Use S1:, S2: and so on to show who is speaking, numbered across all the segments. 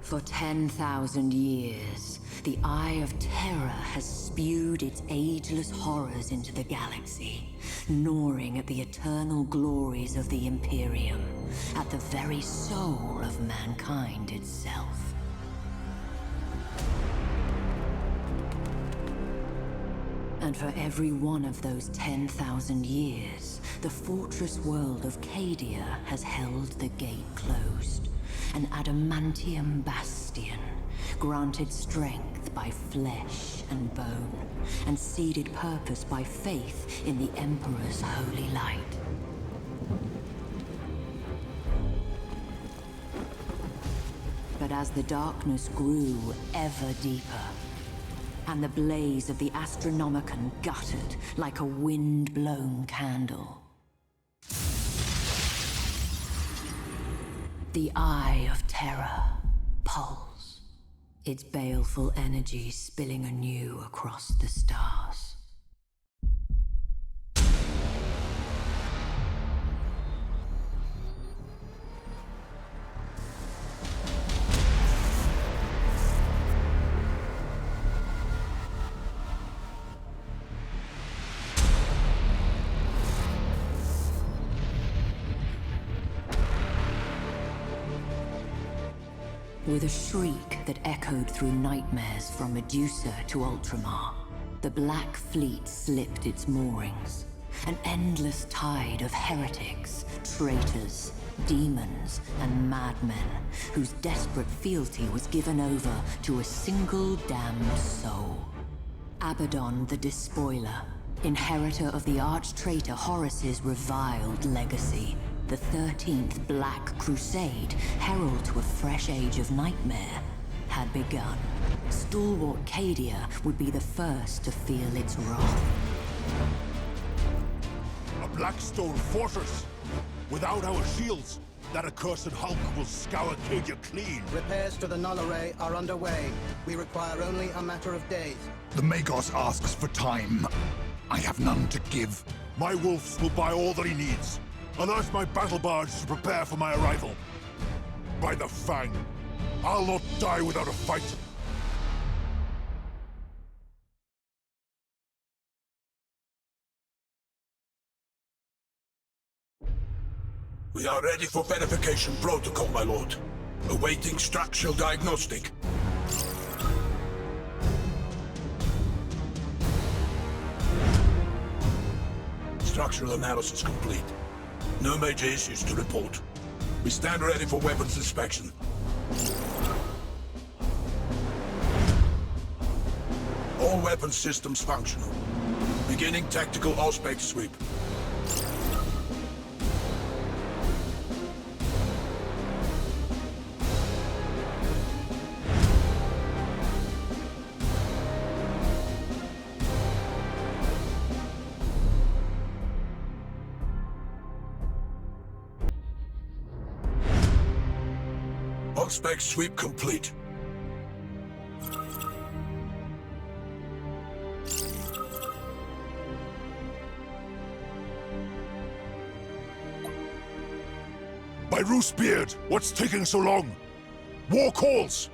S1: For 10,000 years, the Eye of Terror has spewed its ageless horrors into the galaxy, gnawing at the eternal glories of the Imperium, at the very soul of mankind itself. And for every one of those 10,000 years, the fortress world of Cadia has held the gate closed, an adamantium bastion, granted strength by flesh and bone, and seeded purpose by faith in the Emperor's holy light. But as the darkness grew ever deeper, and the blaze of the Astronomicon guttered like a wind-blown candle, the Eye of Terror pulsed, its baleful energy spilling anew across the stars. With a shriek that echoed through nightmares from Medusa to Ultramar, the Black Fleet slipped its moorings. An endless tide of heretics, traitors, demons, and madmen whose desperate fealty was given over to a single damned soul. Abaddon the Despoiler, inheritor of the arch-traitor Horus's reviled legacy, the 13th Black Crusade, herald to a fresh age of nightmare, had begun. Stalwart Cadia would be the first to feel its wrath.
S2: A Blackstone fortress! Without our shields, that accursed Hulk will scour Cadia clean.
S3: Repairs to the null array are underway. We require only a matter of days.
S4: The Magos asks for time. I have none to give.
S2: My wolves will buy all that he needs. Alert my battle barge to prepare for my arrival. By the Fang, I'll not die without a fight.
S5: We are ready for verification protocol, my lord. Awaiting structural diagnostic. Structural analysis complete. No major issues to report. We stand ready for weapons inspection. All weapon systems functional. Beginning tactical aspect sweep. Spec sweep complete.
S2: By Roosebeard, what's taking so long? War calls!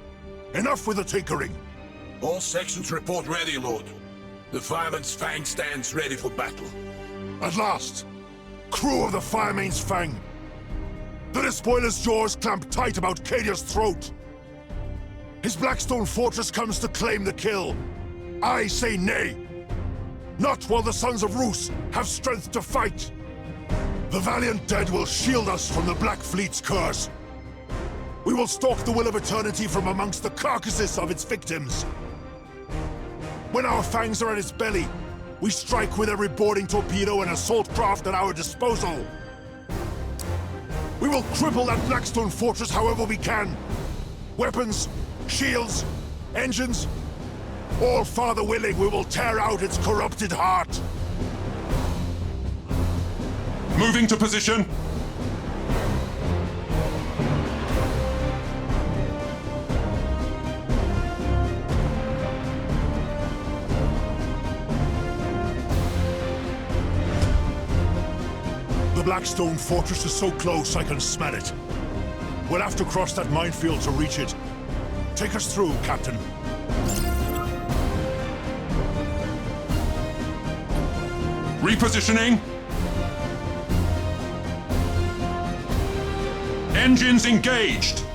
S2: Enough with the tinkering!
S5: All sections report ready, Lord. The Fireman's Fang stands ready for battle.
S2: At last! Crew of the Firemane's Fang! The Despoiler's jaws clamp tight about Cadia's throat! His Blackstone fortress comes to claim the kill. I say nay! Not while the Sons of Roos have strength to fight! The valiant dead will shield us from the Black Fleet's curse. We will stalk the Will of Eternity from amongst the carcasses of its victims. When our fangs are at its belly, we strike with every boarding torpedo and assault craft at our disposal. We will cripple that Blackstone fortress however we can. Weapons, shields, engines, all Father willing, we will tear out its corrupted heart.
S6: Moving to position.
S2: The Blackstone fortress is so close I can smell it. We'll have to cross that minefield to reach it. Take us through, Captain.
S6: Repositioning. Engines engaged.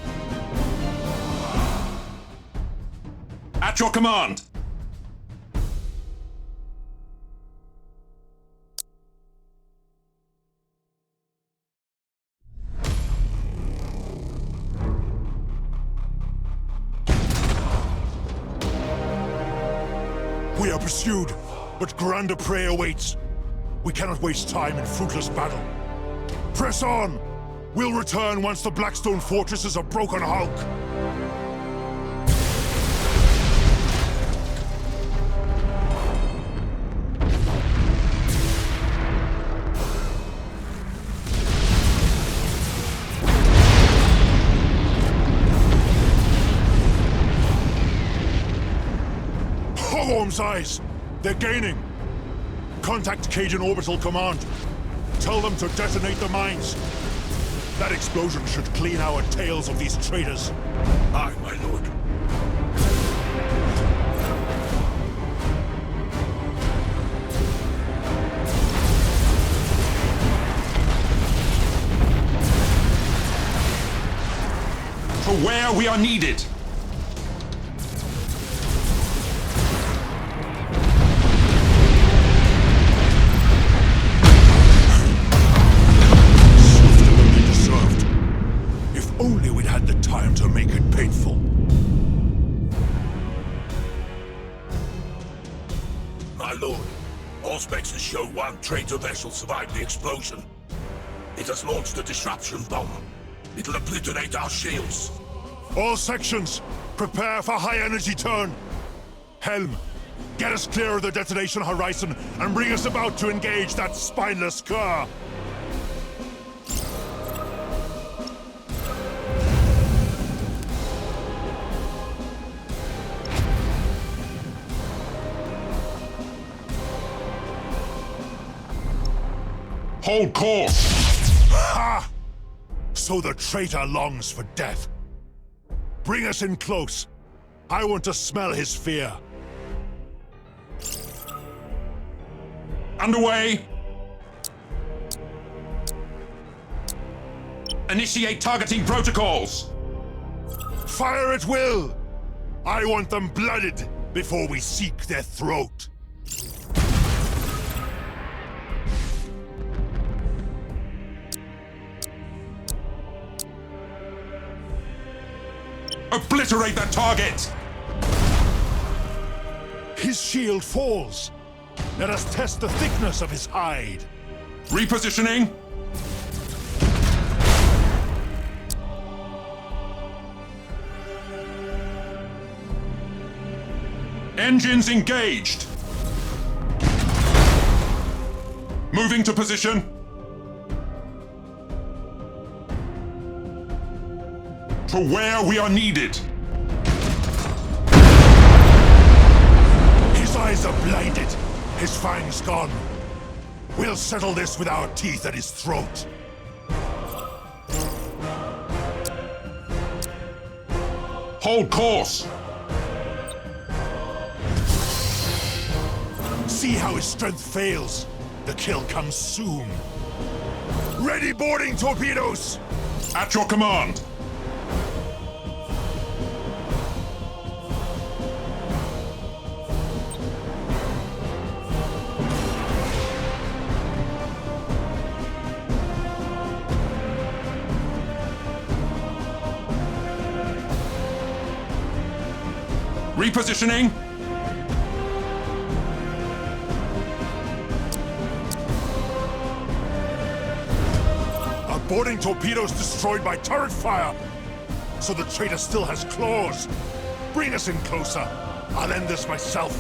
S6: At your command.
S2: We are pursued, but grander prey awaits. We cannot waste time in fruitless battle. Press on! We'll return once the Blackstone fortresses are broken hulk. Hogworm's eyes! They're gaining! Contact Cajun Orbital Command. Tell them to detonate the mines. That explosion should clean our tails of these traitors.
S5: Aye, my lord.
S6: To where we are needed.
S2: Only we'd had the time to make it painful.
S5: My lord, all specs show one traitor vessel survived the explosion. It has launched a disruption bomb. It'll obliterate our shields.
S2: All sections, prepare for high energy turn. Helm, get us clear of the detonation horizon and bring us about to engage that spineless cur.
S6: Hold course!
S2: Ha! So the traitor longs for death. Bring us in close. I want to smell his fear.
S6: Underway! Initiate targeting protocols!
S2: Fire at will! I want them blooded before we seek their throat.
S6: Obliterate that target!
S2: His shield falls. Let us test the thickness of his hide.
S6: Repositioning. Engines engaged. Moving to position. To where we are needed.
S2: His eyes are blinded. His fangs gone. We'll settle this with our teeth at his throat.
S6: Hold course.
S2: See how his strength fails. The kill comes soon. Ready boarding torpedoes!
S6: At your command. Repositioning.
S2: Our boarding torpedoes destroyed by turret fire. So the traitor still has claws. Bring us in closer. I'll end this myself.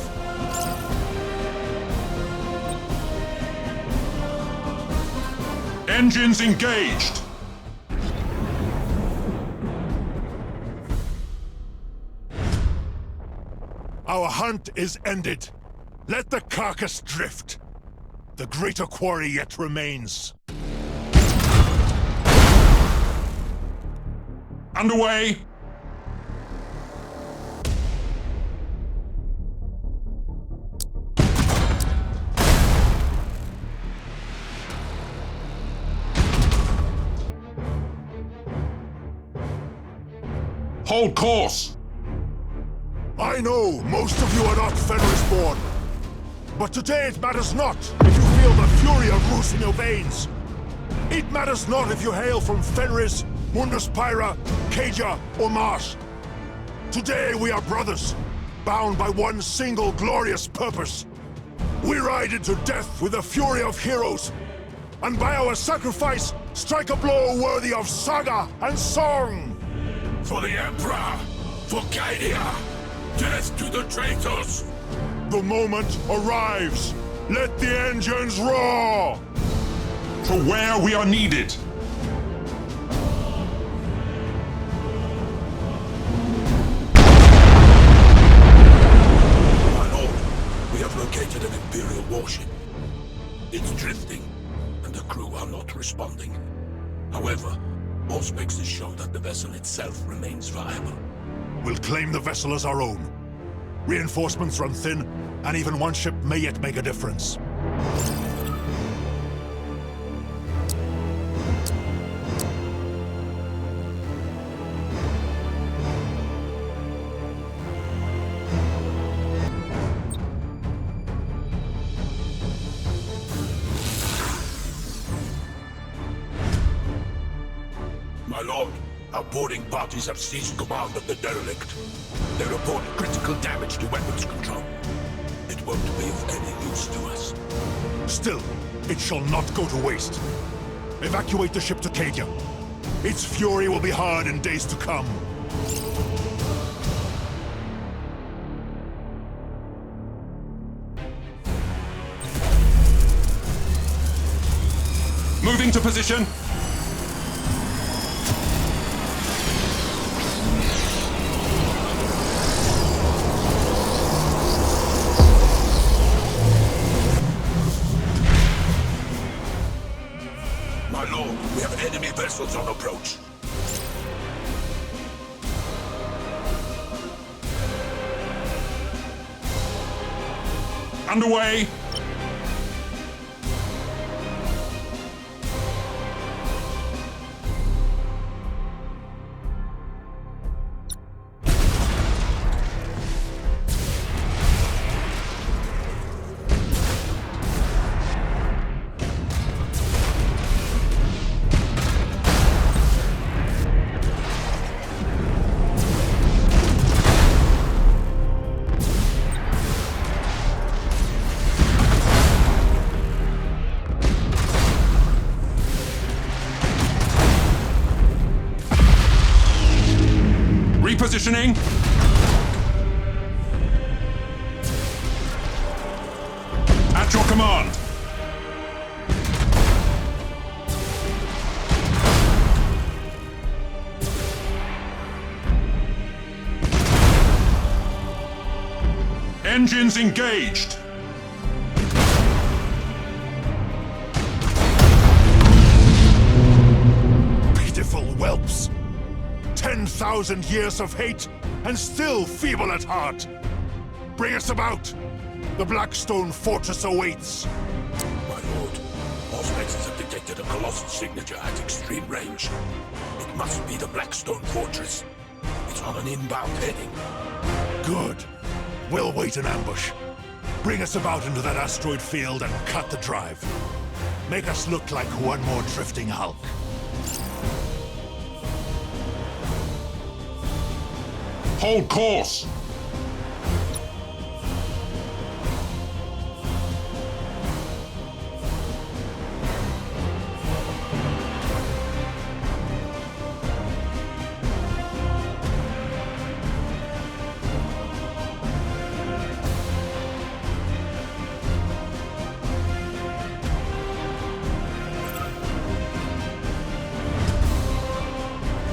S6: Engines engaged.
S2: Our hunt is ended. Let the carcass drift. The greater quarry yet remains.
S6: Underway. Hold course!
S2: I know most of you are not Fenris-born. But today it matters not if you feel the fury of Rus in your veins. It matters not if you hail from Fenris, Mundus Pyra, Cadia, or Mars. Today we are brothers, bound by one single glorious purpose. We ride into death with the fury of heroes, and by our sacrifice, strike a blow worthy of saga and song!
S5: For the Emperor! For Cadia! Death to the traitors!
S2: The moment arrives! Let the engines roar!
S6: For where we are needed!
S5: My lord, we have located an Imperial warship. It's drifting, and the crew are not responding. However, all specs show that the vessel itself remains viable.
S2: We'll claim the vessel as our own. Reinforcements run thin, and even one ship may yet make a difference.
S5: My lord, our boarding parties have seized command of the derelict. They report critical damage to weapons control. It won't be of any use to us.
S2: Still, it shall not go to waste. Evacuate the ship to Cadia. Its fury will be hard in days to come.
S6: Moving to position!
S5: My lord, we have enemy vessels on approach.
S6: Underway! Repositioning! At your command! Engines engaged!
S2: Pitiful whelps! 10,000 years of hate, and still feeble at heart! Bring us about! The Blackstone Fortress awaits!
S5: My lord, Auspex have detected a colossal signature at extreme range. It must be the Blackstone Fortress. It's on an inbound heading.
S2: Good. We'll wait in ambush. Bring us about into that asteroid field and cut the drive. Make us look like one more drifting hulk.
S6: Hold course!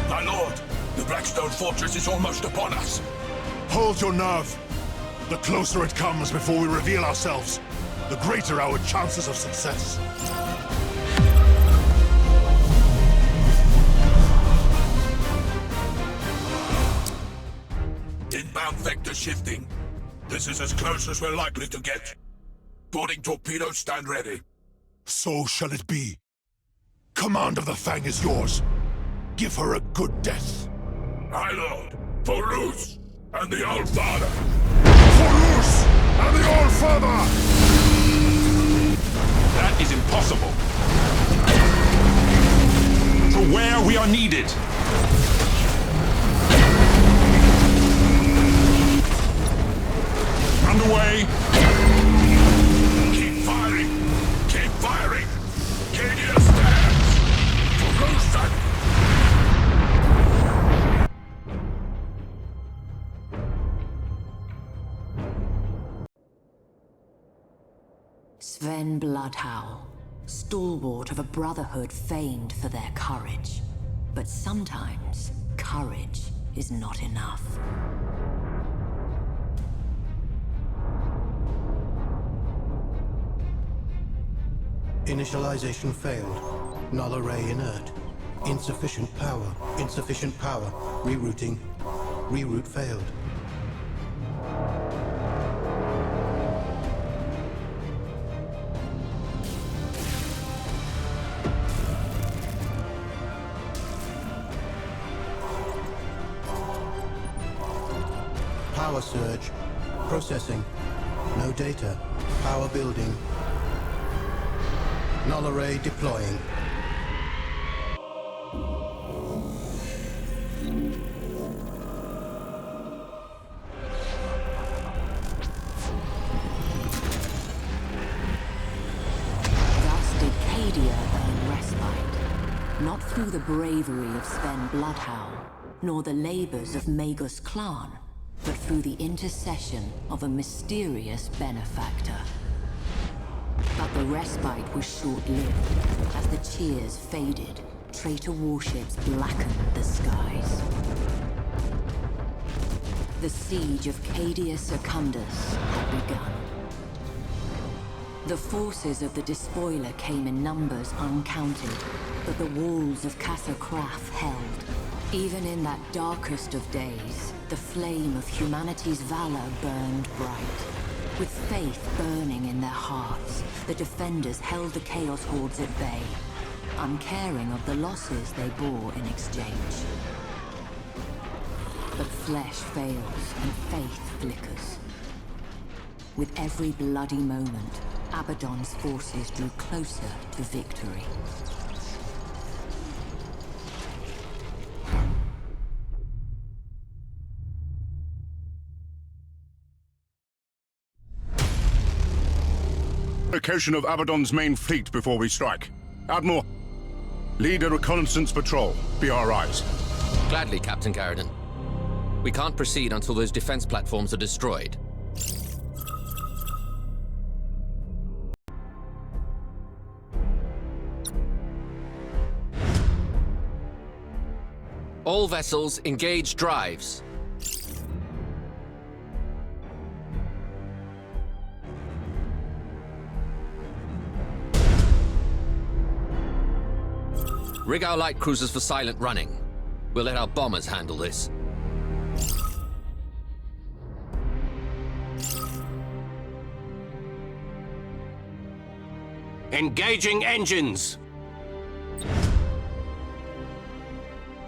S5: My lord, the Blackstone Fortress is almost upon us.
S2: Hold your nerve. The closer it comes before we reveal ourselves, the greater our chances of success.
S5: Inbound vector shifting. This is as close as we're likely to get. Boarding torpedoes stand ready.
S2: So shall it be. Command of the Fang is yours. Give her a good death.
S5: My lord, For Rus and the Armada!
S2: For Rus and the All-Father!
S6: That is impossible. To where we are needed. Underway.
S5: Keep firing! Keep firing! Cadia stands! For Rus and...
S1: Sven Bloodhowl, stalwart of a brotherhood famed for their courage. But sometimes, courage is not enough.
S3: Initialization failed. Null array inert. Insufficient power. Insufficient power. Rerouting. Reroute failed. Power surge. Processing. No data. Power building. Null array deploying.
S1: Thus did Cadia earn respite, not through the bravery of Sven Bloodhowl, nor the labors of Magus clan, but through the intercession of a mysterious benefactor. But the respite was short-lived. As the cheers faded, traitor warships blackened the skies. The siege of Cadia Secundus had begun. The forces of the despoiler came in numbers uncounted, but the walls of Casa Kraf held. Even in that darkest of days, the flame of humanity's valor burned bright. With faith burning in their hearts, the defenders held the Chaos Hordes at bay, uncaring of the losses they bore in exchange. But flesh fails and faith flickers. With every bloody moment, Abaddon's forces drew closer to victory.
S2: Location of Abaddon's main fleet before we strike. Admiral, lead a reconnaissance patrol. Be our eyes.
S7: Gladly, Captain Carradine. We can't proceed until those defense platforms are destroyed. All vessels engage drives. Rig our light cruisers for silent running. We'll let our bombers handle this.
S8: Engaging engines!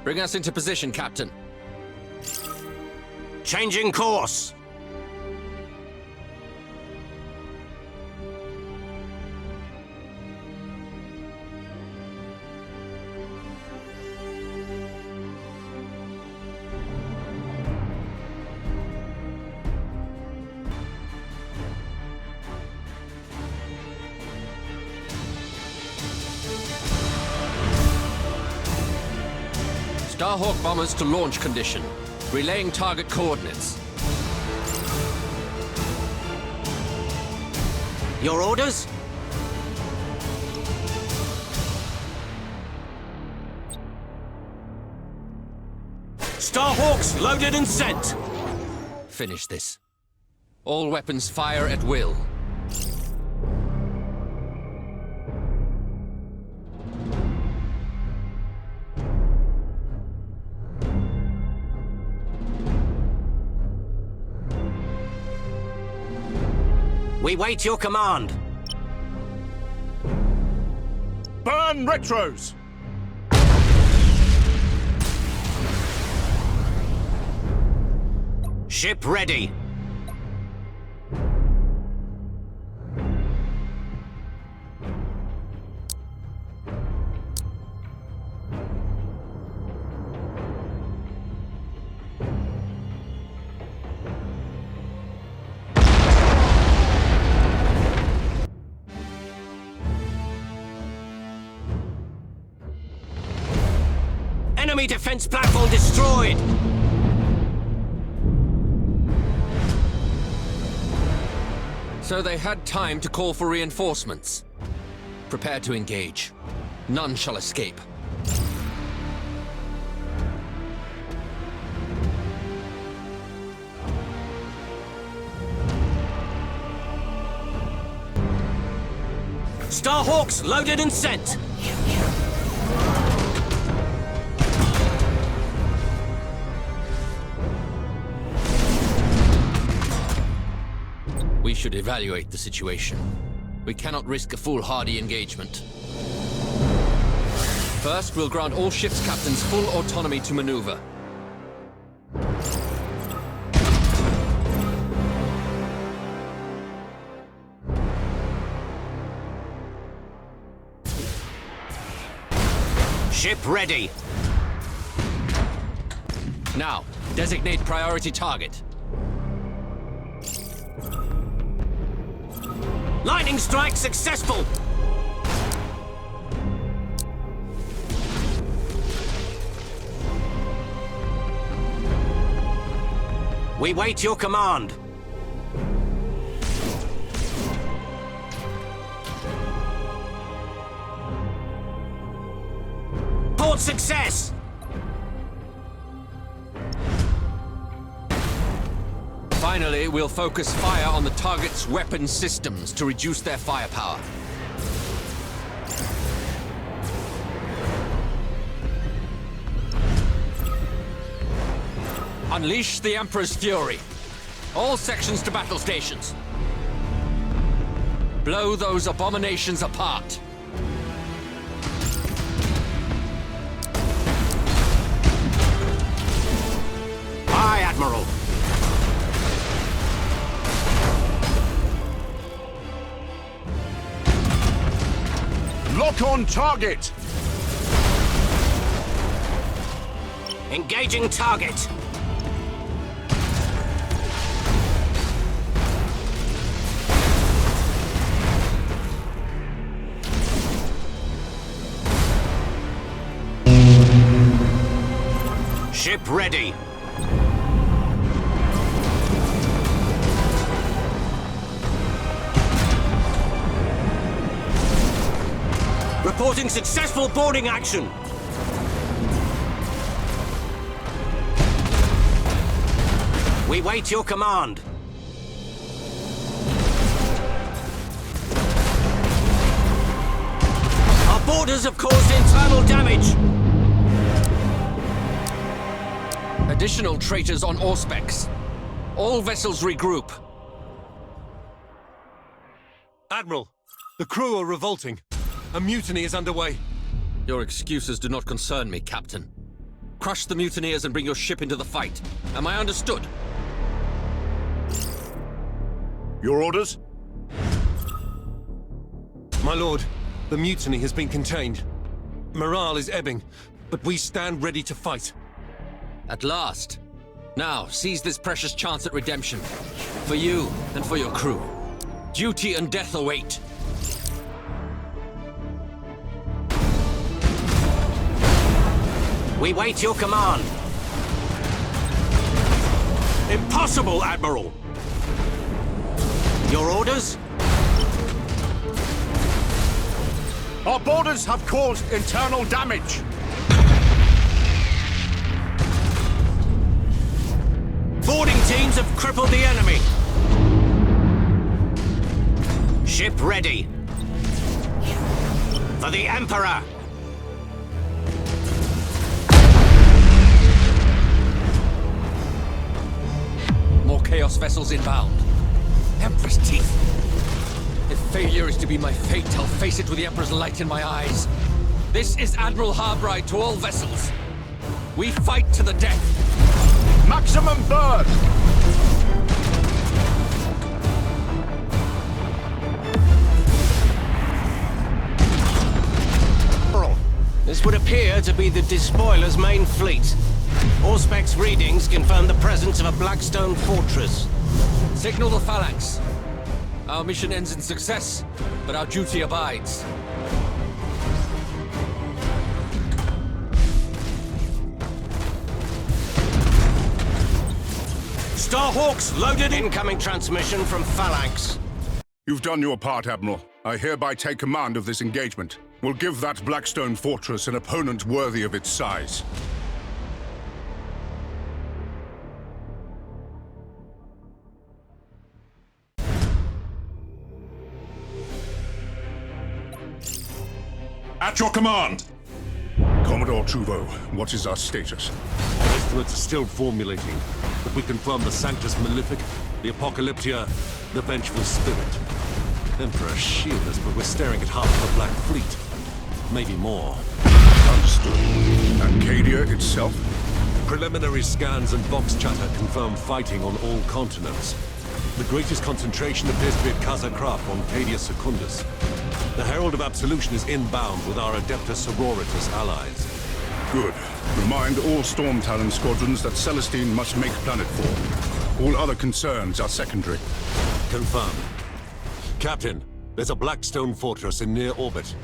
S7: Bring us into position, Captain.
S8: Changing course!
S7: Starhawk bombers to launch condition. Relaying target coordinates.
S8: Your orders? Starhawks loaded and sent!
S7: Finish this. All weapons fire at will.
S8: We wait your command.
S2: Burn retros!
S8: Ship ready. Enemy defense platform destroyed!
S7: So they had time to call for reinforcements. Prepare to engage. None shall escape.
S8: Starhawks loaded and sent!
S7: We should evaluate the situation. We cannot risk a foolhardy engagement. First, we'll grant all ships' captains full autonomy to maneuver.
S8: Ship ready.
S7: Now, designate priority target.
S8: Lightning strike successful! We wait your command. Port success!
S7: Finally, we'll focus fire on the target's weapon systems to reduce their firepower. Unleash the Emperor's fury. All sections to battle stations. Blow those abominations apart.
S8: Aye, Admiral.
S4: Lock on target!
S8: Engaging target. Ship ready. Reporting successful boarding action. We wait your command. Our boarders have caused internal damage.
S7: Additional traitors on Auspex. All vessels regroup.
S9: Admiral, the crew are revolting. A mutiny is underway.
S7: Your excuses do not concern me, Captain. Crush the mutineers and bring your ship into the fight. Am I understood?
S4: Your orders?
S9: My lord, the mutiny has been contained. Morale is ebbing, but we stand ready to fight.
S7: At last. Now, seize this precious chance at redemption. For you and for your crew. Duty and death await.
S8: We wait your command. Impossible, Admiral! Your orders?
S4: Our boarders have caused internal damage!
S8: Boarding teams have crippled the enemy. Ship ready. For the Emperor!
S7: More Chaos vessels inbound. Emperor's teeth. If failure is to be my fate, I'll face it with the Emperor's light in my eyes. This is Admiral Harbride to all vessels. We fight to the death.
S4: Maximum burn!
S8: This would appear to be the despoiler's main fleet. Auspex readings confirm the presence of a Blackstone fortress.
S7: Signal the Phalanx. Our mission ends in success, but our duty abides.
S8: Starhawks loaded. Incoming transmission from Phalanx.
S2: You've done your part, Admiral. I hereby take command of this engagement. We'll give that Blackstone fortress an opponent worthy of its size.
S6: At your command!
S2: Commodore Truvo, what is our status?
S9: Estimates are still formulating, but we confirm the Sanctus Malefic, the Apocalyptia, the Vengeful Spirit. Emperor shield us, but we're staring at half of the Black Fleet. Maybe more.
S2: Understood. And Cadia itself?
S9: Preliminary scans and box chatter confirm fighting on all continents. The greatest concentration appears to be at Casa Kraf on Cadia Secundus. The Herald of Absolution is inbound with our Adeptus Sororitas allies.
S2: Good. Remind all Storm Talon squadrons that Celestine must make planetfall. All other concerns are secondary.
S9: Confirmed. Captain, there's a Blackstone fortress in near orbit,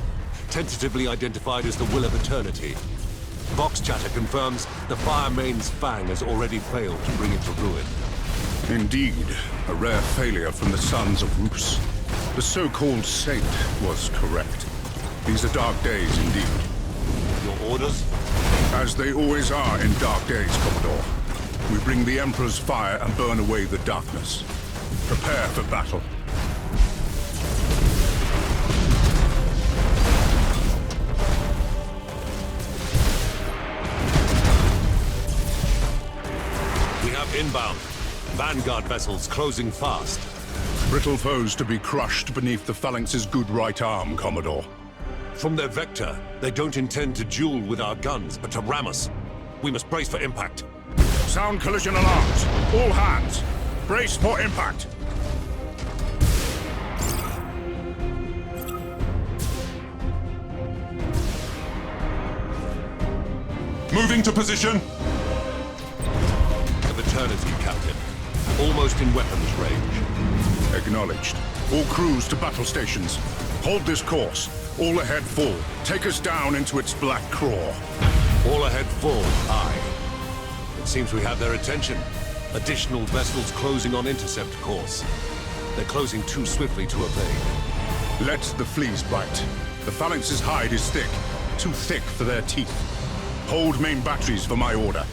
S9: tentatively identified as the Will of Eternity. Box chatter confirms the Fire Main's Fang has already failed to bring it to ruin.
S2: Indeed, a rare failure from the Sons of Rus. The so-called Saint was correct. These are dark days indeed.
S9: Your orders?
S2: As they always are in dark days, Commodore. We bring the Emperor's fire and burn away the darkness. Prepare for battle.
S9: We have inbound. Vanguard vessels closing fast.
S2: Brittle foes to be crushed beneath the Phalanx's good right arm, Commodore.
S9: From their vector, they don't intend to duel with our guns, but to ram us. We must brace for impact.
S2: Sound collision alarms. All hands. Brace for impact.
S6: Moving to position.
S9: Of eternity, Captain. Almost in weapons range.
S2: Acknowledged. All crews to battle stations. Hold this course. All ahead full. Take us down into its black craw.
S9: All ahead full, aye. It seems we have their attention. Additional vessels closing on intercept course. They're closing too swiftly to evade.
S2: Let the fleas bite. The Phalanx's hide is thick. Too thick for their teeth. Hold main batteries for my order.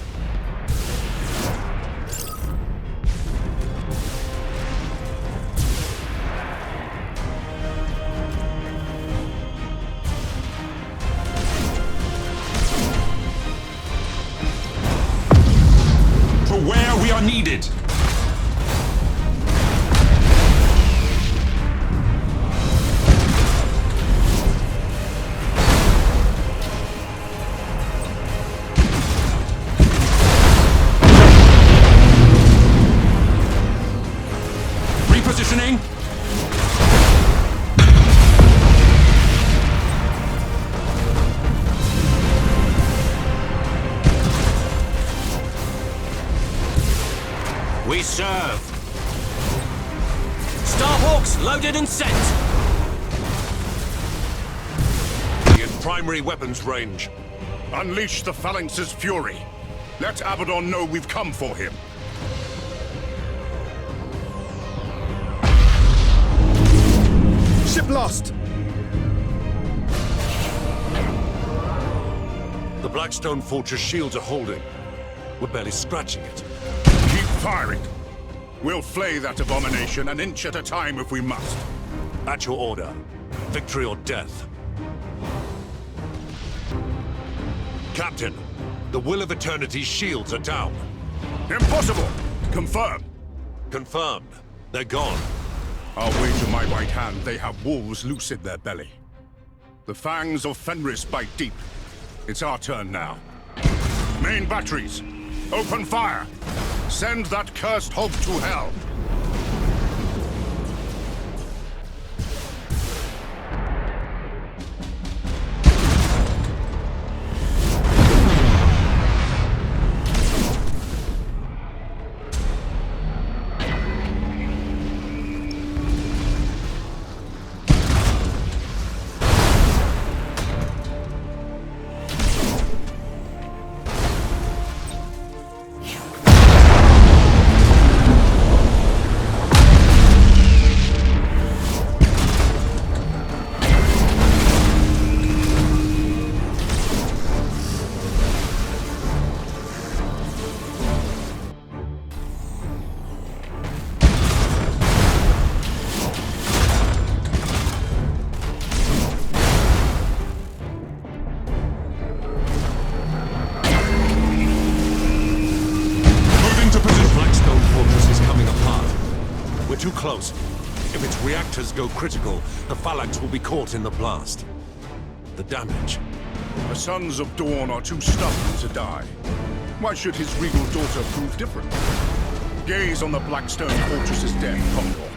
S6: Where we are needed. Repositioning.
S8: We serve. Starhawks loaded and sent.
S9: In primary weapons range.
S2: Unleash the Phalanx's fury. Let Abaddon know we've come for him.
S10: Ship lost!
S9: The Blackstone Fortress shields are holding. We're barely scratching it.
S2: Keep firing. We'll flay that abomination an inch at a time if we must.
S9: At your order. Victory or death. Captain, the Will of Eternity's shields are down.
S2: Impossible! Confirm.
S9: Confirmed. They're gone.
S2: I'll wager my right hand they have wolves loose in their belly. The fangs of Fenris bite deep. It's our turn now. Main batteries, open fire! Send that cursed hog to hell!
S9: too close. If its reactors go critical, the Phalanx will be caught in the blast. The damage...
S4: The Sons of Dawn are too stubborn to die. Why should his regal daughter prove different? Gaze on the Blackstone Fortress's death, Commodore.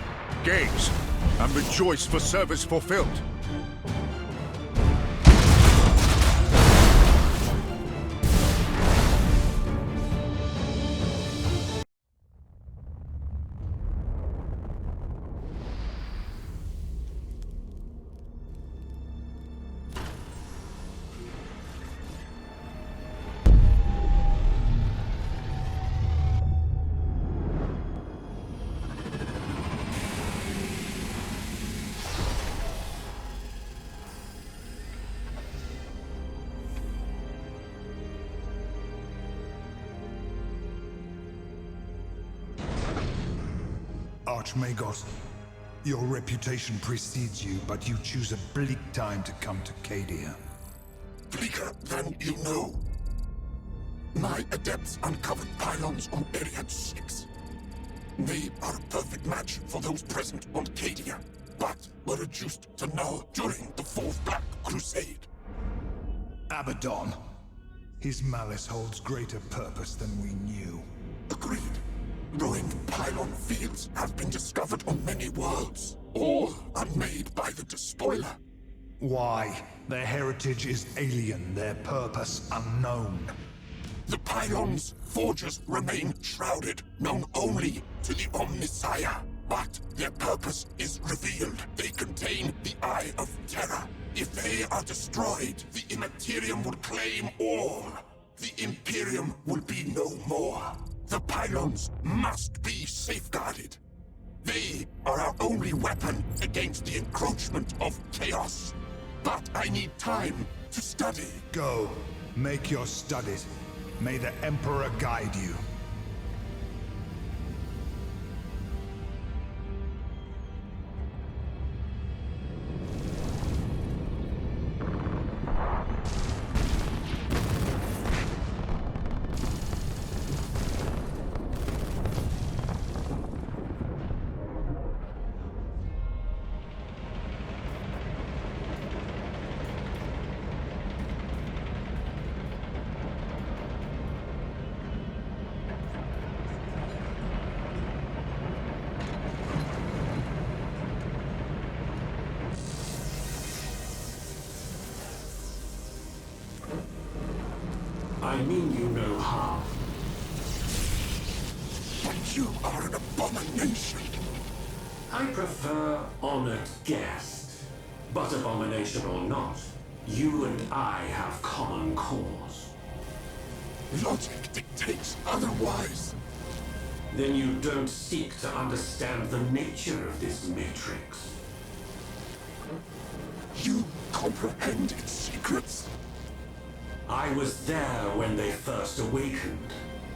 S4: Gaze, and rejoice for service fulfilled.
S10: Archmagos, your reputation precedes you, but you choose a bleak time to come to Cadia.
S5: Bleaker than you know. My adepts uncovered pylons on Area 6. They are a perfect match for those present on Cadia, but were reduced to null during the Fourth Black Crusade.
S10: Abaddon. His malice holds greater purpose than we knew.
S5: Agreed. Ruined pylon fields have been discovered on many worlds, all unmade by the Despoiler.
S10: Why? Their heritage is alien, their purpose unknown.
S5: The pylons' forges remain shrouded, known only to the Omnissiah. But their purpose is revealed. They contain the Eye of Terra. If they are destroyed, the Immaterium will claim all. The Imperium will be no more. The pylons must be safeguarded. They are our only weapon against the encroachment of chaos. But I need time to study.
S10: Go. Make your studies. May the Emperor guide you.
S11: I mean you no harm.
S5: But you are an abomination.
S11: I prefer honored guest. But abomination or not, you and I have common cause.
S5: Logic dictates otherwise.
S11: Then you don't seek to understand the nature of this matrix.
S5: You comprehend its secrets.
S11: I was there when they first awakened.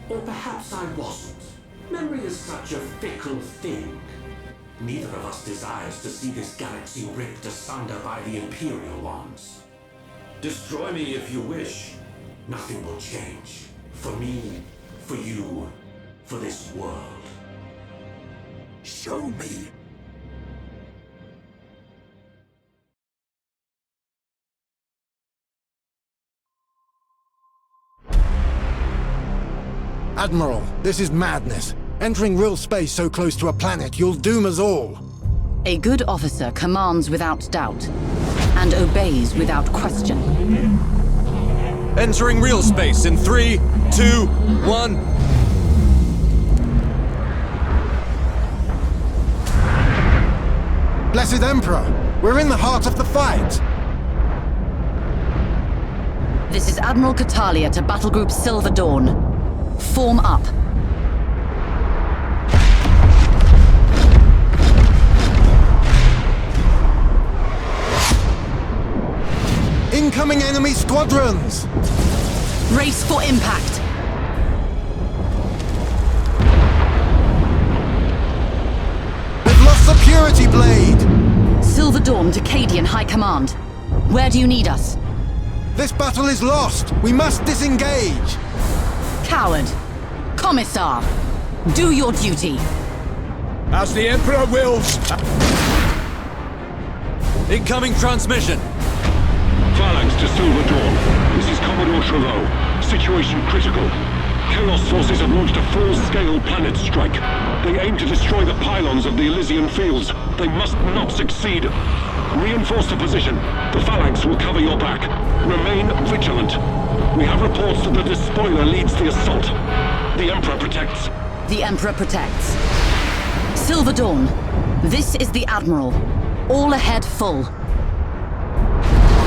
S11: Or perhaps I wasn't. Memory is such a fickle thing. Neither of us desires to see this galaxy ripped asunder by the Imperial ones. Destroy me if you wish. Nothing will change. For me, for you, for this world.
S5: Show me.
S3: Admiral, this is madness. Entering real space so close to a planet, you'll doom us all.
S12: A good officer commands without doubt, and obeys without question.
S7: Entering real space in 3, 2, 1...
S3: Blessed Emperor, we're in the heart of the fight.
S12: This is Admiral Catalia to Battle Group Silver Dawn. Form up.
S3: Incoming enemy squadrons!
S12: Race for impact.
S3: We've lost the Purity Blade!
S12: Silver Dawn to Cadian High Command. Where do you need us?
S3: This battle is lost! We must disengage!
S12: Coward! Commissar! Do your duty!
S7: As the Emperor wills! Incoming transmission!
S9: Phalanx to Silver Dawn. This is Commodore Trevaux. Situation critical. Chaos forces have launched a full-scale planet strike. They aim to destroy the pylons of the Elysian fields. They must not succeed. Reinforce the position. The Phalanx will cover your back. Remain vigilant. We have reports that the despoiler leads the assault. The Emperor protects.
S12: The Emperor protects. Silver Dawn, this is the Admiral. All ahead full.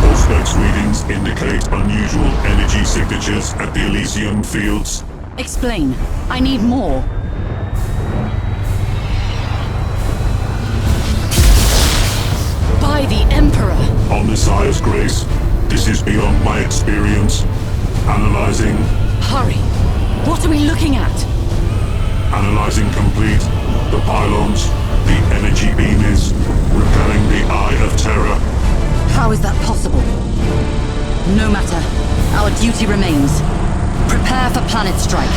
S2: Auspex readings indicate unusual energy signatures at the Elysian fields.
S12: Explain. I need more. By the Emperor!
S2: On the Sire's grace, this is beyond my experience. Analyzing.
S12: Hurry! What are we looking at?
S2: Analyzing complete. The pylons, the energy beam is repelling the Eye of Terror.
S12: How is that possible? No matter. Our duty remains. Prepare for planet strike.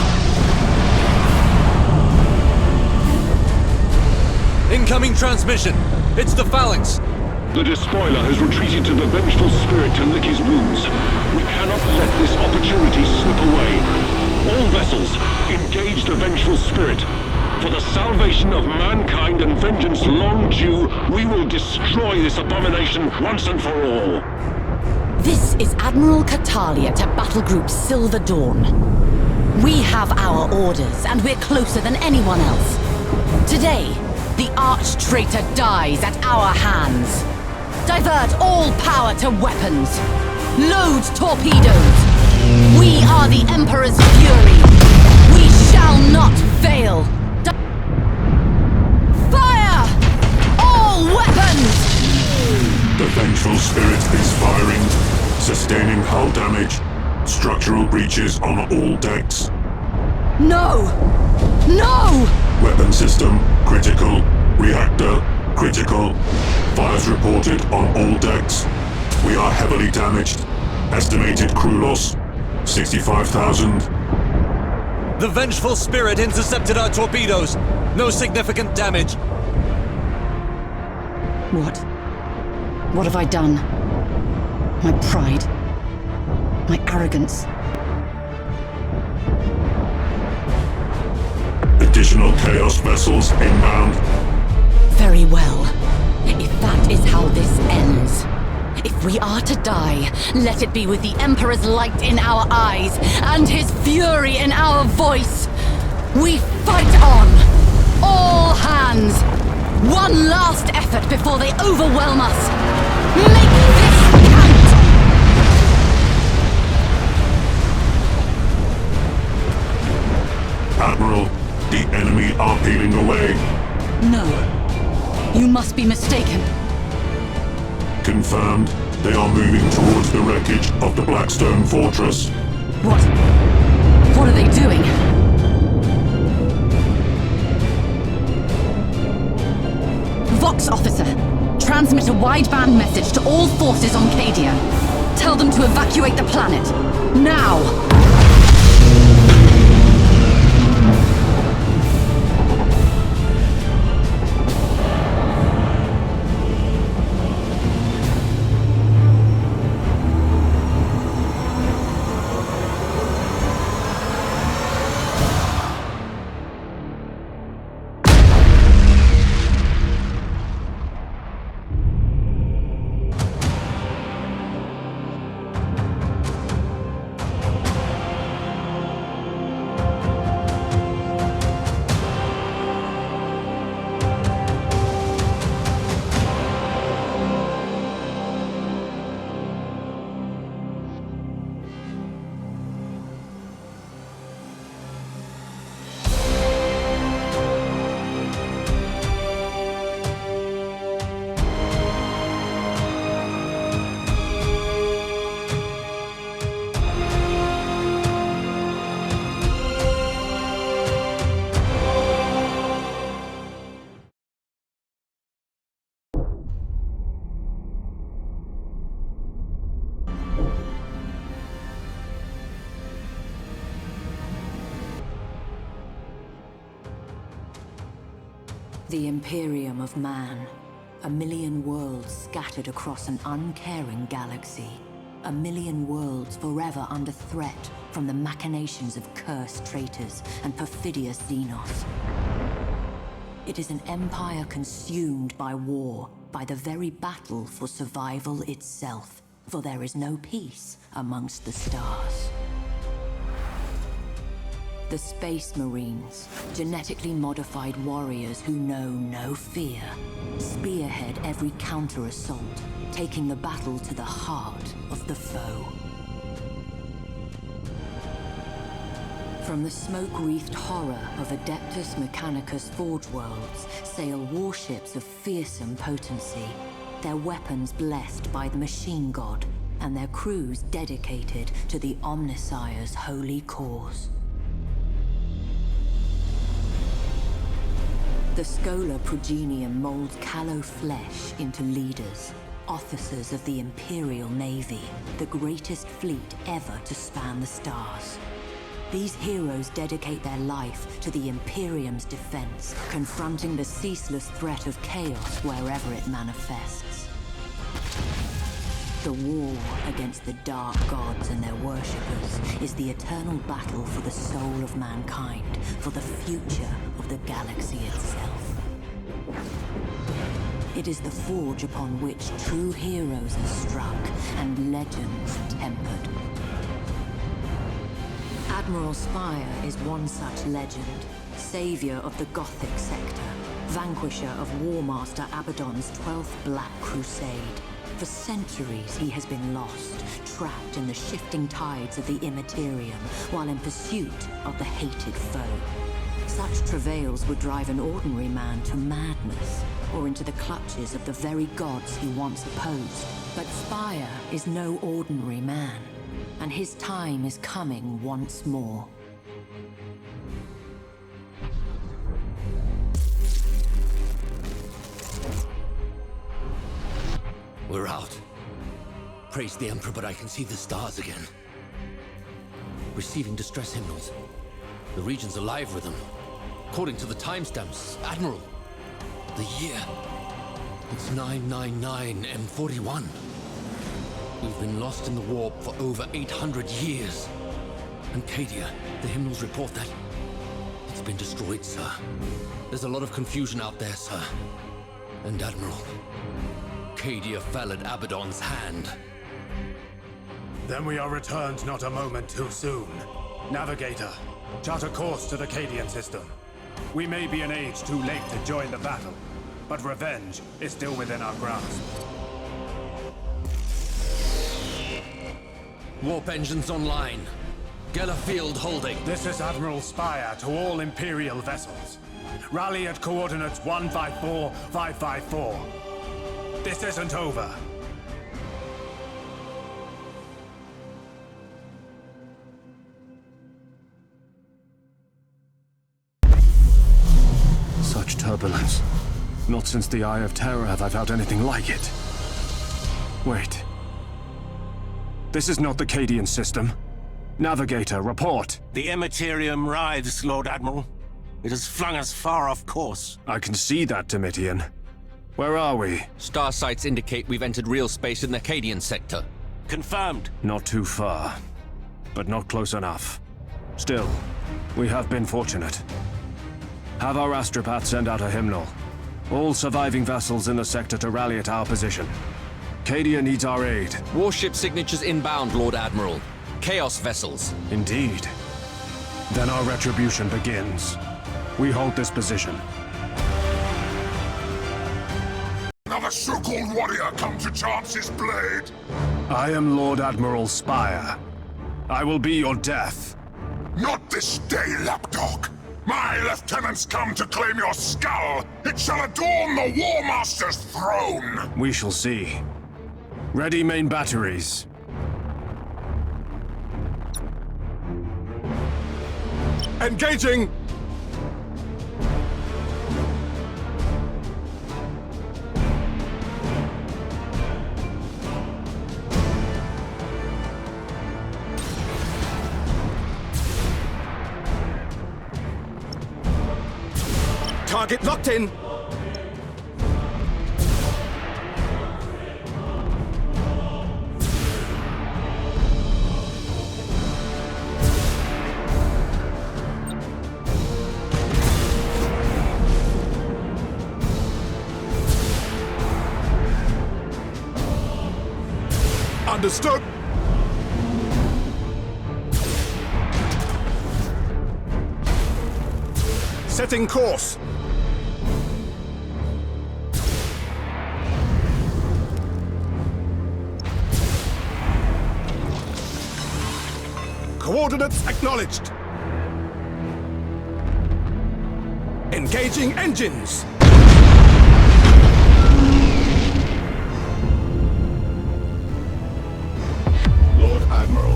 S7: Incoming transmission! It's the Phalanx!
S9: The despoiler has retreated to the vengeful spirit to lick his wounds. We cannot let this opportunity slip away. All vessels, engage the vengeful spirit. For the salvation of mankind and vengeance long due, we will destroy this abomination once and for all.
S12: This is Admiral Catalia to Battle Group Silver Dawn. We have our orders, and we're closer than anyone else. Today, the arch-traitor dies at our hands. Divert all power to weapons. Load torpedoes. We are the Emperor's fury. We shall not fail. Fire! All weapons!
S2: The vengeful spirit is firing, sustaining hull damage, structural breaches on all decks.
S12: No! No!
S2: Weapon system critical, reactor critical. Fires reported on all decks. We are heavily damaged. Estimated crew loss, 65,000.
S7: The vengeful spirit intercepted our torpedoes. No significant damage.
S12: What? What have I done? My pride. My arrogance.
S2: Additional Chaos vessels inbound.
S12: Very well. If that is how this ends. If we are to die, let it be with the Emperor's light in our eyes and his fury in our voice. We fight on! All hands! One last effort before they overwhelm us! Make this count!
S2: Admiral, the enemy are peeling away.
S12: No. You must be mistaken.
S2: Confirmed. They are moving towards the wreckage of the Blackstone Fortress.
S12: What? What are they doing? Vox officer, transmit a wideband message to all forces on Cadia. Tell them to evacuate the planet. Now!
S1: The Imperium of Man. A million worlds scattered across an uncaring galaxy. A million worlds forever under threat from the machinations of cursed traitors and perfidious Xenos. It is an empire consumed by war, by the very battle for survival itself, for there is no peace amongst the stars. The Space Marines, genetically modified warriors who know no fear, spearhead every counter-assault, taking the battle to the heart of the foe. From the smoke-wreathed horror of Adeptus Mechanicus Forge Worlds sail warships of fearsome potency, their weapons blessed by the Machine God, and their crews dedicated to the Omnissire's holy cause. The Schola Progenium molds callow flesh into leaders, officers of the Imperial Navy, the greatest fleet ever to span the stars. These heroes dedicate their life to the Imperium's defense, confronting the ceaseless threat of chaos wherever it manifests. The war against the dark gods and their worshippers is the eternal battle for the soul of mankind, for the future of the galaxy itself. It is the forge upon which true heroes are struck and legends tempered. Admiral Spire is one such legend, savior of the Gothic sector, vanquisher of Warmaster Abaddon's 12th Black Crusade. For centuries he has been lost, trapped in the shifting tides of the Immaterium, while in pursuit of the hated foe. Such travails would drive an ordinary man to madness, or into the clutches of the very gods he once opposed. But Spire is no ordinary man, and his time is coming once more.
S7: We're out. Praise the Emperor, but I can see the stars again. Receiving distress hymnals. The region's alive with them. According to the timestamps, Admiral, the year. It's 999 M41. We've been lost in the warp for over 800 years. And Cadia, the hymnals report that it's been destroyed, sir. There's a lot of confusion out there, sir. And Admiral, Cadia fell at Abaddon's hand.
S13: Then we are returned not a moment too soon. Navigator, chart a course to the Cadian system. We may be an age too late to join the battle, but revenge is still within our grasp.
S7: Warp engines online. Geller field holding.
S13: This is Admiral Spire to all Imperial vessels. Rally at coordinates 154554. This isn't over.
S14: Such turbulence. Not since the Eye of Terror have I felt anything like it. Wait. This is not the Cadian system. Navigator, report.
S8: The Immaterium writhes, Lord Admiral. It has flung us far off course.
S14: I can see that, Domitian. Where are we?
S7: Star sites indicate we've entered real space in the Cadian sector.
S8: Confirmed.
S14: Not too far, but not close enough. Still, we have been fortunate. Have our astropath send out a hymnal. All surviving vessels in the sector to rally at our position. Cadia needs our aid.
S7: Warship signatures inbound, Lord Admiral. Chaos vessels.
S14: Indeed. Then our retribution begins. We hold this position.
S2: Another so-called warrior come to chance his blade!
S14: I am Lord Admiral Spire. I will be your death.
S2: Not this day, lapdog! My lieutenants come to claim your skull! It shall adorn the War Master's throne!
S14: We shall see. Ready main batteries. Engaging!
S13: Target locked in!
S2: Understood! Setting course! Coordinates acknowledged! Engaging engines!
S15: Lord Admiral,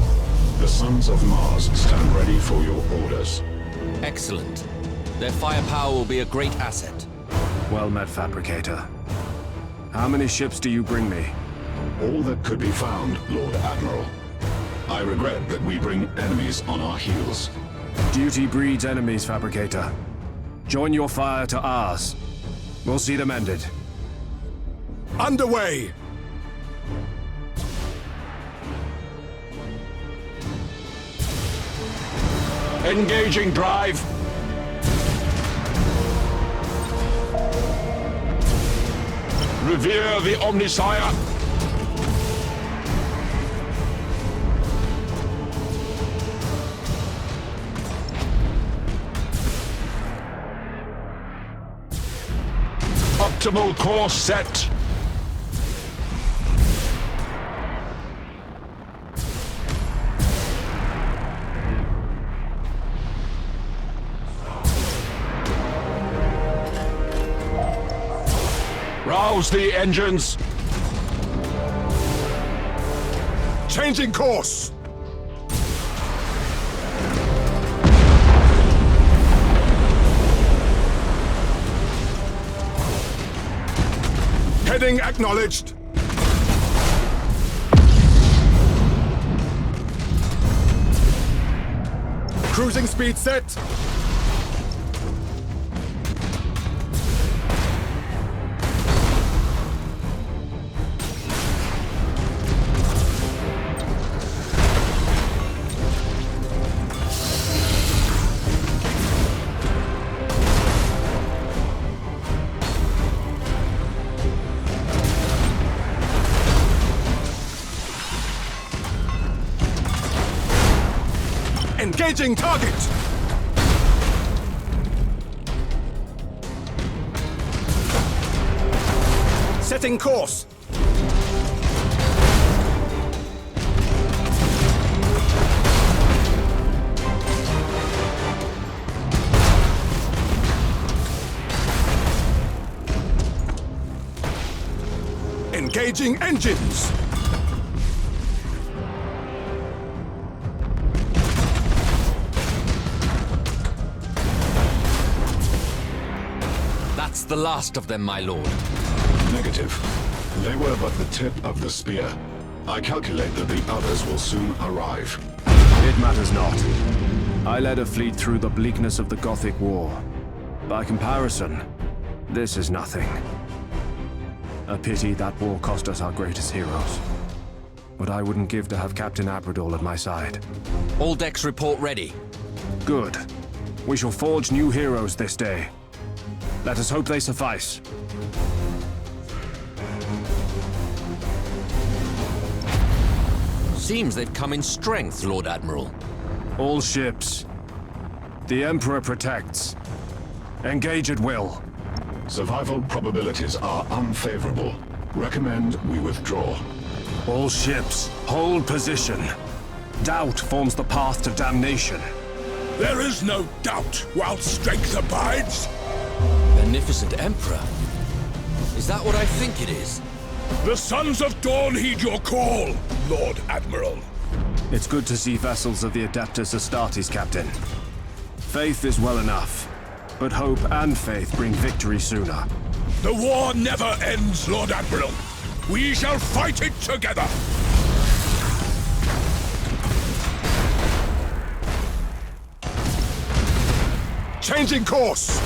S15: the Sons of Mars stand ready for your orders.
S7: Excellent. Their firepower will be a great asset.
S14: Well met, Fabricator. How many ships do you bring me?
S15: All that could be found, Lord Admiral. I regret that we bring enemies on our heels.
S14: Duty breeds enemies, Fabricator. Join your fire to ours. We'll see them ended.
S2: Underway!
S15: Engaging drive! Revere the Omnisire! Optimal course set! Rouse the engines!
S2: Changing course! Heading acknowledged! Cruising speed set! Engaging target! Setting course! Engaging engines!
S7: That's the last of them, my lord.
S15: Negative. They were but the tip of the spear. I calculate that the others will soon arrive.
S14: It matters not. I led a fleet through the bleakness of the Gothic War. By comparison, this is nothing. A pity that war cost us our greatest heroes. But I wouldn't give to have Captain Abrador at my side.
S7: All decks report ready.
S14: Good. We shall forge new heroes this day. Let us hope they suffice.
S7: Seems they've come in strength, Lord Admiral.
S14: All ships. The Emperor protects. Engage at will.
S15: Survival probabilities are unfavorable. Recommend we withdraw.
S14: All ships, hold position. Doubt forms the path to damnation.
S5: There is no doubt while strength abides.
S7: Beneficent Emperor? Is that what I think it is?
S5: The Sons of Dawn heed your call, Lord Admiral.
S14: It's good to see vessels of the Adeptus Astartes, Captain. Faith is well enough, but hope and faith bring victory sooner.
S5: The war never ends, Lord Admiral. We shall fight it together.
S2: Changing course!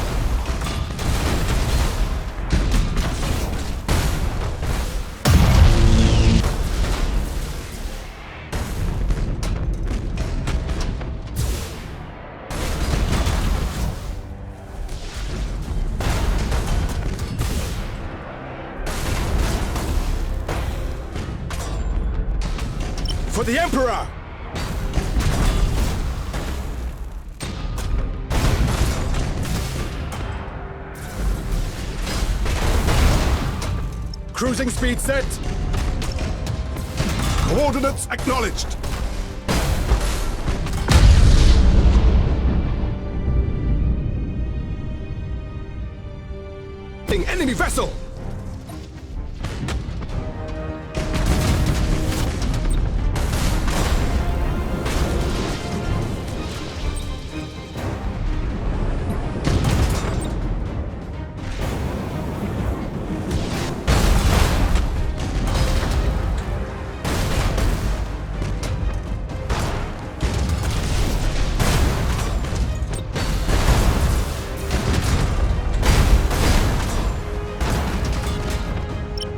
S16: the Emperor! Cruising speed set.
S2: Coordinates acknowledged.
S16: Enemy vessel!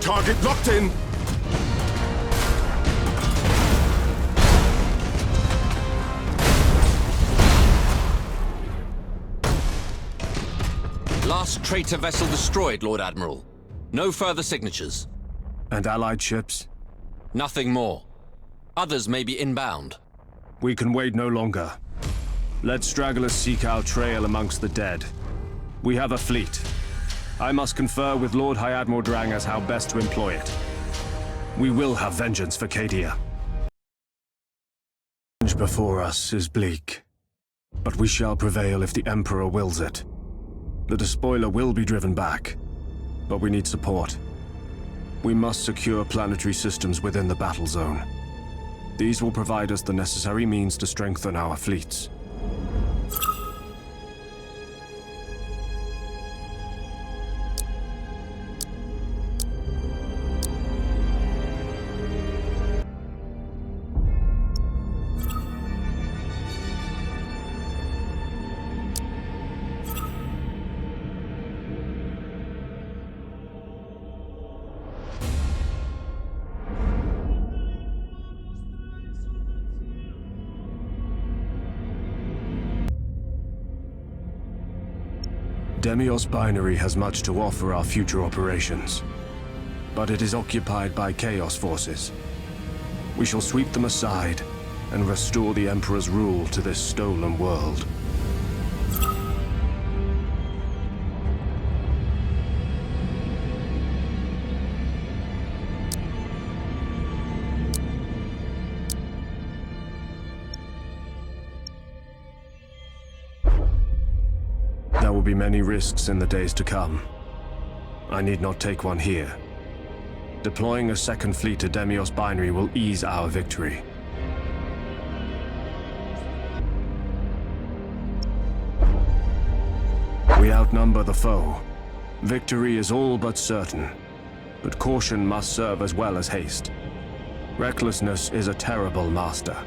S2: Target locked in.
S7: Last traitor vessel destroyed, Lord Admiral. No further signatures.
S14: And allied ships?
S7: Nothing more. Others may be inbound.
S14: We can wait no longer. Let stragglers seek our trail amongst the dead. We have a fleet. I must confer with Lord High Admiral Drang as how best to employ it. We will have vengeance for Cadia. The challenge before us is bleak, but we shall prevail if the Emperor wills it. The despoiler will be driven back, but we need support. We must secure planetary systems within the battle zone. These will provide us the necessary means to strengthen our fleets. Demios Binary has much to offer our future operations, but it is occupied by Chaos forces. We shall sweep them aside and restore the Emperor's rule to this stolen world. There will be many risks in the days to come. I need not take one here. Deploying a second fleet to Demios Binary will ease our victory. We outnumber the foe. Victory is all but certain, but caution must serve as well as haste. Recklessness is a terrible master.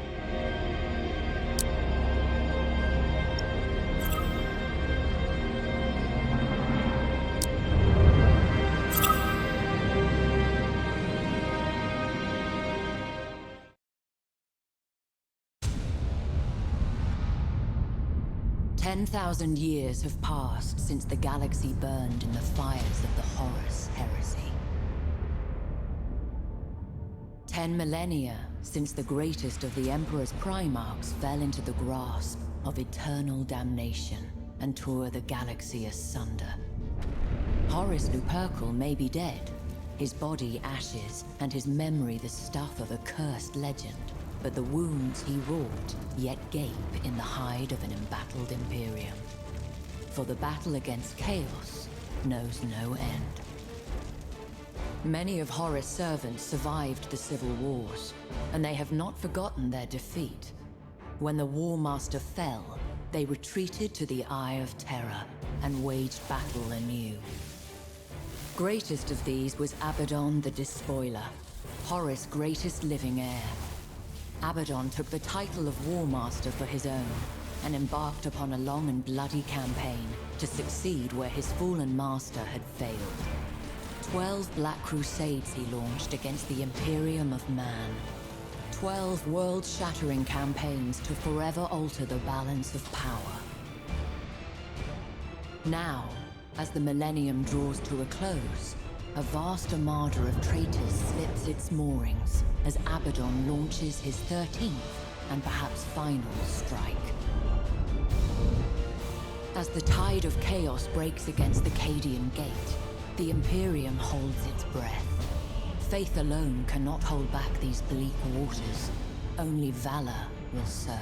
S1: "10,000 years have passed since the galaxy burned in the fires of the Horus heresy. 10 millennia since the greatest of the Emperor's Primarchs fell into the grasp of eternal damnation and tore the galaxy asunder. Horus Lupercal may be dead, his body ashes and his memory the stuff of a cursed legend. But the wounds he wrought yet gape in the hide of an embattled Imperium. For the battle against Chaos knows no end. Many of Horus' servants survived the civil wars, and they have not forgotten their defeat. When the War Master fell, they retreated to the Eye of Terror and waged battle anew. Greatest of these was Abaddon the Despoiler, Horus' greatest living heir. Abaddon took the title of War Master for his own, and embarked upon a long and bloody campaign to succeed where his fallen master had failed. 12 Black Crusades he launched against the Imperium of Man. 12 world-shattering campaigns to forever alter the balance of power. Now, as the millennium draws to a close, a vast armada of traitors slips its moorings, as Abaddon launches his 13th and perhaps final strike. As the tide of chaos breaks against the Cadian Gate, the Imperium holds its breath. Faith alone cannot hold back these bleak waters. Only valor will serve.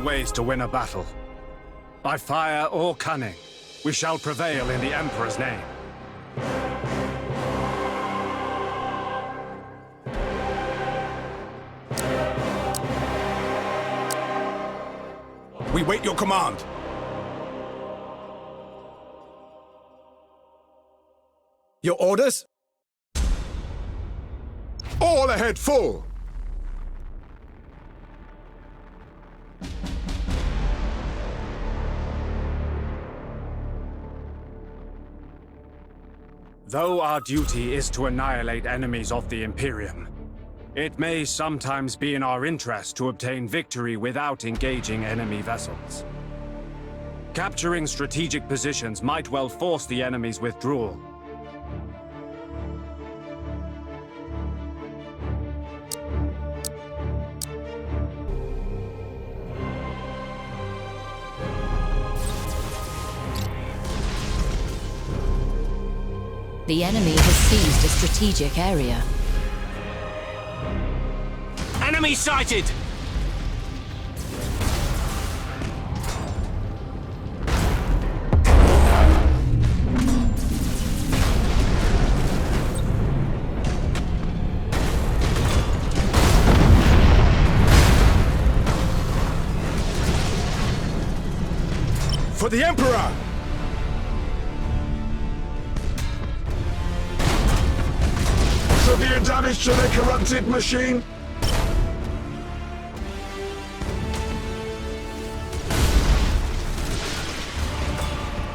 S14: Ways to win a battle. By fire or cunning, we shall prevail in the Emperor's name.
S16: We wait your command. Your orders?
S10: All ahead full!
S14: Though our duty is to annihilate enemies of the Imperium, it may sometimes be in our interest to obtain victory without engaging enemy vessels. Capturing strategic positions might well force the enemy's withdrawal.
S1: The enemy has seized a strategic area.
S8: Enemy sighted!
S16: For the Emperor!
S15: Severe damage to the corrupted machine.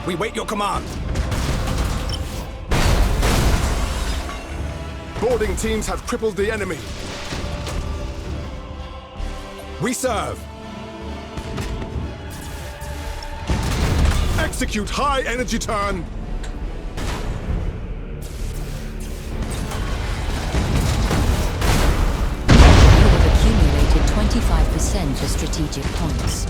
S16: We wait your command. Boarding teams have crippled the enemy. We serve. Execute high energy turn.
S1: You have accumulated 25% of strategic points.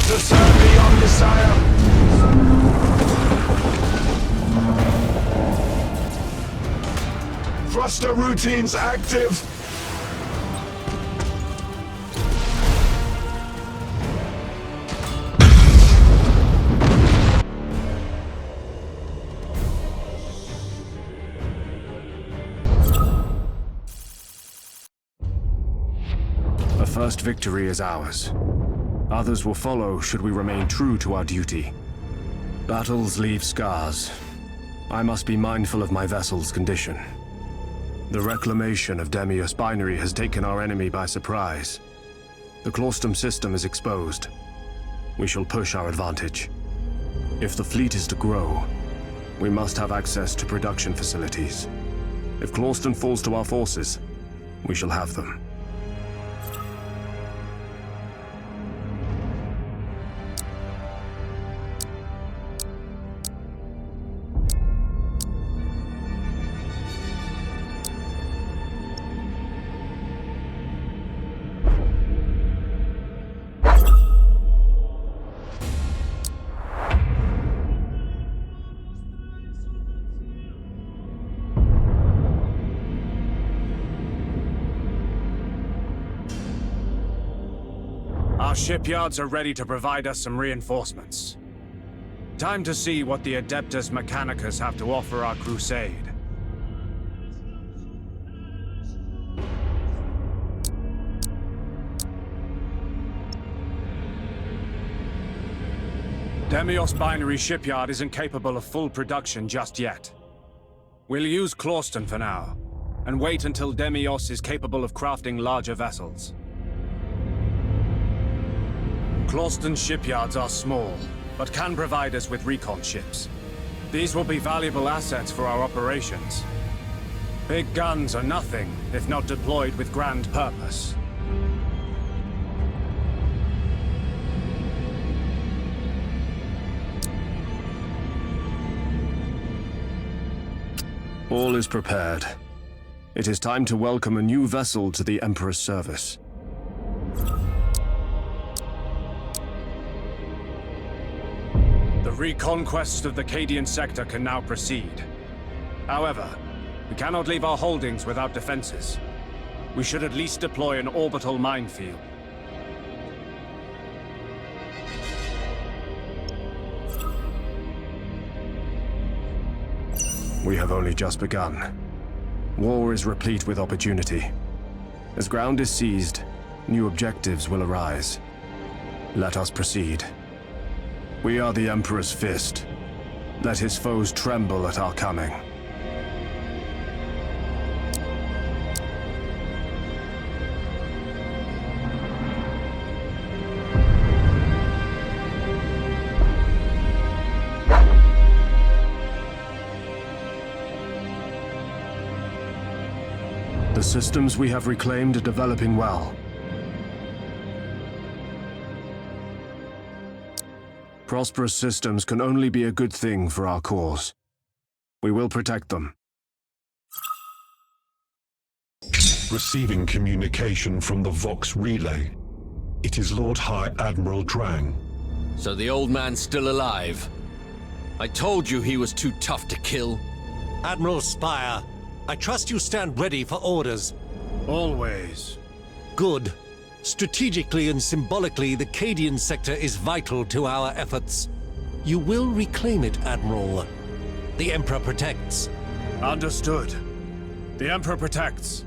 S15: Discern beyond desire. Thruster routines active.
S14: The first victory is ours. Others will follow should we remain true to our duty. Battles leave scars. I must be mindful of my vessel's condition. The reclamation of Demius Binary has taken our enemy by surprise. The Claustum system is exposed. We shall push our advantage. If the fleet is to grow, we must have access to production facilities. If Claustum falls to our forces, we shall have them. Our shipyards are ready to provide us some reinforcements. Time to see what the Adeptus Mechanicus have to offer our crusade.
S13: Demios Binary Shipyard isn't capable of full production just yet. We'll use Clauston for now, and wait until Demios is capable of crafting larger vessels. Clauston's shipyards are small, but can provide us with recon ships. These will be valuable assets for our operations. Big guns are nothing if not deployed with grand purpose.
S14: All is prepared. It is time to welcome a new vessel to the Emperor's service.
S13: The reconquest of the Cadian sector can now proceed. However, we cannot leave our holdings without defenses. We should at least deploy an orbital minefield.
S14: We have only just begun. War is replete with opportunity. As ground is seized, new objectives will arise. Let us proceed. We are the Emperor's fist. Let his foes tremble at our coming. The systems we have reclaimed are developing well. Prosperous systems can only be a good thing for our cause. We will protect them.
S15: Receiving communication from the Vox relay. It is Lord High Admiral Drang.
S7: So the old man's still alive. I told you he was too tough to kill.
S8: Admiral Spire, I trust you stand ready for orders.
S13: Always.
S8: Good. Strategically and symbolically, the Cadian sector is vital to our efforts. You will reclaim it, Admiral. The Emperor protects.
S13: Understood. The Emperor protects.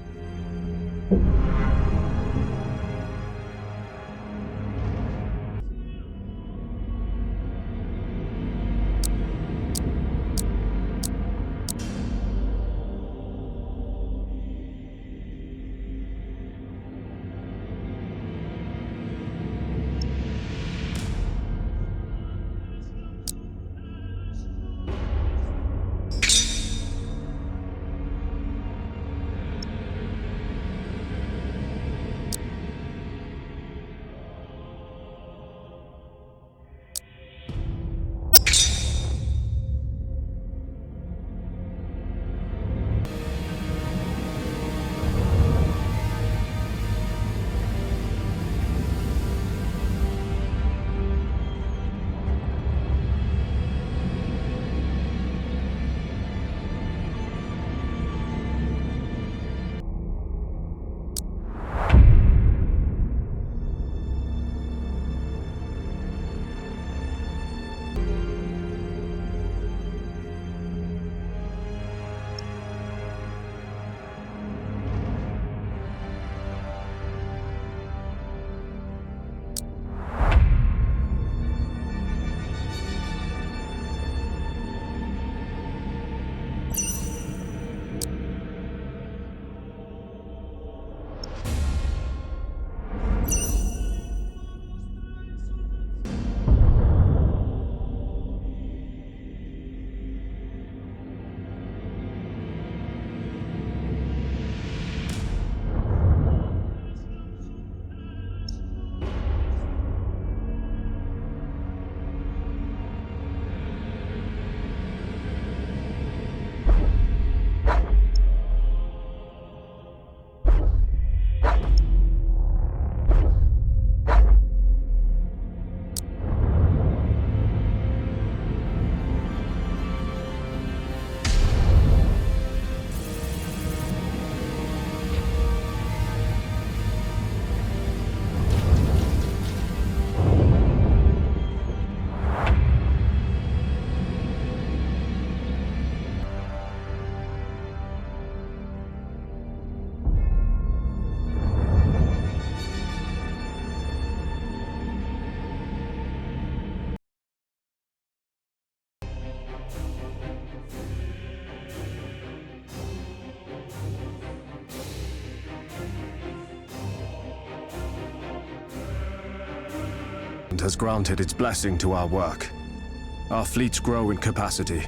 S14: has granted its blessing to our work. Our fleets grow in capacity.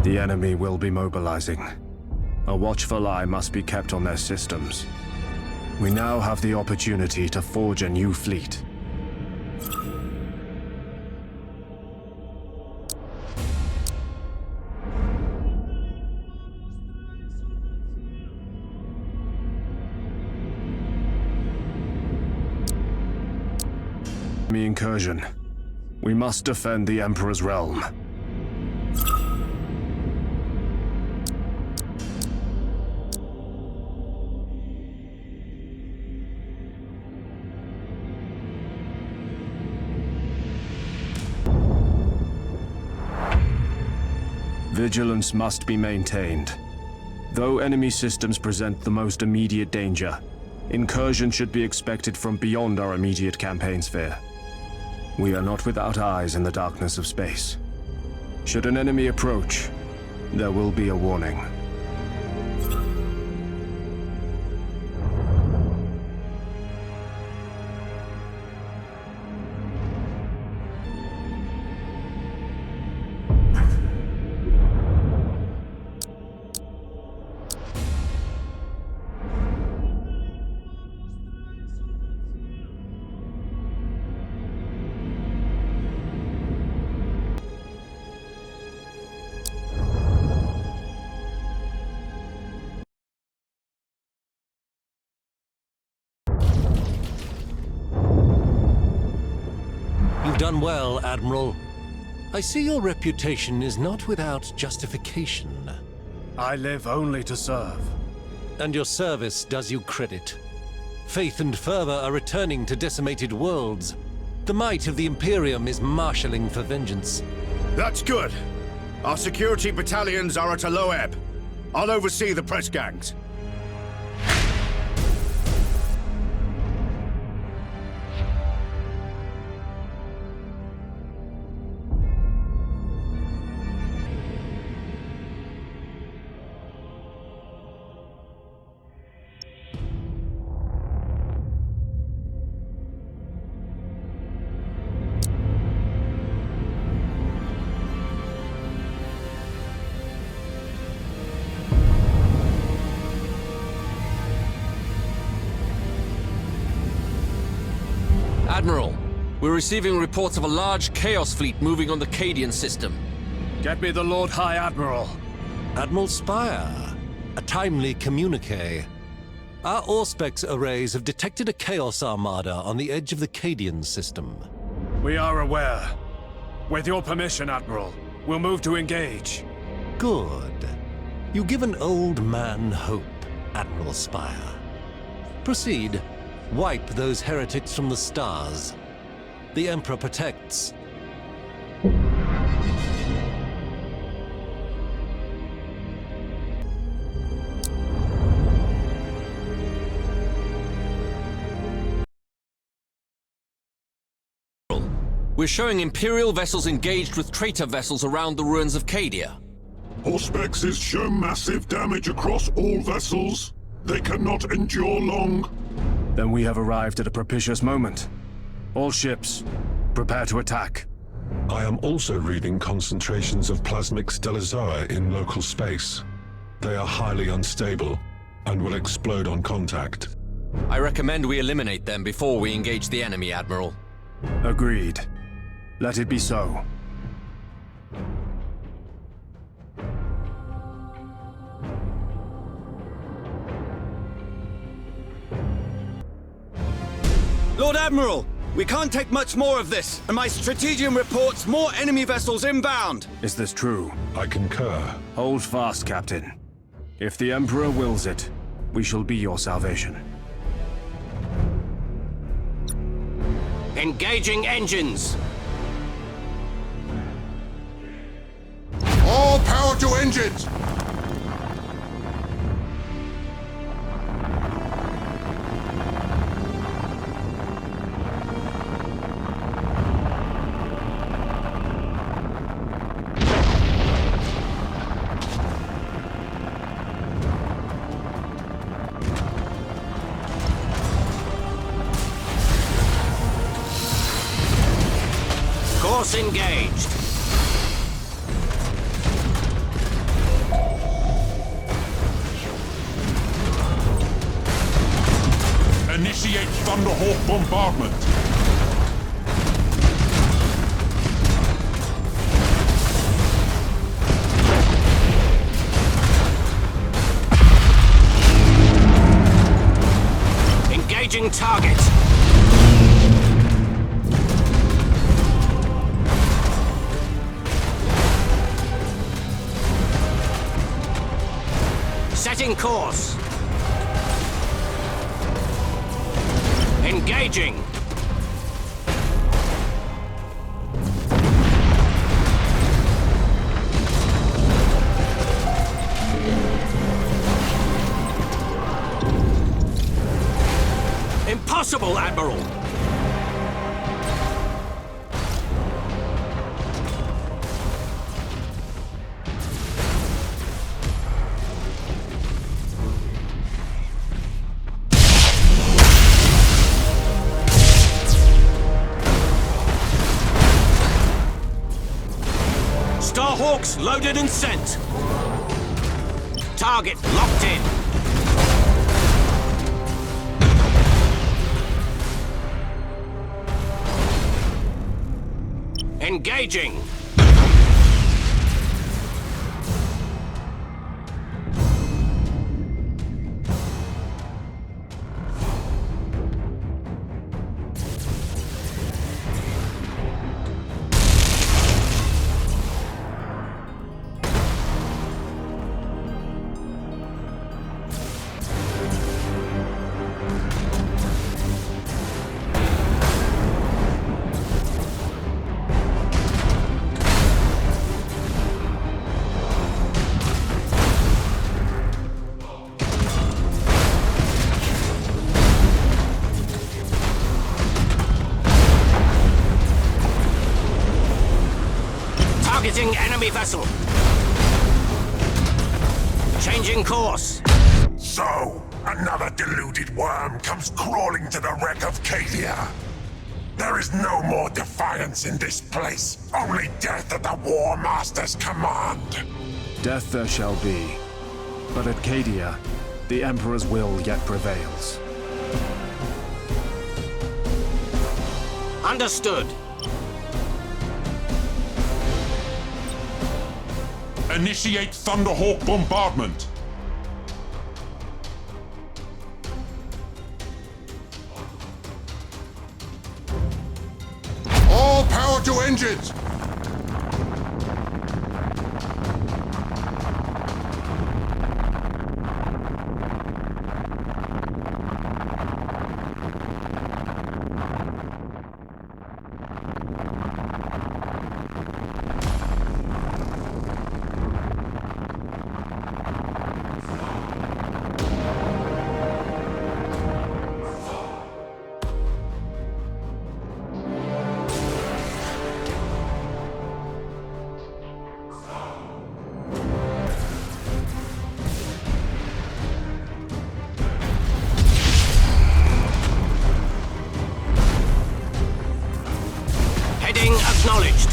S14: The enemy will be mobilizing. A watchful eye must be kept on their systems. We now have the opportunity to forge a new fleet. Enemy incursion. We must defend the Emperor's realm. Vigilance must be maintained. Though enemy systems present the most immediate danger, incursion should be expected from beyond our immediate campaign sphere. We are not without eyes in the darkness of space. Should an enemy approach, there will be a warning.
S8: Done well, Admiral. I see your reputation is not without justification.
S13: I live only to serve.
S8: And your service does you credit. Faith and fervor are returning to decimated worlds. The might of the Imperium is marshalling for vengeance.
S4: That's good. Our security battalions are at a low ebb. I'll oversee the press gangs.
S7: Admiral, we're receiving reports of a large Chaos fleet moving on the Cadian system.
S13: Get me the Lord High Admiral.
S8: Admiral Spire, a timely communique. Our Auspex arrays have detected a Chaos Armada on the edge of the Cadian system.
S13: We are aware. With your permission, Admiral, we'll move to engage.
S8: Good. You give an old man hope, Admiral Spire. Proceed. Wipe those heretics from the stars. The Emperor protects.
S7: We're showing Imperial vessels engaged with traitor vessels around the ruins of Cadia.
S2: Auspexes show massive damage across all vessels. They cannot endure long.
S14: Then we have arrived at a propitious moment. All ships, prepare to attack.
S15: I am also reading concentrations of plasmic stellizoa in local space. They are highly unstable and will explode on contact.
S7: I recommend we eliminate them before we engage the enemy, Admiral.
S14: Agreed. Let it be so.
S17: Lord Admiral, we can't take much more of this, and my strategium reports more enemy vessels inbound.
S14: Is this true?
S15: I concur.
S14: Hold fast, Captain. If the Emperor wills it, we shall be your salvation.
S17: Engaging engines.
S2: All power power to engines!
S18: Course engaged.
S6: Initiate Thunderhawk bombardment.
S18: Engaging target. Setting course. Engaging. Impossible, Admiral! Starhawks loaded and sent. Target locked in. Engaging. Targeting enemy vessel. Changing course.
S2: So, another deluded worm comes crawling to the wreck of Cadia. There is no more defiance in this place. Only death at the War Master's command.
S14: Death there shall be. But at Cadia, the Emperor's will yet prevails.
S18: Understood.
S6: Initiate Thunderhawk bombardment.
S2: All power to engines!
S18: Acknowledged.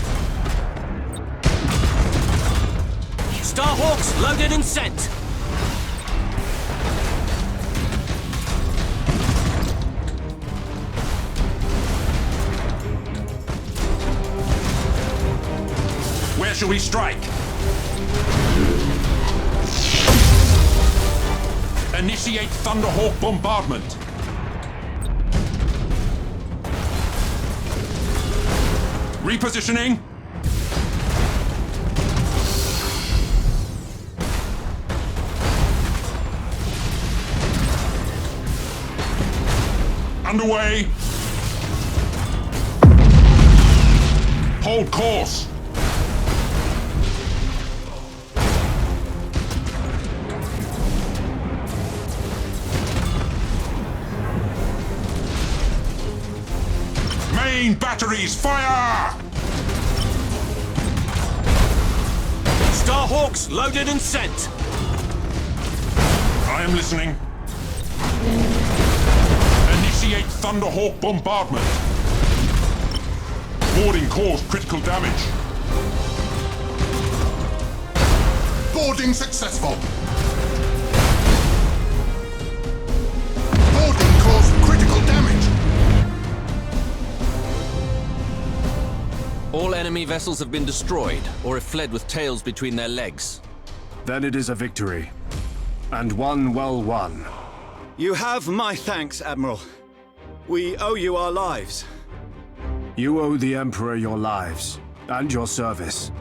S18: Starhawks loaded and sent.
S6: Where shall we strike? Initiate Thunderhawk bombardment. Repositioning. Underway. Hold course. Main batteries, fire!
S18: Starhawks loaded and sent.
S6: I am listening. Initiate Thunderhawk bombardment. Boarding caused critical damage.
S2: Boarding successful. Boarding caused critical damage.
S7: All enemy vessels have been destroyed, or have fled with tails between their legs.
S14: Then it is a victory. And one well won.
S17: You have my thanks, Admiral. We owe you our lives.
S14: You owe the Emperor your lives, and your service.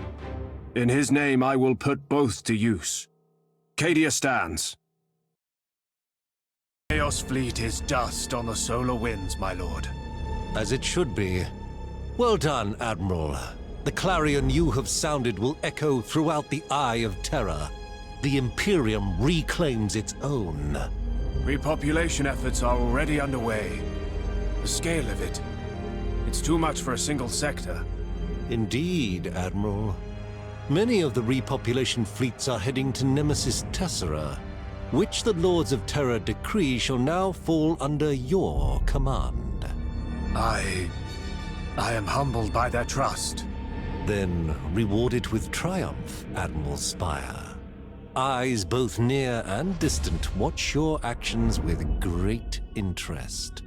S14: In his name I will put both to use. Cadia stands.
S13: Chaos Fleet is dust on the solar winds, my lord.
S8: As it should be. Well done, Admiral. The clarion you have sounded will echo throughout the Eye of Terra. The Imperium reclaims its own.
S13: Repopulation efforts are already underway. The scale of it, it's too much for a single sector.
S8: Indeed, Admiral. Many of the repopulation fleets are heading to Nemesis Tessera, which the Lords of Terra decree shall now fall under your command.
S13: I am humbled by their trust.
S8: Then reward it with triumph, Admiral Spire. Eyes both near and distant watch your actions with great interest.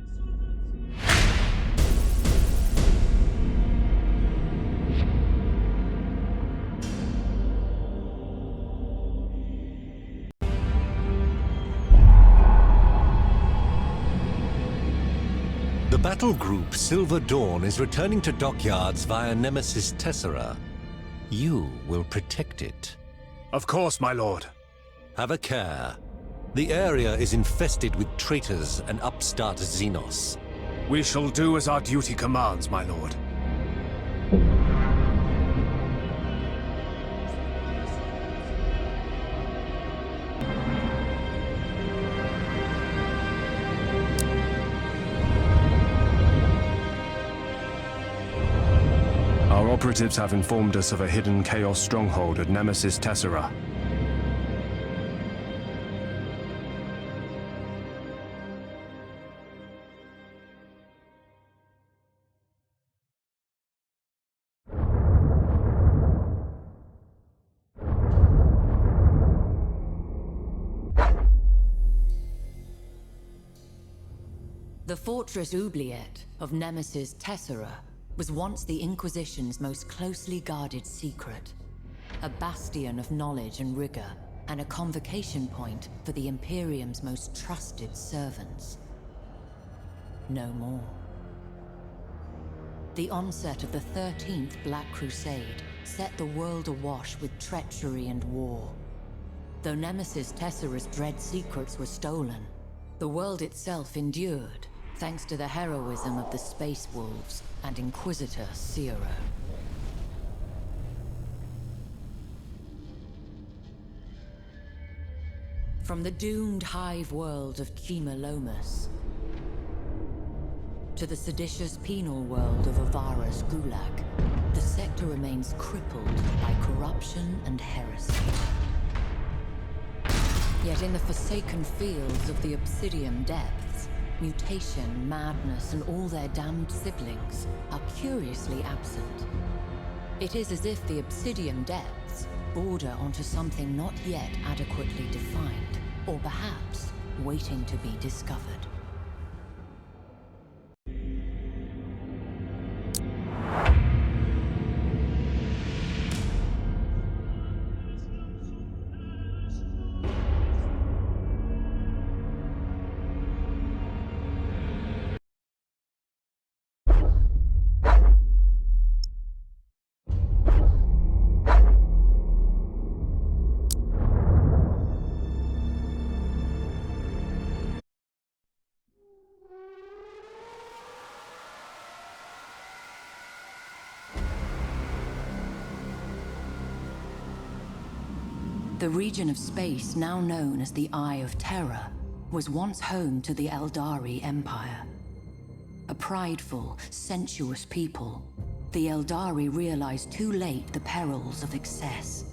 S8: The battle group Silver Dawn is returning to dockyards via Nemesis Tessera. You will protect it.
S13: Of course, my lord.
S8: Have a care. The area is infested with traitors and upstart Xenos.
S13: We shall do as our duty commands, my lord.
S14: Our operatives have informed us of a hidden Chaos stronghold at Nemesis Tessera.
S1: The Fortress Oubliette of Nemesis Tessera was once the Inquisition's most closely guarded secret. A bastion of knowledge and rigor, and a convocation point for the Imperium's most trusted servants. No more. The onset of the 13th Black Crusade set the world awash with treachery and war. Though Nemesis Tessera's dread secrets were stolen, the world itself endured, thanks to the heroism of the Space Wolves and Inquisitor Zero. From the doomed hive world of Chimalomus to the seditious penal world of Avara's Gulag, the sector remains crippled by corruption and heresy. Yet in the forsaken fields of the Obsidian Depths, mutation, madness, and all their damned siblings are curiously absent. It is as if the Obsidian Depths border onto something not yet adequately defined, or perhaps waiting to be discovered. The region of space now known as the Eye of Terra was once home to the Eldari Empire. A prideful, sensuous people, the Eldari realized too late the perils of excess.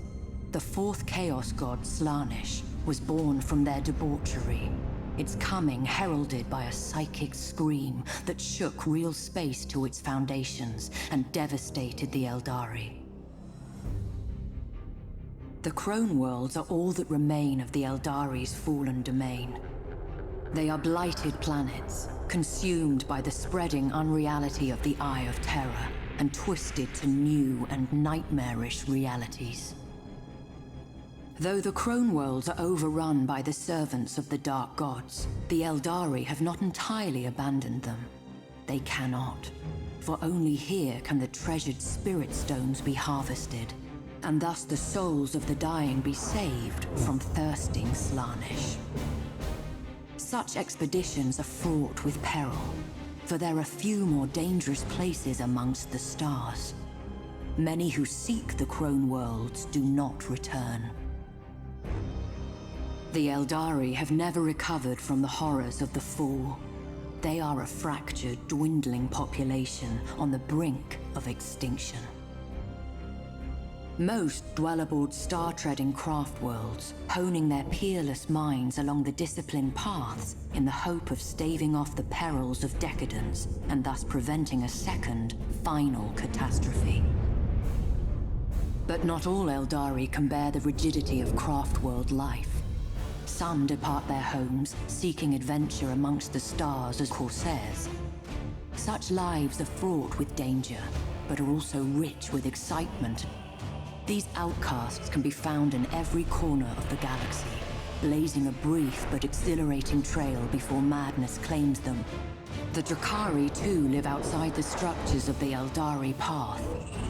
S1: The fourth Chaos God, Slaanesh, was born from their debauchery, its coming heralded by a psychic scream that shook real space to its foundations and devastated the Eldari. The Crone Worlds are all that remain of the Eldari's fallen domain. They are blighted planets, consumed by the spreading unreality of the Eye of Terror, and twisted to new and nightmarish realities. Though the Crone Worlds are overrun by the servants of the Dark Gods, the Eldari have not entirely abandoned them. They cannot, for only here can the treasured Spirit Stones be harvested, and thus the souls of the dying be saved from thirsting Slaanesh. Such expeditions are fraught with peril, for there are few more dangerous places amongst the stars. Many who seek the Crone Worlds do not return. The Eldari have never recovered from the horrors of the Fall. They are a fractured, dwindling population on the brink of extinction. Most dwell aboard star-treading craft worlds, honing their peerless minds along the disciplined paths in the hope of staving off the perils of decadence and thus preventing a second, final catastrophe. But not all Eldari can bear the rigidity of craft world life. Some depart their homes, seeking adventure amongst the stars as corsairs. Such lives are fraught with danger, but are also rich with excitement. These outcasts can be found in every corner of the galaxy, blazing a brief but exhilarating trail before madness claims them. The Drakari too live outside the structures of the Eldari path.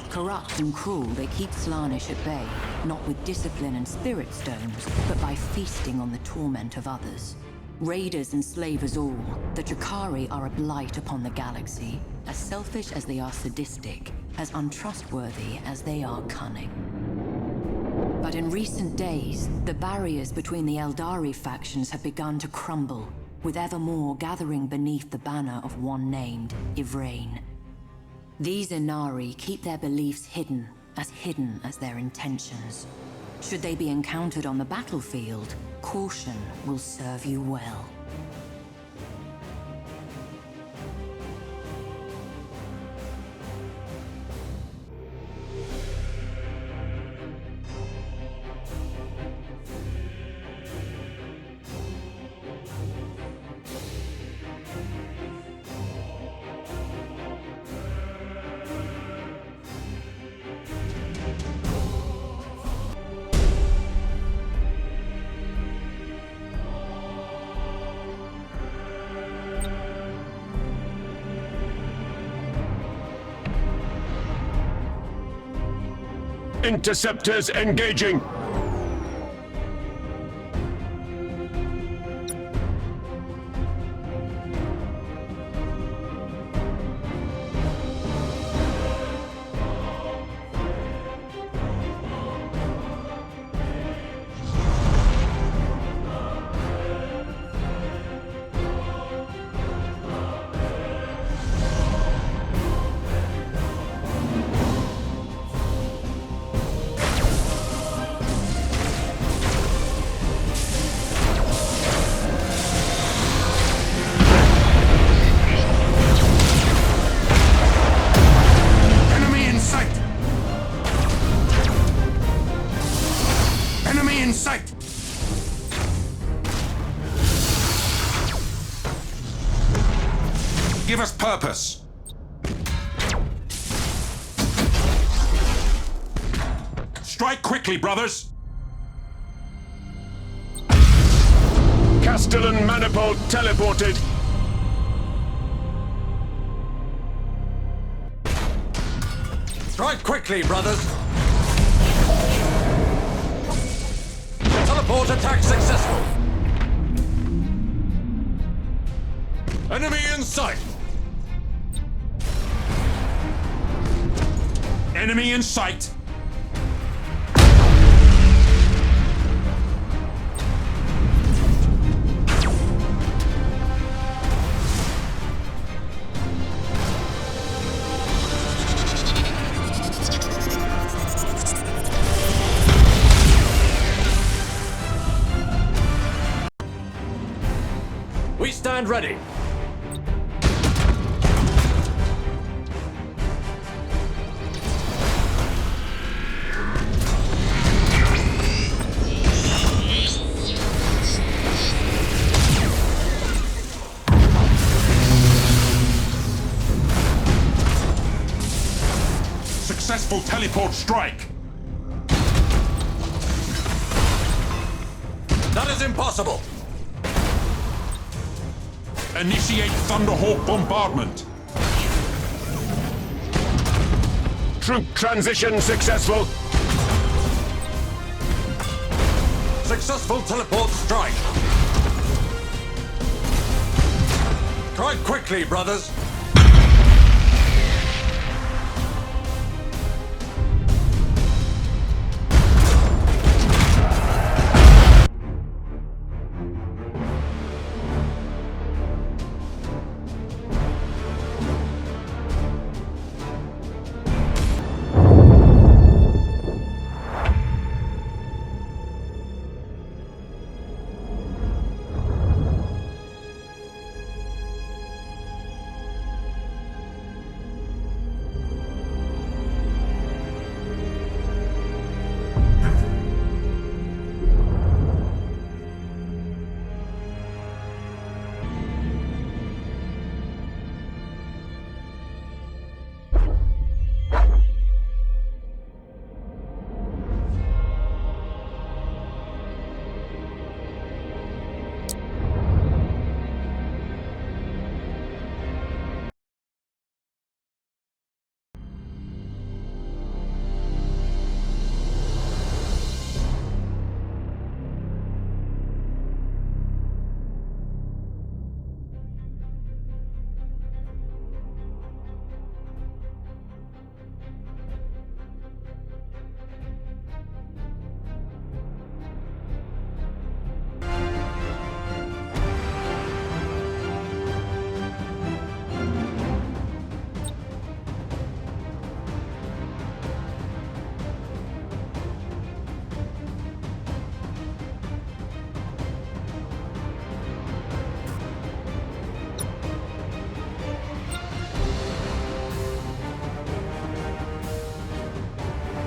S1: Corrupt and cruel, they keep Slaanesh at bay, not with discipline and spirit stones, but by feasting on the torment of others. Raiders and slavers all, the Drakari are a blight upon the galaxy, as selfish as they are sadistic, as untrustworthy as they are cunning. But in recent days, the barriers between the Eldari factions have begun to crumble, with ever more gathering beneath the banner of one named Ivrain. These Inari keep their beliefs hidden as their intentions. Should they be encountered on the battlefield, caution will serve you well.
S6: Interceptors engaging! Give us purpose. Strike quickly, brothers. Castellan manifold teleported.
S17: Strike quickly, brothers. Teleport attack successful. Enemy in sight.
S6: Enemy in sight.
S14: We stand ready.
S6: Successful teleport strike.
S14: That is impossible.
S6: Initiate Thunderhawk bombardment.
S19: Troop transition successful.
S14: Successful teleport strike. Try quickly, brothers.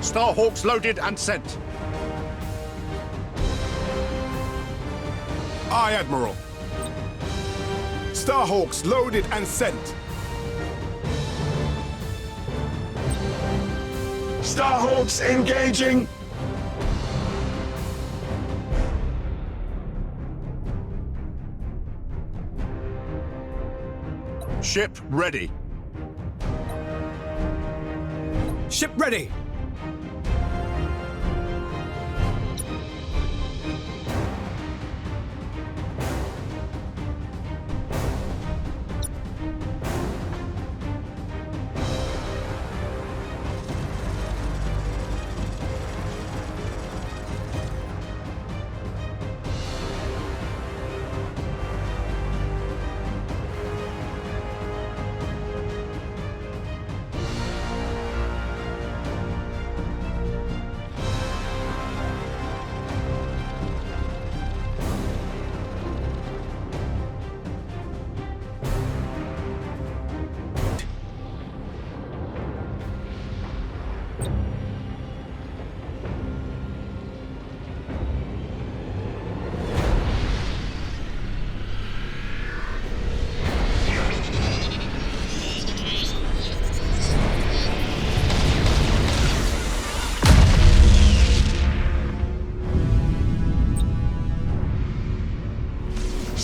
S4: Starhawks loaded and sent.
S16: Aye, Admiral. Starhawks loaded and sent.
S19: Starhawks engaging.
S4: Ship ready.
S16: Ship ready.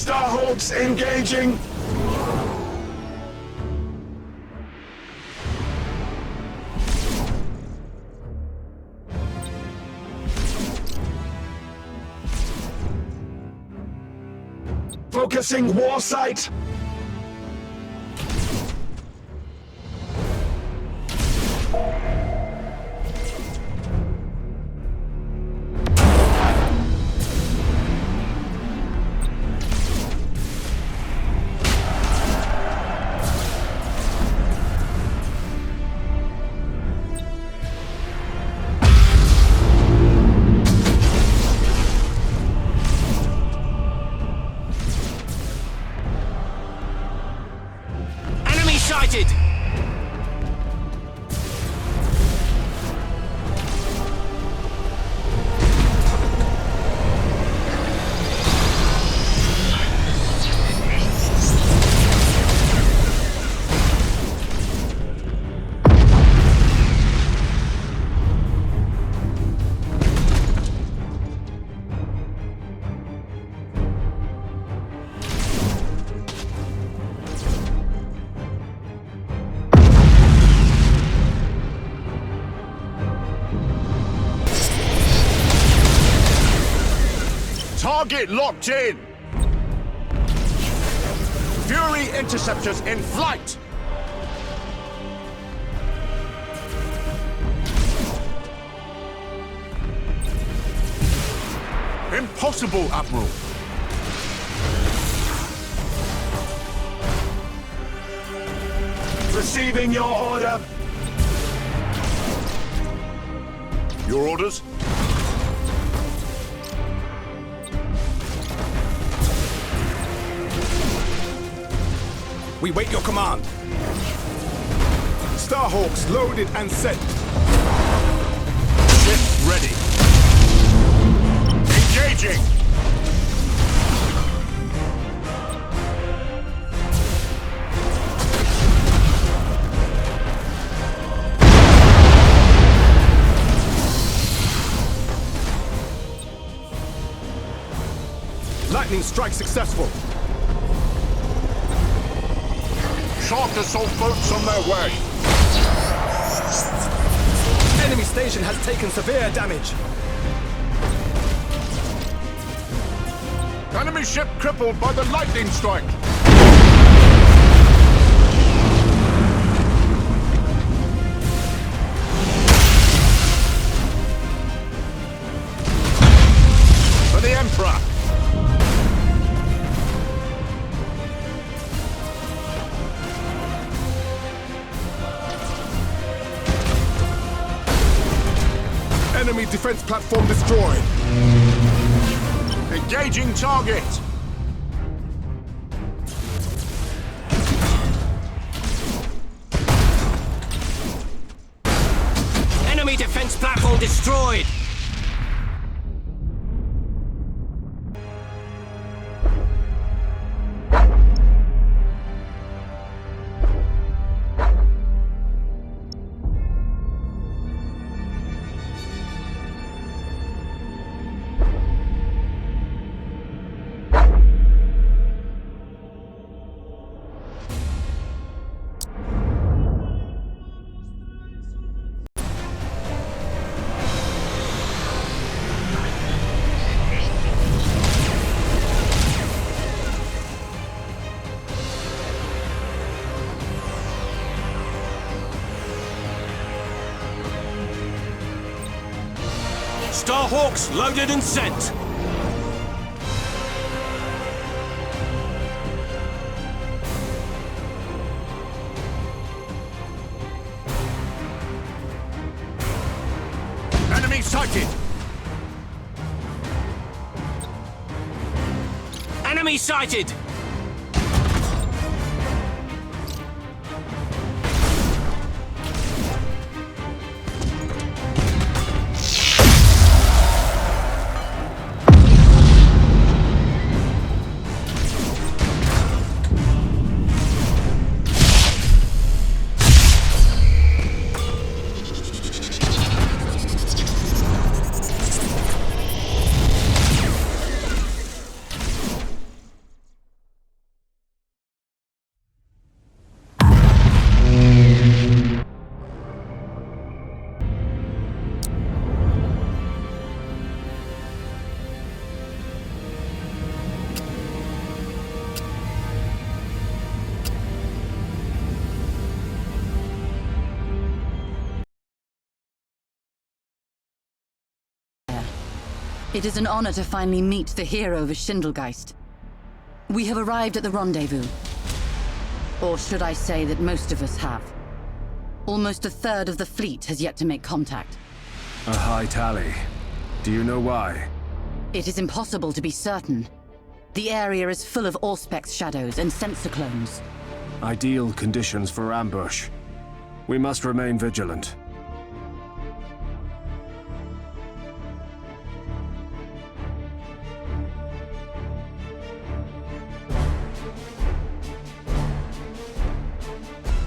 S19: Starhawks engaging. Focusing war site.
S18: sighted!
S4: Target locked in! Fury interceptors in flight! Impossible, Admiral!
S19: Receiving your order.
S4: Your orders?
S16: We wait your command. Starhawks loaded and sent.
S4: Ship ready. Engaging!
S16: Lightning strike successful.
S4: Shark assault boats on their way.
S16: Enemy station has taken severe damage.
S4: Enemy ship crippled by the lightning strike. For the Emperor.
S16: Enemy defense platform destroyed.
S4: Engaging target.
S18: Enemy defense platform destroyed! Starhawks loaded and sent!
S4: Enemy sighted!
S18: Enemy sighted!
S12: It is an honor to finally meet the hero of Schindelgeist. We have arrived at the rendezvous. Or should I say that most of us have. Almost a third of the fleet has yet to make contact.
S14: A high tally. Do you know why?
S12: It is impossible to be certain. The area is full of Auspex shadows and sensor clones.
S14: Ideal conditions for ambush. We must remain vigilant.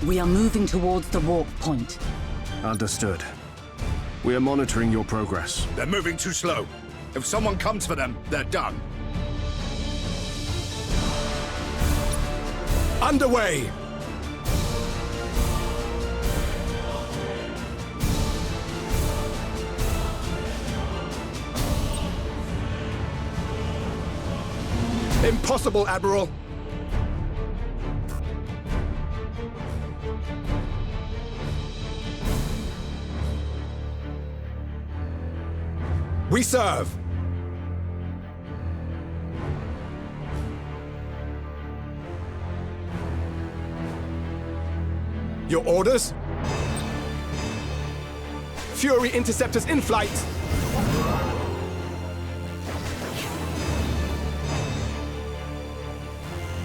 S12: We are moving towards the warp point.
S14: Understood. We are monitoring your progress.
S4: They're moving too slow. If someone comes for them, they're done.
S16: Underway! Impossible, Admiral! We serve! Your orders? Fury interceptors in flight!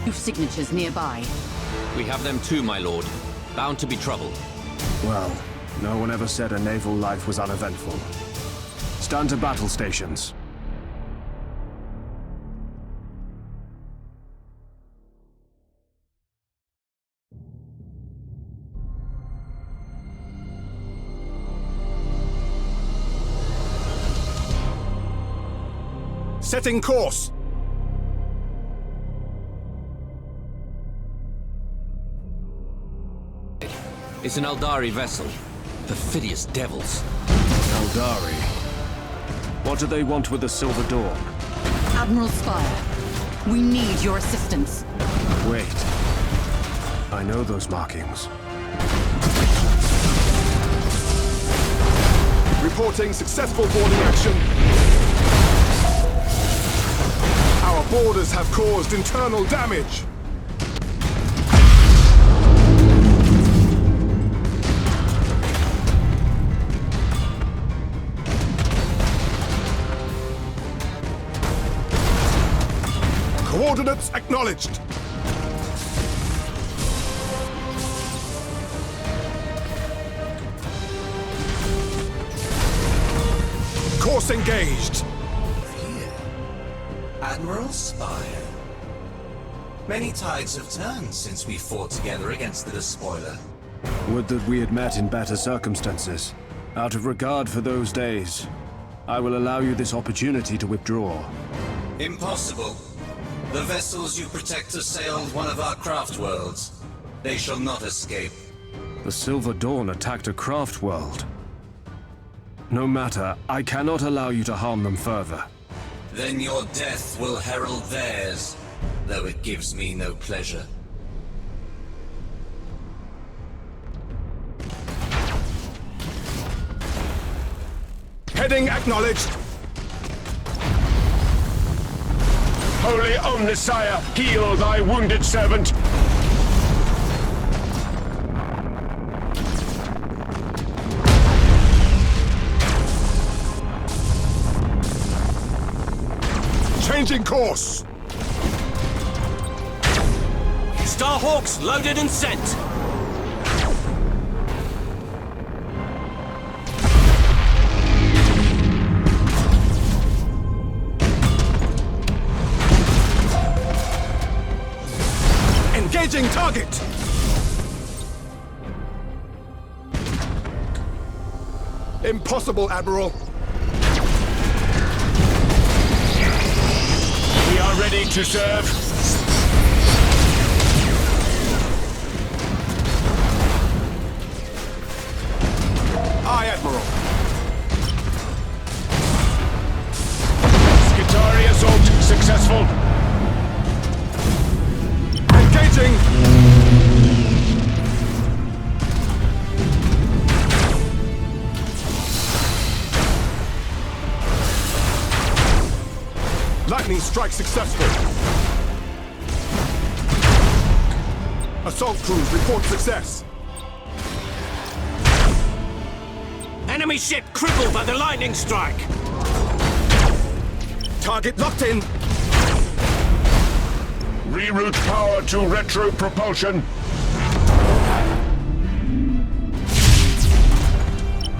S12: Two signatures nearby.
S7: We have them too, my lord. Bound to be trouble.
S14: Well, no one ever said a naval life was uneventful. Stand to battle stations.
S16: Setting course!
S7: It's an Eldari vessel. Perfidious devils.
S14: Eldari? What do they want with the Silver Dawn?
S12: Admiral Spire, we need your assistance.
S14: Wait. I know those markings.
S16: Reporting successful boarding action. Our boarders have caused internal damage. Coordinates acknowledged. Course engaged.
S20: Here, Admiral Spire. Many tides have turned since we fought together against the Despoiler.
S14: Would that we had met in better circumstances. Out of regard for those days, I will allow you this opportunity to withdraw.
S20: Impossible. The vessels you protect have sailed one of our craft worlds. They shall not escape.
S14: The Silver Dawn attacked a craft world. No matter, I cannot allow you to harm them further.
S20: Then your death will herald theirs, though it gives me no pleasure.
S16: Heading acknowledged.
S19: Holy Omnissiah, heal thy wounded servant!
S16: Changing course!
S18: Starhawks loaded and sent!
S16: Engaging target! Impossible, Admiral.
S19: We are ready to serve.
S16: Aye, Admiral.
S19: Skitari assault successful.
S16: Engaging! Lightning strike successful. Assault crews report success.
S18: Enemy ship crippled by the lightning strike!
S16: Target locked in.
S19: Reroute power to retro propulsion.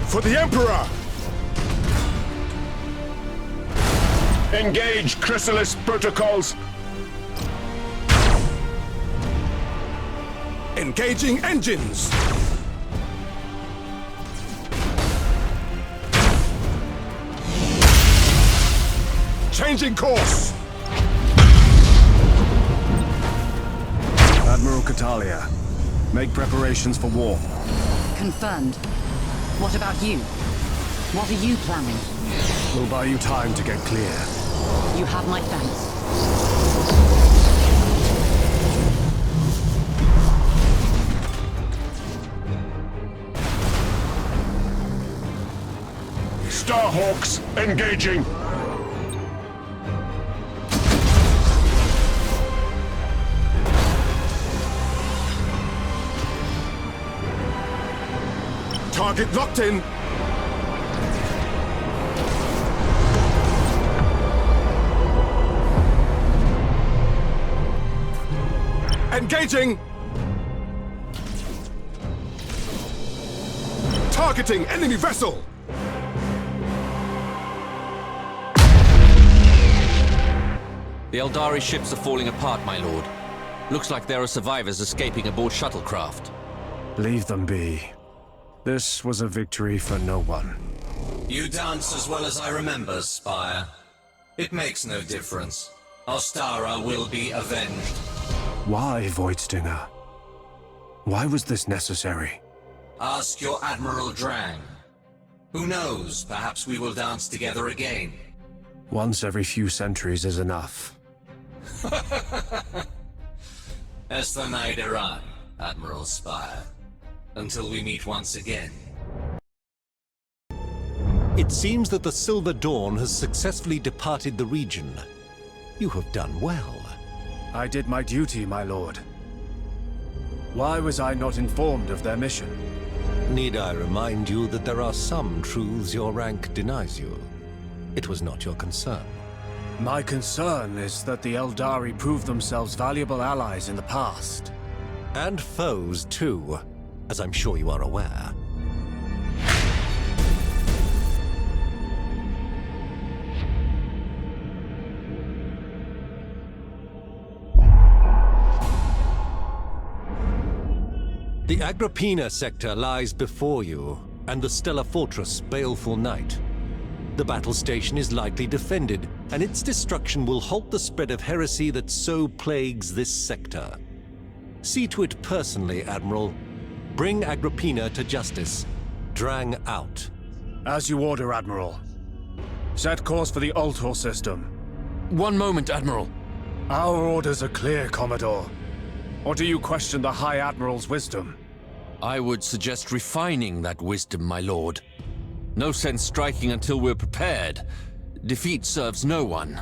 S16: For the Emperor!
S19: Engage Chrysalis protocols.
S16: Engaging engines! Changing course!
S14: Admiral Catalia, make preparations for war.
S12: Confirmed. What about you? What are you planning?
S14: We'll buy you time to get clear.
S12: You have my thanks.
S19: Starhawks engaging.
S16: Target locked in. Engaging. Targeting enemy vessel.
S7: The Eldari ships are falling apart, my lord. Looks like there are survivors escaping aboard shuttlecraft.
S14: Leave them be. This was a victory for no one.
S20: You dance as well as I remember, Spire. It makes no difference. Ostara will be avenged.
S14: Why, Voidstinger? Why was this necessary?
S20: Ask your Admiral Drang. Who knows, perhaps we will dance together again.
S14: Once every few centuries is enough.
S20: As the night Iran, Admiral Spire. Until we meet once again.
S8: It seems that the Silver Dawn has successfully departed the region. You have done well.
S14: I did my duty, my lord. Why was I not informed of their mission?
S8: Need I remind you that there are some truths your rank denies you? It was not your concern.
S14: My concern is that the Eldari proved themselves valuable allies in the past.
S8: And foes, too, as I'm sure you are aware. The Agrippina sector lies before you, and the stellar fortress, Baleful Night. The battle station is lightly defended, and its destruction will halt the spread of heresy that so plagues this sector. See to it personally, Admiral. Bring Agrippina to justice. Drang out.
S14: As you order, Admiral. Set course for the Ultor system.
S7: One moment, Admiral.
S14: Our orders are clear, Commodore. Or do you question the High Admiral's wisdom?
S7: I would suggest refining that wisdom, my lord. No sense striking until we're prepared. Defeat serves no one.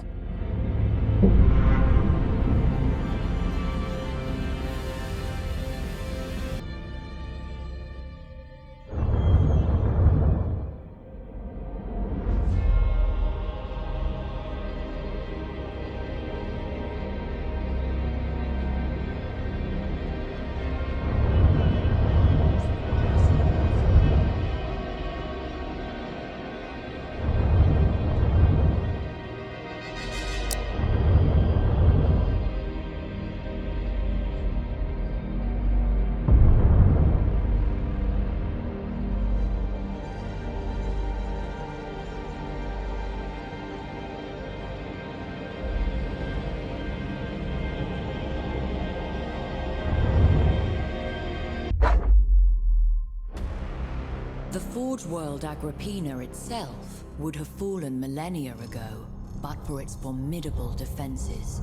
S1: The Forge World Agrippina itself would have fallen millennia ago, but for its formidable defenses,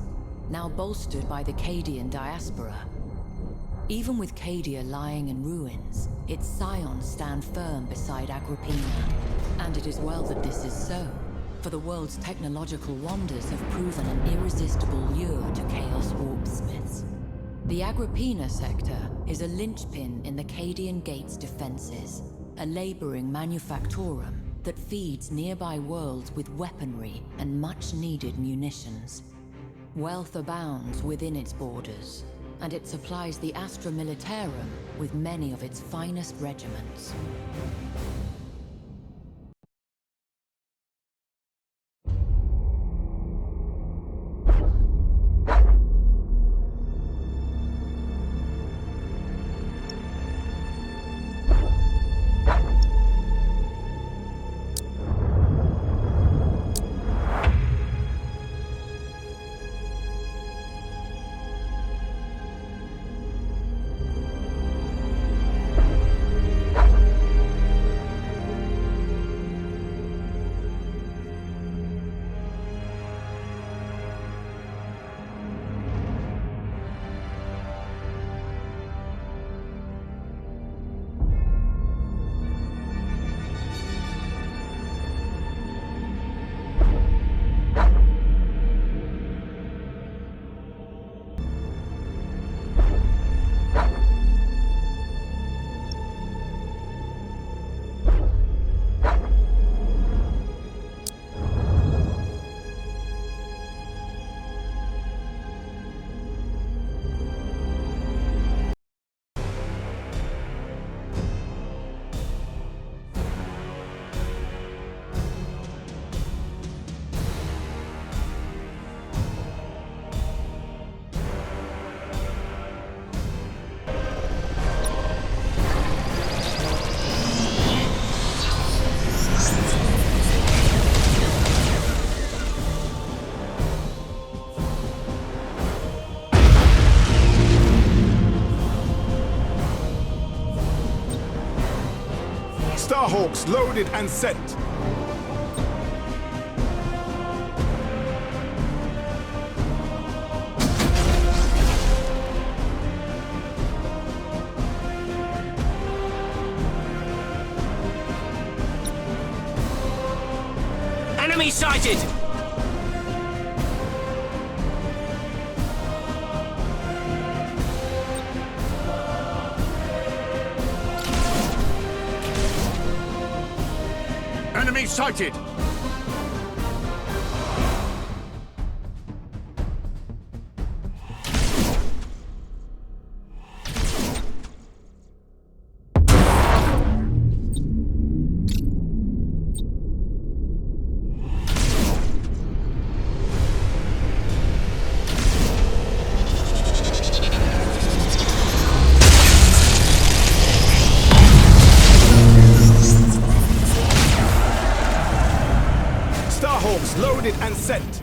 S1: now bolstered by the Cadian diaspora. Even with Cadia lying in ruins, its scions stand firm beside Agrippina. And it is well that this is so, for the world's technological wonders have proven an irresistible lure to Chaos Warp Smiths. The Agrippina sector is a linchpin in the Cadian Gate's defenses, a laboring manufactorum that feeds nearby worlds with weaponry and much-needed munitions. Wealth abounds within its borders, and it supplies the Astra Militarum with many of its finest regiments.
S16: Starhawks loaded and sent.
S18: Enemy sighted!
S4: Enemy sighted!
S16: Loaded and sent.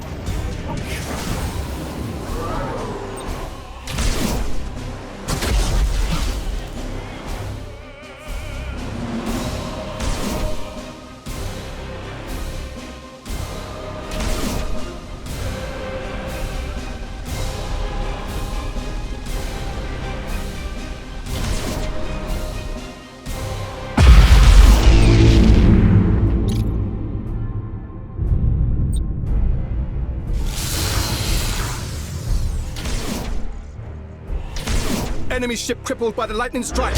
S16: Enemy ship crippled by the lightning strike.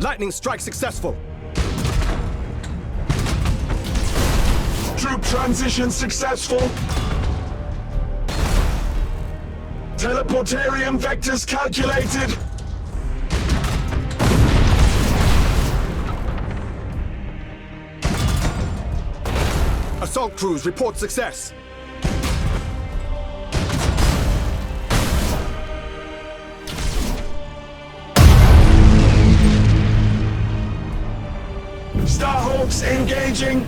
S16: Lightning strike successful.
S19: Troop transition successful. Teleportarium vectors calculated.
S16: Assault crews report success.
S19: Starhawks engaging.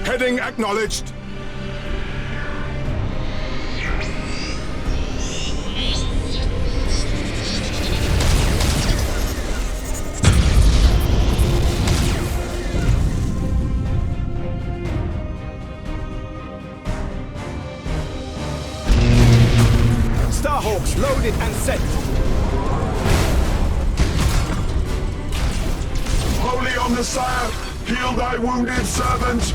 S16: Heading acknowledged. Starhawks loaded and set.
S19: Holy on the sire, heal thy wounded servant.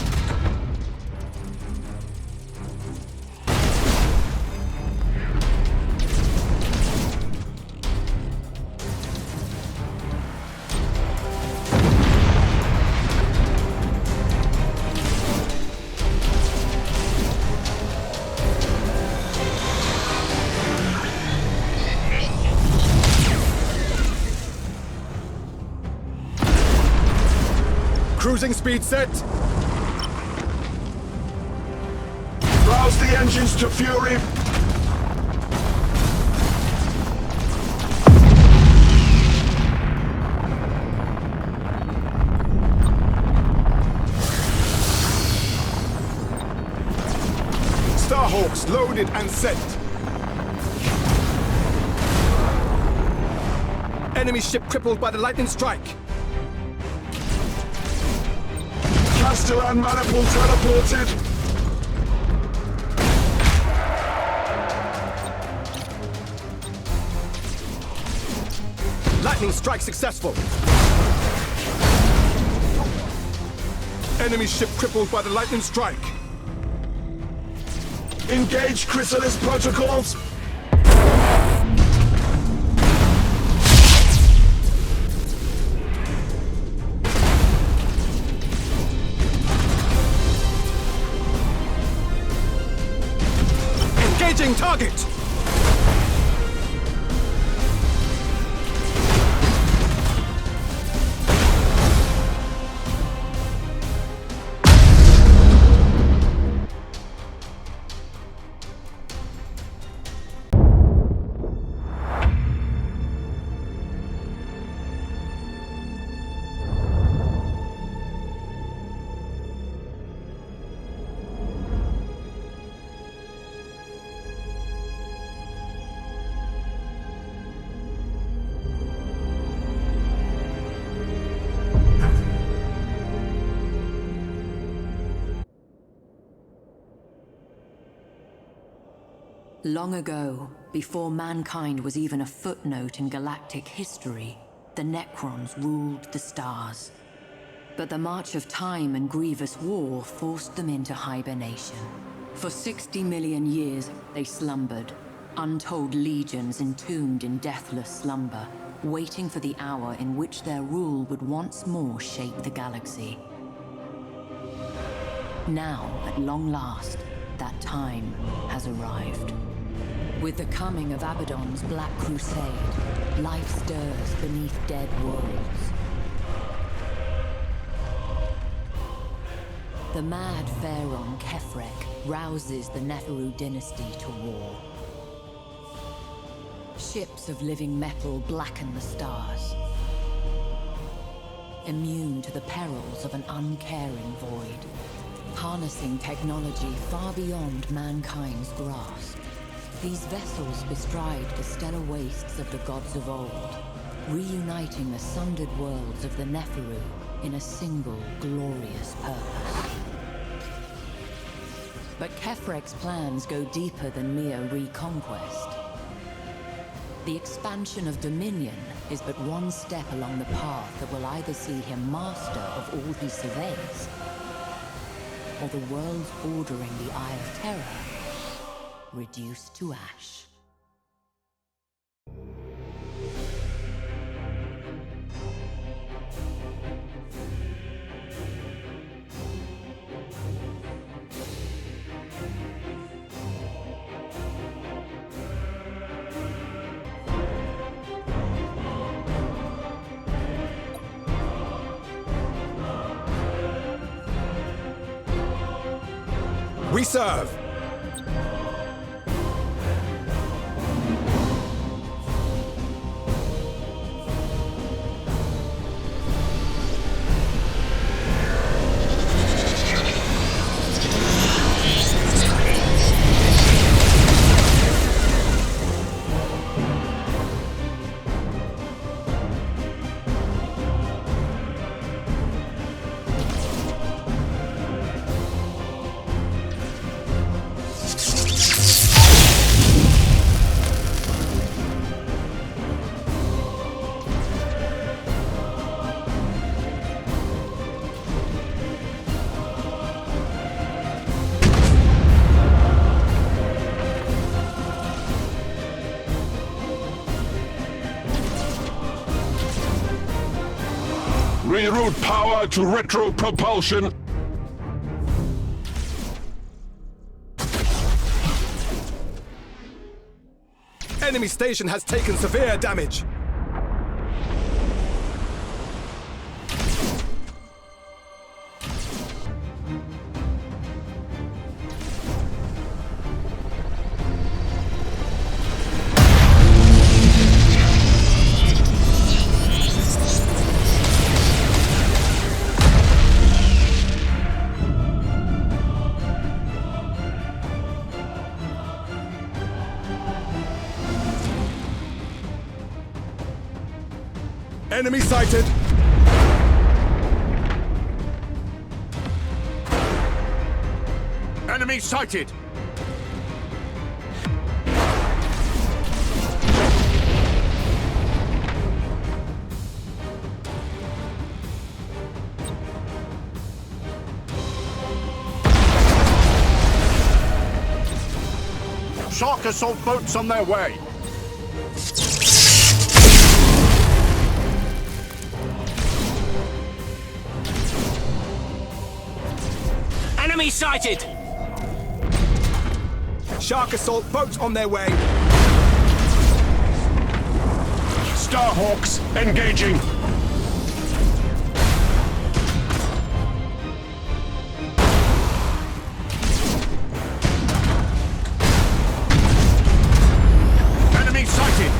S16: Cruising speed set!
S19: Rouse the engines to fury!
S16: Starhawks loaded and set! Enemy ship crippled by the lightning strike!
S19: Castellan manifold teleported!
S16: Lightning strike successful! Enemy ship crippled by the lightning strike!
S19: Engage chrysalis protocols!
S16: Engaging target!
S1: Long ago, before mankind was even a footnote in galactic history, the Necrons ruled the stars. But the march of time and grievous war forced them into hibernation. For 60 million years, they slumbered, untold legions entombed in deathless slumber, waiting for the hour in which their rule would once more shape the galaxy. Now, at long last, that time has arrived. With the coming of Abaddon's Black Crusade, life stirs beneath dead worlds. The mad pharaoh Kefrek rouses the Neferu dynasty to war. Ships of living metal blacken the stars, immune to the perils of an uncaring void, harnessing technology far beyond mankind's grasp. These vessels bestride the stellar wastes of the gods of old, reuniting the sundered worlds of the Neferu in a single glorious purpose. But Kefrek's plans go deeper than mere reconquest. The expansion of Dominion is but one step along the path that will either see him master of all he surveys, or the worlds bordering the Eye of Terror reduced to ash.
S16: We serve!
S19: Reroute power to retro propulsion.
S16: Enemy station has taken severe damage. Enemy sighted!
S4: Enemy sighted! Shark assault boats on their way!
S18: Enemy sighted!
S16: Shark assault boats on their way!
S6: Starhawks engaging!
S4: Enemy sighted!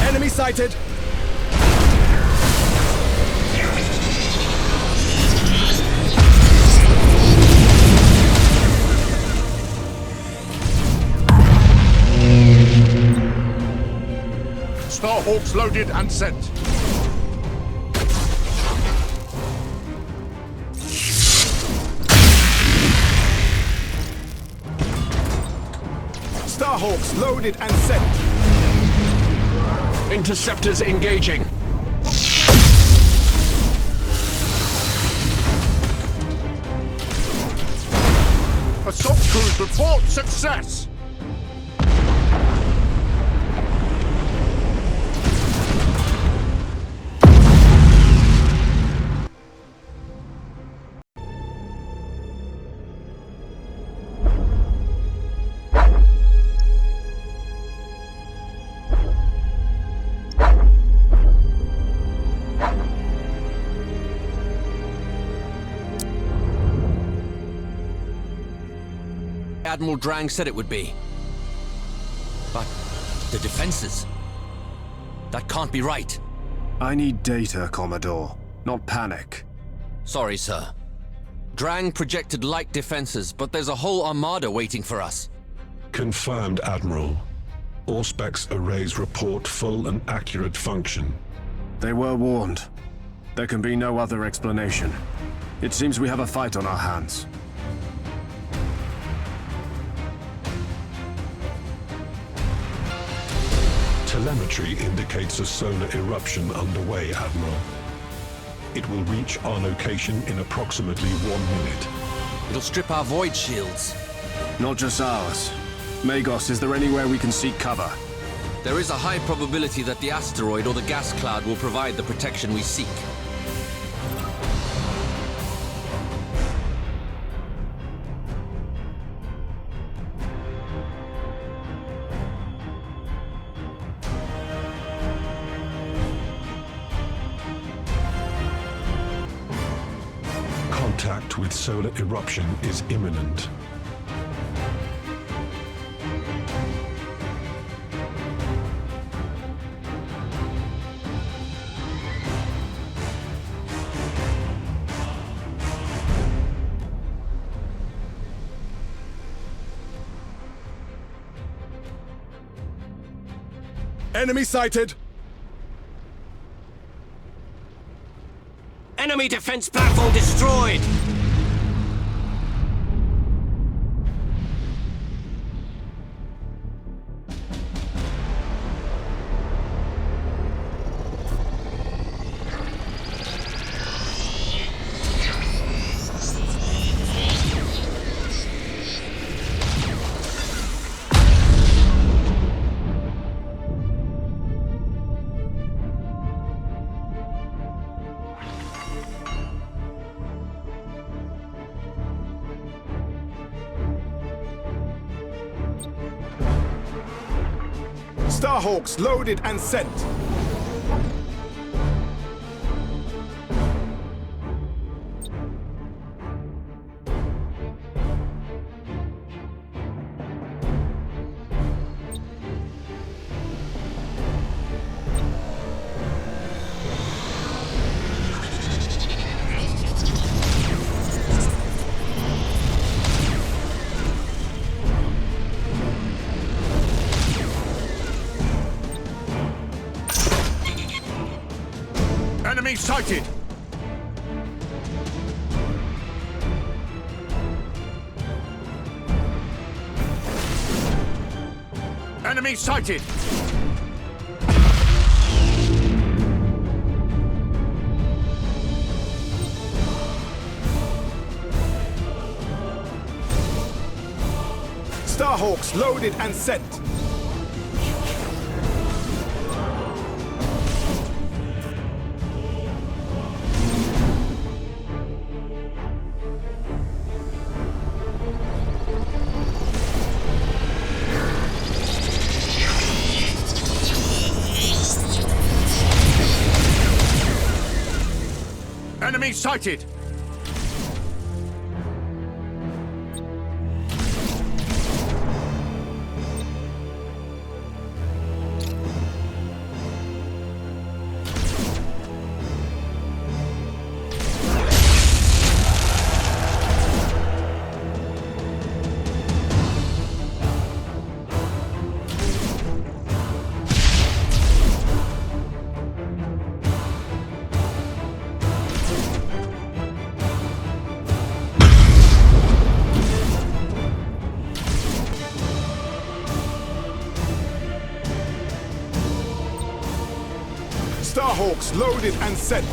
S16: Enemy sighted!
S4: Starhawks loaded and sent.
S16: Starhawks loaded and sent.
S6: Interceptors engaging.
S4: Assault crews report success!
S7: Admiral Drang said it would be. But the defenses... that can't be right.
S14: I need data, Commodore, not panic.
S7: Sorry, sir. Drang projected light defenses, but there's a whole armada waiting for us.
S15: Confirmed, Admiral. Auspex arrays report full and accurate function.
S14: They were warned. There can be no other explanation. It seems we have a fight on our hands.
S15: Telemetry indicates a solar eruption underway, Admiral. It will reach our location in approximately 1 minute.
S7: It'll strip our void shields.
S14: Not just ours. Magos, is there anywhere we can seek cover?
S7: There is a high probability that the asteroid or the gas cloud will provide the protection we seek.
S15: Contact with solar eruption is imminent.
S16: Enemy sighted!
S18: Enemy defense platform destroyed!
S16: Starhawks loaded and sent.
S4: Enemy sighted! Enemy sighted!
S16: Starhawks loaded and sent.
S4: Enemy sighted!
S16: Starhawks loaded and sent.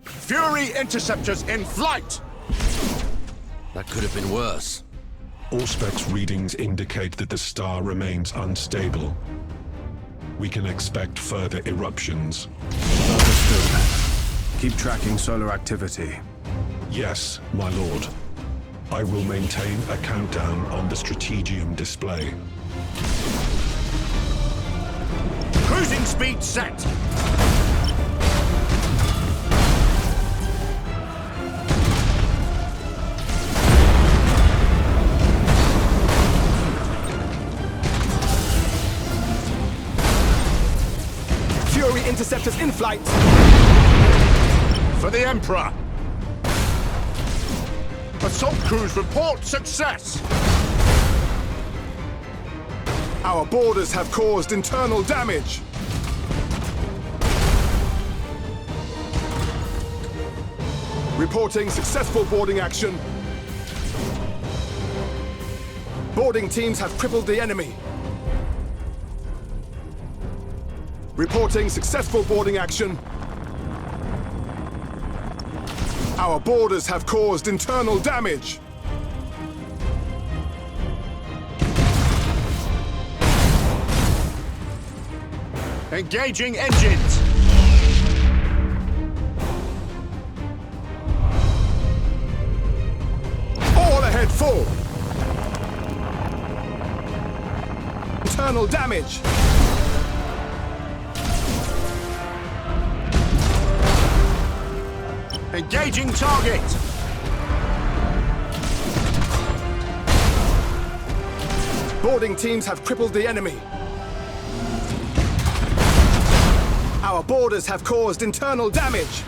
S4: Fury interceptors in flight!
S7: That could have been worse.
S15: Auspex readings indicate that the star remains unstable. We can expect further eruptions.
S14: Understood. Keep tracking solar activity.
S15: Yes, my lord. I will maintain a countdown on the strategium display.
S4: Cruising speed set!
S16: Fury interceptors in flight.
S4: For the Emperor! Assault crews report success!
S16: Our boarders have caused internal damage. Reporting successful boarding action. Boarding teams have crippled the enemy. Reporting successful boarding action. Our boarders have caused internal damage.
S4: Engaging engines!
S16: All ahead full! Internal damage!
S4: Engaging target!
S16: Boarding teams have crippled the enemy. Our boarders have caused internal damage.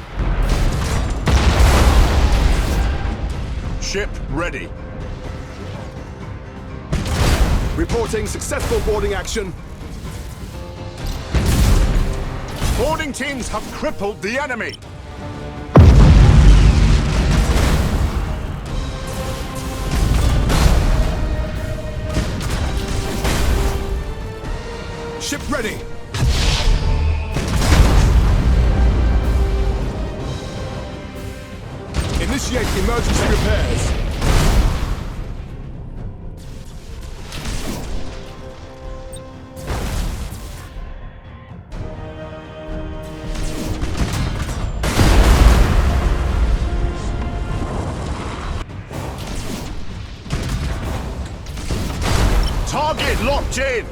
S4: Ship ready.
S16: Reporting successful boarding action.
S4: Boarding teams have crippled the enemy.
S16: Ship ready. Initiate emergency repairs.
S4: Target locked in.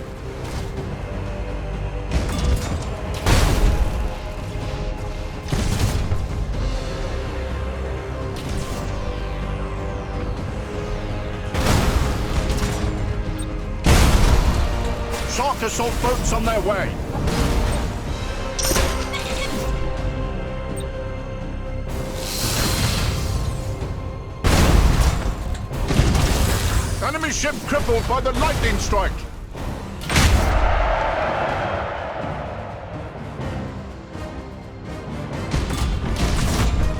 S4: assault boats on their way. Enemy ship crippled by the lightning strike.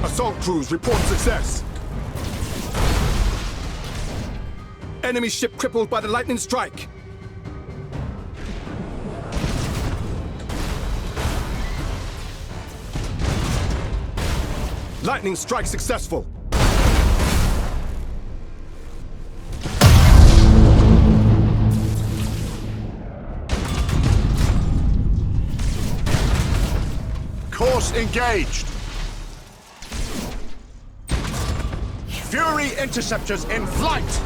S16: Assault crews report success. Enemy ship crippled by the lightning strike. Lightning strike successful.
S4: Course engaged. Fury interceptors in flight.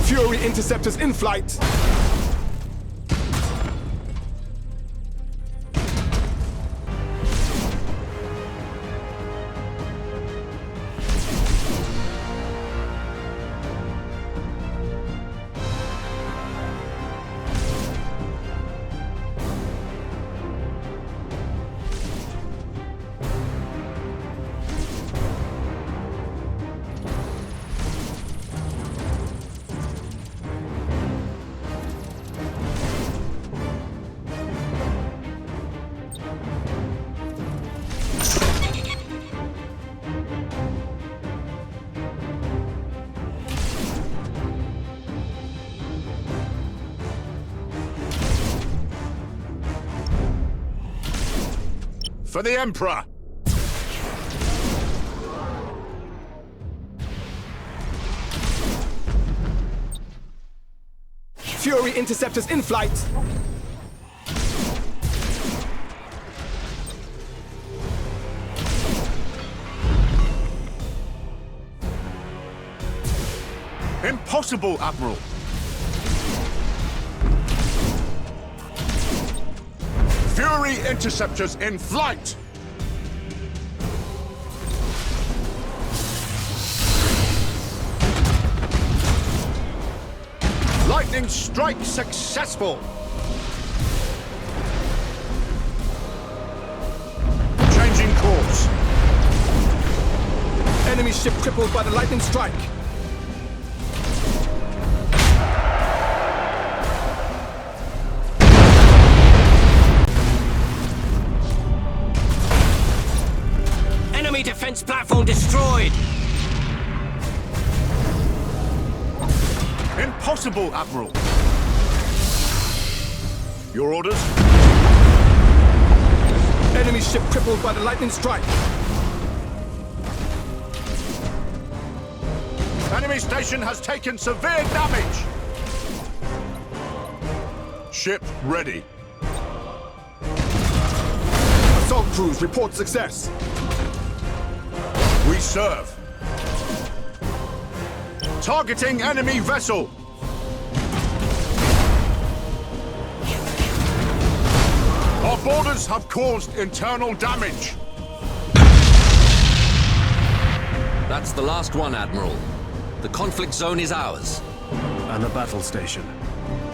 S16: Fury interceptors in flight.
S4: For the Emperor!
S16: Fury interceptors in flight.
S4: Impossible, Admiral! Fury interceptors in flight! Lightning strike successful! Changing course.
S16: Enemy ship crippled by the lightning strike.
S18: Enemy defense platform destroyed!
S4: Impossible, Admiral! Your orders?
S16: Enemy ship crippled by the lightning strike.
S4: Enemy station has taken severe damage! Ship ready.
S16: Assault crews report success.
S4: We serve. Targeting enemy vessel! Our boarders have caused internal damage!
S7: That's the last one, Admiral. The conflict zone is ours.
S14: And the battle station?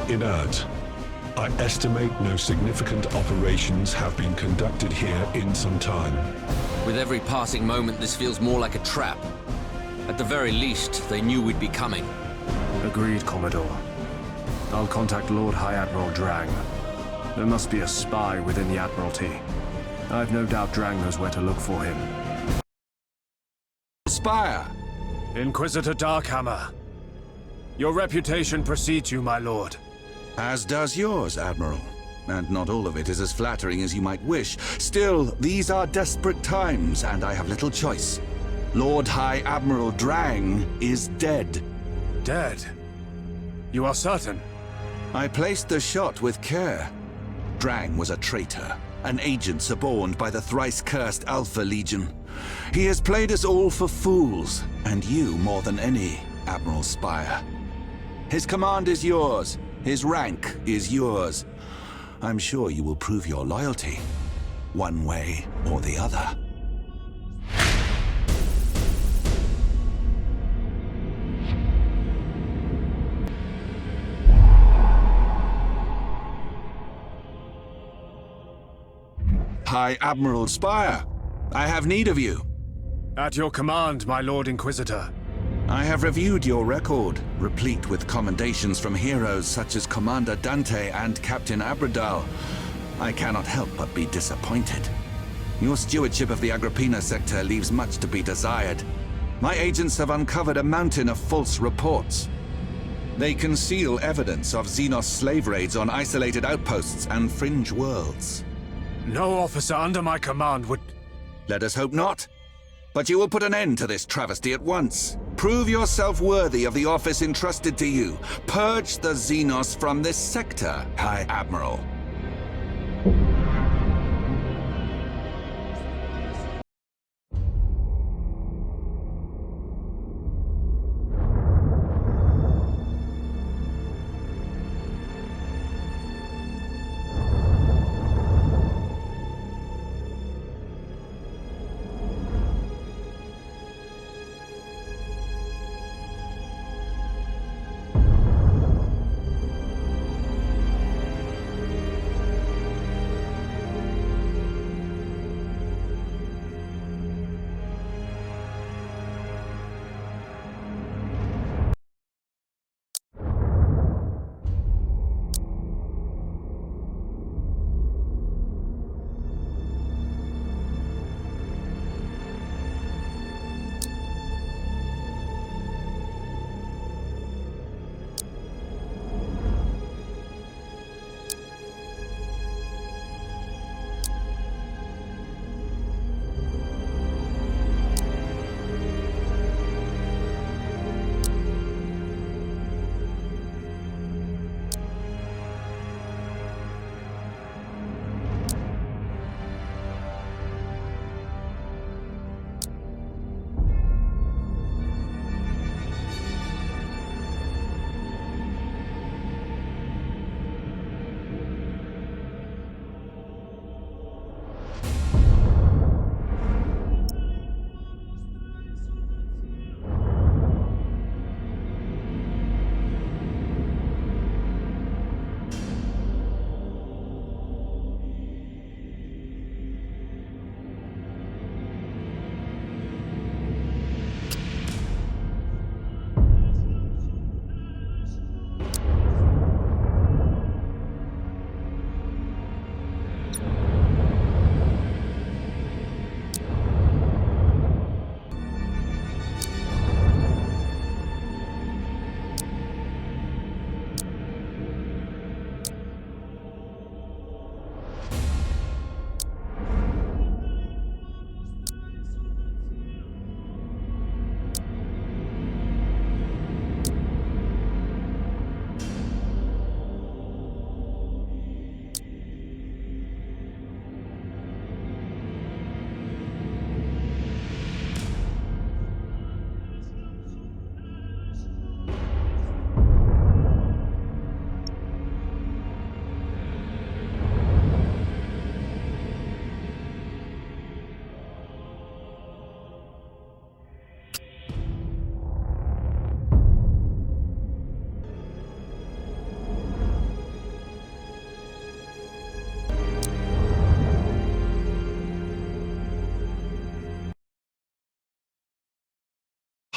S15: Inert. I estimate no significant operations have been conducted here in some time.
S7: With every passing moment, this feels more like a trap. At the very least, they knew we'd be coming.
S14: Agreed, Commodore. I'll contact Lord High Admiral Drang. There must be a spy within the Admiralty. I've no doubt Drang knows where to look for him.
S17: Spire!
S14: Inquisitor Darkhammer. Your reputation precedes you, my lord.
S17: As does yours, Admiral. And not all of it is as flattering as you might wish. Still, these are desperate times, and I have little choice. Lord High Admiral Drang is dead.
S14: Dead? You are certain?
S17: I placed the shot with care. Drang was a traitor, an agent suborned by the thrice-cursed Alpha Legion. He has played us all for fools, and you more than any, Admiral Spire. His command is yours. His rank is yours. I'm sure you will prove your loyalty, one way or the other. High Admiral Spire, I have need of you.
S13: At your command, my Lord Inquisitor.
S17: I have reviewed your record, replete with commendations from heroes such as Commander Dante and Captain Abradal. I cannot help but be disappointed. Your stewardship of the Agrippina sector leaves much to be desired. My agents have uncovered a mountain of false reports. They conceal evidence of Xenos slave raids on isolated outposts and fringe worlds.
S13: No officer under my command would...
S17: Let us hope not. But you will put an end to this travesty at once. Prove yourself worthy of the office entrusted to you. Purge the Xenos from this sector, High Admiral.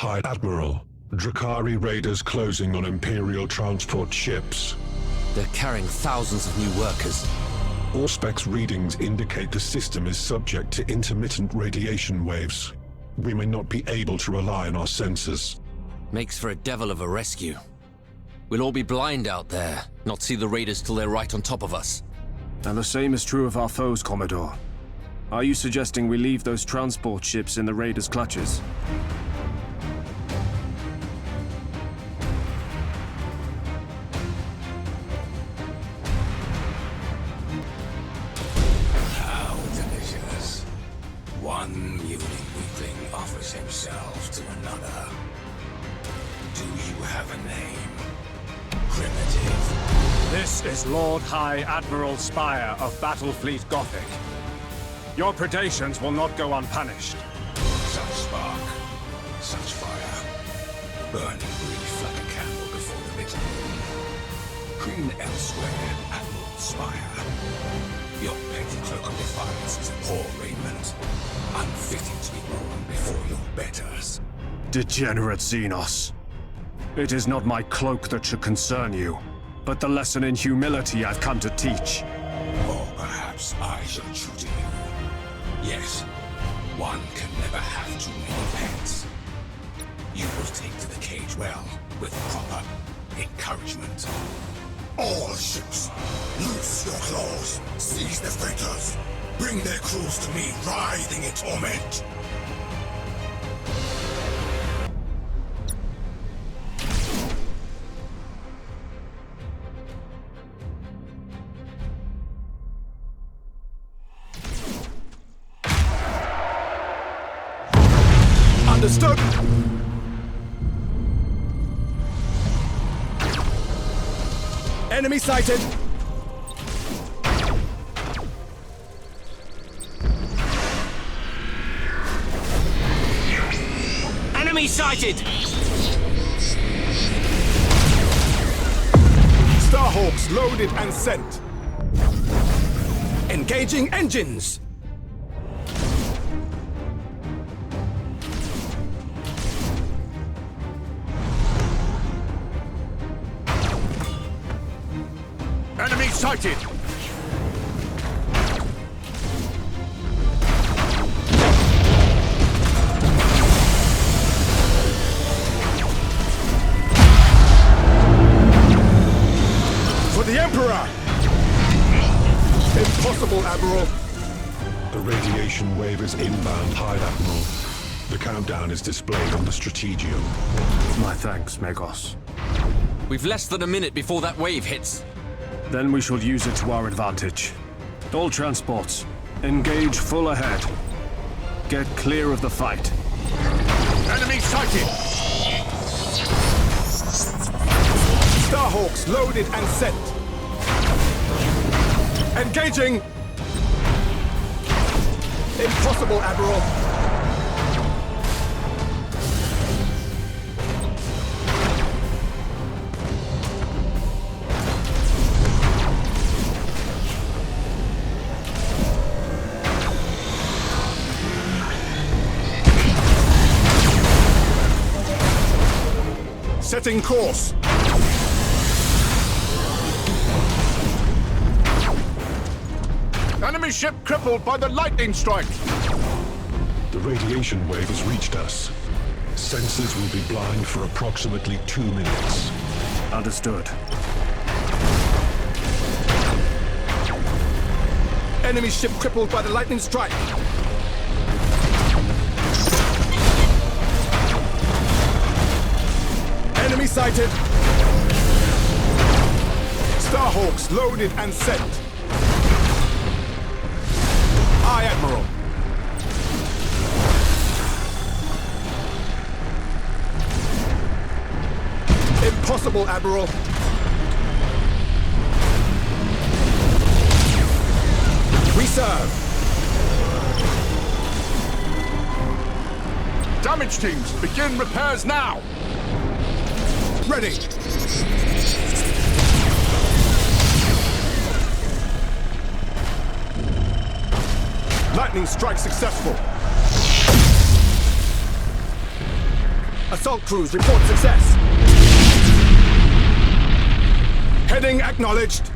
S15: High Admiral, Drakari raiders closing on Imperial transport ships.
S7: They're carrying thousands of new workers.
S15: Auspex readings indicate the system is subject to intermittent radiation waves. We may not be able to rely on our sensors.
S7: Makes for a devil of a rescue. We'll all be blind out there, not see the raiders till they're right on top of us.
S14: And the same is true of our foes, Commodore. Are you suggesting we leave those transport ships in the raiders' clutches?
S5: One mewling weakling offers himself to another. Do you have a name? Primitive.
S13: This is Lord High Admiral Spire of Battlefleet Gothic. Your predations will not go unpunished.
S5: Such spark, such fire. Burning brief like a candle before the bitter moon. Green elsewhere, Admiral Spire. Your petty cloak of defiance is
S11: poor raiment, unfitting to be worn before your betters.
S14: Degenerate Xenos. It is not my cloak that should concern you, but the lesson in humility I've come to teach.
S11: Or perhaps I shall tutor you. Yes, one can never have too many pets. You will take to the cage well, with proper encouragement. All ships, loose your claws, seize the freighters, bring their crews to me writhing in torment.
S16: Understood. Enemy sighted.
S18: Enemy sighted!
S16: Starhawks loaded and sent. Engaging engines.
S4: Enemy sighted!
S16: For the Emperor! Impossible, Admiral.
S15: The radiation wave is inbound, High Admiral. The countdown is displayed on the Strategium.
S14: My thanks, Megos.
S7: We've less than a minute before that wave hits.
S14: Then we shall use it to our advantage. All transports, engage full ahead. Get clear of the fight.
S4: Enemy sighted!
S16: Starhawks loaded and sent. Engaging! Impossible, Admiral. Setting course.
S4: Enemy ship crippled by the lightning strike!
S15: The radiation wave has reached us. Sensors will be blind for approximately 2 minutes.
S14: Understood.
S16: Enemy ship crippled by the lightning strike. Enemy sighted. Starhawks loaded and sent. Aye, Admiral. Impossible, Admiral. We serve.
S4: Damage teams, begin repairs now!
S16: Ready. Lightning strike successful. Assault crews report success. Heading acknowledged.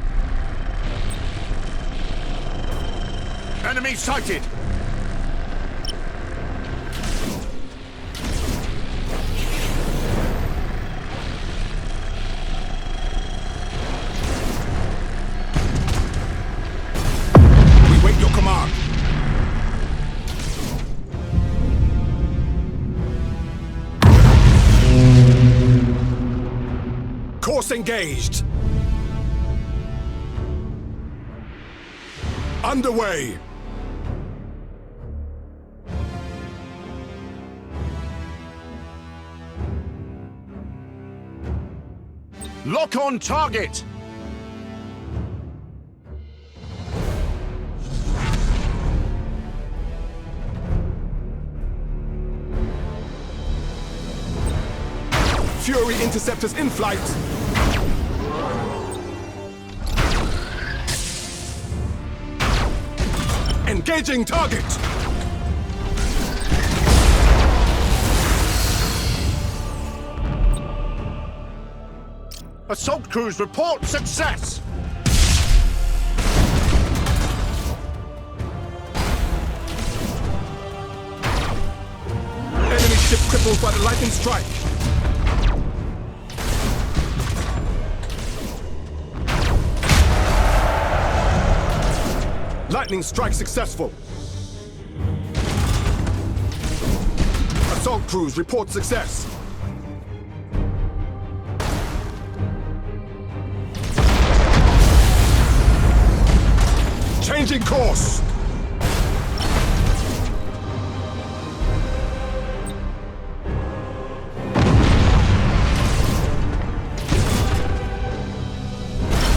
S4: Enemy sighted!
S16: We wait your command. Course engaged. Underway.
S4: Lock on target!
S16: Fury interceptors in flight. Engaging target!
S4: Assault crews report success!
S16: Enemy ship crippled by the lightning strike. Lightning strike successful. Assault crews report success. Changing course.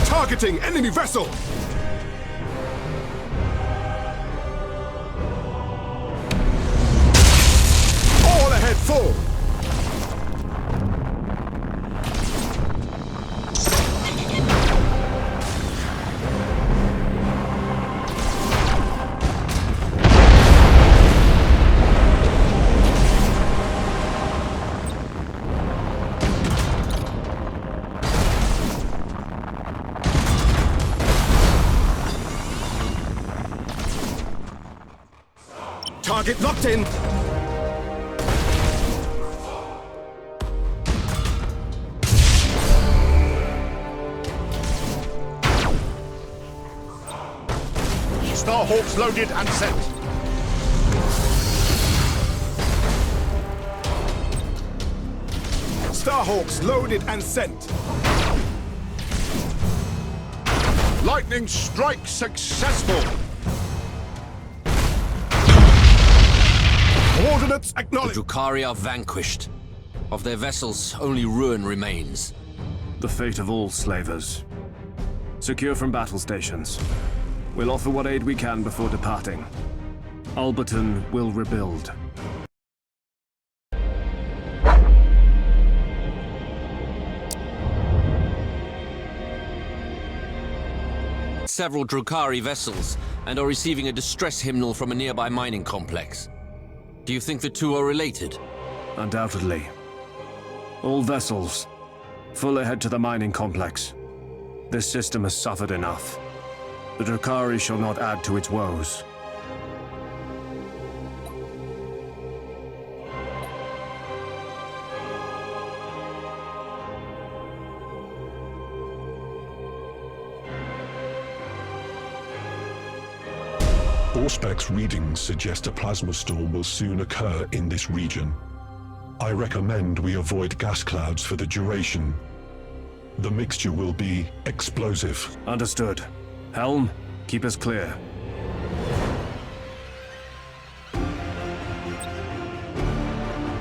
S16: Targeting enemy vessel. All ahead full. Target locked in.
S4: Starhawks loaded and sent.
S16: Starhawks loaded and sent.
S4: Lightning strike successful.
S16: Coordinates
S7: The
S16: acknowledged.
S7: Drukhari are vanquished. Of their vessels, only ruin remains.
S14: The fate of all slavers. Secure from battle stations. We'll offer what aid we can before departing. Alberton will rebuild.
S7: Several Drukhari vessels, and are receiving a distress hymnal from a nearby mining complex. Do you think the two are related?
S14: Undoubtedly. All vessels, full ahead to the mining complex. This system has suffered enough. The Drukhari shall not add to its woes.
S15: Auspex readings suggest a plasma storm will soon occur in this region. I recommend we avoid gas clouds for the duration. The mixture will be explosive.
S14: Understood. Helm, keep us clear.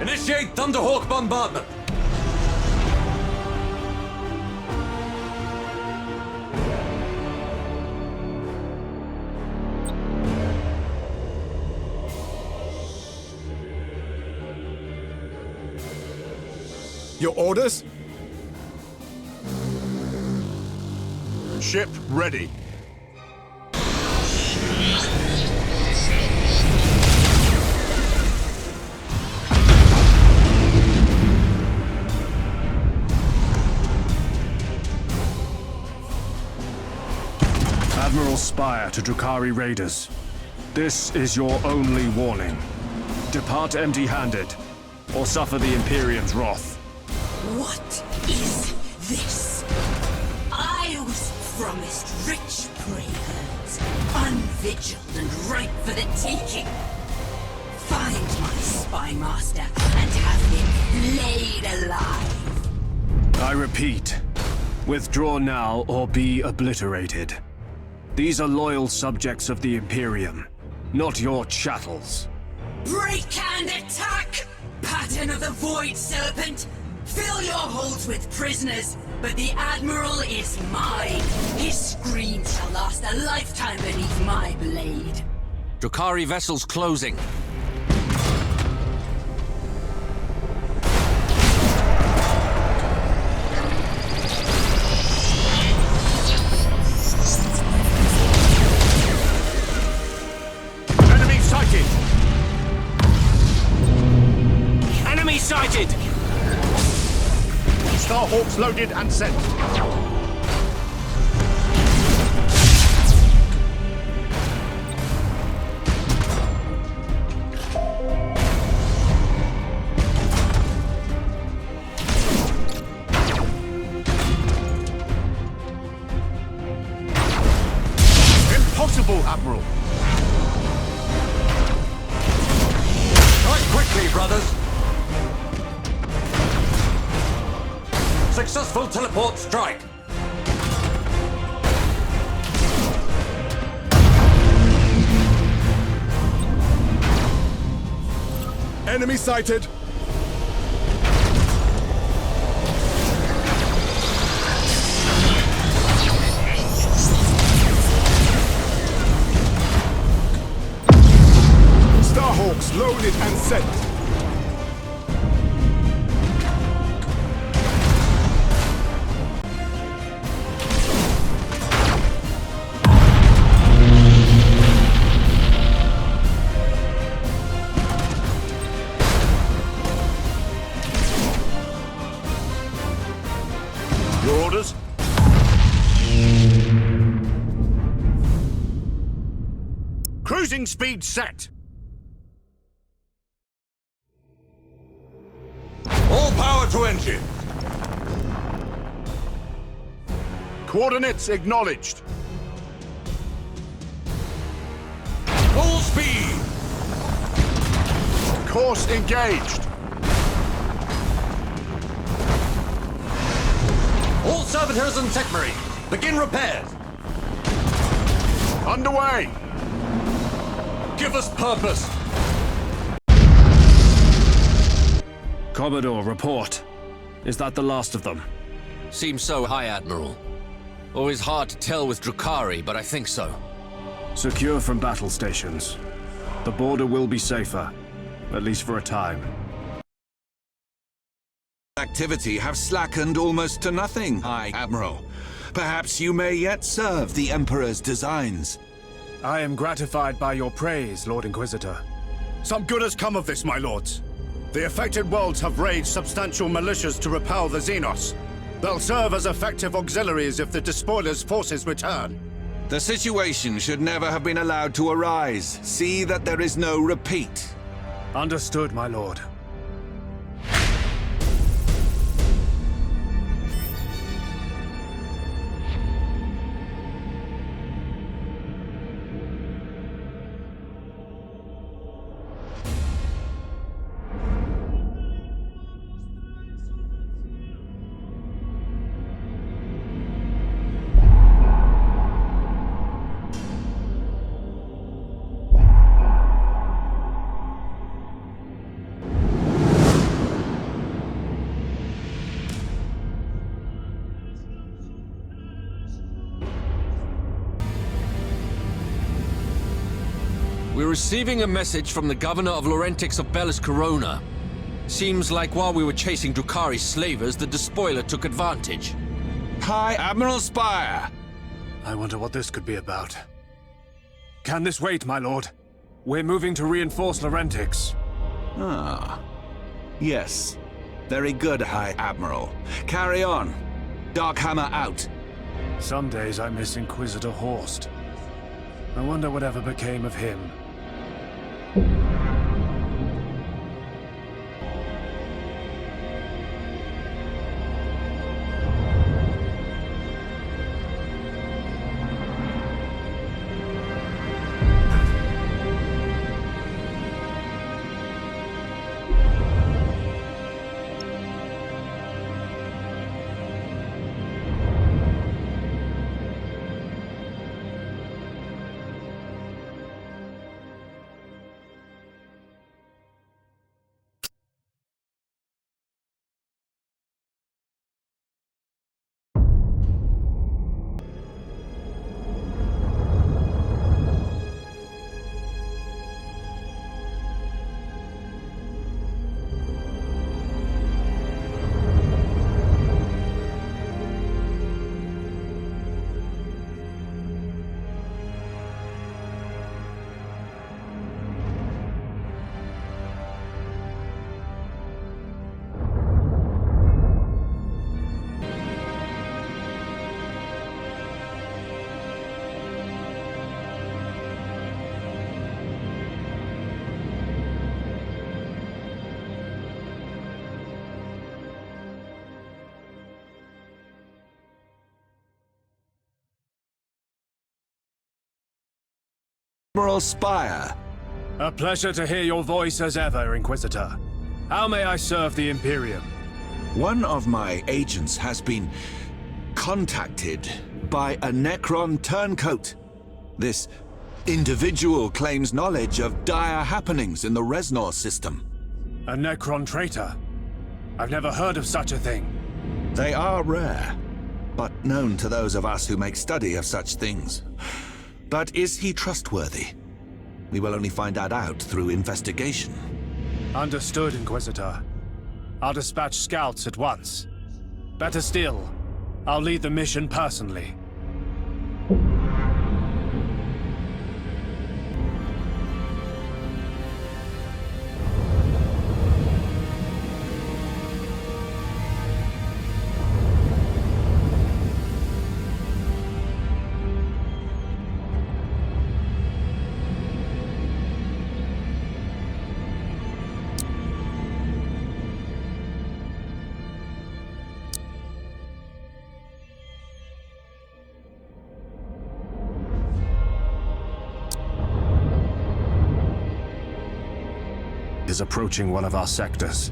S9: Initiate Thunderhawk bombardment!
S16: Your orders?
S4: Ship ready.
S14: Admiral Spire to Drukhari raiders. This is your only warning. Depart empty-handed, or suffer the Imperium's wrath.
S21: What is this? I was promised rich prey herds, unvigiled and ripe for the taking. Find my spy master and have him flayed alive.
S14: I repeat, withdraw now or be obliterated. These are loyal subjects of the Imperium, not your chattels.
S21: Break and attack! Pattern of the Void Serpent! Fill your holds with prisoners, but the Admiral is mine. His screams shall last a lifetime beneath my blade.
S7: Drukhari vessels closing.
S4: Starhawks loaded and sent. Impossible, Admiral.
S6: Strike quickly, brothers. Successful teleport strike.
S16: Enemy sighted. Starhawks loaded and sent.
S4: Your orders? Cruising speed set.
S6: All power to engine.
S4: Coordinates acknowledged.
S6: Full speed.
S4: Course engaged.
S6: All servitors and techmarine, begin repairs.
S4: Underway.
S6: Give us purpose.
S14: Commodore, report. Is that the last of them?
S7: Seems so, High Admiral. Always hard to tell with Drukhari, but I think so.
S14: Secure from battle stations. The border will be safer, at least for a time.
S17: Activity have slackened almost to nothing, High Admiral. Perhaps you may yet serve the Emperor's designs.
S13: I am gratified by your praise, Lord Inquisitor.
S4: Some good has come of this, my lords. The affected worlds have raised substantial militias to repel the Xenos. They'll serve as effective auxiliaries if the Despoiler's forces return.
S17: The situation should never have been allowed to arise. See that there is no repeat.
S13: Understood, my lord.
S7: We're receiving a message from the governor of Laurentix of Bellis Corona. Seems like while we were chasing Drukhari's slavers, the Despoiler took advantage.
S17: High Admiral Spire!
S13: I wonder what this could be about. Can this wait, my lord? We're moving to reinforce Laurentix.
S17: Ah. Yes. Very good, High Admiral. Carry on. Darkhammer out.
S13: Some days I miss Inquisitor Horst. I wonder whatever became of him.
S17: Admiral Spire.
S14: A pleasure to hear your voice as ever, Inquisitor. How may I serve the Imperium?
S17: One of my agents has been contacted by a Necron turncoat. This individual claims knowledge of dire happenings in the Reznor system.
S14: A Necron traitor? I've never heard of such a thing.
S17: They are rare, but known to those of us who make study of such things. But is he trustworthy? We will only find that out through investigation.
S14: Understood, Inquisitor. I'll dispatch scouts at once. Better still, I'll lead the mission personally. Is approaching one of our sectors.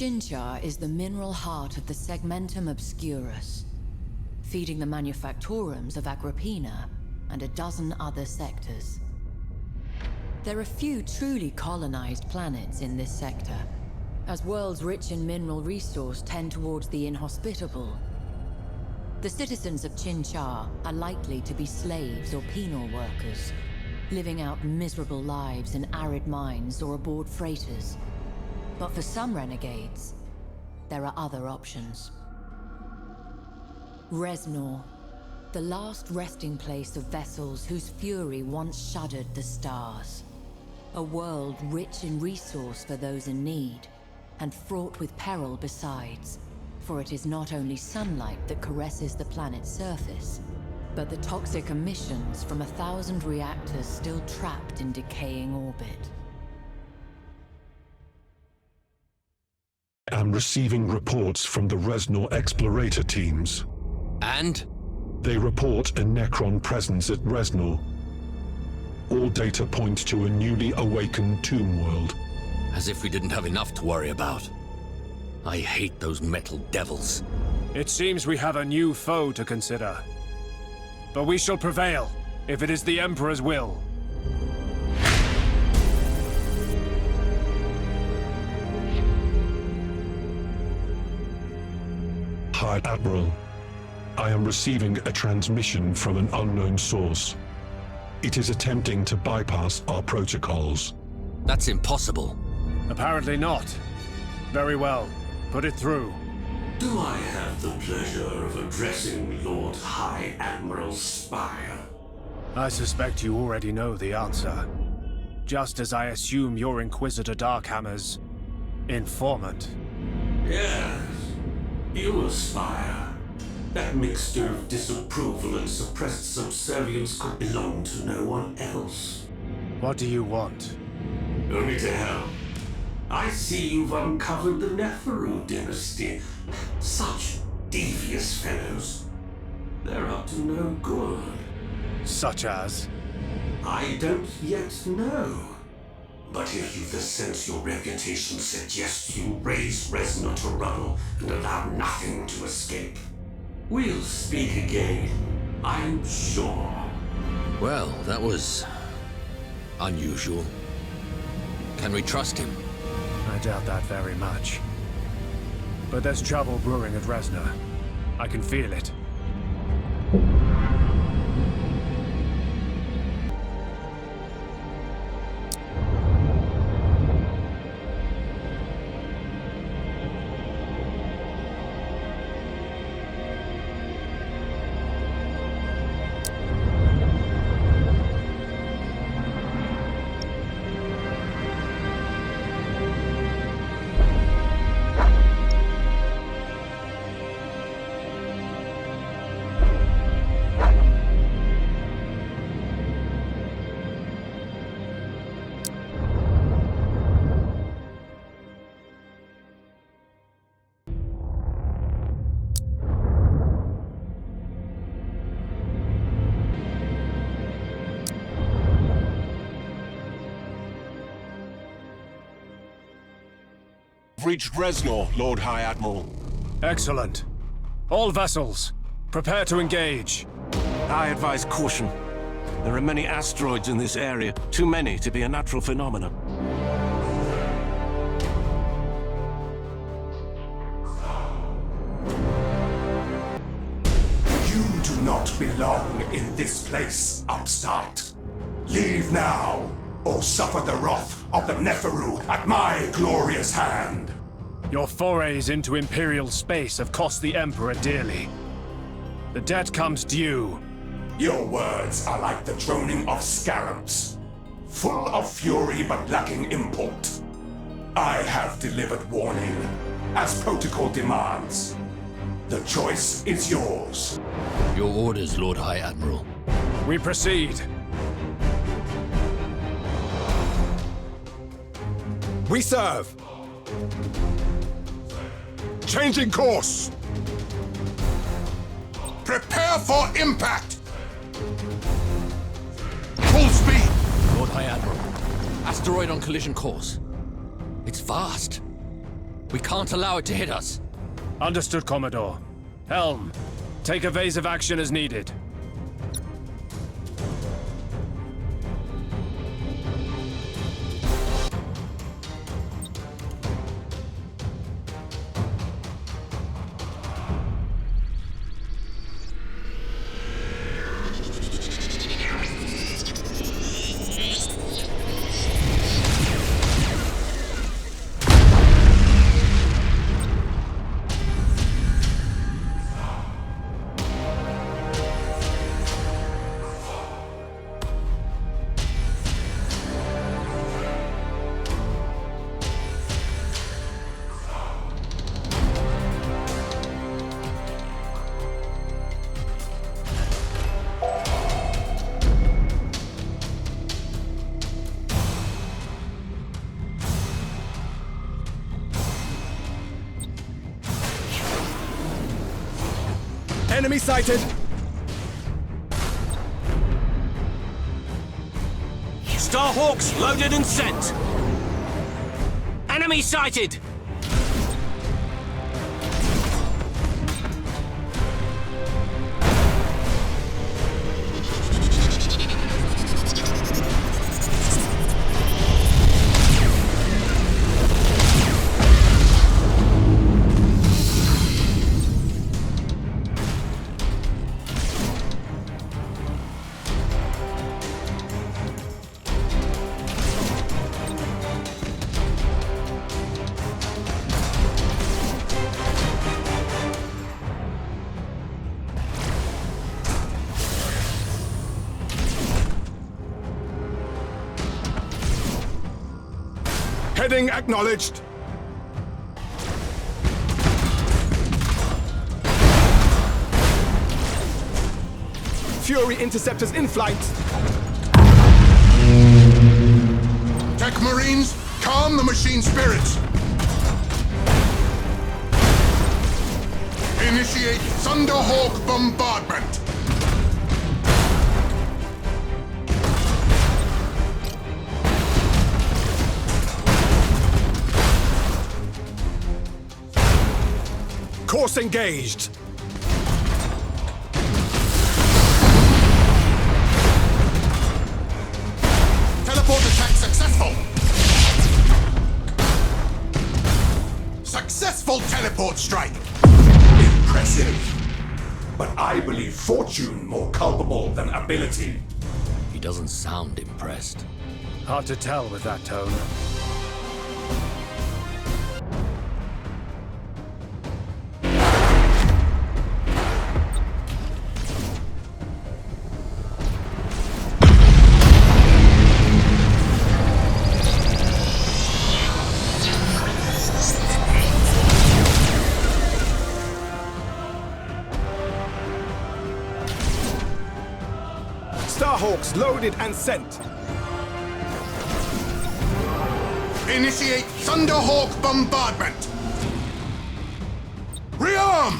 S1: Chinchar is the mineral heart of the Segmentum Obscurus, feeding the manufactorums of Agrippina and a dozen other sectors. There are few truly colonized planets in this sector, as worlds rich in mineral resource tend towards the inhospitable. The citizens of Chinchar are likely to be slaves or penal workers, living out miserable lives in arid mines or aboard freighters. But for some renegades, there are other options. Reznor, the last resting place of vessels whose fury once shuddered the stars. A world rich in resource for those in need, and fraught with peril besides, for it is not only sunlight that caresses the planet's surface, but the toxic emissions from 1,000 reactors still trapped in decaying orbit.
S15: I'm receiving reports from the Reznor explorator teams.
S7: And?
S15: They report a Necron presence at Reznor. All data point to a newly awakened tomb world.
S7: As if we didn't have enough to worry about. I hate those metal devils.
S14: It seems we have a new foe to consider. But we shall prevail, if it is the Emperor's will.
S15: Hi, Admiral. I am receiving a transmission from an unknown source. It is attempting to bypass our protocols.
S7: That's impossible.
S14: Apparently not. Very well. Put it through.
S11: Do I have the pleasure of addressing Lord High Admiral Spire?
S14: I suspect you already know the answer. Just as I assume you're Inquisitor Darkhammer's informant.
S11: Yes. You aspire. That mixture of disapproval and suppressed subservience could belong to no one else.
S14: What do you want?
S11: Only to help. I see you've uncovered the Neferu dynasty. Such devious fellows. They're up to no good.
S14: Such as?
S11: I don't yet know. But if you the sense your reputation suggests you raise Reznor to rubble and allow nothing to escape, we'll speak again, I'm sure.
S7: Well, that was unusual. Can we trust him?
S14: I doubt that very much. But there's trouble brewing at Reznor. I can feel it.
S16: I've reached Resnor, Lord High Admiral.
S14: Excellent. All vessels, prepare to engage.
S9: I advise caution. There are many asteroids in this area, too many to be a natural phenomenon.
S5: You do not belong in this place, upstart. Leave now, or suffer the wrath of the Neferu at my glorious hand.
S14: Your forays into Imperial space have cost the Emperor dearly. The debt comes due.
S5: Your words are like the droning of scarabs, full of fury but lacking import. I have delivered warning, as protocol demands. The choice is yours.
S7: Your orders, Lord High Admiral.
S14: We proceed.
S16: We serve! Changing course!
S2: Prepare for impact! Full speed!
S7: Lord High Admiral, asteroid on collision course. It's vast. We can't allow it to hit us.
S14: Understood, Commodore. Helm, take evasive action as needed.
S16: Enemy sighted!
S18: Starhawks loaded and sent! Enemy sighted!
S16: Heading acknowledged. Fury interceptors in flight.
S2: Tech Marines, calm the machine spirits. Initiate Thunderhawk bombardment.
S16: Course engaged.
S2: Teleport attack successful. Successful teleport strike.
S5: Impressive. But I believe fortune more culpable than ability.
S7: He doesn't sound impressed.
S14: Hard to tell with that tone.
S16: Starhawks loaded and sent.
S2: Initiate Thunderhawk bombardment. Rearm!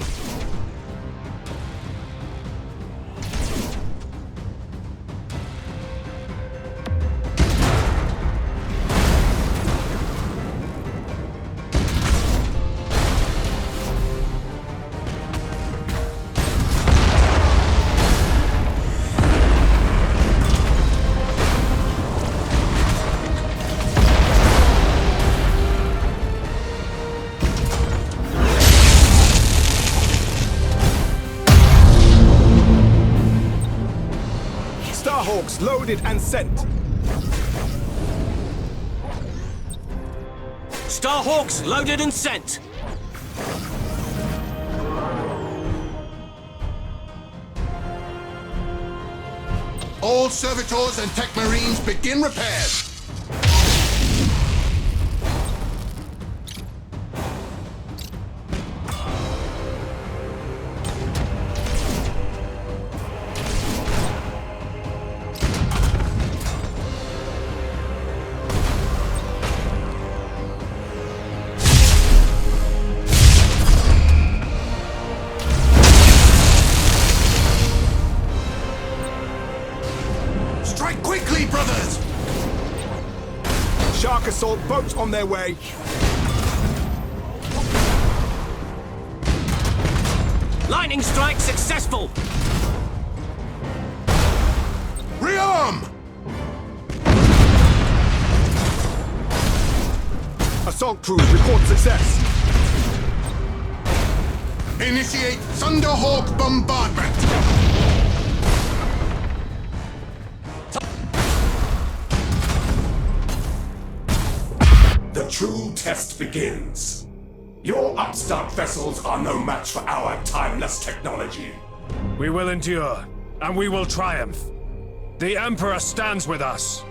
S16: Starhawks loaded and sent.
S18: Starhawks loaded and sent.
S2: All servitors and tech marines begin repairs.
S16: Assault boats on their way.
S18: Lightning strike successful.
S2: Rearm!
S16: Assault crews report success.
S2: Initiate Thunderhawk bombardment.
S11: The true test begins. Your upstart vessels are no match for our timeless technology.
S13: We will endure, and we will triumph. The Emperor stands with us.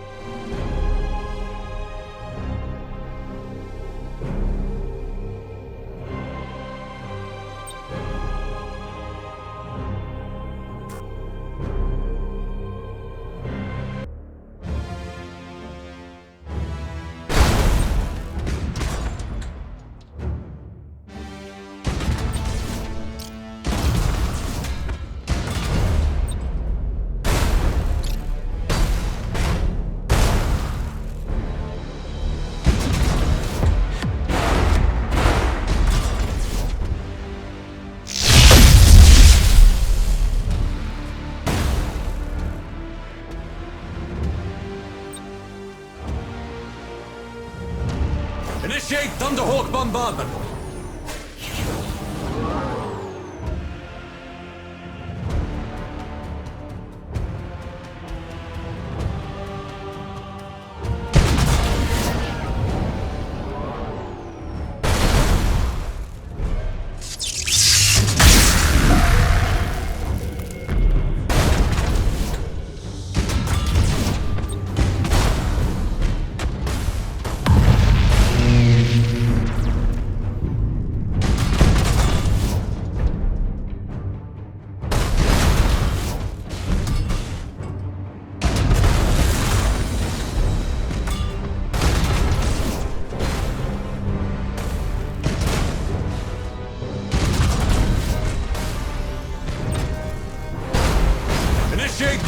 S18: Initiate Thunderhawk bombardment.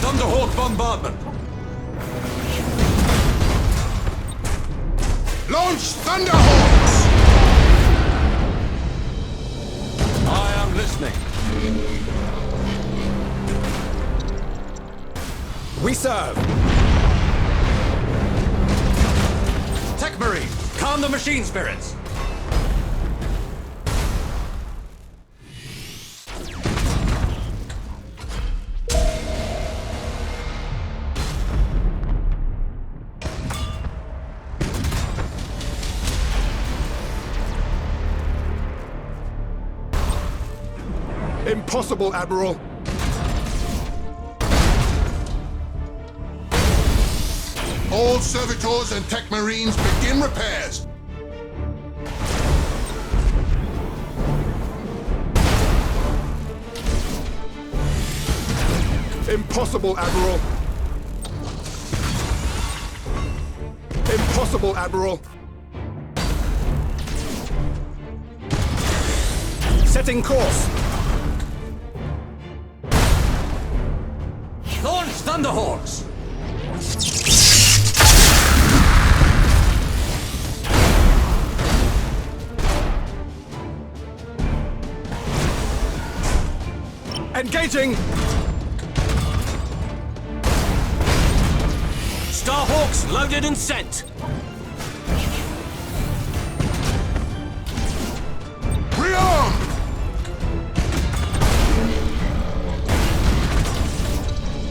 S18: Thunderhawk bombardment.
S2: Launch Thunderhawks!
S18: I am listening.
S16: We serve.
S18: Tech Marine, calm the machine spirits.
S16: Impossible, Admiral.
S2: All servitors and tech marines begin repairs.
S16: Impossible, Admiral. Impossible, Admiral. Setting course.
S18: Launch Thunderhawks!
S16: Engaging!
S18: Starhawks loaded and sent!
S2: Rearm!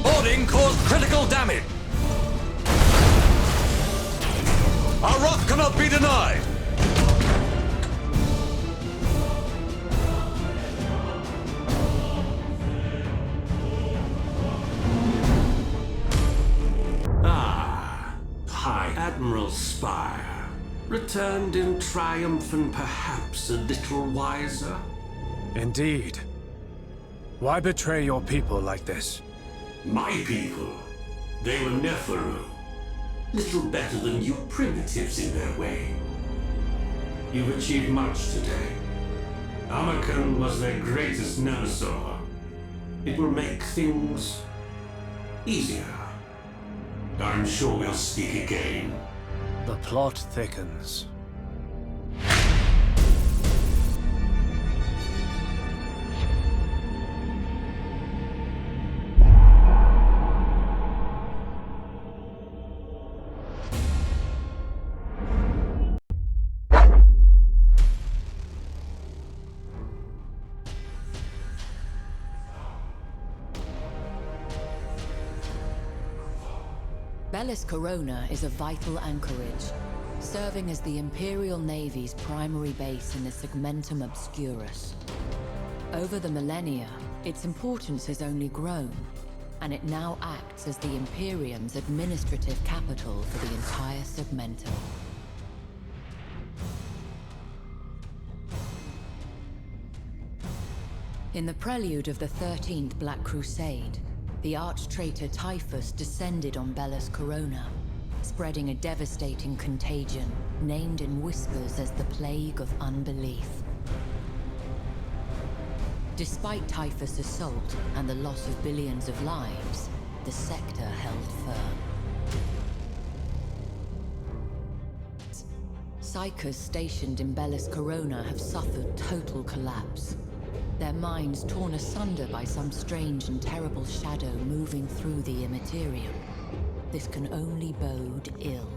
S18: Boarding caused critical damage!
S11: Returned in triumph and perhaps a little wiser?
S13: Indeed. Why betray your people like this?
S11: My people? They were Neferu. Little better than you primitives in their way. You've achieved much today. Amakan was their greatest Nemesaur. It will make things easier. I'm sure we'll speak again.
S13: The plot thickens.
S1: Bellis Corona is a vital anchorage, serving as the Imperial Navy's primary base in the Segmentum Obscurus. Over the millennia, its importance has only grown, and it now acts as the Imperium's administrative capital for the entire Segmentum. In the prelude of the 13th Black Crusade, the arch-traitor Typhus descended on Bellis Corona, spreading a devastating contagion named in whispers as the Plague of Unbelief. Despite Typhus' assault and the loss of billions of lives, the sector held firm. Psychers stationed in Bellis Corona have suffered total collapse, their minds torn asunder by some strange and terrible shadow moving through the immaterium. This can only bode ill.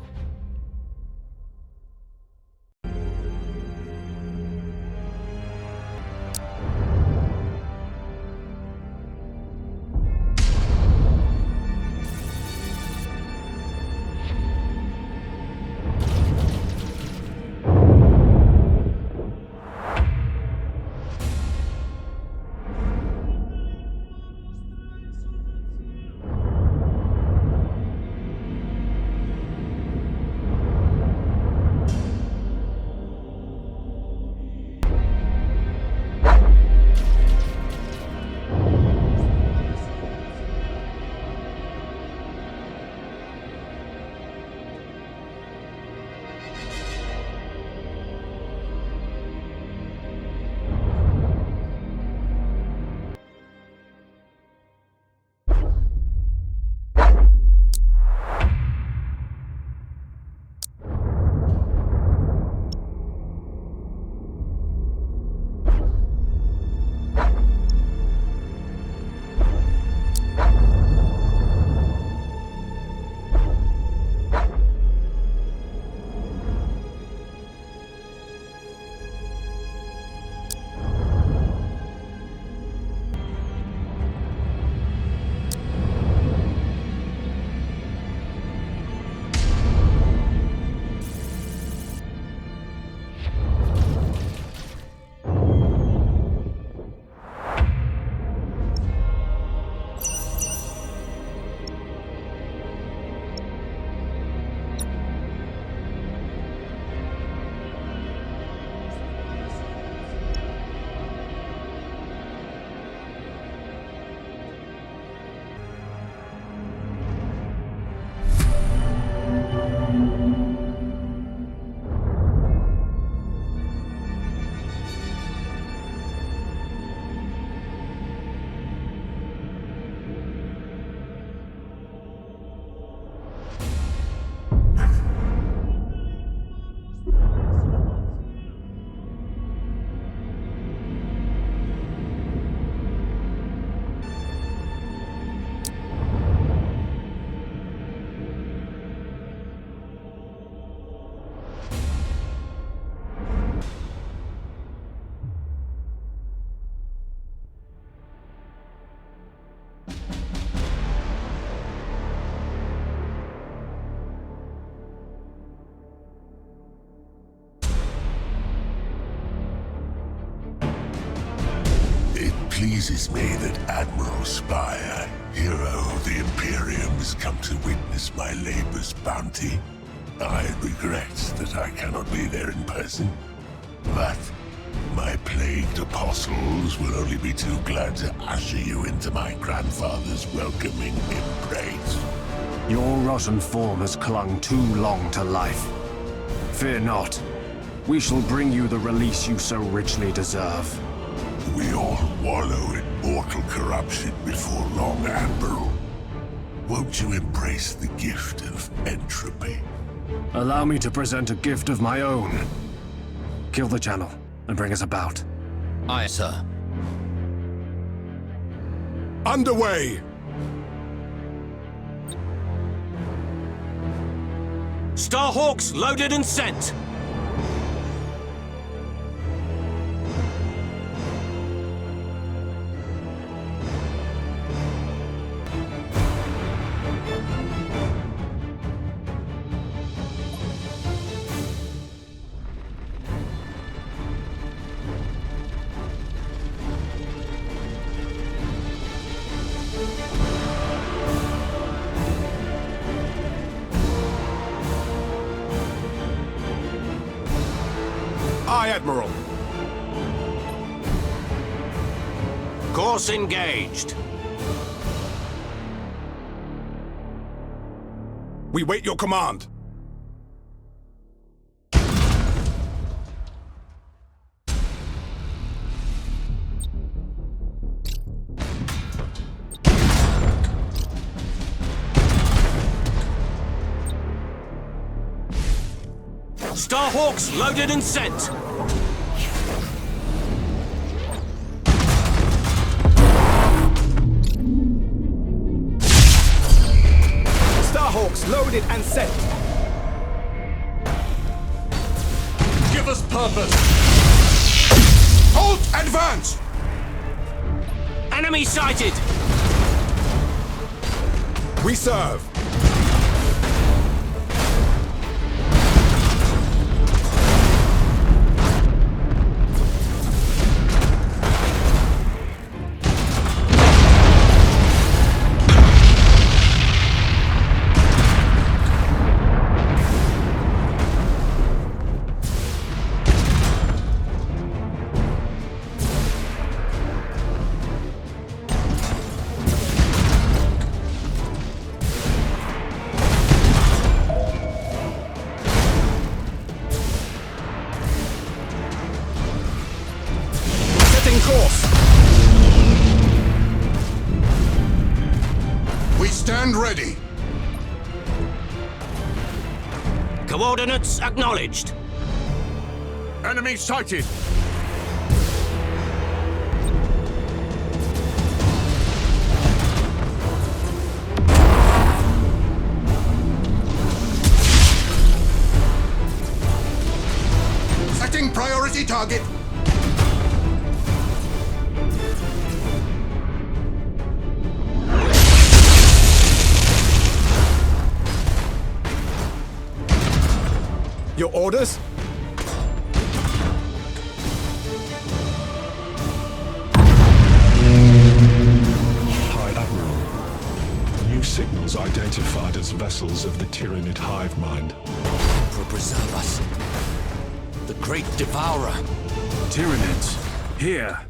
S2: Pleases me that Admiral Spire, hero of the Imperium, has come to witness my labor's bounty. I regret that I cannot be there in person, but my plagued apostles will only be too glad to usher you into my grandfather's welcoming embrace.
S14: Your rotten form has clung too long to life. Fear not. We shall bring you the release you so richly deserve.
S2: We all wallow in mortal corruption before long, Admiral. Won't you embrace the gift of entropy?
S14: Allow me to present a gift of my own. Kill the channel and bring us about.
S7: Aye, sir.
S16: Underway!
S18: Starhawks loaded and sent!
S16: Aye, Admiral.
S18: Course engaged.
S16: We wait your command.
S18: Starhawks loaded and sent!
S16: Starhawks loaded and sent!
S18: Give us purpose!
S16: Halt! Advance!
S18: Enemy sighted!
S16: We serve!
S2: Stand ready.
S18: Coordinates acknowledged.
S4: Enemy sighted.
S2: Setting priority target.
S16: Your orders?
S15: High Admiral. New signals identified as vessels of the Tyranid hive mind.
S7: Preserve us. The Great Devourer.
S14: Tyranids. Here.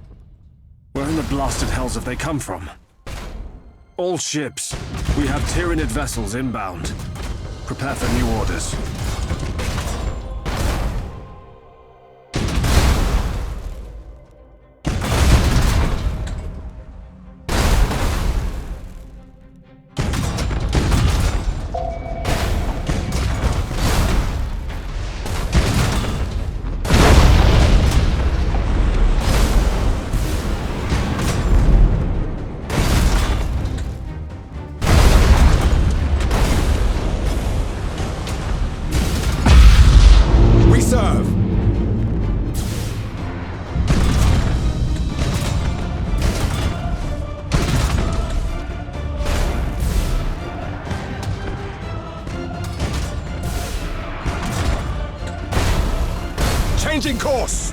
S14: Where in the blasted hells have they come from? All ships. We have Tyranid vessels inbound. Prepare for new orders.
S16: Changing course!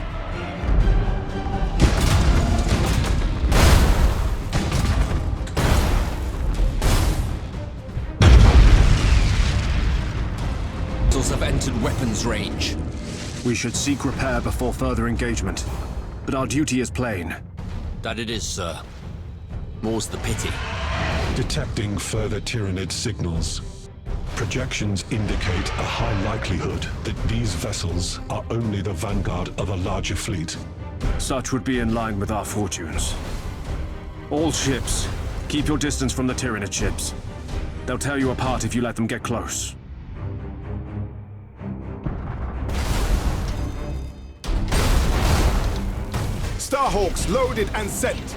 S6: weapons range.
S14: We should seek repair before further engagement. But our duty is plain.
S7: That it is, sir. More's the pity.
S15: Detecting further Tyrannid signals. Projections indicate a high likelihood that these vessels are only the vanguard of a larger fleet.
S14: Such would be in line with our fortunes. All ships, keep your distance from the Tyrannid ships. They'll tear you apart if you let them get close.
S16: Starhawks loaded and sent.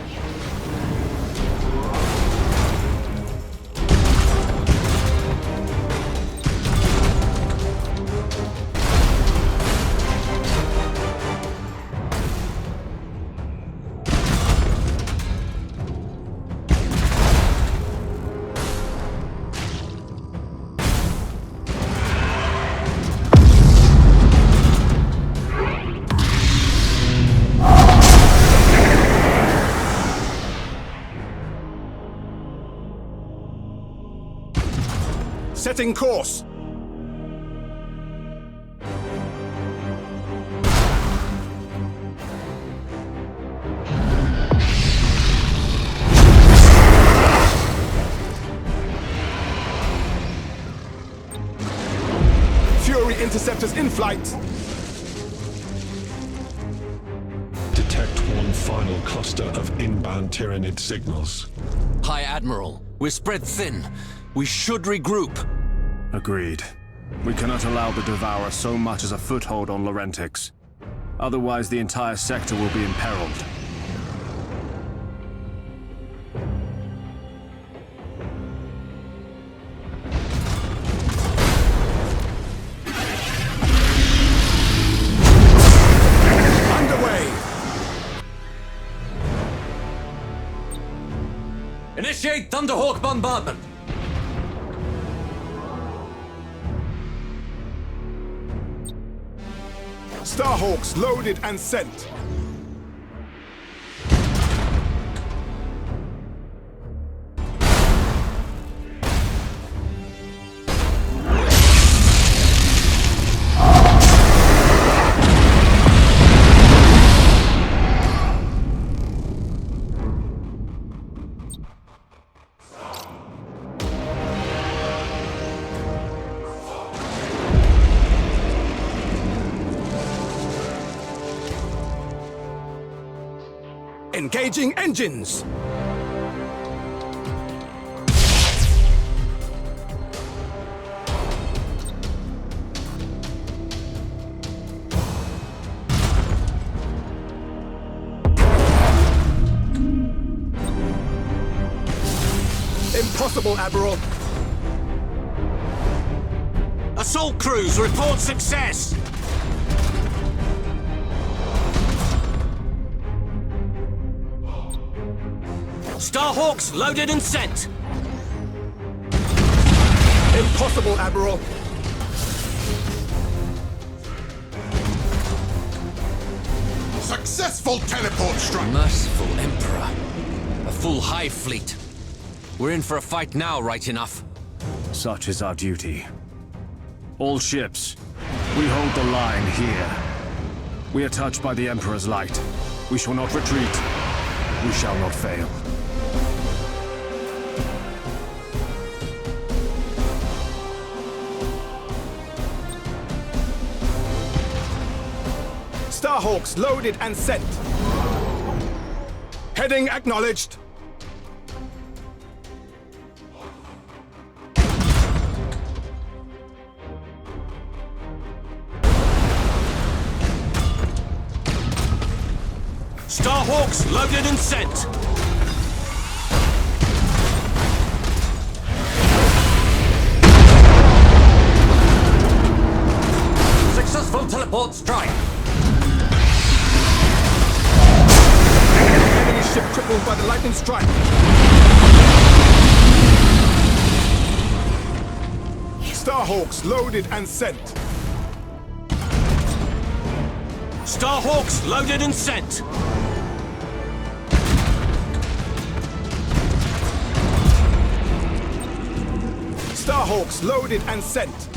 S16: Setting course. Fury interceptors in flight.
S15: Detect one final cluster of inbound Tyrannid signals.
S7: High Admiral, we're spread thin. We should regroup.
S14: Agreed. We cannot allow the Devourer so much as a foothold on Laurentics. Otherwise, the entire sector will be imperiled.
S16: Underway!
S6: Initiate Thunderhawk bombardment!
S16: Starhawks loaded and sent. Engaging engines! Impossible, Admiral!
S18: Assault crews, report success! Starhawks loaded and sent!
S16: Impossible, Admiral!
S2: Successful teleport strike!
S7: Merciful Emperor. A full hive fleet. We're in for a fight now, right enough.
S14: Such is our duty. All ships, we hold the line here. We are touched by the Emperor's light. We shall not retreat. We shall not fail.
S16: Starhawks loaded and sent. Heading acknowledged.
S18: Starhawks loaded and sent! Successful teleport strike!
S16: Enemy ship crippled by the lightning strike. Starhawks loaded and sent.
S18: Starhawks loaded and sent!
S16: Starhawks loaded and sent.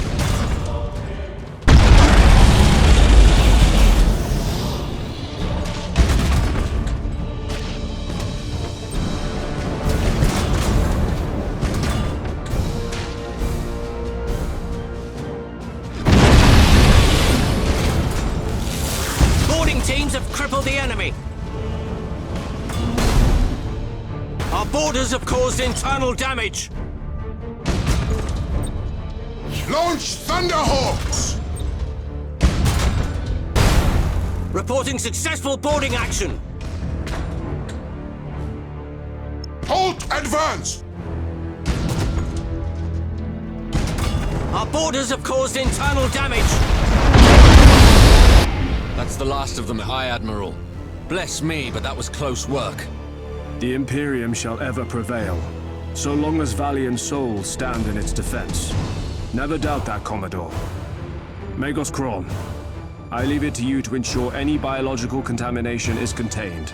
S18: crippled the enemy. Our borders have caused internal damage.
S2: Launch Thunderhawks!
S18: Reporting successful boarding action.
S2: Halt! Advance!
S18: Our borders have caused internal damage.
S7: That's the last of them, High Admiral. Bless me, but that was close work.
S14: The Imperium shall ever prevail, so long as valiant souls stand in its defense. Never doubt that, Commodore. Magos Kron, I leave it to you to ensure any biological contamination is contained.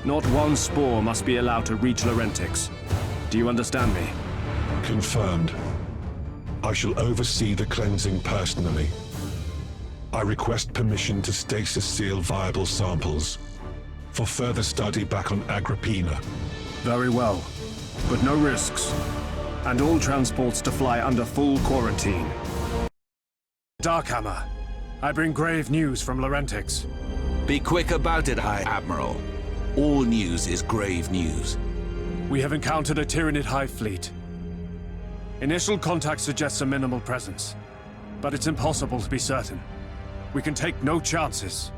S14: Not one spore must be allowed to reach Laurentics. Do you understand me?
S15: Confirmed. I shall oversee the cleansing personally. I request permission to stasis seal viable samples for further study back on Agrippina.
S14: Very well, but no risks. And all transports to fly under full quarantine.
S13: Darkhammer, I bring grave news from Laurentics.
S17: Be quick about it, High Admiral. All news is grave news.
S13: We have encountered a Tyranid hive fleet. Initial contact suggests a minimal presence, but it's impossible to be certain. We can take no chances.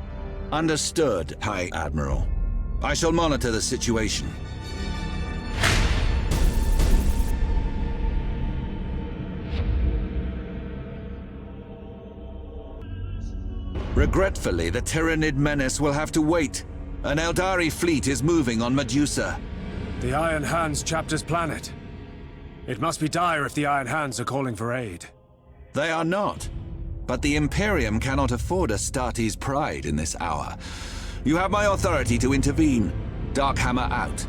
S17: Understood, High Admiral. I shall monitor the situation. Regretfully, the Tyranid menace will have to wait. An Eldari fleet is moving on Medusa.
S13: The Iron Hands Chapter's planet. It must be dire if the Iron Hands are calling for aid.
S17: They are not. But the Imperium cannot afford Astartes' pride in this hour. You have my authority to intervene. Darkhammer out.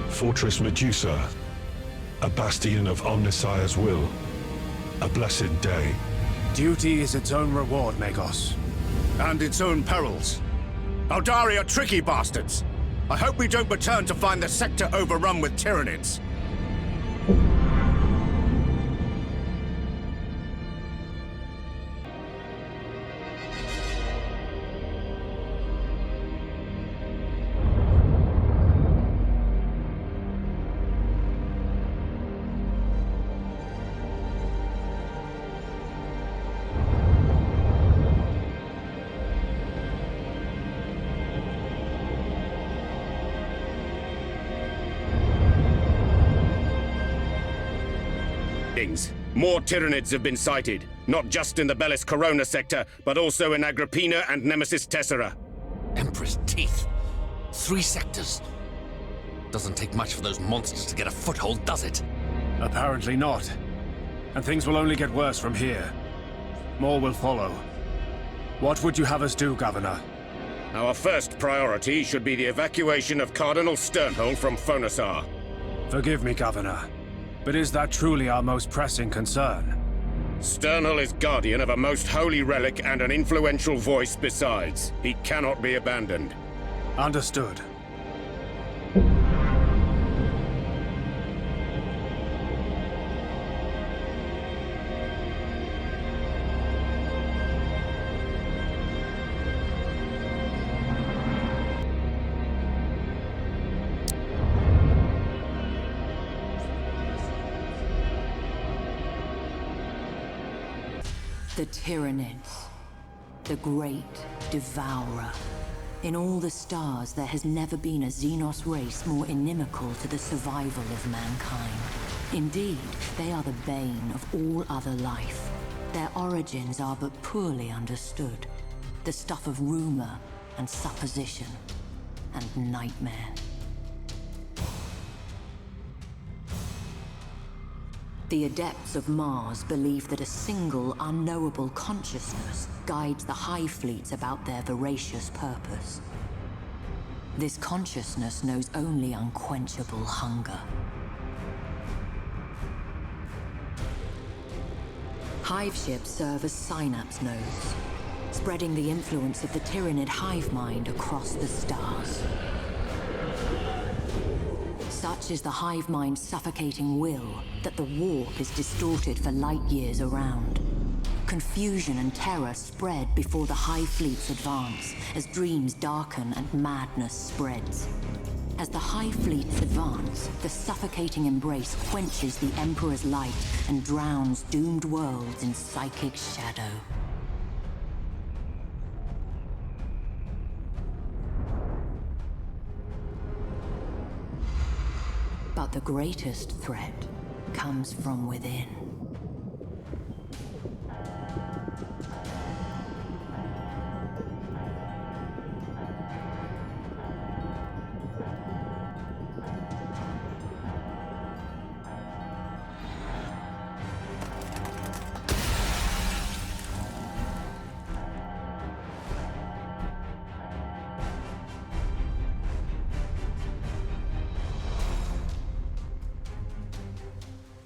S15: Fortress Medusa. A bastion of Omnissiah's will. A blessed day.
S13: Duty is its own reward, Magos.
S4: And its own perils. Eldari are tricky bastards. I hope we don't return to find the sector overrun with Tyranids. More Tyranids have been sighted, not just in the Bellis Corona sector, but also in Agrippina and Nemesis Tessera.
S7: Emperor's teeth. 3 sectors. Doesn't take much for those monsters to get a foothold, does it?
S13: Apparently not. And things will only get worse from here. More will follow. What would you have us do, Governor?
S4: Our first priority should be the evacuation of Cardinal Sternhold from Phonosar.
S13: Forgive me, Governor. But is that truly our most pressing concern?
S4: Sternhold is guardian of a most holy relic and an influential voice besides. He cannot be abandoned.
S13: Understood.
S1: The Tyranids, the great devourer. In all the stars, there has never been a Xenos race more inimical to the survival of mankind. Indeed, they are the bane of all other life. Their origins are but poorly understood, the stuff of rumor and supposition and nightmare. The Adepts of Mars believe that a single unknowable consciousness guides the hive fleets about their voracious purpose. This consciousness knows only unquenchable hunger. Hive ships serve as synapse nodes, spreading the influence of the Tyranid hive mind across the stars. Such is the hive mind's suffocating will that the warp is distorted for light years around. Confusion and terror spread before the High Fleet's advance, as dreams darken and madness spreads. As the High Fleets advance, the suffocating embrace quenches the Emperor's light and drowns doomed worlds in psychic shadow. But the greatest threat comes from within.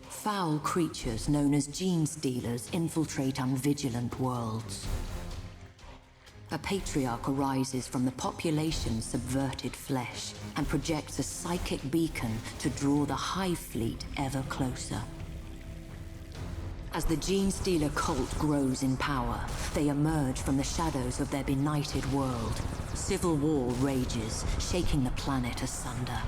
S1: Foul creatures known as gene stealers infiltrate unvigilant worlds. A patriarch arises from the population's subverted flesh and projects a psychic beacon to draw the High Fleet ever closer. As the gene stealer cult grows in power, they emerge from the shadows of their benighted world. Civil war rages, shaking the planet asunder.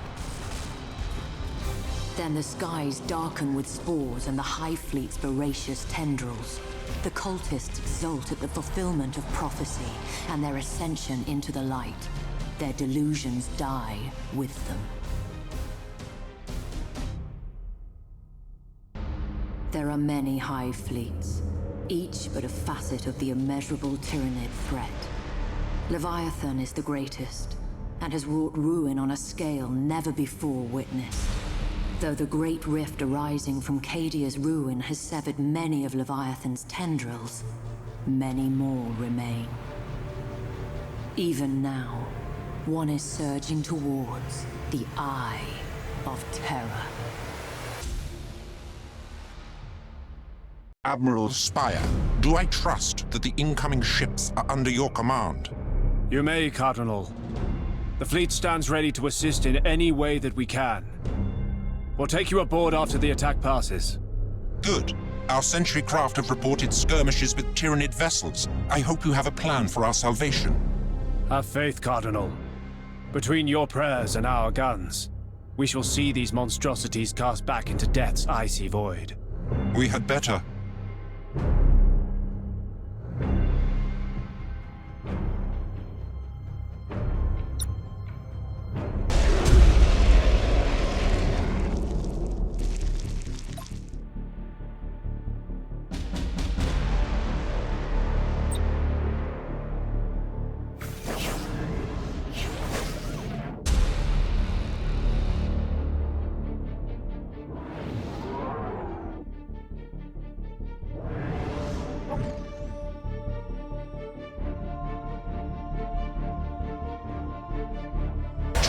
S1: Then the skies darken with spores and the High Fleet's voracious tendrils. The cultists exult at the fulfillment of prophecy and their ascension into the light. Their delusions die with them. There are many High Fleets, each but a facet of the immeasurable Tyranid threat. Leviathan is the greatest, and has wrought ruin on a scale never before witnessed. Though the great rift arising from Cadia's ruin has severed many of Leviathan's tendrils, many more remain. Even now, one is surging towards the Eye of Terror.
S3: Admiral Spire, do I trust that the incoming ships are under your command?
S14: You may, Cardinal. The fleet stands ready to assist in any way that we can. We'll take you aboard after the attack passes.
S3: Good. Our sentry craft have reported skirmishes with Tyranid vessels. I hope you have a plan for our salvation.
S14: Have faith, Cardinal. Between your prayers and our guns, we shall see these monstrosities cast back into death's icy void.
S3: We had better.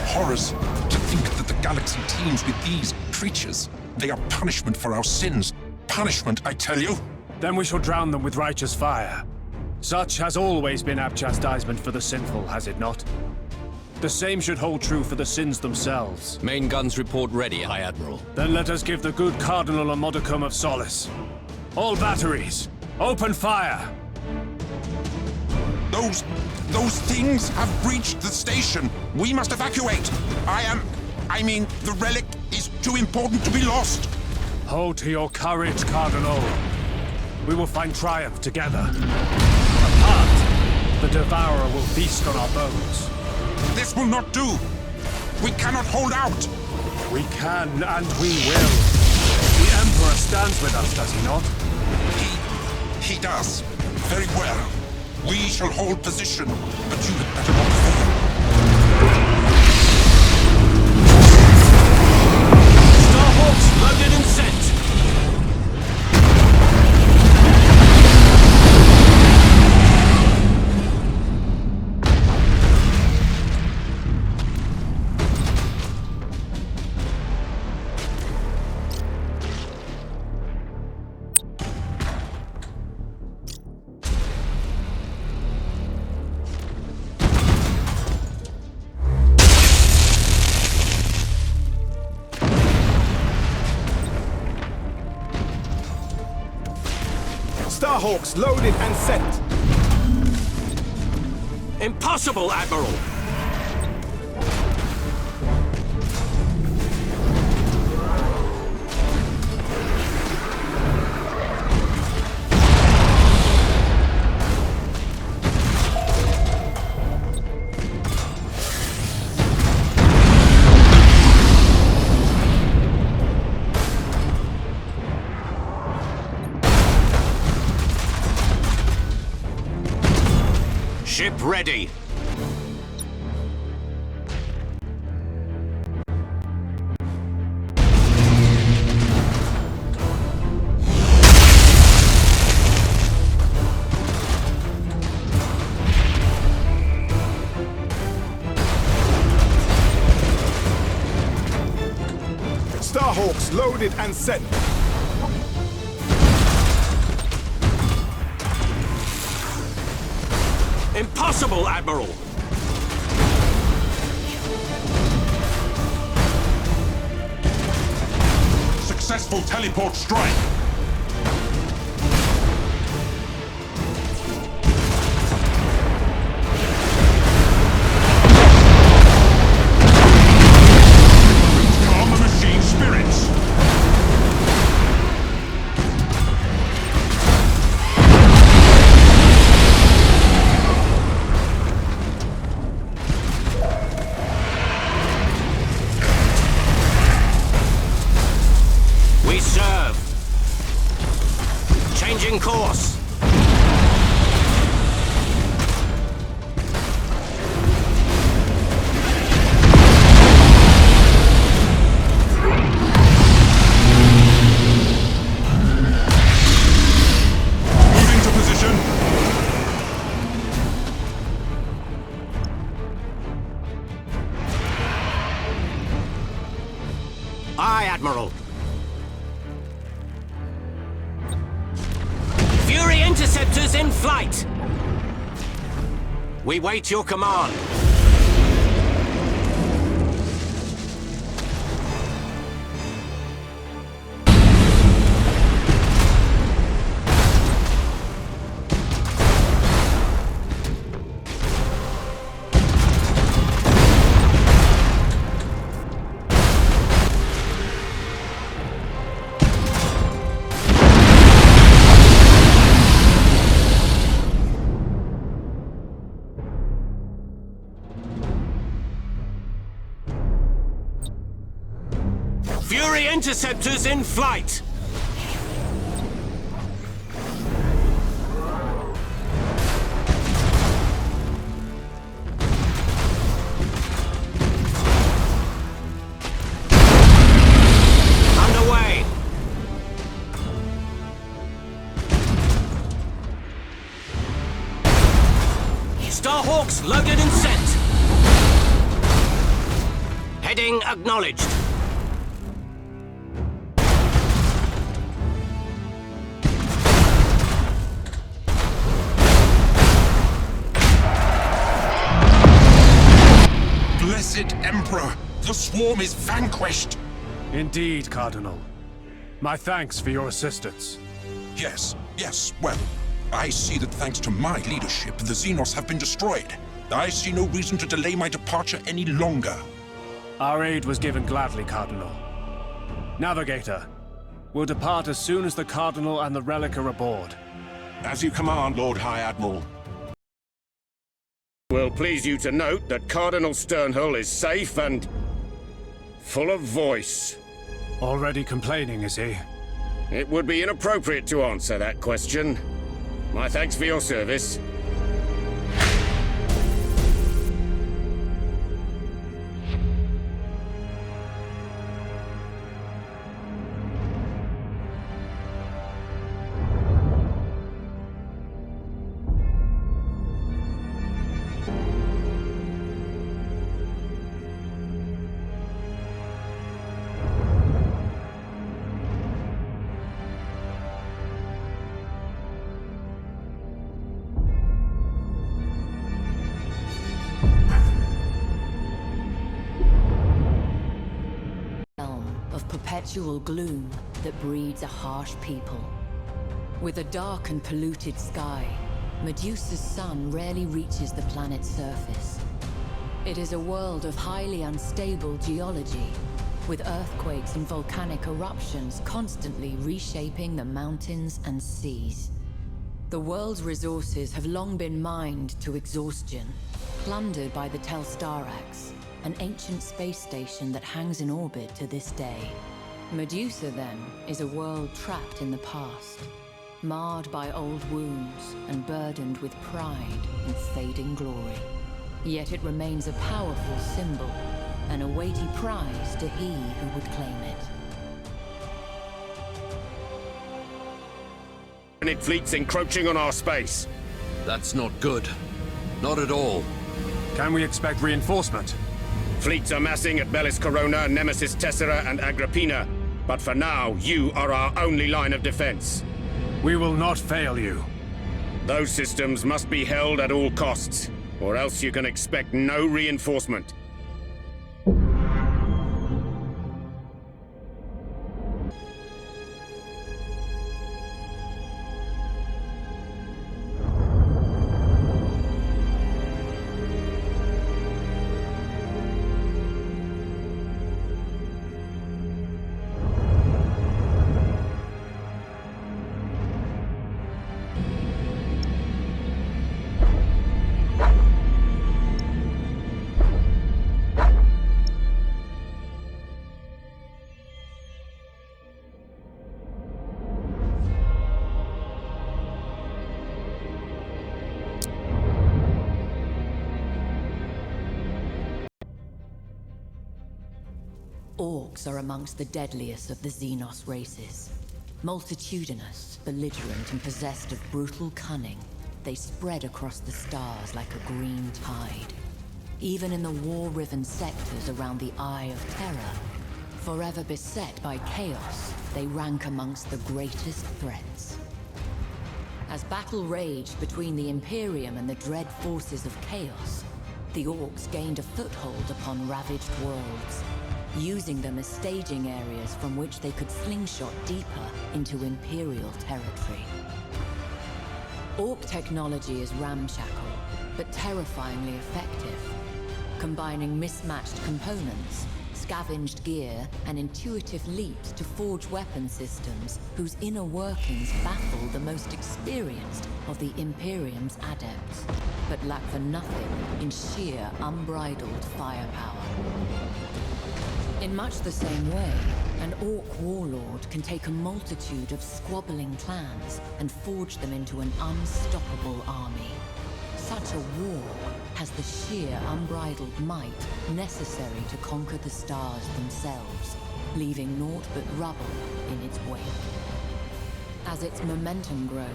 S3: Horrors, to think that the galaxy teems with these creatures. They are punishment for our sins. Punishment, I tell you.
S14: Then we shall drown them with righteous fire. Such has always been apt chastisement for the sinful, has it not? The same should hold true for the sins themselves.
S7: Main guns report ready, High Admiral.
S14: Then let us give the good Cardinal a modicum of solace. All batteries, open fire!
S3: Those things have breached the station. We must evacuate. The relic is too important to be lost.
S14: Hold to your courage, Cardinal. We will find triumph together. Apart, the Devourer will feast on our bones.
S3: This will not do. We cannot hold out.
S14: We can and we will. The Emperor stands with us, does he not?
S3: He does. Very well. We shall hold position, but you had better not fail.
S18: Starhawks loaded and sent!
S16: Starhawks loaded and sent.
S18: Impossible, Admiral! Ship ready.
S16: Starhawks loaded and sent.
S18: Impossible, Admiral!
S3: Successful teleport strike. Calm the machine spirits.
S18: We serve. Changing course.
S3: Moving to position.
S18: Aye, Admiral. Fury interceptors in flight! We wait your command. Fury interceptors in flight! Underway! Starhawks loaded and sent! Heading acknowledged.
S3: Blessed Emperor, the swarm is vanquished.
S13: Indeed, Cardinal. My thanks for your assistance.
S3: Yes, well, I see that thanks to my leadership, the Xenos have been destroyed. I see no reason to delay my departure any longer.
S13: Our aid was given gladly, Cardinal. Navigator, we'll depart as soon as the Cardinal and the Relic are aboard.
S3: As you command, Lord High Admiral.
S10: Will please you to note that Cardinal Sternhull is safe and full of voice.
S13: Already complaining, is he?
S10: It would be inappropriate to answer that question. My thanks for your service.
S1: Perpetual gloom that breeds a harsh people. With a dark and polluted sky, Medusa's sun rarely reaches the planet's surface. It is a world of highly unstable geology, with earthquakes and volcanic eruptions constantly reshaping the mountains and seas. The world's resources have long been mined to exhaustion, plundered by the Telstarax, an ancient space station that hangs in orbit to this day. Medusa, then, is a world trapped in the past, marred by old wounds and burdened with pride and fading glory. Yet it remains a powerful symbol, and a weighty prize to he who would claim it.
S10: Infinite fleets encroaching on our space.
S7: That's not good. Not at all.
S14: Can we expect reinforcement?
S10: Fleets are massing at Bellis Corona, Nemesis Tessera, and Agrippina. But for now, you are our only line of defense.
S14: We will not fail you.
S10: Those systems must be held at all costs, or else you can expect no reinforcement.
S1: Orcs are amongst the deadliest of the Xenos races. Multitudinous, belligerent, and possessed of brutal cunning, they spread across the stars like a green tide. Even in the war-riven sectors around the Eye of Terror, forever beset by chaos, they rank amongst the greatest threats. As battle raged between the Imperium and the dread forces of chaos, the Orcs gained a foothold upon ravaged worlds, using them as staging areas from which they could slingshot deeper into Imperial territory. Orc technology is ramshackle, but terrifyingly effective, combining mismatched components, scavenged gear, and intuitive leaps to forge weapon systems whose inner workings baffle the most experienced of the Imperium's adepts, but lack for nothing in sheer unbridled firepower. In much the same way, an Orc warlord can take a multitude of squabbling clans and forge them into an unstoppable army. Such a war has the sheer unbridled might necessary to conquer the stars themselves, leaving naught but rubble in its wake. As its momentum grows,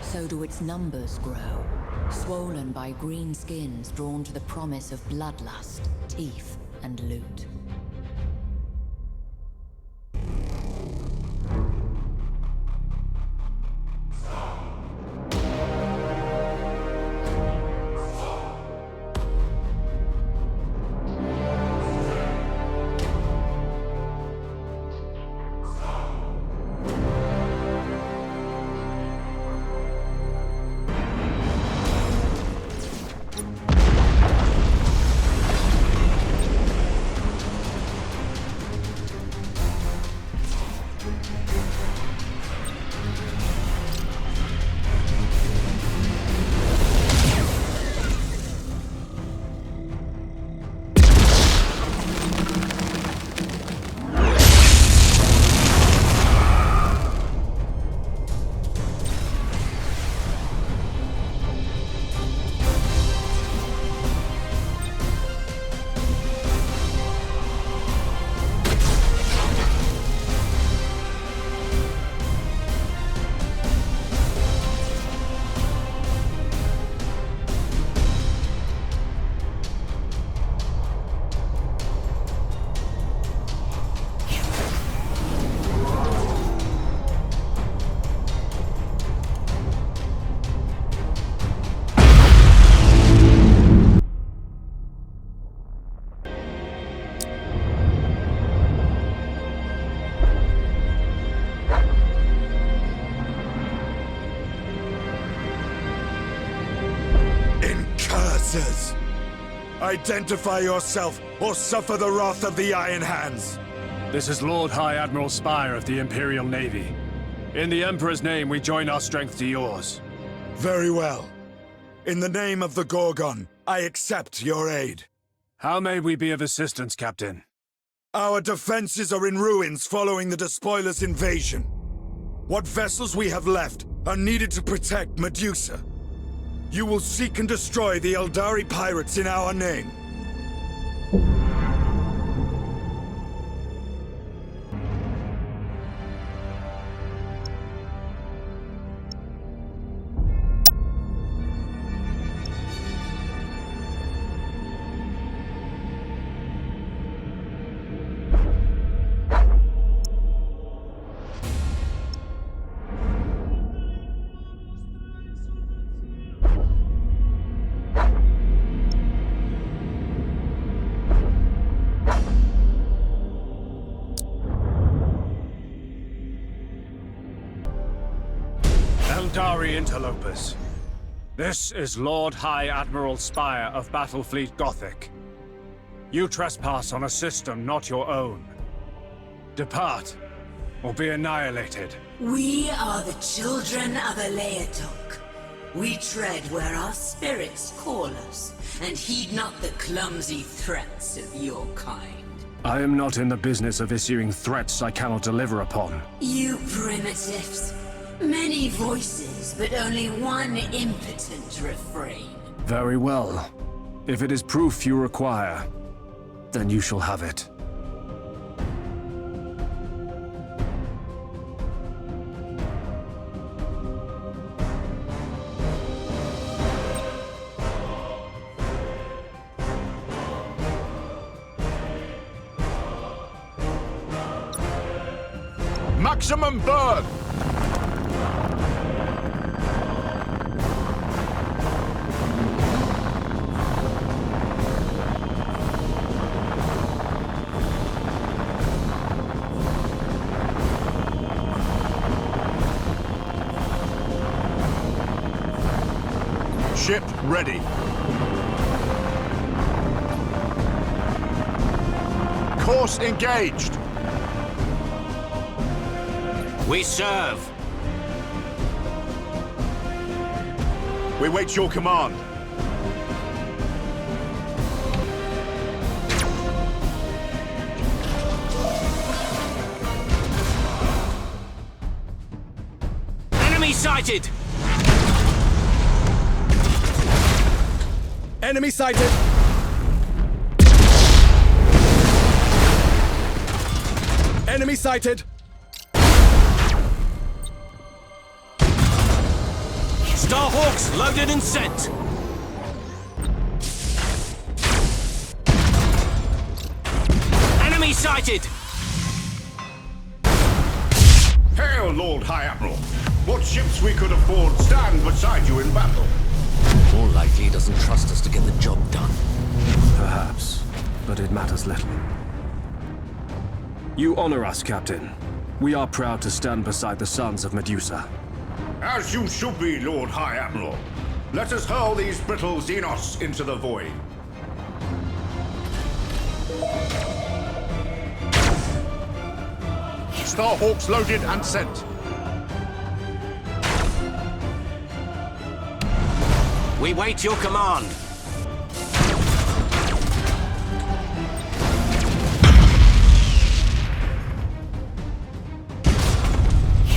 S1: so do its numbers grow, swollen by green skins drawn to the promise of bloodlust, teeth, and loot.
S2: traitors! Identify yourself, or suffer the wrath of the Iron Hands!
S13: This is Lord High Admiral Spire of the Imperial Navy. In the Emperor's name, we join our strength to yours.
S2: Very well. In the name of the Gorgon, I accept your aid.
S13: How may we be of assistance, Captain?
S2: Our defenses are in ruins following the Despoiler's invasion. What vessels we have left are needed to protect Medusa. You will seek and destroy the Eldari pirates in our name.
S13: Eldari interlopers. This is Lord High Admiral Spire of Battlefleet Gothic. You trespass on a system not your own. Depart, or be annihilated.
S21: We are the children of Aleatok. We tread where our spirits call us, and heed not the clumsy threats of your kind.
S14: I am not in the business of issuing threats I cannot deliver upon.
S21: You primitives. Many voices, but only one impotent refrain.
S14: Very well. If it is proof you require, then you shall have it.
S4: Maximum burn! Ship ready. Course engaged.
S18: We serve.
S4: We wait your command.
S18: Enemy sighted!
S12: Enemy sighted! Enemy sighted!
S18: Starhawks loaded and sent! Enemy sighted!
S4: Hail, Lord High Admiral! What ships we could afford stand beside you in battle?
S7: More likely he doesn't trust us to get the job done.
S14: Perhaps, but it matters little. You honor us, Captain. We are proud to stand beside the sons of Medusa.
S4: As you should be, Lord High Admiral. Let us hurl these brittle Xenos into the void. Starhawks loaded and sent.
S18: We wait your command.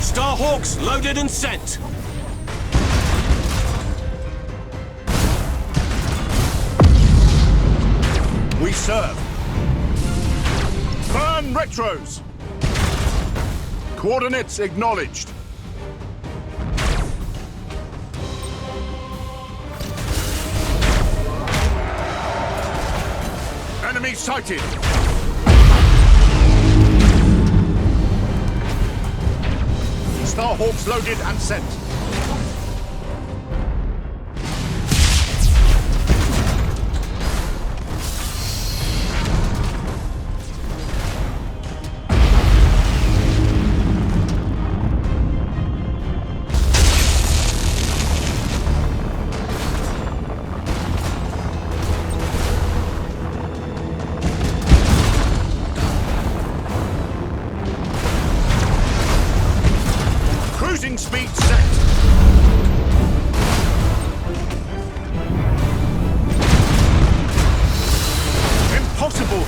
S18: Starhawks loaded and sent.
S4: We serve. Burn retros. Coordinates acknowledged. Enemy sighted! Starhawks loaded and sent.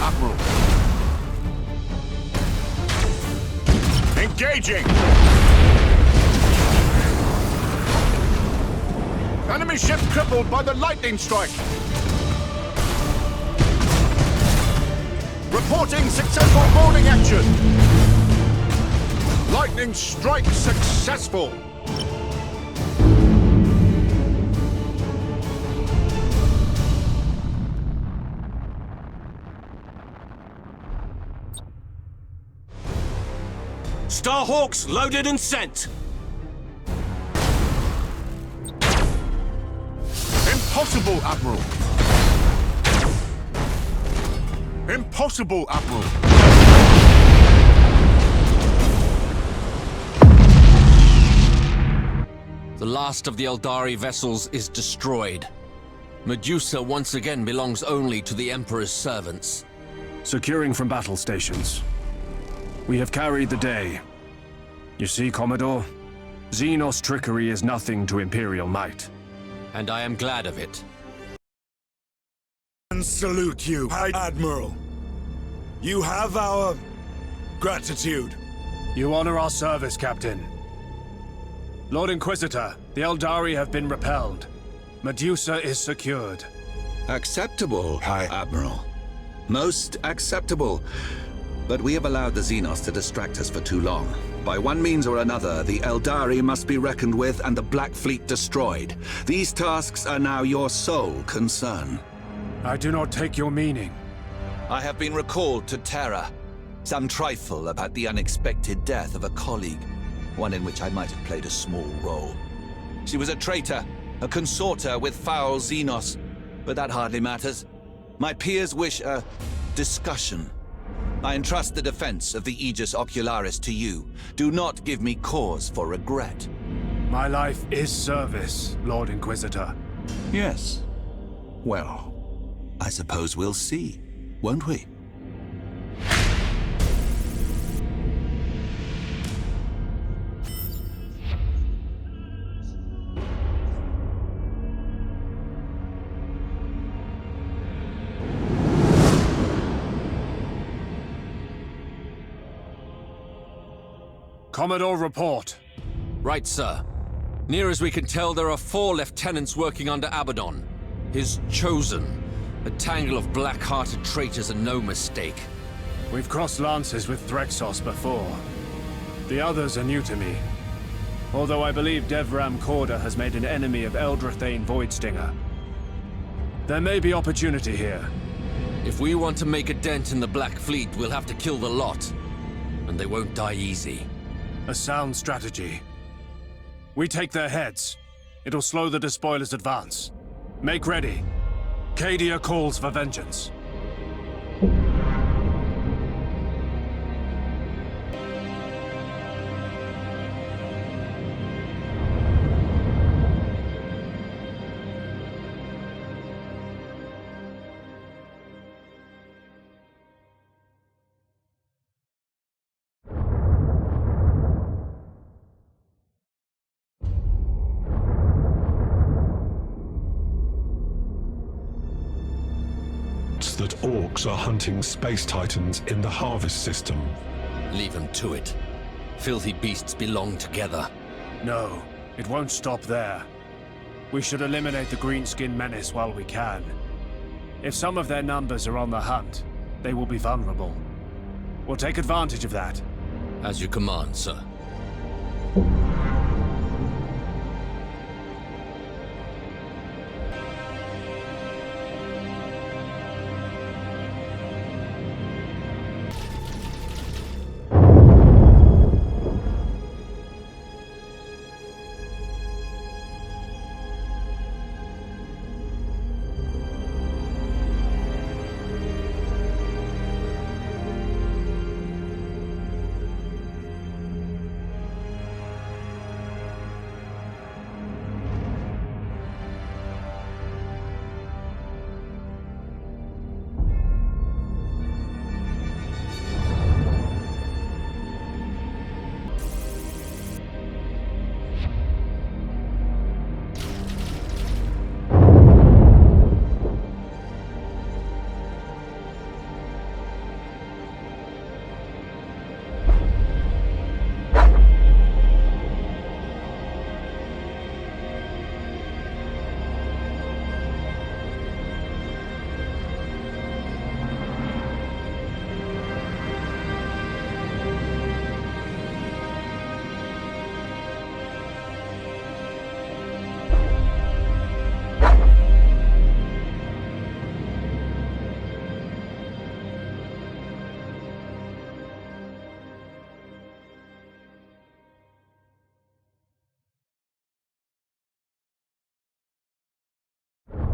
S4: Admiral. Engaging! Enemy ship crippled by the lightning strike! Reporting successful boarding action! Lightning strike successful!
S6: Starhawks loaded and sent!
S4: Impossible, Admiral! Impossible, Admiral!
S7: The last of the Eldari vessels is destroyed. Medusa once again belongs only to the Emperor's servants.
S14: Securing from battle stations. We have carried the day. You see, Commodore? Xenos trickery is nothing to Imperial might.
S7: And I am glad of it.
S2: And salute you, High Admiral. You have our gratitude.
S13: You honor our service, Captain. Lord Inquisitor, the Eldari have been repelled. Medusa is secured.
S17: Acceptable, High Admiral. Most acceptable. But we have allowed the Xenos to distract us for too long. By one means or another, the Eldari must be reckoned with and the Black Fleet destroyed. These tasks are now your sole concern.
S13: I do not take your meaning.
S17: I have been recalled to Terra. Some trifle about the unexpected death of a colleague, one in which I might have played a small role. She was a traitor, a consorter with foul Xenos, but that hardly matters. My peers wish a discussion. I entrust the defense of the Aegis Ocularis to you. Do not give me cause for regret.
S13: My life is service, Lord Inquisitor.
S17: Yes. Well, I suppose we'll see, won't we?
S13: Commodore, report.
S7: Right, sir. Near as we can tell, there are 4 lieutenants working under Abaddon. His chosen. A tangle of black-hearted traitors and no mistake.
S13: We've crossed lances with Threxos before. The others are new to me. Although I believe Devram Korda has made an enemy of Eldrathane Voidstinger. There may be opportunity here.
S7: If we want to make a dent in the Black Fleet, we'll have to kill the lot. And they won't die easy.
S13: A sound strategy. We take their heads. It'll slow the despoilers' advance. Make ready. Cadia calls for vengeance.
S15: That orcs are hunting space titans in the harvest system.
S7: Leave them to it. Filthy beasts belong together.
S13: No, it won't stop there. We should eliminate the greenskin menace while we can. If some of their numbers are on the hunt, they will be vulnerable. We'll take advantage of that.
S7: As you command, sir.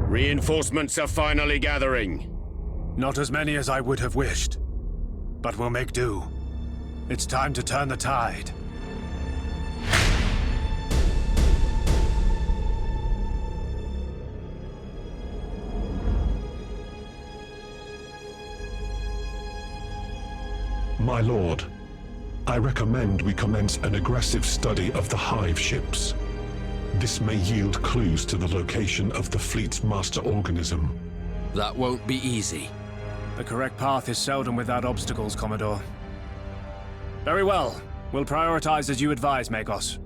S10: Reinforcements are finally gathering.
S13: Not as many as I would have wished, but we'll make do. It's time to turn the tide.
S15: My lord, I recommend we commence an aggressive study of the hive ships. This may yield clues to the location of the fleet's master organism.
S7: That won't be easy.
S13: The correct path is seldom without obstacles, Commodore. Very well. We'll prioritize as you advise, Magos.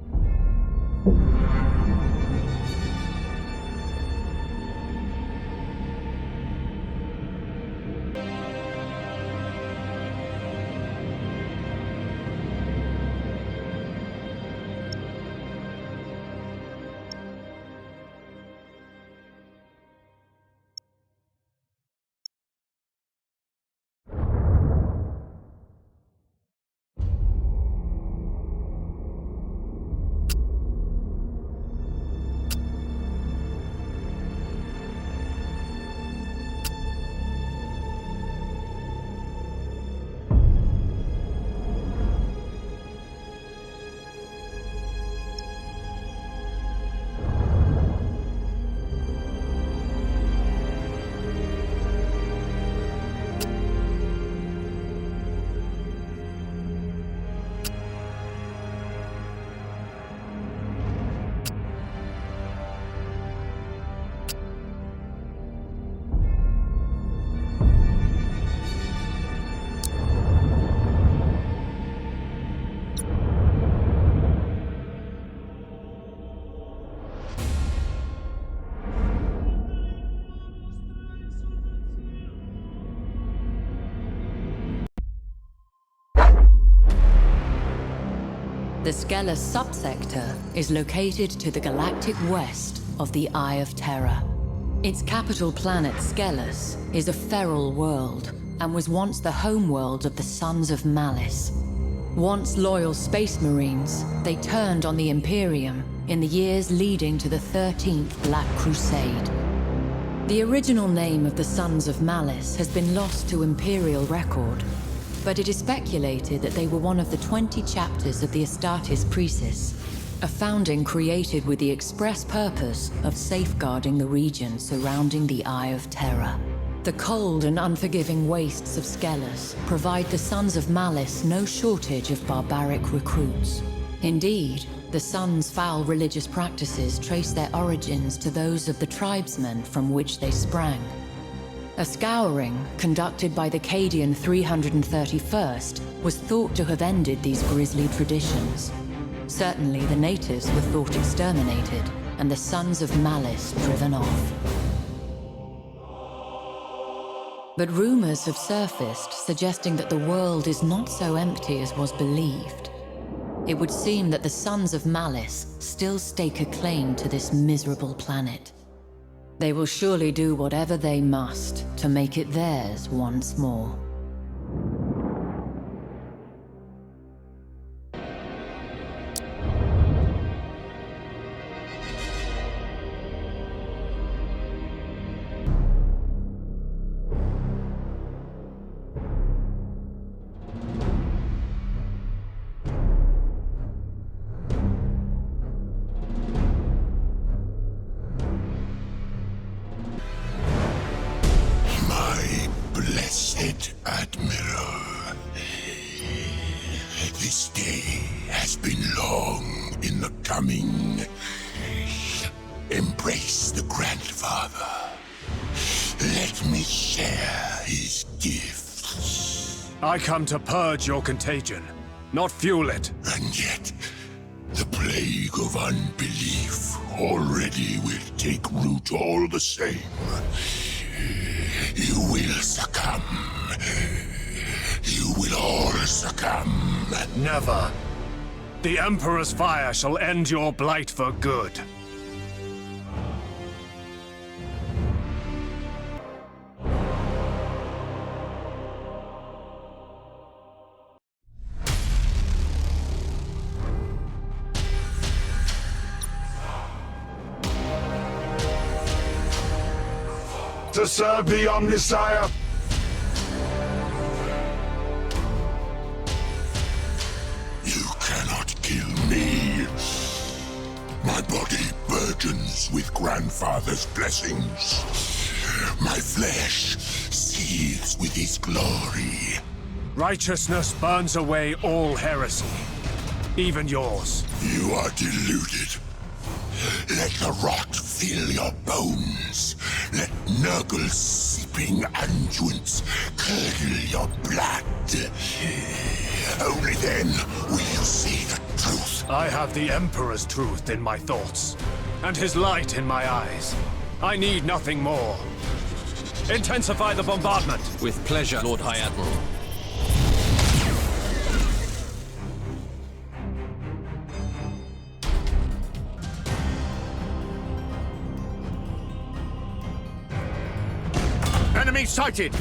S1: The Skelos subsector is located to the galactic west of the Eye of Terra. Its capital planet, Skelos, is a feral world and was once the homeworld of the Sons of Malice. Once loyal space marines, they turned on the Imperium in the years leading to the 13th Black Crusade. The original name of the Sons of Malice has been lost to Imperial record, but it is speculated that they were one of the 20 chapters of the Astartes Precis, a founding created with the express purpose of safeguarding the region surrounding the Eye of Terra. The cold and unforgiving wastes of Skelos provide the Sons of Malice no shortage of barbaric recruits. Indeed, the Sons' foul religious practices trace their origins to those of the tribesmen from which they sprang. A scouring, conducted by the Cadian 331st, was thought to have ended these grisly traditions. Certainly the natives were thought exterminated, and the Sons of Malice driven off. But rumors have surfaced suggesting that the world is not so empty as was believed. It would seem that the Sons of Malice still stake a claim to this miserable planet. They will surely do whatever they must to make it theirs once more.
S2: Admiral, this day has been long in the coming. Embrace the grandfather. Let me share his gifts.
S13: I come to purge your contagion, not fuel it.
S2: And yet, the plague of unbelief already will take root all the same. You will succumb. You will all succumb.
S13: Never. The Emperor's fire shall end your blight for good.
S19: To serve the Omnissiah.
S2: You cannot kill me. My body burgeons with Grandfather's blessings. My flesh seethes with his glory.
S13: Righteousness burns away all heresy. Even yours.
S2: You are deluded. Let the rot fill your bones. Let Nurgle's seeping unguents curdle your blood. Only then will you see the truth.
S13: I have the Emperor's truth in my thoughts, and his light in my eyes. I need nothing more. Intensify the bombardment.
S7: With pleasure, Lord High Admiral.
S4: Enemy sighted!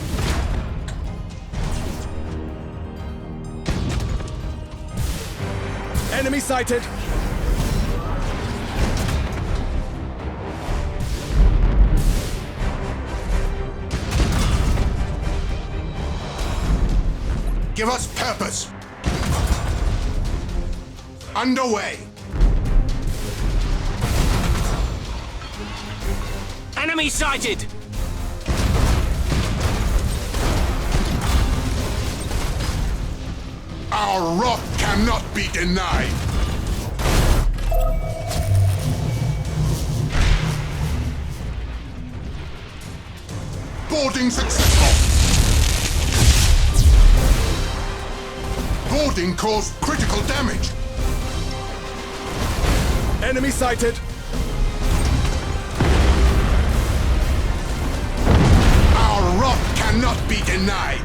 S12: Enemy sighted!
S3: Give us purpose! Underway!
S18: Enemy sighted!
S3: Our wrath cannot be denied! Boarding successful! Boarding caused critical damage!
S12: Enemy sighted!
S3: Our wrath cannot be denied!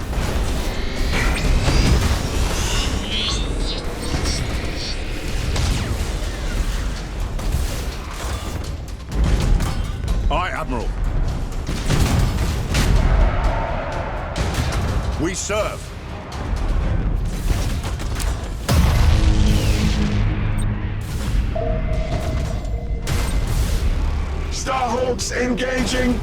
S4: Aye, Admiral. We serve.
S19: Starhawks engaging.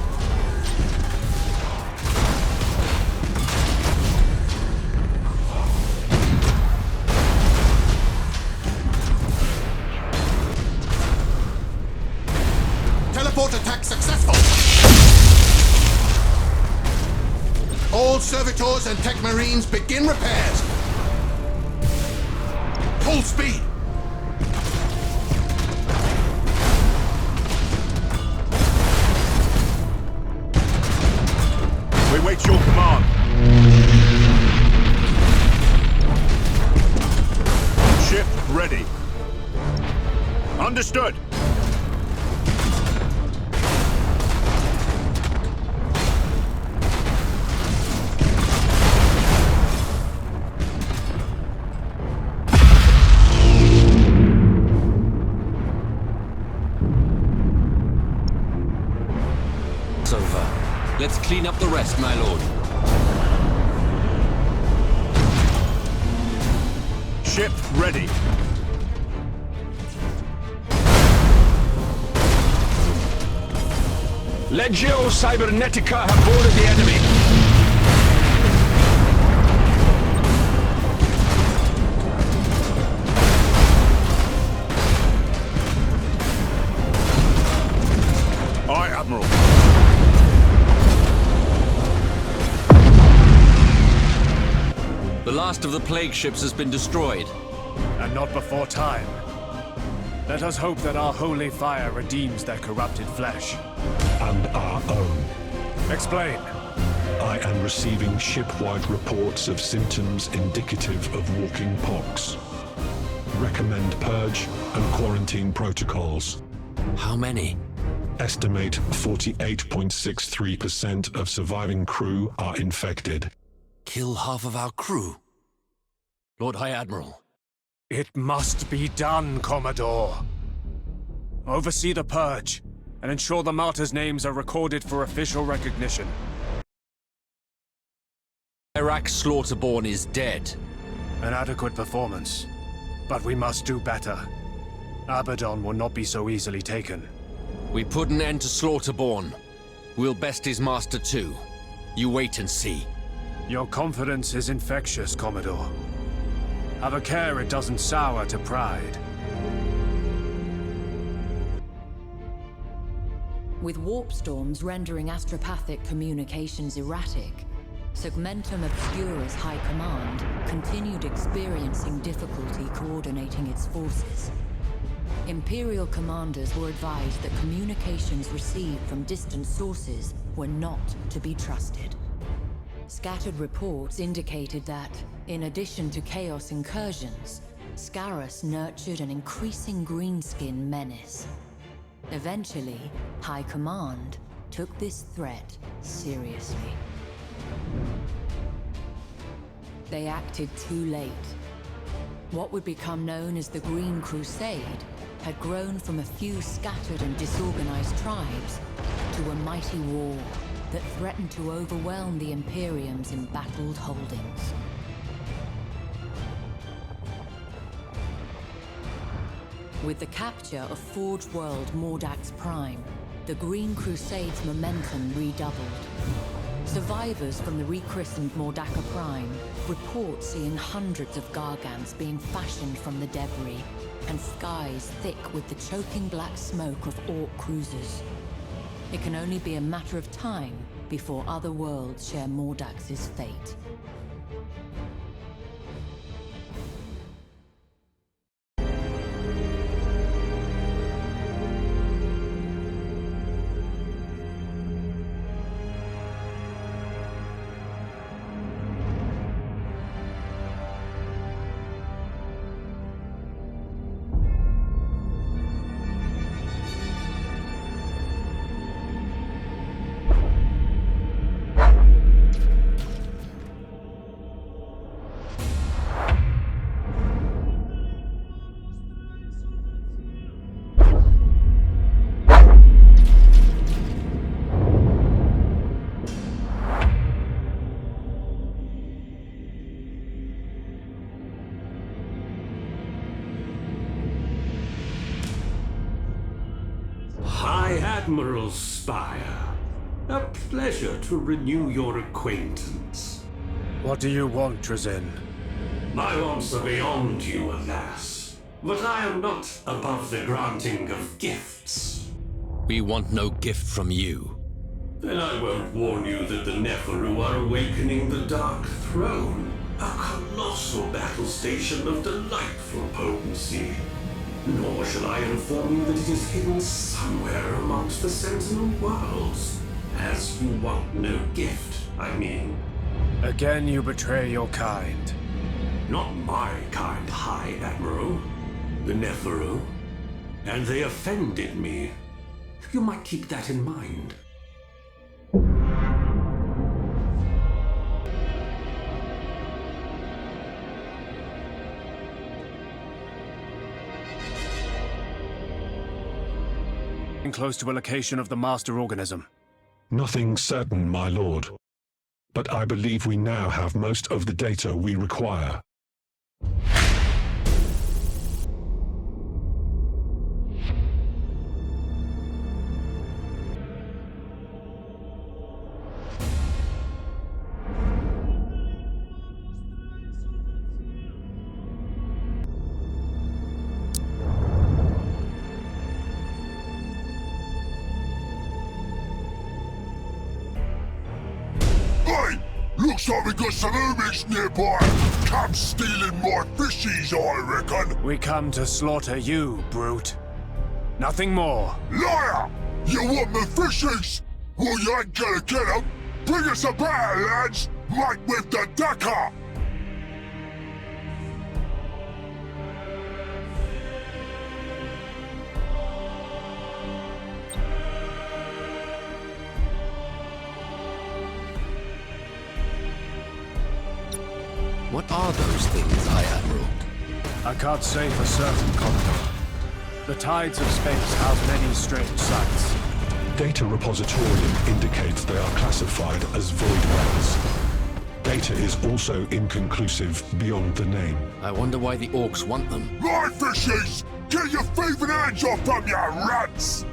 S3: Teleport attack successful! All servitors and tech marines begin repairs! Full speed!
S4: We wait your command. Ship ready. Understood.
S7: It's over. Let's clean up the rest, my lord.
S4: Ship ready.
S19: Legio Cybernetica have boarded the enemy.
S4: Aye, Admiral.
S7: The last of the plague ships has been destroyed.
S13: And not before time. Let us hope that our holy fire redeems their corrupted flesh.
S15: And our own.
S13: Explain.
S15: I am receiving ship-wide reports of symptoms indicative of walking pox. Recommend purge and quarantine protocols.
S7: How many?
S15: Estimate 48.63% of surviving crew are infected.
S7: Kill half of our crew? Lord High Admiral.
S13: It must be done, Commodore. Oversee the purge, and ensure the martyrs' names are recorded for official recognition.
S7: Iraq Slaughterborn is dead.
S13: An adequate performance. But we must do better. Abaddon will not be so easily taken.
S7: We put an end to Slaughterborn. We'll best his master too. You wait and see.
S13: Your confidence is infectious, Commodore. Have a care it doesn't sour to pride.
S1: With warp storms rendering astropathic communications erratic, Segmentum Obscura's High Command continued experiencing difficulty coordinating its forces. Imperial commanders were advised that communications received from distant sources were not to be trusted. Scattered reports indicated that, in addition to chaos incursions, Scarus nurtured an increasing greenskin menace. Eventually, High Command took this threat seriously. They acted too late. What would become known as the Green Crusade had grown from a few scattered and disorganized tribes to a mighty war that threatened to overwhelm the Imperium's embattled holdings. With the capture of Forge World Mordax Prime, the Green Crusade's momentum redoubled. Survivors from the rechristened Mordaka Prime report seeing hundreds of Gargants being fashioned from the debris, and skies thick with the choking black smoke of Orc cruisers. It can only be a matter of time before other worlds share Mordax's fate.
S11: Admiral Spire, a pleasure to renew your acquaintance.
S13: What do you want, Trazyn?
S11: My wants are beyond you, alas. But I am not above the granting of gifts.
S7: We want no gift from you.
S11: Then I won't warn you that the Neferu are awakening the Dark Throne, a colossal battle station of delightful potency. Nor shall I inform you that it is hidden somewhere amongst the Sentinel worlds. As you want no gift, I mean.
S13: Again you betray your kind.
S11: Not my kind, High Admiral. The Neferu. And they offended me. You might keep that in mind.
S13: Close to a location of the master organism.
S15: Nothing certain, my lord. But I believe we now have most of the data we require.
S2: Looks like we got some Umix nearby. Come stealing my fishies, I reckon.
S13: We come to slaughter you, brute. Nothing more.
S2: Liar! You want my fishies? Well, you ain't gonna get them. Bring us a better, lads. Make with the Dakar.
S7: What are those things, High Admiral?
S13: I can't say for certain, Commodore. The tides of space house many strange sights.
S15: Data repositorium indicates they are classified as void wells. Data is also inconclusive beyond the name.
S7: I wonder why the Orcs want them.
S2: My fishies! Get your thieving hands off them, you rats!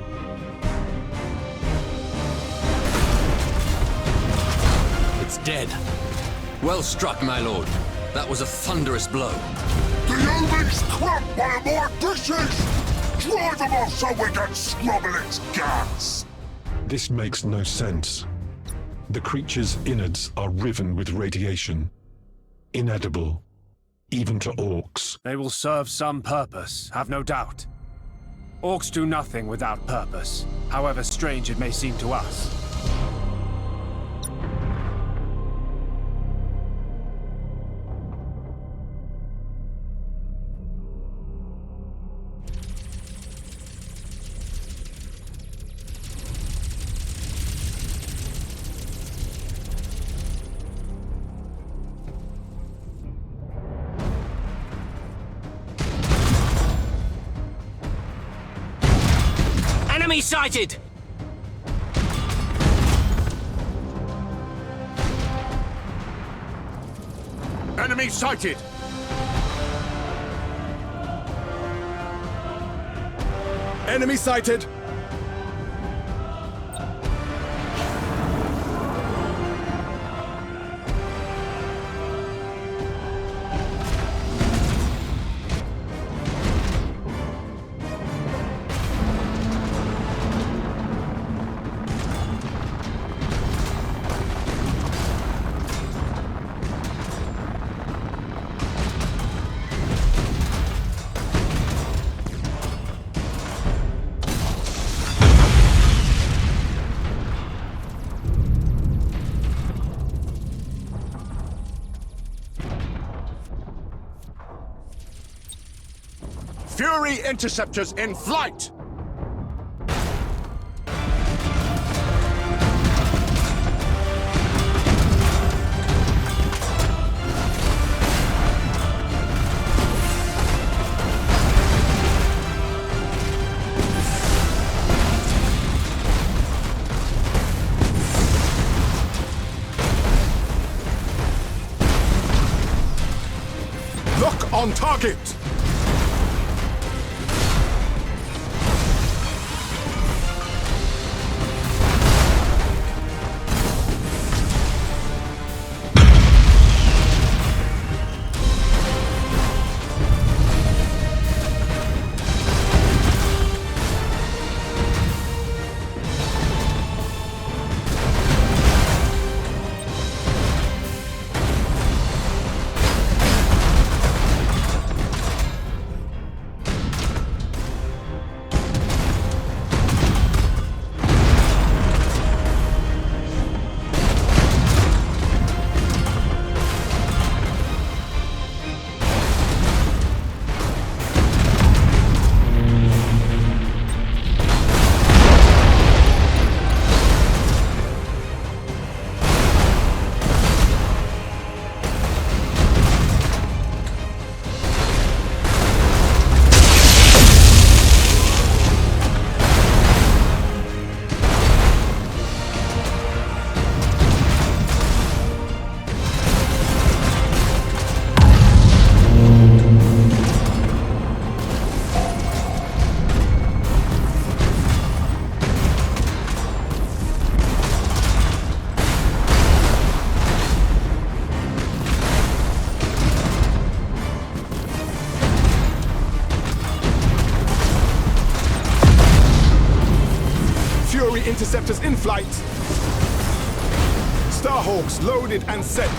S7: dead. Well struck, my lord. That was a thunderous blow.
S2: The Yeoman's cramped by more dishes! Drive them off so we can scrubble its guts!
S15: This makes no sense. The creature's innards are riven with radiation. Inedible, even to orcs.
S13: They will serve some purpose, have no doubt. Orcs do nothing without purpose, however strange it may seem to us.
S18: Enemy sighted!
S4: Enemy sighted!
S12: Enemy sighted!
S4: Fury interceptors in flight!
S16: Lock on target! Interceptors in flight. Starhawks loaded and set.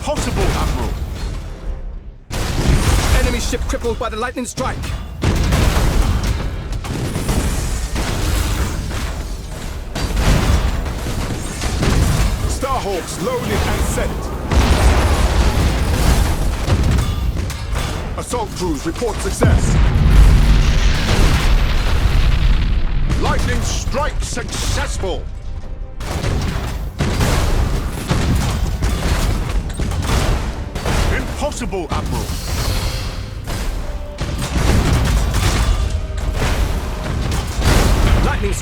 S4: Impossible, Admiral!
S12: Enemy ship crippled by the lightning strike.
S16: Starhawks loaded and set. Assault crews report success.
S4: Lightning strike successful! Impossible, Admiral!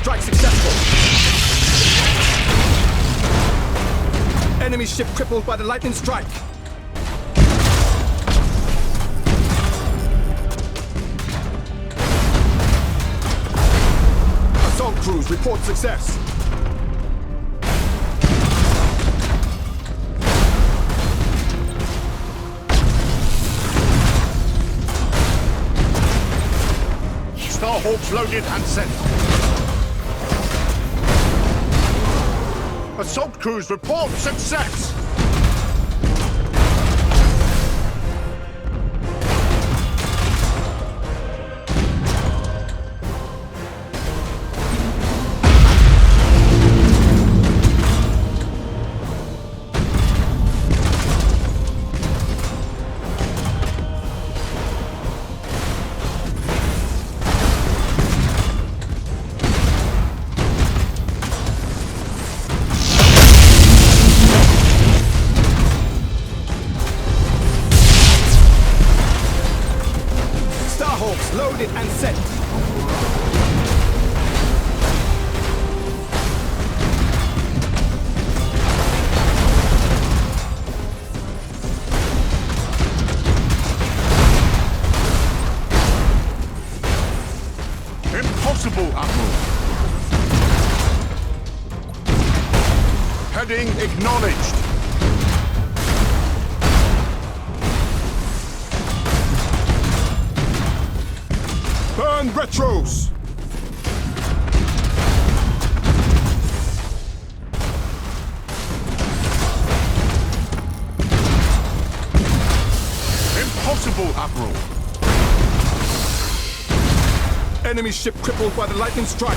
S12: strike successful! Enemy ship crippled by the lightning strike! Assault crews report success!
S4: Starhawks loaded and sent. Assault crews report success!
S12: Loaded and sent.
S4: Impossible, Admiral. Heading acknowledged.
S16: Burn retros!
S4: Impossible, Admiral.
S12: Enemy ship crippled by the lightning strike.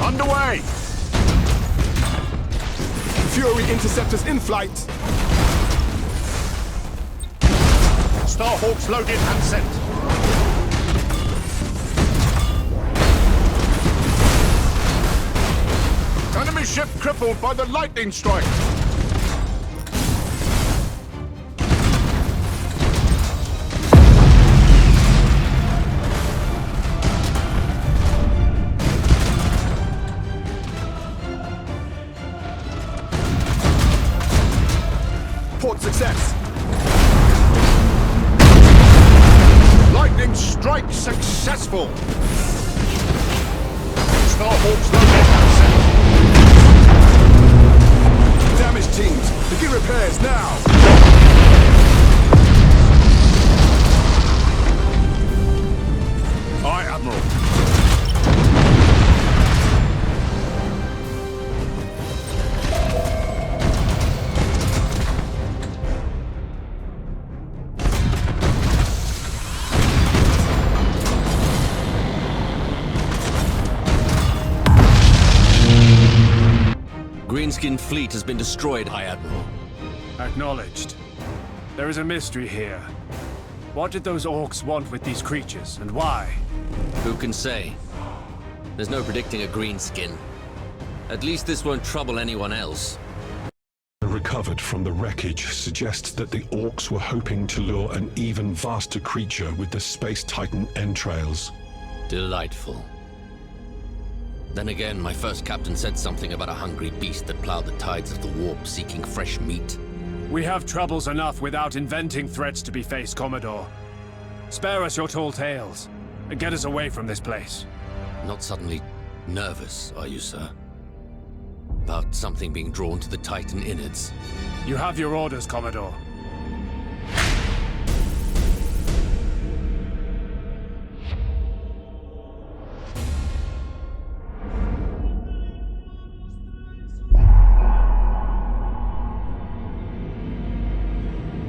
S4: Underway!
S12: Fury interceptors in flight.
S4: Starhawks loaded and sent. Enemy ship crippled by the lightning strike.
S12: Port success.
S4: Lightning strike successful. Starhawks loaded and sent.
S12: Damage teams, begin repairs now.
S4: Aye, Admiral.
S6: Greenskin fleet has been destroyed, High Admiral.
S14: Acknowledged. There is a mystery here. What did those orcs want with these creatures, and why?
S6: Who can say? There's no predicting a greenskin. At least this won't trouble anyone else.
S15: Recovered from the wreckage suggests that the orcs were hoping to lure an even vaster creature with the Space Titan entrails.
S6: Delightful. Then again, my first captain said something about a hungry beast that plowed the tides of the warp seeking fresh meat.
S14: We have troubles enough without inventing threats to be faced, Commodore. Spare us your tall tales, and get us away from this place.
S6: Not suddenly nervous, are you, sir? About something being drawn to the Titan innards?
S14: You have your orders, Commodore.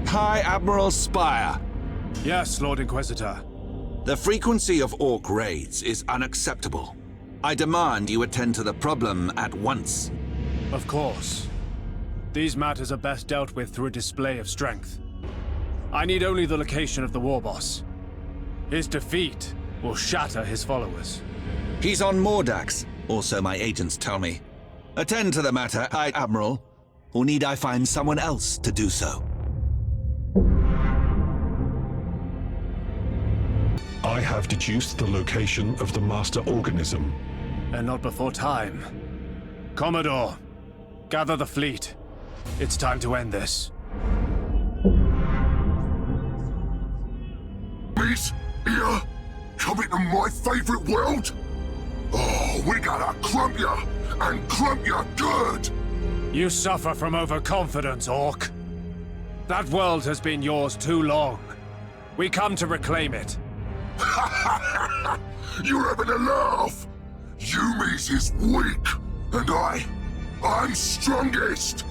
S17: High Admiral Spire.
S14: Yes, Lord Inquisitor.
S17: The frequency of Orc raids is unacceptable. I demand you attend to the problem at once.
S14: Of course. These matters are best dealt with through a display of strength. I need only the location of the war boss. His defeat will shatter his followers.
S17: He's on Mordax, also my agents tell me. Attend to the matter, High Admiral. Or need I find someone else to do so?
S15: I have deduced the location of the master organism.
S13: And not before time. Commodore, gather the fleet. It's time to end this.
S2: Miss, here, coming to my favorite world? Oh, we gotta crump ya, and crump ya good!
S13: You suffer from overconfidence, Orc. That world has been yours too long. We come to reclaim it.
S2: You're having a laugh! Yumi's is weak, and I'm strongest!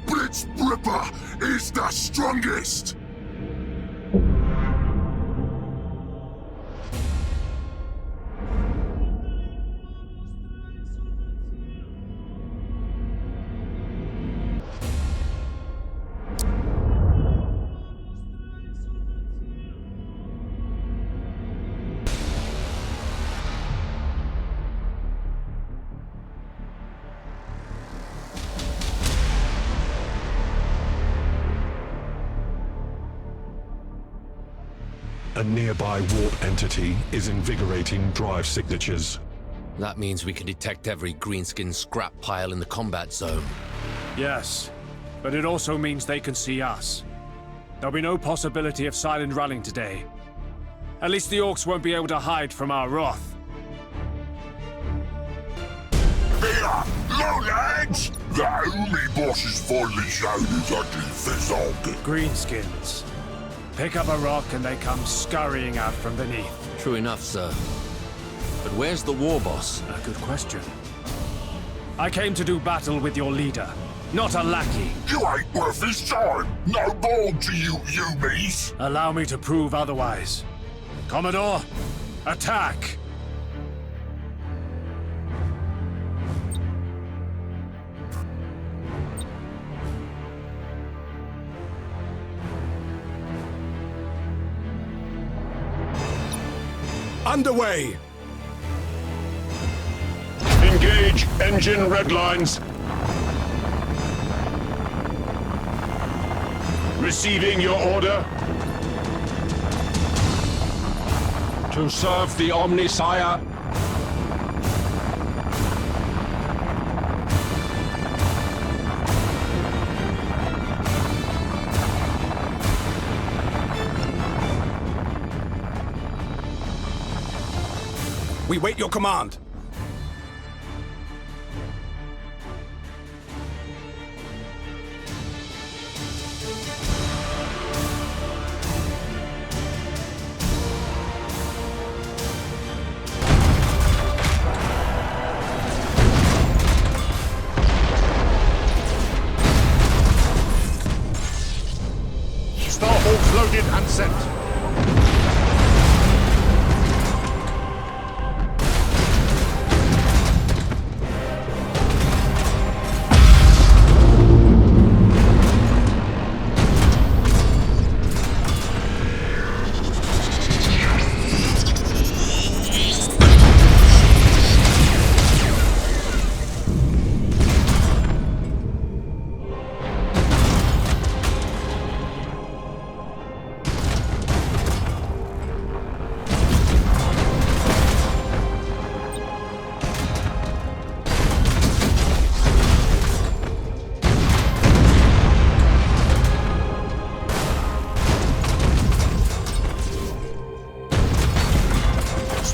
S2: Blitz Ripper is the strongest!
S15: A nearby warp entity is invigorating drive signatures.
S6: That means we can detect every greenskin scrap pile in the combat zone.
S13: Yes, but it also means they can see us. There'll be no possibility of silent running today. At least the Orcs won't be able to hide from our wrath.
S2: Here, lowlands! The Umi boss has finally shown his ugly fizzle.
S13: Greenskins. Pick up a rock and they come scurrying out from beneath.
S6: True enough, sir. But where's the war boss?
S13: A good question. I came to do battle with your leader, not a lackey.
S2: You ain't worth his time! No ball to you, Yumis!
S13: Allow me to prove otherwise. Commodore, attack!
S12: Underway!
S4: Engage engine red lines. Receiving your order.
S9: To serve the Omnisire.
S12: We wait your command.
S4: Starhawks loaded and sent.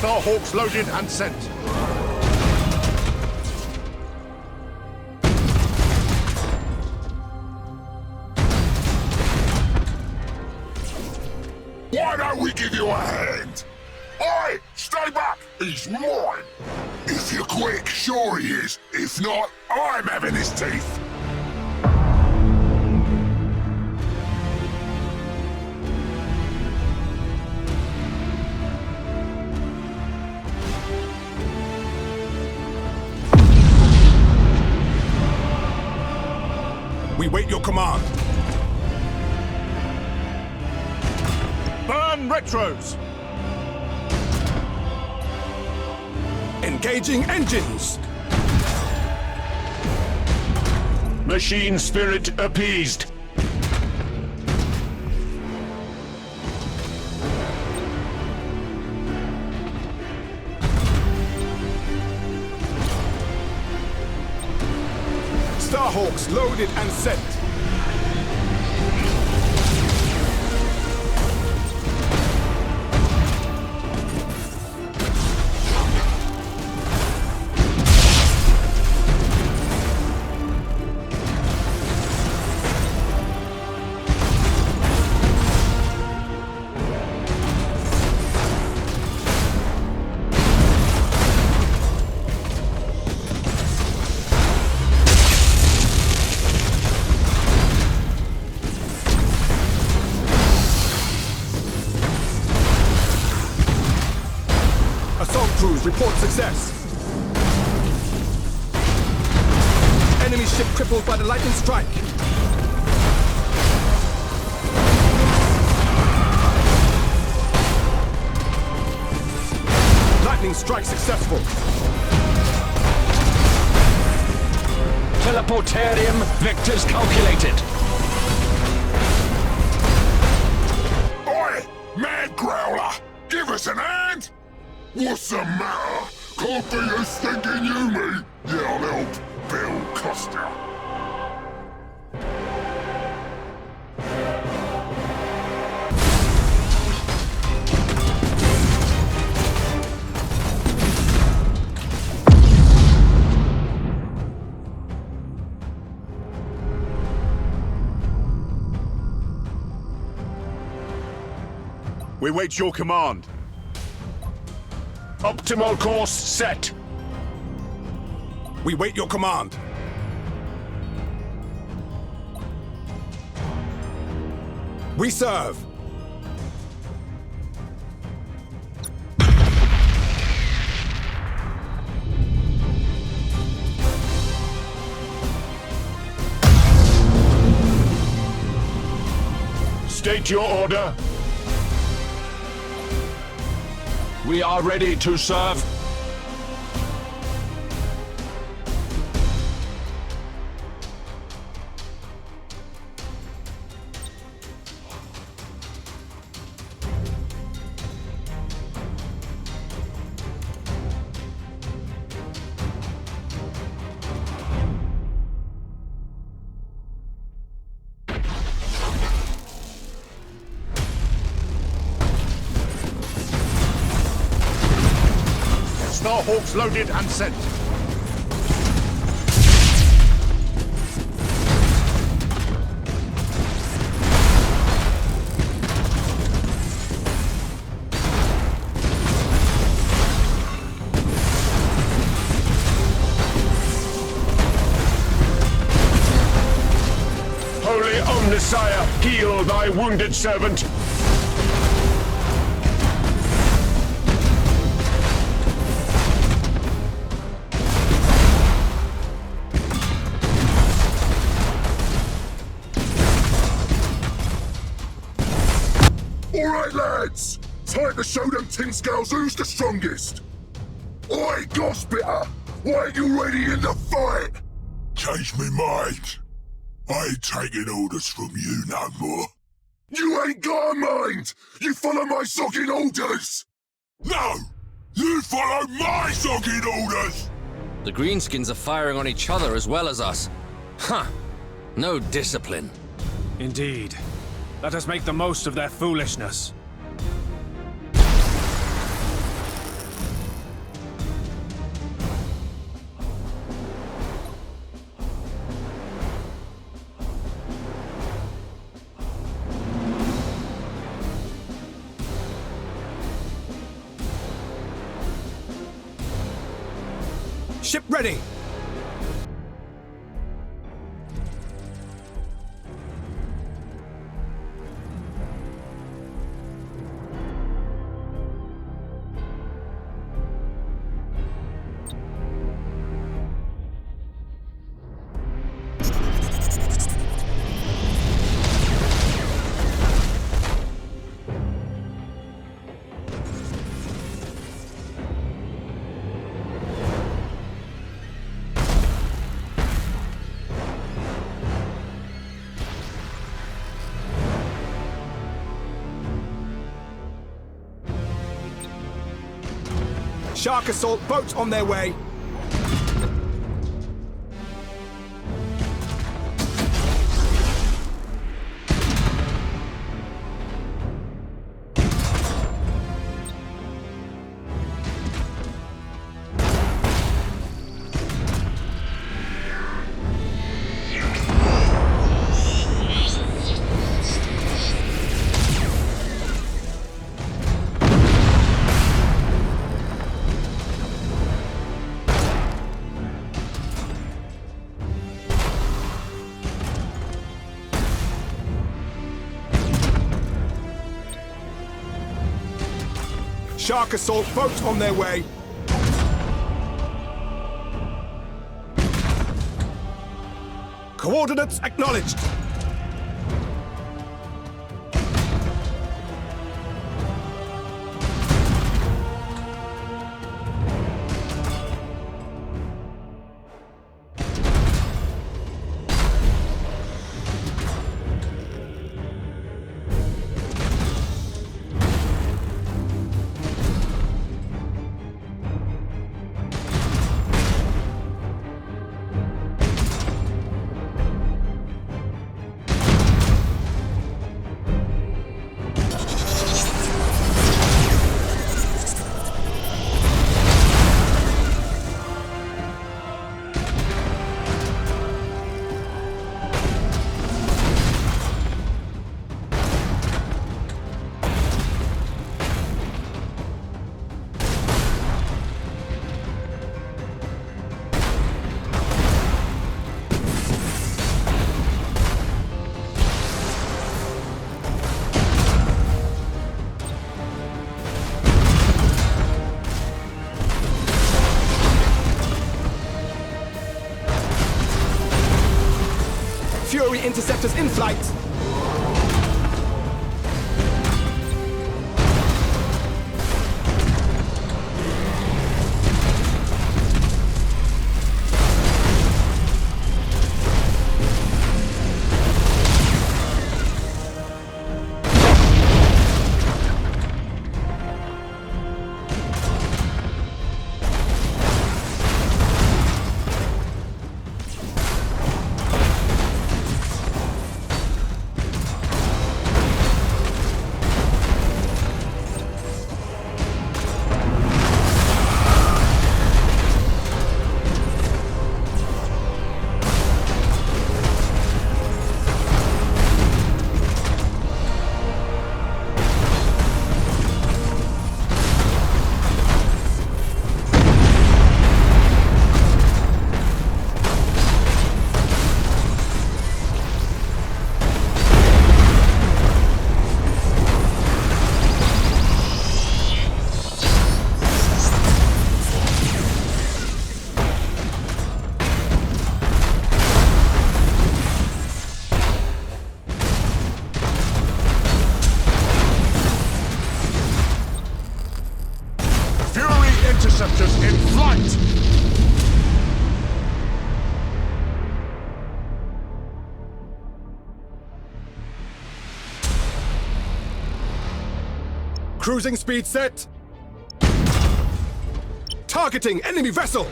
S4: Starhawks loaded and sent.
S2: Why don't we give you a hand? Oi! Stay back! He's mine! If you're quick, sure he is. If not, I'm having his teeth.
S12: We wait your command.
S4: Burn retros!
S12: Engaging engines!
S4: Machine spirit appeased.
S16: Hawks loaded and sent. Report success. Enemy ship crippled by the lightning strike. Lightning strike successful.
S20: Teleportarium vectors calculated.
S2: Oi! Mad Growler! Give us an hand! What's the matter? Can't be you stinking you, me! Yeah, I'll help Bill Costa.
S4: We wait your command.
S12: Optimal course set. We wait your command. We serve.
S19: State your order. We are ready to serve.
S4: Starhawks loaded and sent.
S19: Holy Omnissiah, heal thy wounded servant.
S2: Alright, lads! Time to show them tin scales who's the strongest! Oi, Gospitter! Why ain't you ready in the fight? Change me mind. I ain't taking orders from you no more. You ain't got a mind! You follow my socket orders! No! You follow my socket orders!
S6: The Greenskins are firing on each other as well as us. Huh. No discipline.
S14: Indeed. Let us make the most of their foolishness.
S12: Ship ready! Shark assault boats on their way.
S16: shark assault boat on their way. Coordinates acknowledged. Fury interceptors in flight.
S2: Interceptors in flight!
S16: Cruising speed set. Targeting enemy vessel.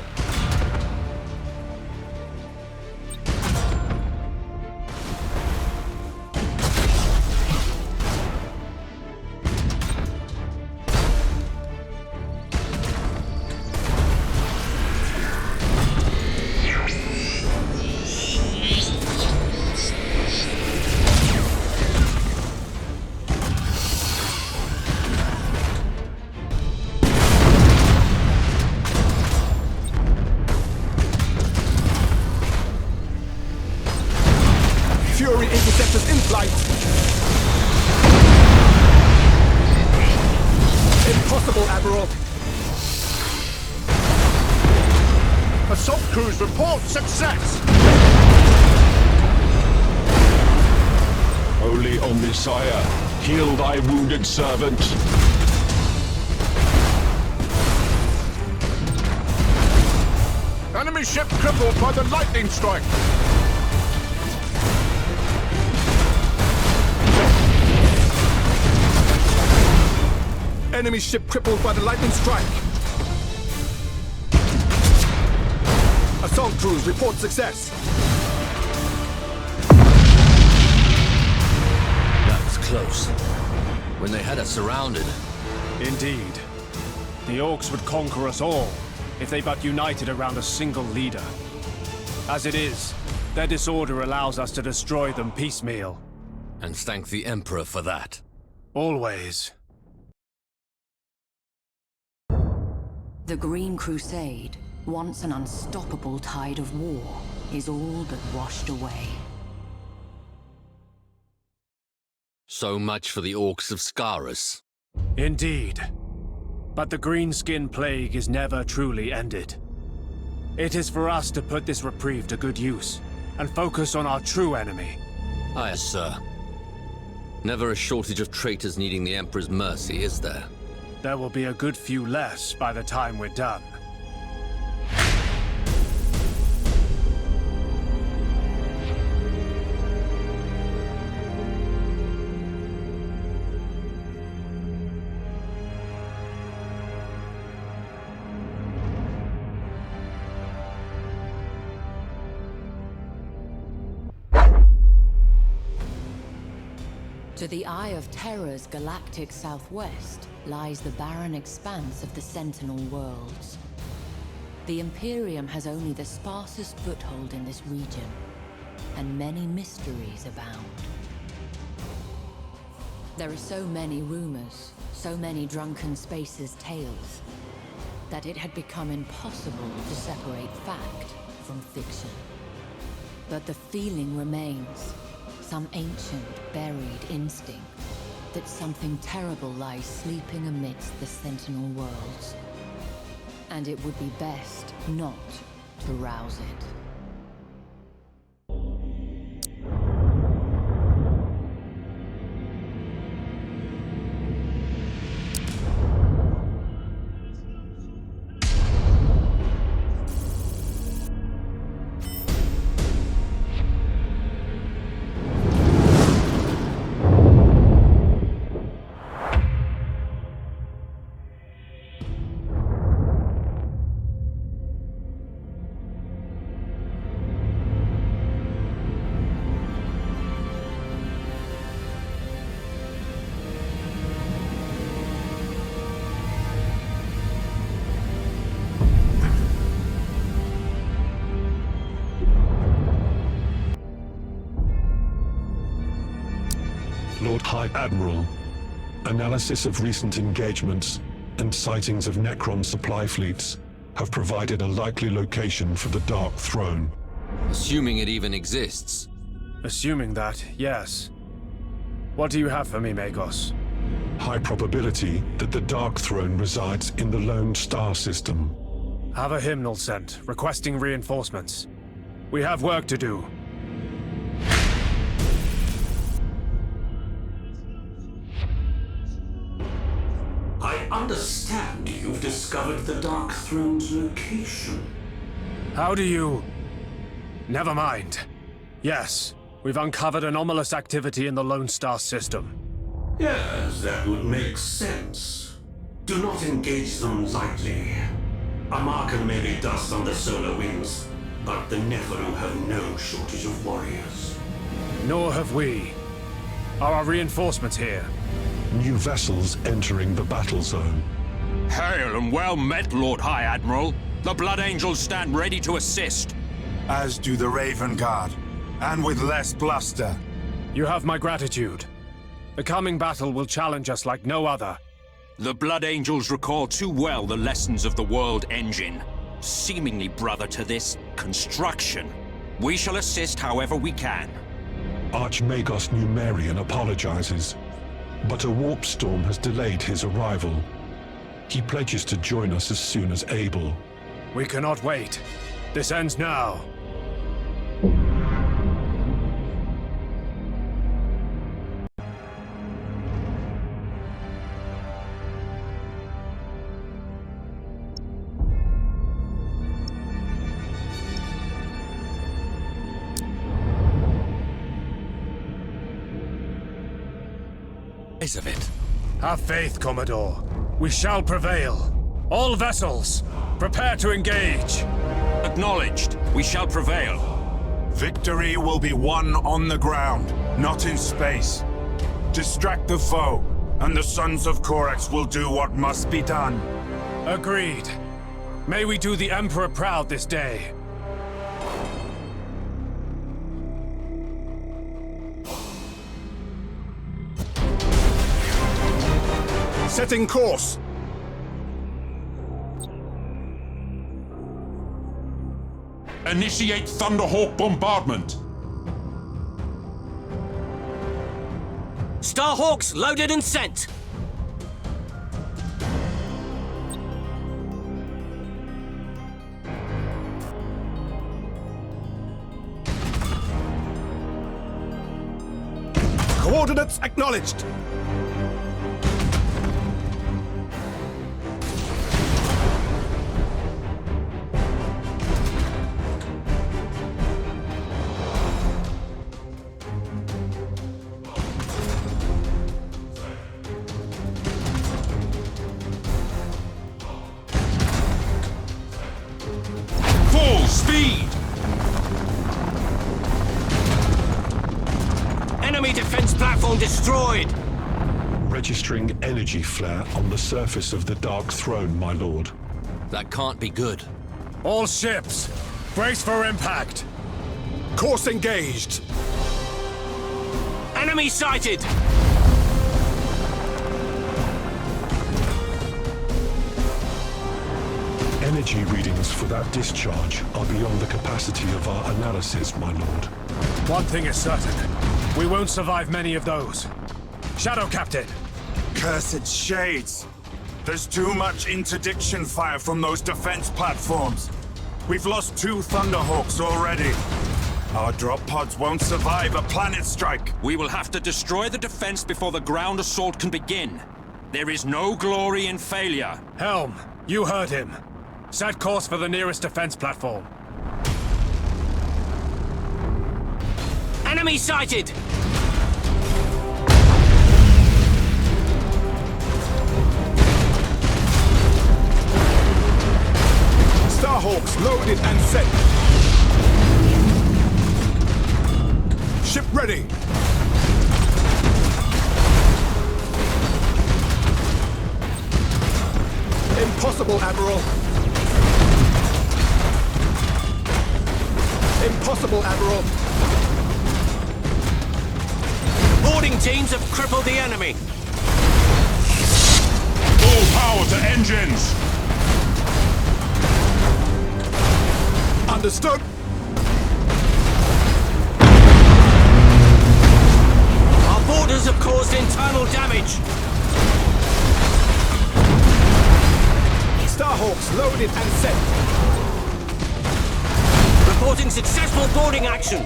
S16: Fury interceptors in flight. Impossible, Admiral.
S2: Assault crews report success!
S19: Holy Omnisire, heal thy wounded servant.
S2: Enemy ship crippled by the lightning strike!
S16: Enemy ship crippled by the lightning strike. Assault crews report success.
S7: That was close. When they had us surrounded.
S14: Indeed. The Orcs would conquer us all, if they but united around a single leader. As it is, their disorder allows us to destroy them piecemeal.
S7: And thank the Emperor for that.
S14: Always.
S1: The Green Crusade, once an unstoppable tide of war, is all but washed away.
S6: So much for the Orcs of Scarus.
S14: Indeed. But the Greenskin Plague is never truly ended. It is for us to put this reprieve to good use, and focus on our true enemy.
S6: Aye, sir. Never a shortage of traitors needing the Emperor's mercy, is there?
S14: There will be a good few less by the time we're done.
S1: To the eye of Terra's galactic southwest lies the barren expanse of the Sentinel worlds. The Imperium has only the sparsest foothold in this region, and many mysteries abound. There are so many rumors, so many drunken spaces' tales, that it had become impossible to separate fact from fiction. But the feeling remains. Some ancient, buried instinct that something terrible lies sleeping amidst the Sentinel worlds. And it would be best not to rouse it.
S15: Lord High Admiral, analysis of recent engagements and sightings of Necron supply fleets have provided a likely location for the Dark Throne.
S6: Assuming it even exists.
S14: Assuming that, yes. What do you have for me, Magos?
S15: High probability that the Dark Throne resides in the Lone Star system.
S14: Have a hymnal sent, requesting reinforcements. We have work to do.
S11: I understand you've discovered the Dark Throne's location.
S14: How do you... Never mind. Yes, we've uncovered anomalous activity in the Lone Star system.
S11: Yes, that would make sense. Do not engage them lightly. Armada may be dust on the solar winds, but the Nephilim have no shortage of warriors.
S14: Nor have we. Are our reinforcements here?
S15: New vessels entering the battle zone.
S12: Hail and well met, Lord High Admiral. The Blood Angels stand ready to assist.
S8: As do the Raven Guard, and with less bluster.
S14: You have my gratitude. The coming battle will challenge us like no other.
S12: The Blood Angels recall too well the lessons of the World Engine, seemingly brother to this construction. We shall assist however we can.
S15: Archmagos Numerian apologizes, but a warp storm has delayed his arrival. He pledges to join us as soon as able.
S14: We cannot wait. This ends now.
S12: Of it.
S14: Have faith, Commodore. We shall prevail. All vessels, prepare to engage.
S12: Acknowledged. We shall prevail.
S8: Victory will be won on the ground, not in space. Distract the foe, and the Sons of Corax will do what must be done.
S14: Agreed. May we do the Emperor proud this day.
S8: Setting course!
S3: Initiate Thunderhawk bombardment!
S18: Starhawks loaded and sent!
S13: Coordinates acknowledged.
S12: Full speed!
S18: Enemy defense platform destroyed!
S15: Registering energy flare on the surface of the Dark Throne, my lord.
S7: That can't be good.
S13: All ships, brace for impact. Course engaged.
S18: Enemy sighted!
S15: Energy readings for that discharge are beyond the capacity of our analysis, my lord.
S13: One thing is certain. We won't survive many of those. Shadow Captain!
S8: Cursed shades! There's too much interdiction fire from those defense platforms. We've lost 2 Thunderhawks already. Our drop pods won't survive a planet strike.
S12: We will have to destroy the defense before the ground assault can begin. There is no glory in failure.
S13: Helm, you heard him. Set course for the nearest defense platform.
S18: Enemy sighted!
S16: Starhawks loaded and set. Ship ready. Impossible, Admiral. Impossible, Admiral.
S18: Boarding teams have crippled the enemy.
S8: Full power to engines!
S16: Understood.
S18: Our boarders have caused internal damage.
S16: Starhawks loaded and set.
S18: Reporting successful boarding action.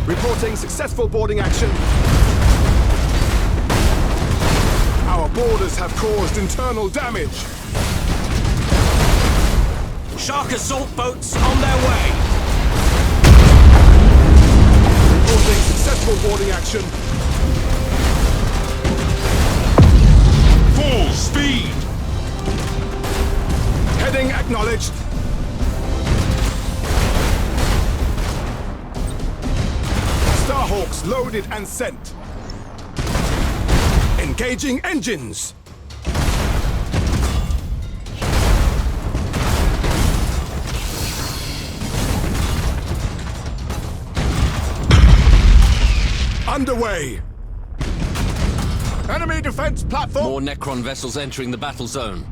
S16: Reporting successful boarding action. Our boarders have caused internal damage.
S18: Shark assault boats on their way.
S16: Reporting successful boarding action.
S8: Full speed!
S16: Heading acknowledged. Starhawks loaded and sent. Engaging engines. Underway. Enemy defense platform.
S7: More Necron vessels entering the battle zone.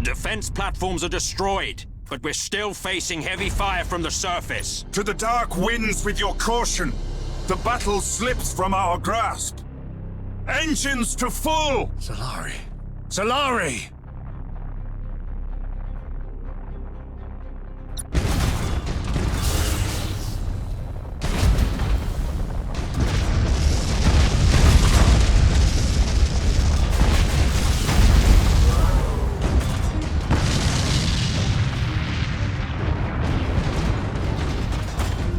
S12: Defense platforms are destroyed, but we're still facing heavy fire from the surface.
S8: To the dark winds with your caution. The battle slips from our grasp. Engines to full!
S13: Solari. Solari!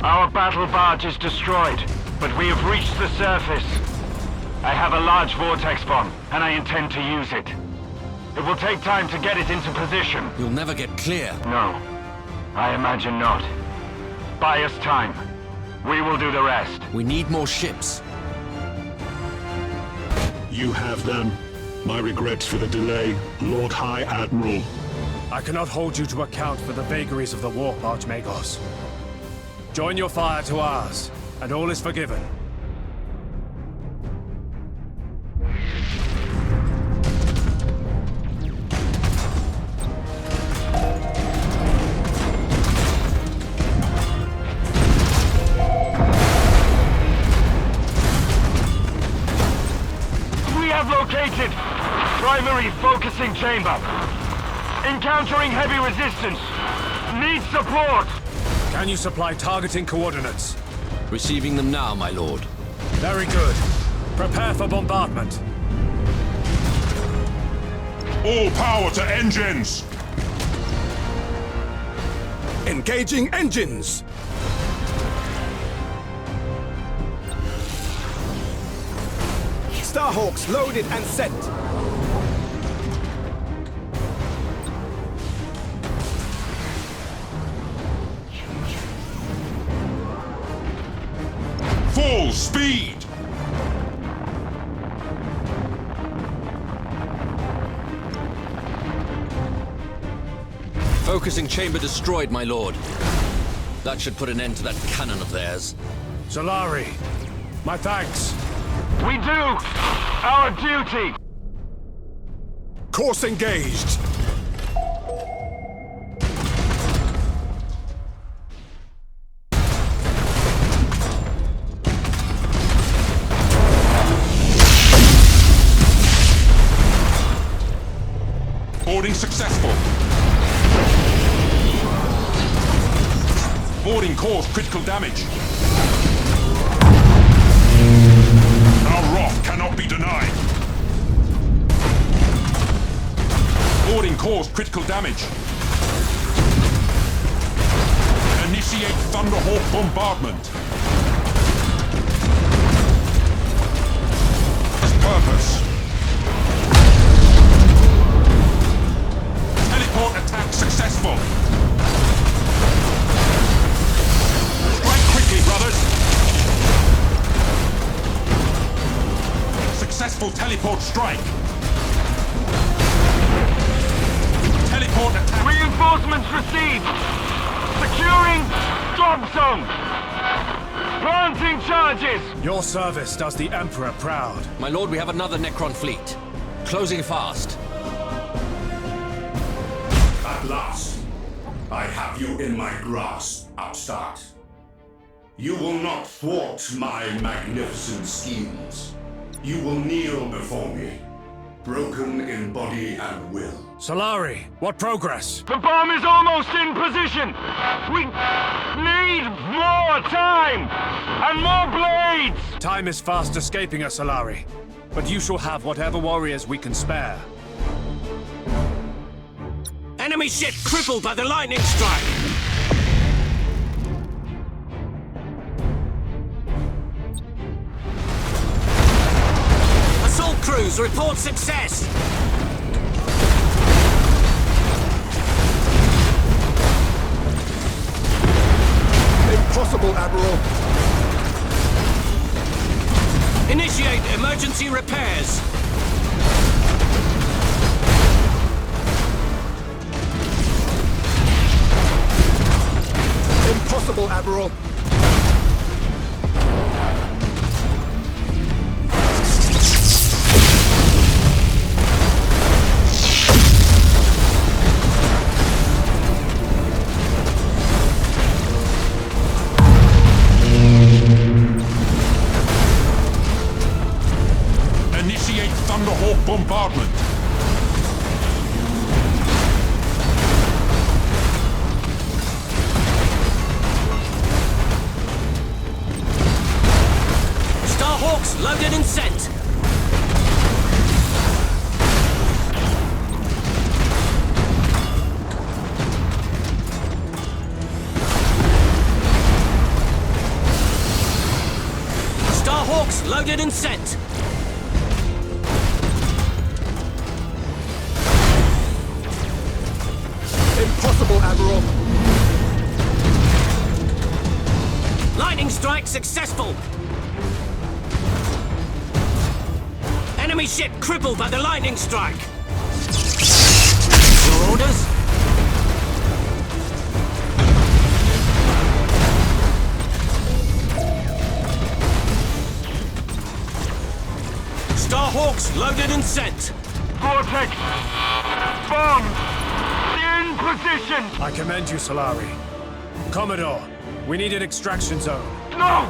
S20: Our battle barge is destroyed, but we have reached the surface. I have a large vortex bomb, and I intend to use it. It will take time to get it into position.
S7: You'll never get clear.
S20: No, I imagine not. Buy us time. We will do the rest.
S7: We need more ships.
S15: You have them. My regrets for the delay, Lord High Admiral.
S13: I cannot hold you to account for the vagaries of the warp, Archmagos. Join your fire to ours, and all is forgiven.
S20: We have located primary focusing chamber. Encountering heavy resistance. Need support!
S13: Can you supply targeting coordinates?
S7: Receiving them now, my lord.
S13: Very good. Prepare for bombardment.
S2: All power to engines!
S16: Engaging engines! Starhawks loaded and sent.
S2: Full speed!
S7: Focusing chamber destroyed, my lord. That should put an end to that cannon of theirs.
S13: Solari, my thanks.
S20: We do our duty!
S16: Course engaged!
S2: Boarding successful. Boarding caused critical damage. Our wrath cannot be denied. Boarding caused critical damage. Initiate Thunderhawk bombardment. His purpose. Teleport attack successful. Strike quickly, brothers. Successful teleport strike. Teleport attack.
S20: Reinforcements received. Securing drop zone. Planting charges.
S13: Your service does the Emperor proud.
S7: My lord, we have another Necron fleet. Closing fast.
S5: At last, I have you in my grasp, upstart. You will not thwart my magnificent schemes. You will kneel before me, broken in body and will.
S13: Solari, what progress?
S20: The bomb is almost in position! We need more time! And more blades!
S13: Time is fast escaping us, Solari. But you shall have whatever warriors we can spare.
S18: Enemy ship crippled by the lightning strike! Assault crews report success!
S16: Impossible, Admiral.
S18: Initiate emergency repairs!
S16: Impossible, Admiral.
S2: Initiate Thunderhawk bombardment.
S18: Starhawks loaded and sent! Starhawks loaded and sent!
S16: Impossible, Admiral.
S18: Lightning strike successful! Enemy ship crippled by the lightning strike! Your orders? Starhawks loaded and sent!
S20: Vortex! Bombs! In position!
S13: I commend you, Solari. Commodore, we need an extraction zone.
S20: No!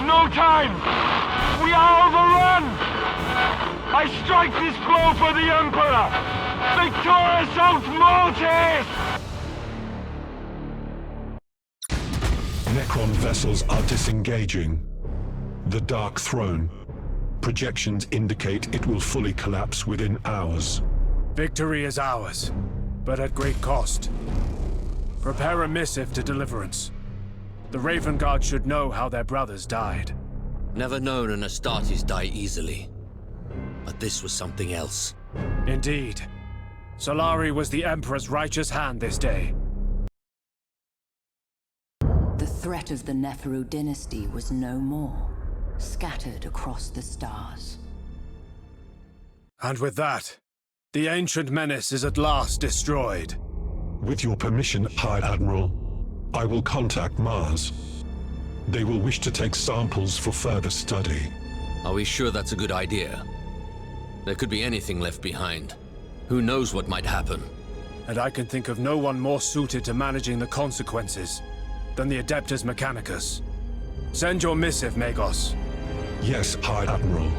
S20: No time! We are overrun! I strike this blow for the Emperor! Victoris aut mortis!
S15: Aeon vessels are disengaging. The Dark Throne. Projections indicate it will fully collapse within hours.
S13: Victory is ours, but at great cost. Prepare a missive to deliverance. The Raven Guard should know how their brothers died.
S7: Never known an Astartes die easily. But this was something else.
S13: Indeed. Solari was the Emperor's righteous hand this day.
S1: The threat of the Neferu dynasty was no more, scattered across the stars.
S13: And with that, the ancient menace is at last destroyed.
S15: With your permission, High Admiral, I will contact Mars. They will wish to take samples for further study.
S7: Are we sure that's a good idea? There could be anything left behind. Who knows what might happen?
S13: And I can think of no one more suited to managing the consequences than the Adeptus Mechanicus. Send your missive, Magos.
S15: Yes, High Admiral.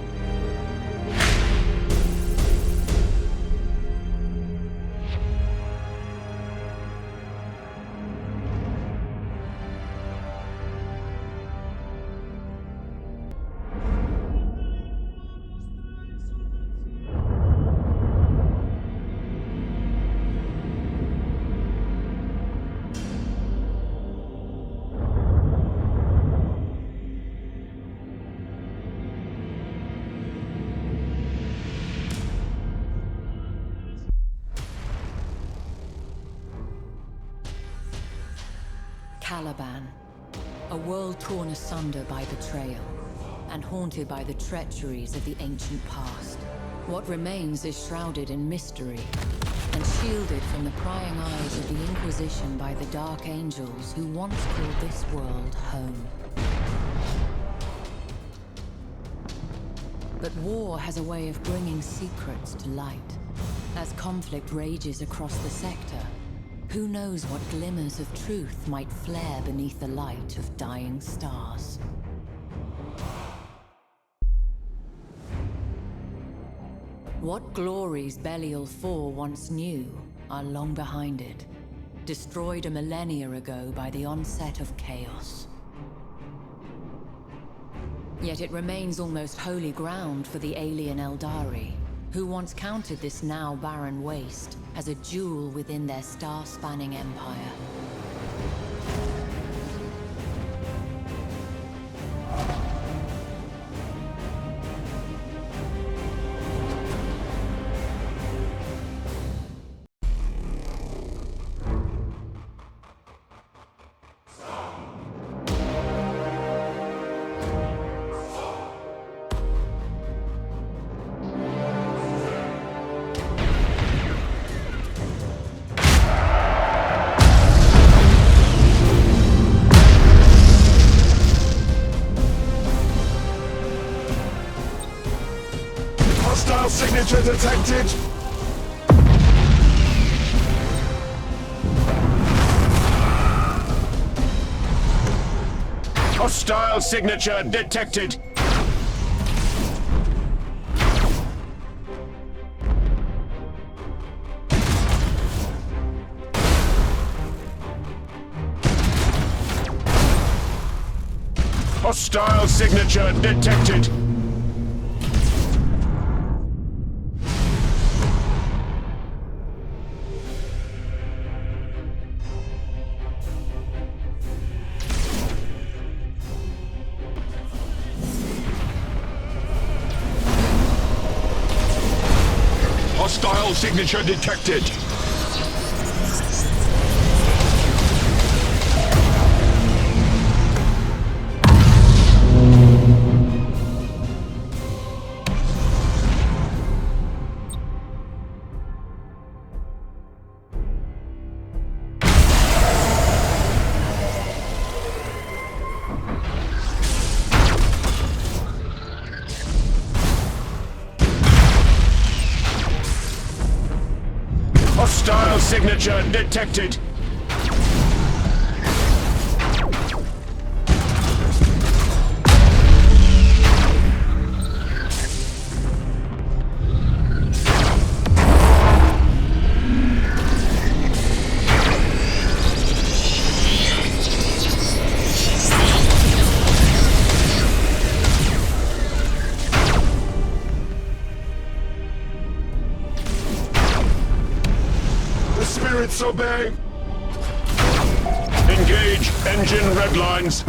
S1: Caliban, a world torn asunder by betrayal, and haunted by the treacheries of the ancient past. What remains is shrouded in mystery, and shielded from the prying eyes of the Inquisition by the Dark Angels who once called this world home. But war has a way of bringing secrets to light. As conflict rages across the sector, who knows what glimmers of truth might flare beneath the light of dying stars. What glories Belial IV once knew are long behind it, destroyed a millennia ago by the onset of chaos. Yet it remains almost holy ground for the alien Eldari, who once counted this now barren waste as a jewel within their star-spanning empire.
S19: Signature detected!
S20: Hostile signature detected! Hostile signature detected!
S19: Hostile signature detected!
S20: Hostile signature detected!
S19: Ships obey!
S16: Engage engine red lines.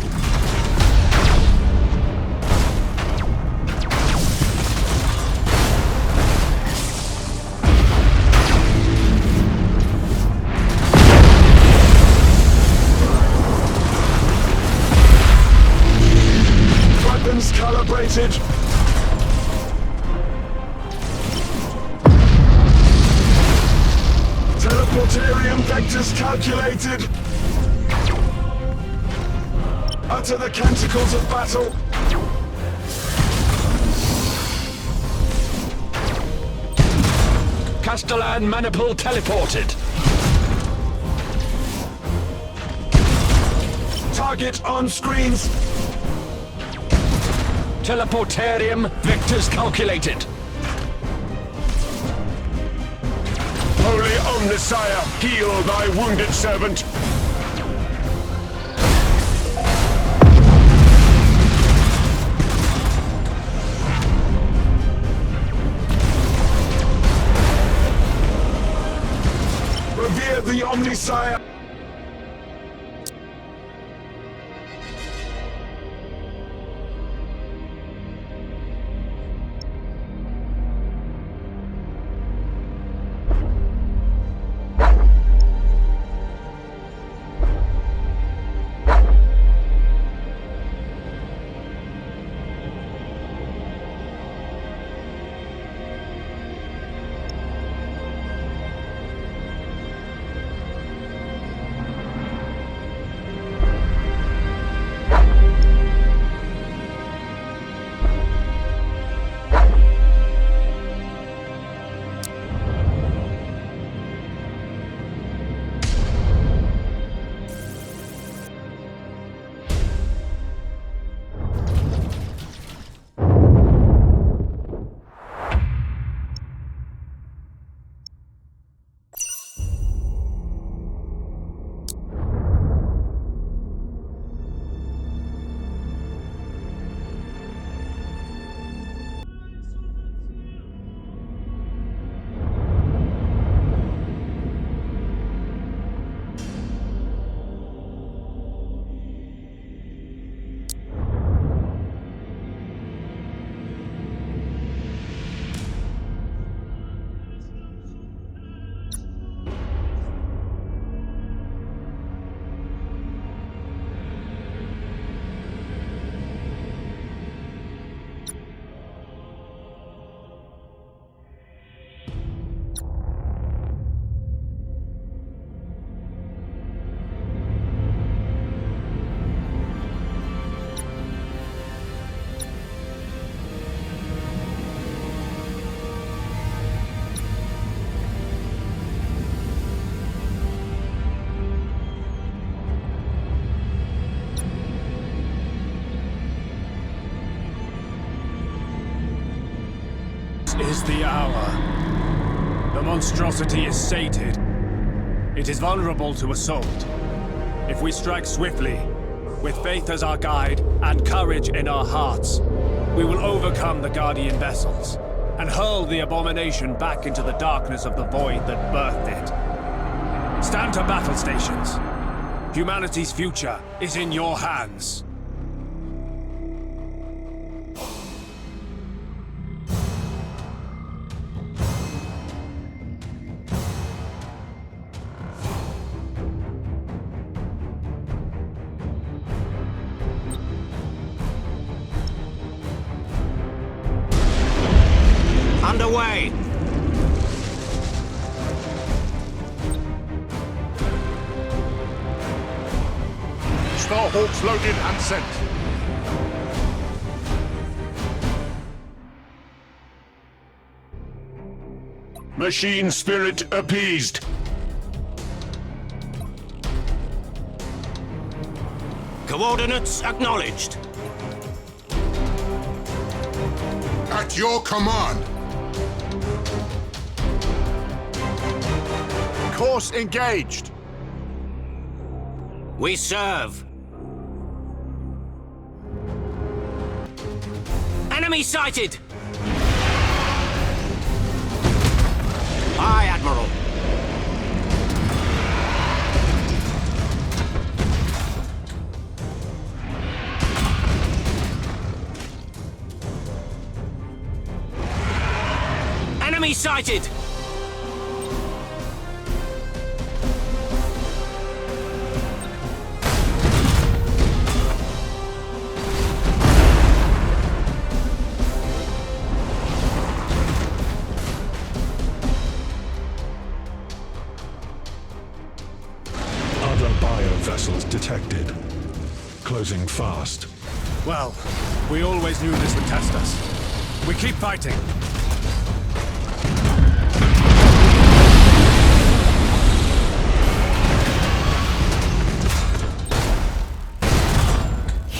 S19: Weapons calibrated. Teleportarium vectors calculated. Utter the canticles of battle.
S16: Castellan maniple teleported.
S19: Target on screens.
S16: Teleportarium vectors calculated. Holy Omnissiah, heal thy wounded servant.
S19: Revere the Omnissiah.
S13: Is the hour. The monstrosity is sated. It is vulnerable to assault. If we strike swiftly, with faith as our guide and courage in our hearts, we will overcome the Guardian vessels and hurl the abomination back into the darkness of the void that birthed it. Stand to battle stations. Humanity's future is in your hands.
S18: Underway!
S4: Starhawks loaded and sent.
S16: Machine spirit appeased.
S18: Coordinates acknowledged.
S2: At your command.
S4: Course engaged.
S18: We serve. Enemy sighted! Aye, Admiral. Enemy sighted!
S15: Vessels detected. Closing fast.
S13: Well, we always knew this would test us. We keep fighting.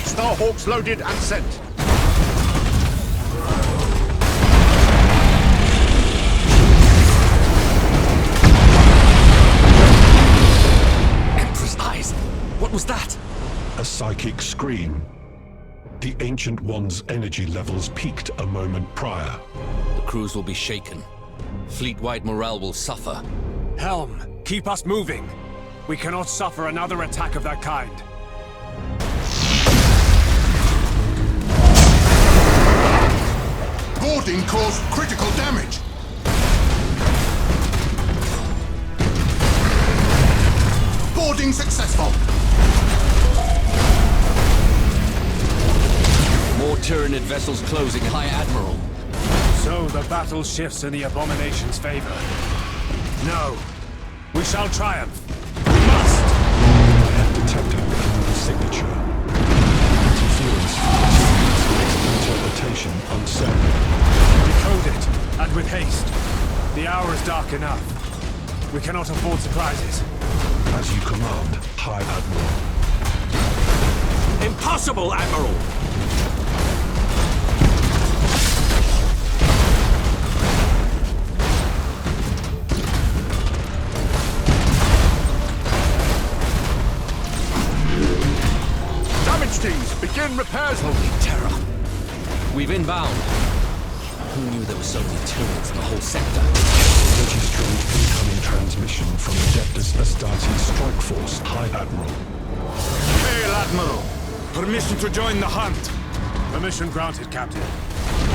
S4: Starhawks loaded and sent.
S7: What was that?
S15: A psychic scream. The Ancient One's energy levels peaked a moment prior.
S7: The crews will be shaken. Fleet-wide morale will suffer.
S13: Helm, keep us moving. We cannot suffer another attack of that kind.
S2: Boarding caused critical damage. Boarding successful.
S7: More Tyranid vessels closing, High Admiral.
S13: So the battle shifts in the Abomination's favor. No. We shall triumph. We must!
S15: I have detected the signature. Interference interpretation uncertain.
S13: Decode it, and with haste. The hour is dark enough. We cannot afford surprises.
S15: As you command, High Admiral.
S18: Impossible, Admiral!
S4: Damage teams, begin repairs.
S7: Holy terror. We've inbound. Who knew there were so many Tyranids in the whole sector?
S15: Registering incoming transmission from Adeptus Astartes Strike Force, High Admiral.
S8: Hail, Admiral! Permission to join the hunt!
S13: Permission granted, Captain.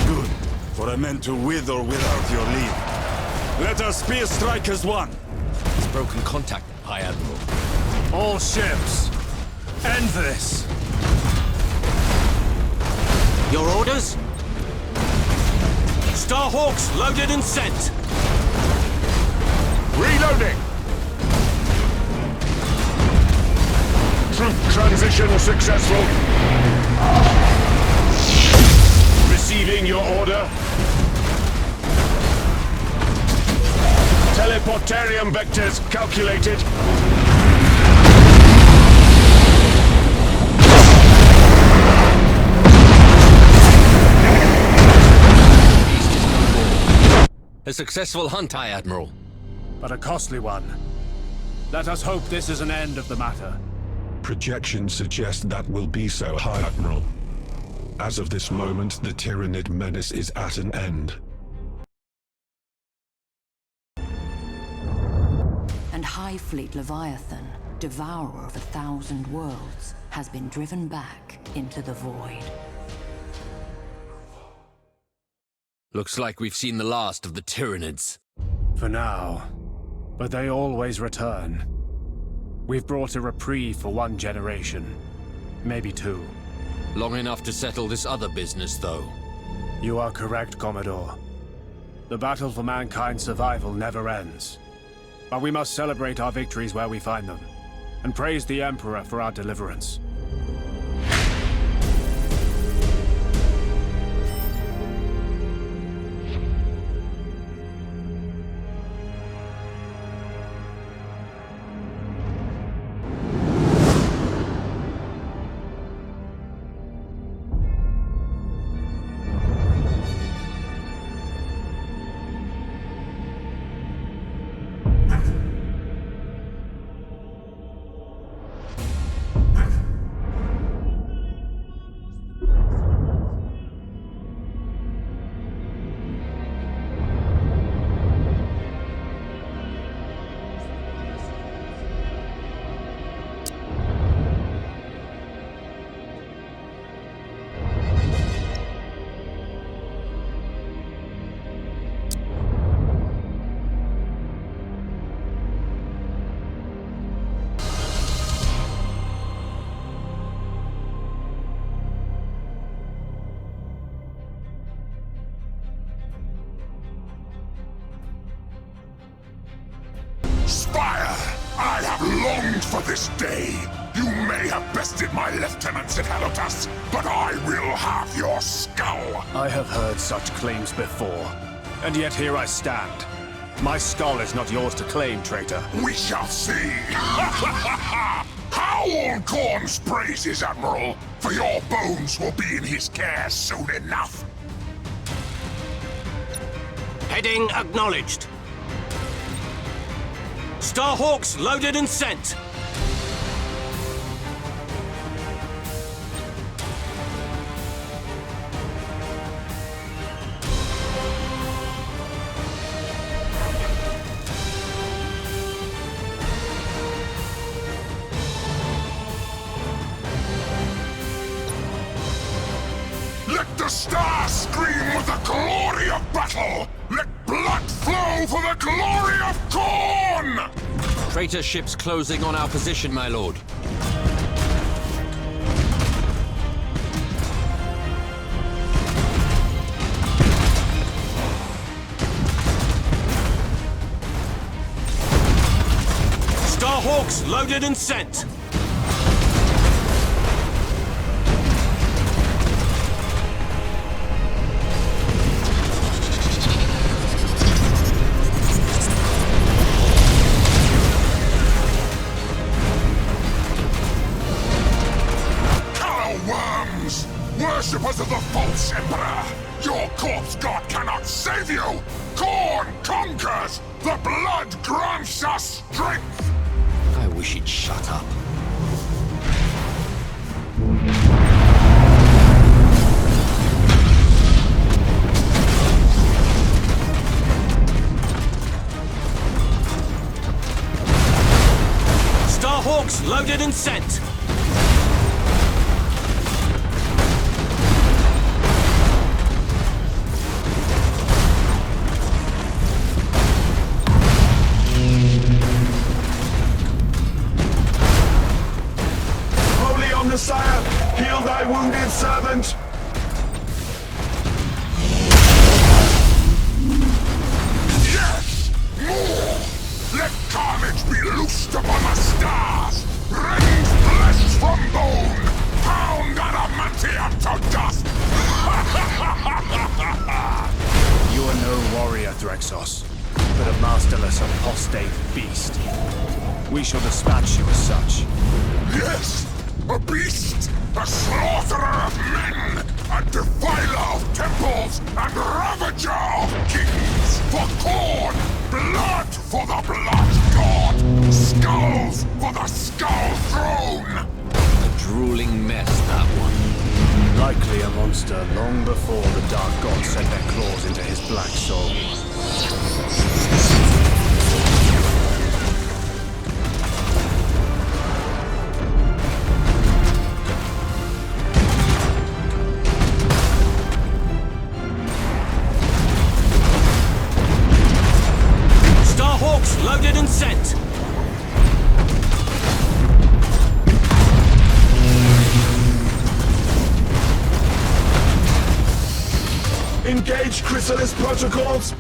S8: Good, for I meant to with or without your leave. Let our spear strike as one!
S7: It's broken contact, High Admiral.
S13: All ships, end this!
S18: Your orders? Starhawks loaded and sent!
S4: Reloading! Troop transition successful. Receiving your order. Teleportarium vectors calculated.
S7: A successful hunt, High Admiral.
S13: But a costly one. Let us hope this is an end of the matter.
S15: Projections suggest that will be so, High Admiral. As of this moment, the Tyranid menace is at an end.
S1: And High Fleet Leviathan, devourer of 1,000 worlds, has been driven back into the void.
S7: Looks like we've seen the last of the Tyranids.
S13: For now. But they always return. We've brought a reprieve for one generation. Maybe two.
S7: Long enough to settle this other business, though.
S13: You are correct, Commodore. The battle for mankind's survival never ends. But we must celebrate our victories where we find them, and praise the Emperor for our deliverance.
S2: Spire! I have longed for this day. You may have bested my lieutenants at Helotas, but I will have your skull!
S13: I have heard such claims before, and yet here I stand. My skull is not yours to claim, traitor.
S2: We shall see! Howl Gorn's praises, Admiral, for your bones will be in his care soon enough.
S18: Heading acknowledged. Starhawks loaded and sent.
S2: Let the stars scream with the glory of battle! Let blood flow for the glory of Gorn!
S6: Traitor ships closing on our position, my lord.
S18: Starhawks loaded and sent.
S2: Worshippers of the false Emperor! Your corpse god cannot save you! Gorn conquers! The blood grants us strength!
S6: I wish he'd shut up.
S18: Starhawks loaded and sent.
S19: Sire, heal thy wounded servant!
S2: Yes! More! Let carnage be loosed upon the stars! Rend flesh from bone! Pound adamantium to dust!
S13: You are no warrior, Drexos, but a masterless apostate beast. We shall dispatch you as such.
S2: Yes! A beast! A slaughterer of men! A defiler of temples! And ravager of kings! For corn! Blood for the blood god! Skulls for the skull throne!
S6: A drooling mess, that one.
S13: Likely a monster long before the dark gods set their claws into his black soul.
S18: Loaded and sent.
S19: Engage Chrysalis protocols!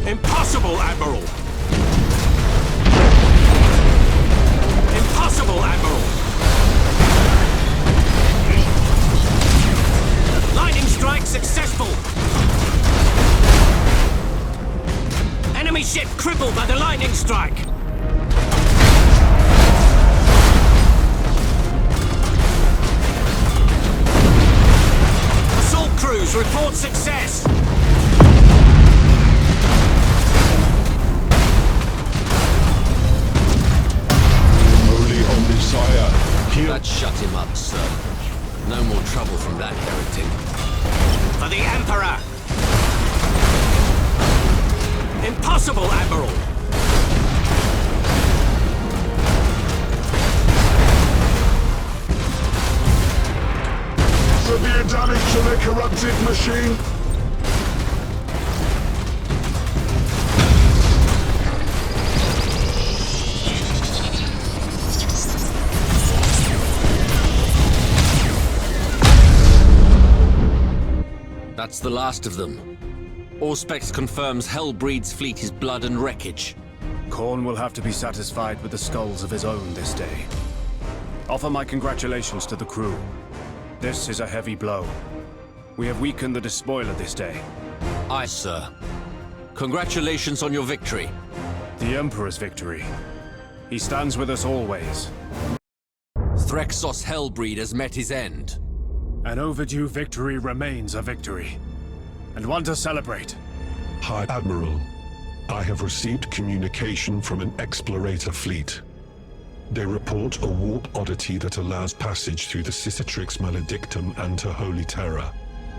S18: Impossible, Admiral! Impossible, Admiral! Lightning strike successful! Enemy ship crippled by the lightning strike! Assault crews report success!
S15: Sire,
S6: that shut him up, sir. No more trouble from that heretic.
S18: For the Emperor! Impossible, Admiral!
S19: Severe damage to the corrupted machine.
S6: That's the last of them. Auspex confirms Hellbreed's fleet is blood and wreckage.
S14: Khorne will have to be satisfied with the skulls of his own this day. Offer my congratulations to the crew. This is a heavy blow. We have weakened the despoiler this day.
S6: Aye, sir. Congratulations on your victory.
S14: The Emperor's victory. He stands with us always.
S6: Threxos Hellbreed has met his end.
S14: An overdue victory remains a victory, and one to celebrate.
S15: High Admiral, I have received communication from an explorator fleet. They report a warp oddity that allows passage through the Cicatrix Maledictum and to Holy Terra.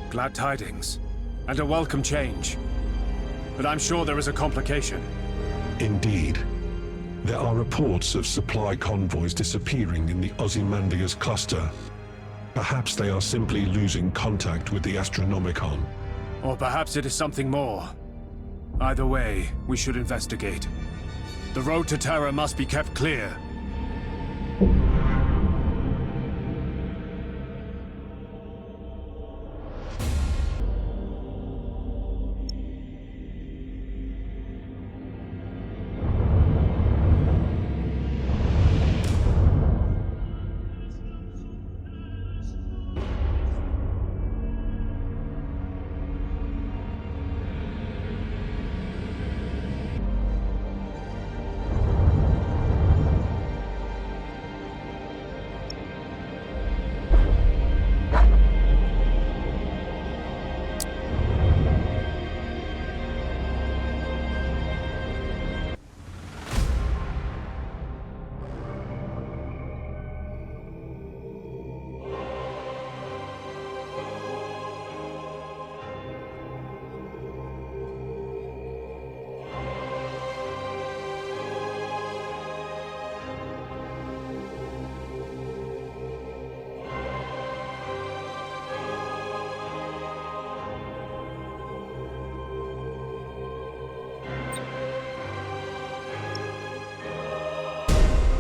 S14: Glad tidings, and a welcome change. But I'm sure there is a complication.
S15: Indeed. There are reports of supply convoys disappearing in the Ozymandias cluster. Perhaps they are simply losing contact with the Astronomicon.
S14: Or perhaps it is something more. Either way, we should investigate. The road to Terra must be kept clear.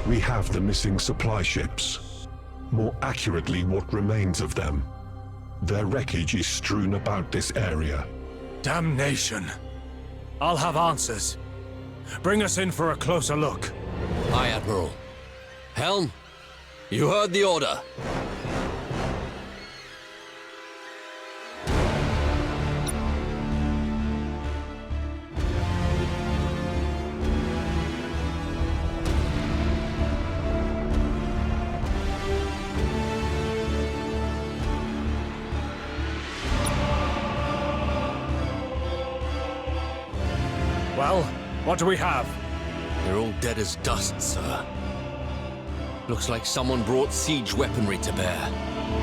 S15: We have the missing supply ships. More accurately, what remains of them. Their wreckage is strewn about this area.
S14: Damnation. I'll have answers. Bring us in for a closer look.
S6: Aye, Admiral. Helm, you heard the order.
S14: Well, what do we have?
S6: They're all dead as dust, sir. Looks like someone brought siege weaponry to bear.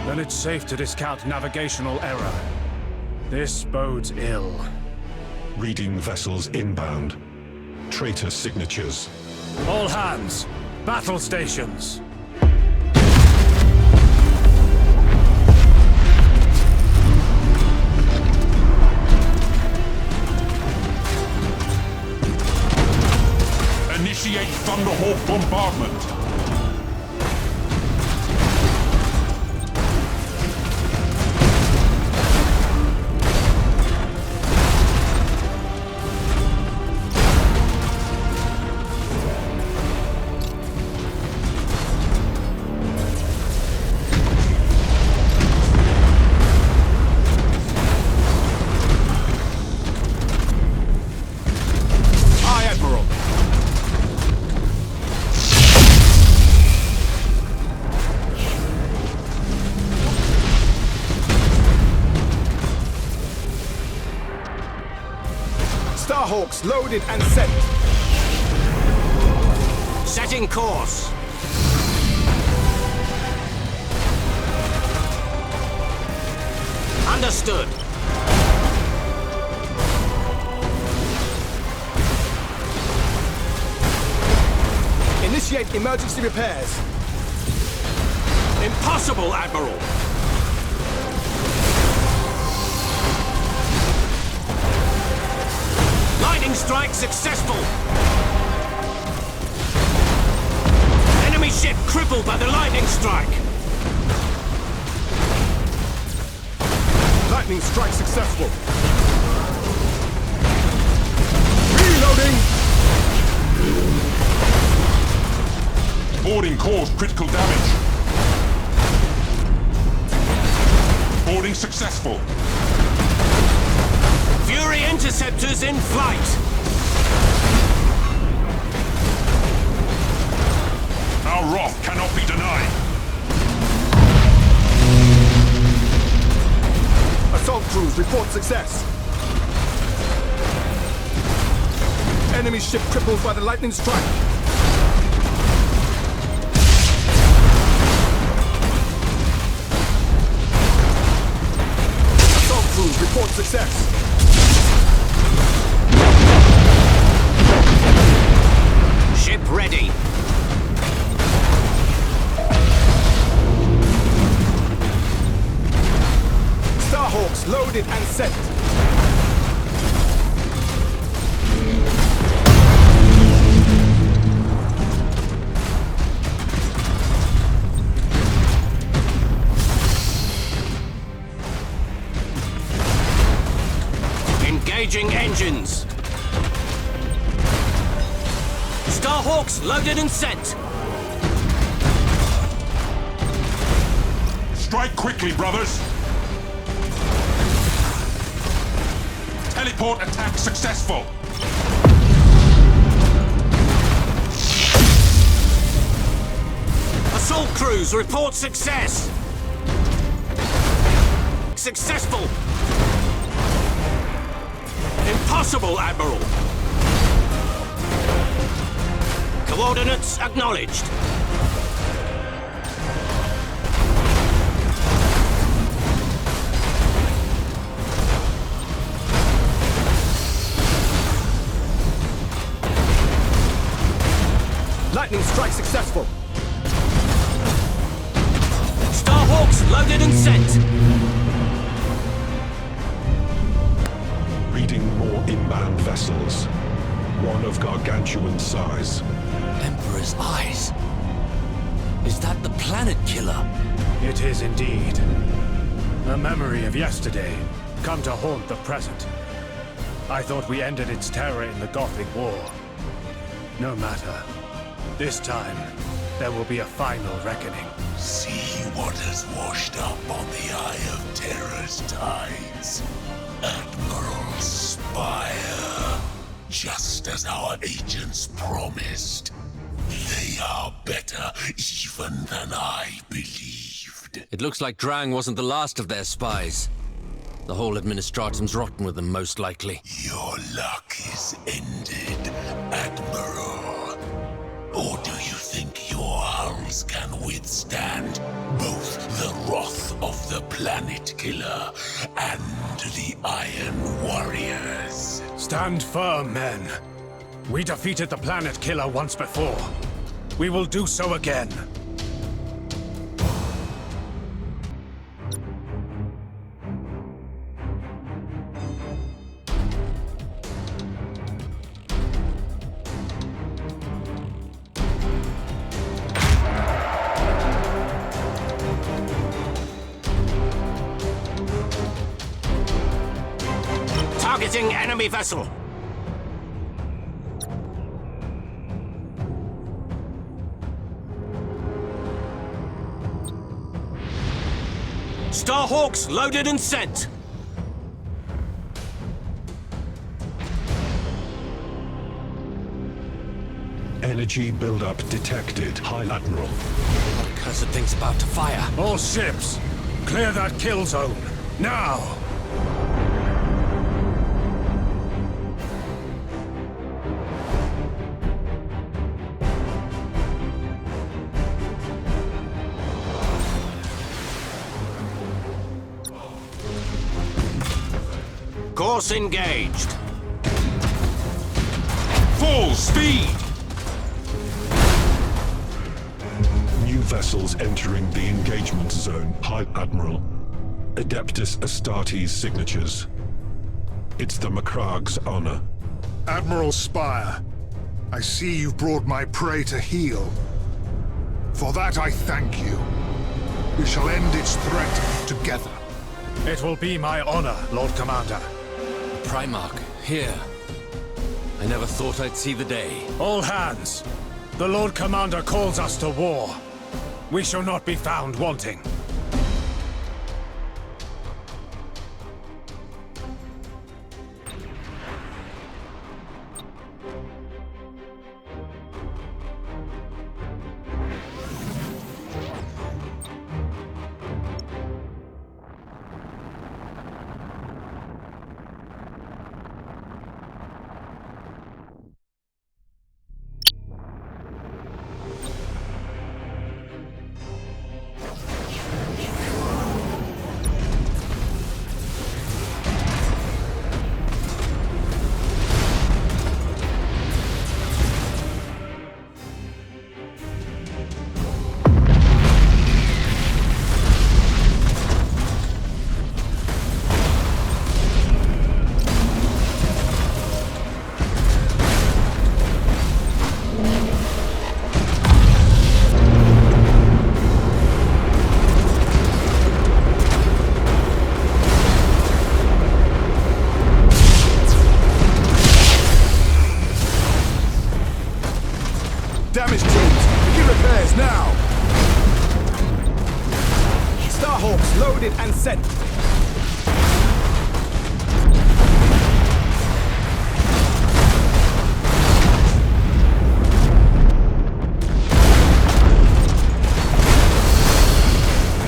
S14: Then it's safe to discount navigational error. This bodes ill.
S15: Reading vessels inbound. Traitor signatures.
S14: All hands! Battle stations!
S3: Initiate Thunderhawk bombardment!
S16: Starhawks loaded and set.
S18: Setting course. Understood.
S16: Initiate emergency repairs.
S18: Impossible, Admiral. Lightning strike successful! Enemy ship crippled by the lightning strike!
S16: Lightning strike successful. Reloading!
S3: Boarding caused critical damage. Boarding successful.
S18: Fury interceptors in flight!
S3: Our wrath cannot be denied.
S16: Assault crews report success. Enemy ship crippled by the lightning strike. Assault crews report success.
S18: Ship ready.
S16: Starhawks loaded and set.
S18: Engaging engines. Starhawks loaded and sent.
S3: Strike quickly, brothers. Teleport attack successful.
S18: Assault crews report success. Successful. Impossible, Admiral. Coordinates acknowledged.
S16: Lightning strike successful.
S18: Starhawks loaded and sent.
S15: Reading more inbound vessels. One of gargantuan size.
S7: Emperor's eyes. Is that the planet killer?
S13: It is indeed. A memory of yesterday, come to haunt the present. I thought we ended its terror in the Gothic War. No matter. This time, there will be a final reckoning.
S2: See what has washed up on the Eye of Terror's tides. Admiral Spire. Just as our agents promised. They are better even than I believed.
S6: It looks like Drang wasn't the last of their spies. The whole administratum's rotten with them, most likely.
S2: Your luck is ended, Admiral. Or do you think your hulls can withstand both the wrath of the Planet Killer and the Iron Warriors?
S13: Stand firm, men. We defeated the Planet Killer once before. We will do so again.
S18: Targeting enemy vessel. Starhawks loaded and sent.
S15: Energy buildup detected, High Admiral.
S7: What accursed thing's about to fire?
S13: All ships, clear that kill zone, now!
S18: Course engaged.
S3: Full speed!
S15: New vessels entering the engagement zone, High Admiral. Adeptus Astartes signatures. It's the Macrag's honor.
S2: Admiral Spire, I see you've brought my prey to heel. For that I thank you. We shall end its threat together.
S13: It will be my honor, Lord Commander.
S7: Primarch, here. I never thought I'd see the day.
S13: All hands! The Lord Commander calls us to war. We shall not be found wanting.
S16: Damage teams, begin repairs now! Starhawks loaded and sent.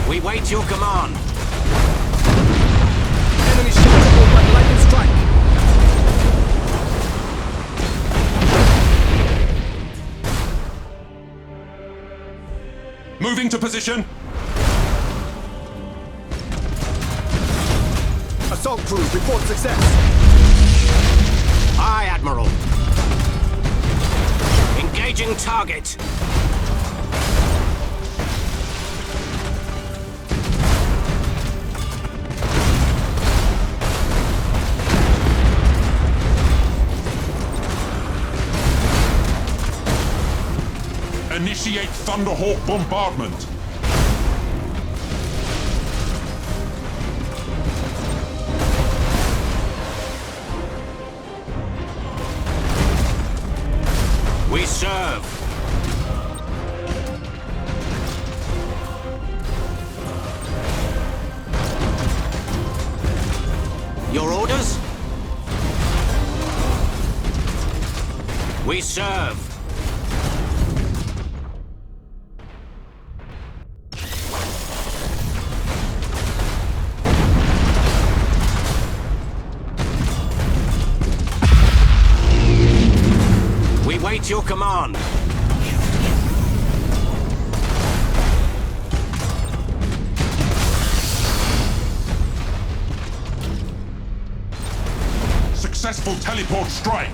S18: We wait your command.
S16: Enemy ships aboard by lightning strike.
S3: Moving to position.
S16: Assault crews report success.
S18: Aye, Admiral. Engaging target.
S3: Initiate Thunderhawk bombardment.
S18: We serve. Your orders? We serve. We wait your command.
S3: Successful teleport strike.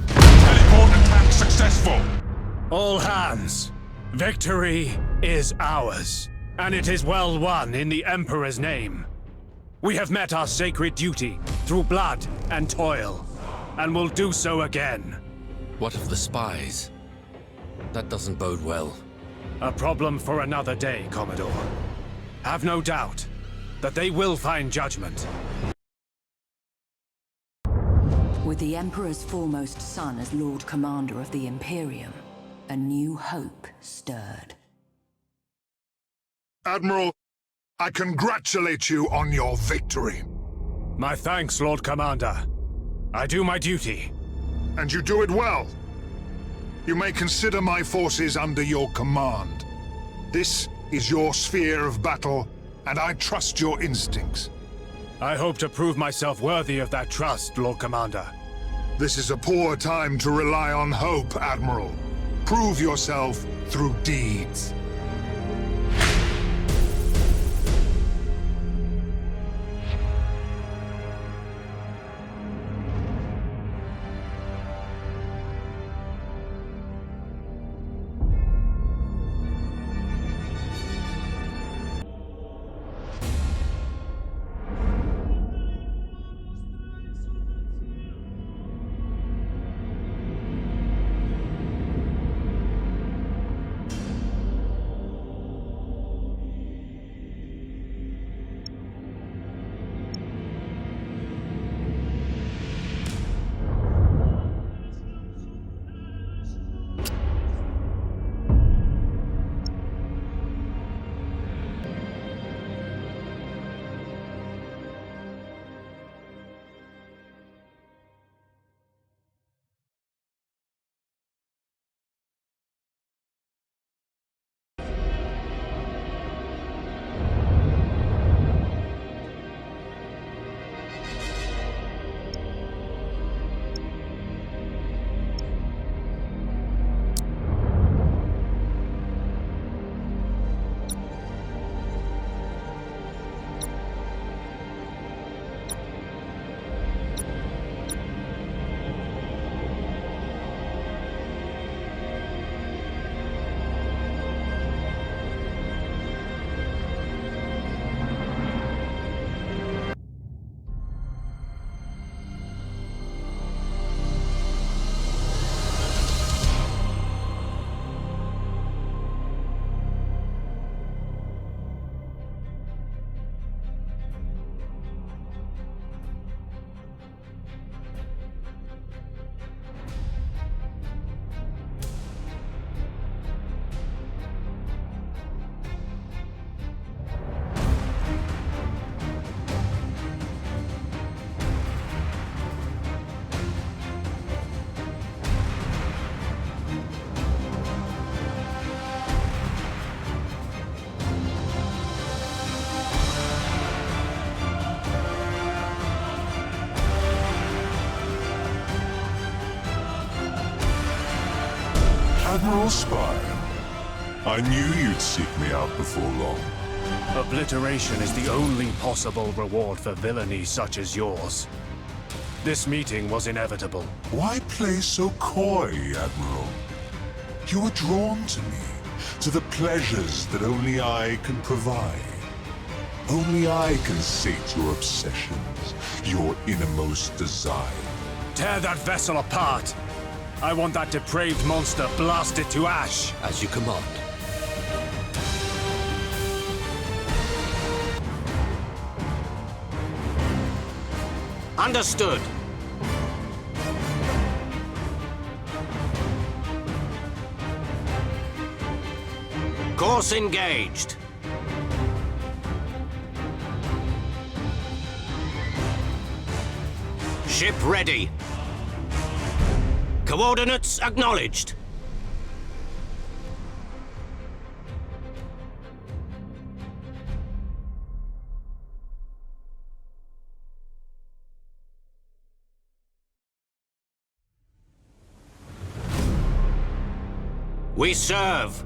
S3: Teleport attack successful.
S13: All hands, victory is ours. And it is well won in the Emperor's name. We have met our sacred duty through blood and toil, and will do so again.
S7: What of the spies? That doesn't bode well.
S13: A problem for another day, Commodore. Have no doubt that they will find judgment.
S1: With the Emperor's foremost son as Lord Commander of the Imperium, a new hope stirred.
S2: Admiral, I congratulate you on your victory.
S13: My thanks, Lord Commander. I do my duty.
S2: And you do it well. You may consider my forces under your command. This is your sphere of battle, and I trust your instincts.
S13: I hope to prove myself worthy of that trust, Lord Commander.
S2: This is a poor time to rely on hope, Admiral. Prove yourself through deeds. Admiral Spire. I knew you'd seek me out before long.
S13: Obliteration is the only possible reward for villainy such as yours. This meeting was inevitable.
S2: Why play so coy, Admiral? You were drawn to me, to the pleasures that only I can provide. Only I can sate your obsessions, your innermost desire.
S13: Tear that vessel apart! I want that depraved monster blasted to ash!
S7: As you command.
S18: Understood. Course engaged. Ship ready. Coordinates acknowledged. We serve.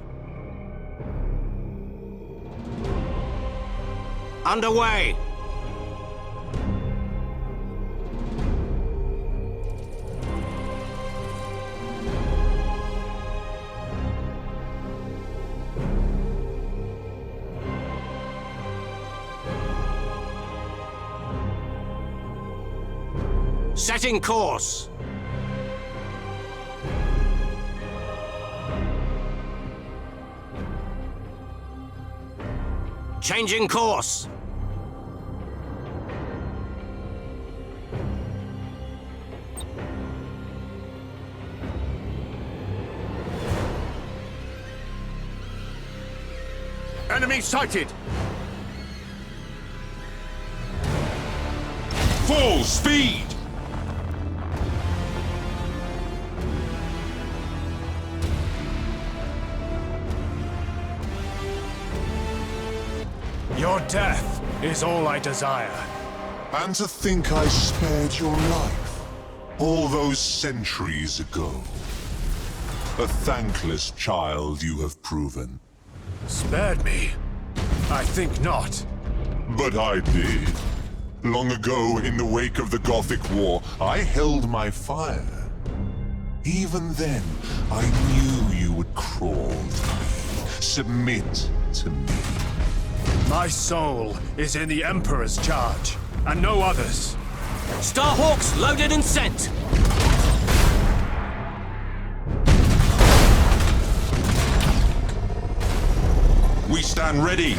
S18: Underway. Setting course. Changing course.
S4: Enemy sighted!
S2: Full speed!
S13: Your death is all I desire.
S2: And to think I spared your life all those centuries ago. A thankless child you have proven.
S13: Spared me? I think not.
S2: But I did. Long ago, in the wake of the Gothic War, I held my fire. Even then, I knew you would crawl to me, submit to me.
S13: My soul is in the Emperor's charge, and no others.
S18: Starhawks loaded and sent!
S3: We stand ready.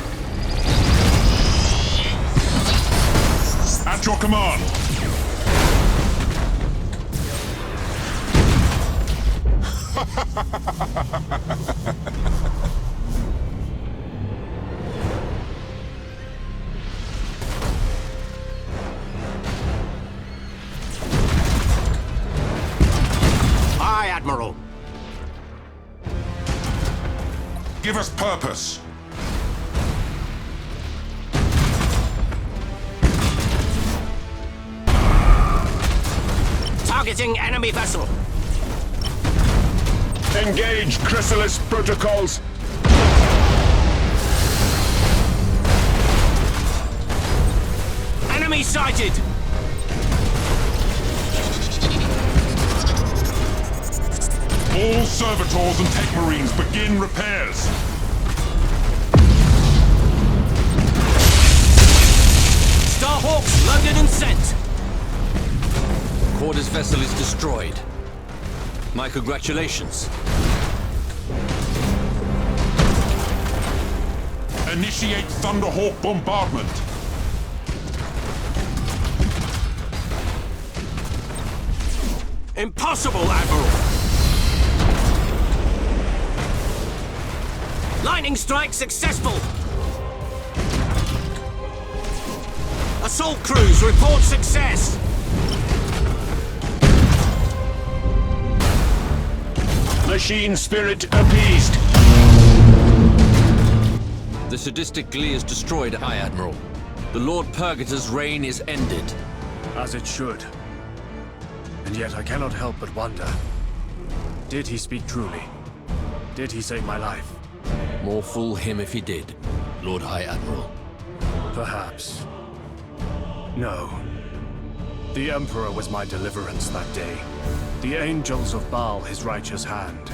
S3: At your command.
S18: Aye, Admiral.
S3: Give us purpose.
S18: Targeting enemy vessel.
S16: Engage Chrysalis protocols.
S18: Enemy sighted.
S3: All servitors and tech marines begin repairs.
S18: Starhawks loaded and sent.
S7: Quarters vessel is destroyed. My congratulations.
S3: Initiate Thunderhawk bombardment.
S18: Impossible, Admiral! Lightning strike successful! Assault crews report success!
S16: Machine spirit appeased.
S7: The sadistic glee is destroyed, High Admiral. The Lord Purgator's reign is ended.
S13: As it should. And yet I cannot help but wonder. Did he speak truly?
S14: Did he save my life?
S6: More fool him if he did, Lord High Admiral.
S14: Perhaps. No. The Emperor was my deliverance that day. The angels of Baal his righteous hand.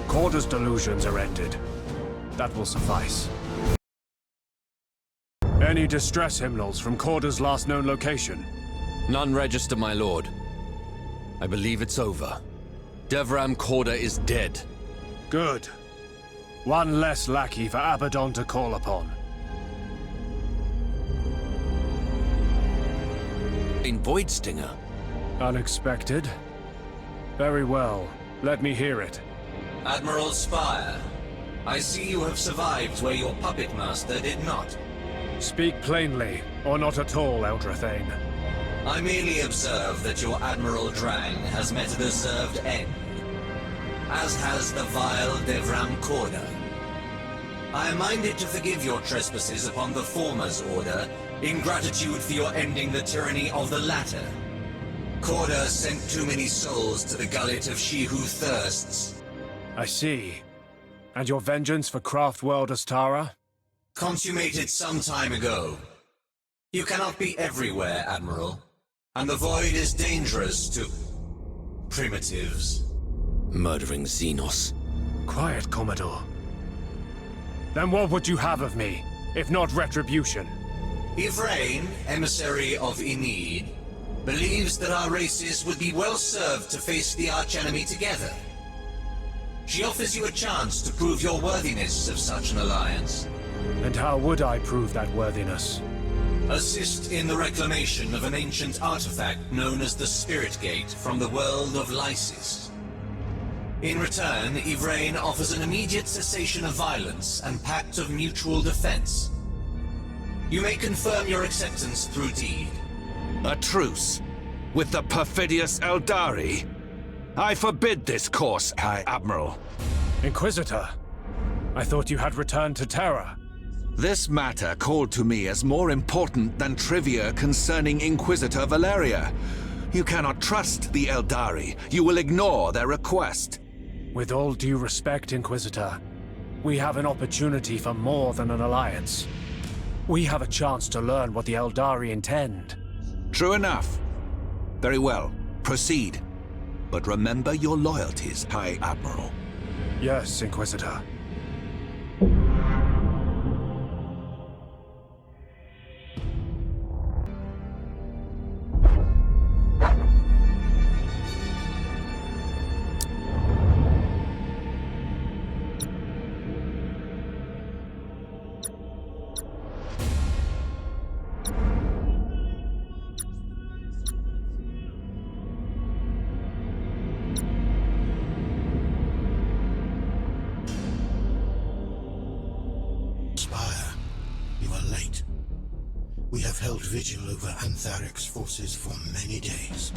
S14: Corda's delusions are ended. That will suffice. Any distress hymnals from Corda's last known location?
S6: None register, my lord. I believe it's over. Devram Corda is dead.
S14: Good. One less lackey for Abaddon to call upon.
S6: In Voidstinger?
S14: Unexpected? Very well. Let me hear it.
S21: Admiral Spire, I see you have survived where your puppet master did not.
S14: Speak plainly, or not at all, Eldrathane.
S21: I merely observe that your Admiral Drang has met a deserved end, as has the vile Devram Corda. I am minded to forgive your trespasses upon the former's order, in gratitude for your ending the tyranny of the latter. Corda sent too many souls to the gullet of she who thirsts.
S14: I see. And your vengeance for Craftworld Astara?
S21: Consummated some time ago. You cannot be everywhere, Admiral. And the Void is dangerous to primitives.
S6: Murdering Xenos.
S14: Quiet, Commodore. Then what would you have of me, if not retribution?
S21: Yvraine, emissary of Enid, believes that our races would be well served to face the archenemy together. She offers you a chance to prove your worthiness of such an alliance.
S14: And how would I prove that worthiness?
S21: Assist in the reclamation of an ancient artifact known as the Spirit Gate from the world of Lysis. In return, Yvraine offers an immediate cessation of violence and pact of mutual defense. You may confirm your acceptance through deed.
S17: A truce with the perfidious Eldari? I forbid this course, High Admiral.
S14: Inquisitor, I thought you had returned to Terra.
S17: This matter called to me as more important than trivia concerning Inquisitor Valeria. You cannot trust the Eldari. You will ignore their request.
S14: With all due respect, Inquisitor, we have an opportunity for more than an alliance. We have a chance to learn what the Eldari intend.
S17: True enough. Very well. Proceed. But remember your loyalties, High Admiral.
S14: Yes, Inquisitor.
S22: Vigil over Antharic's forces for many days.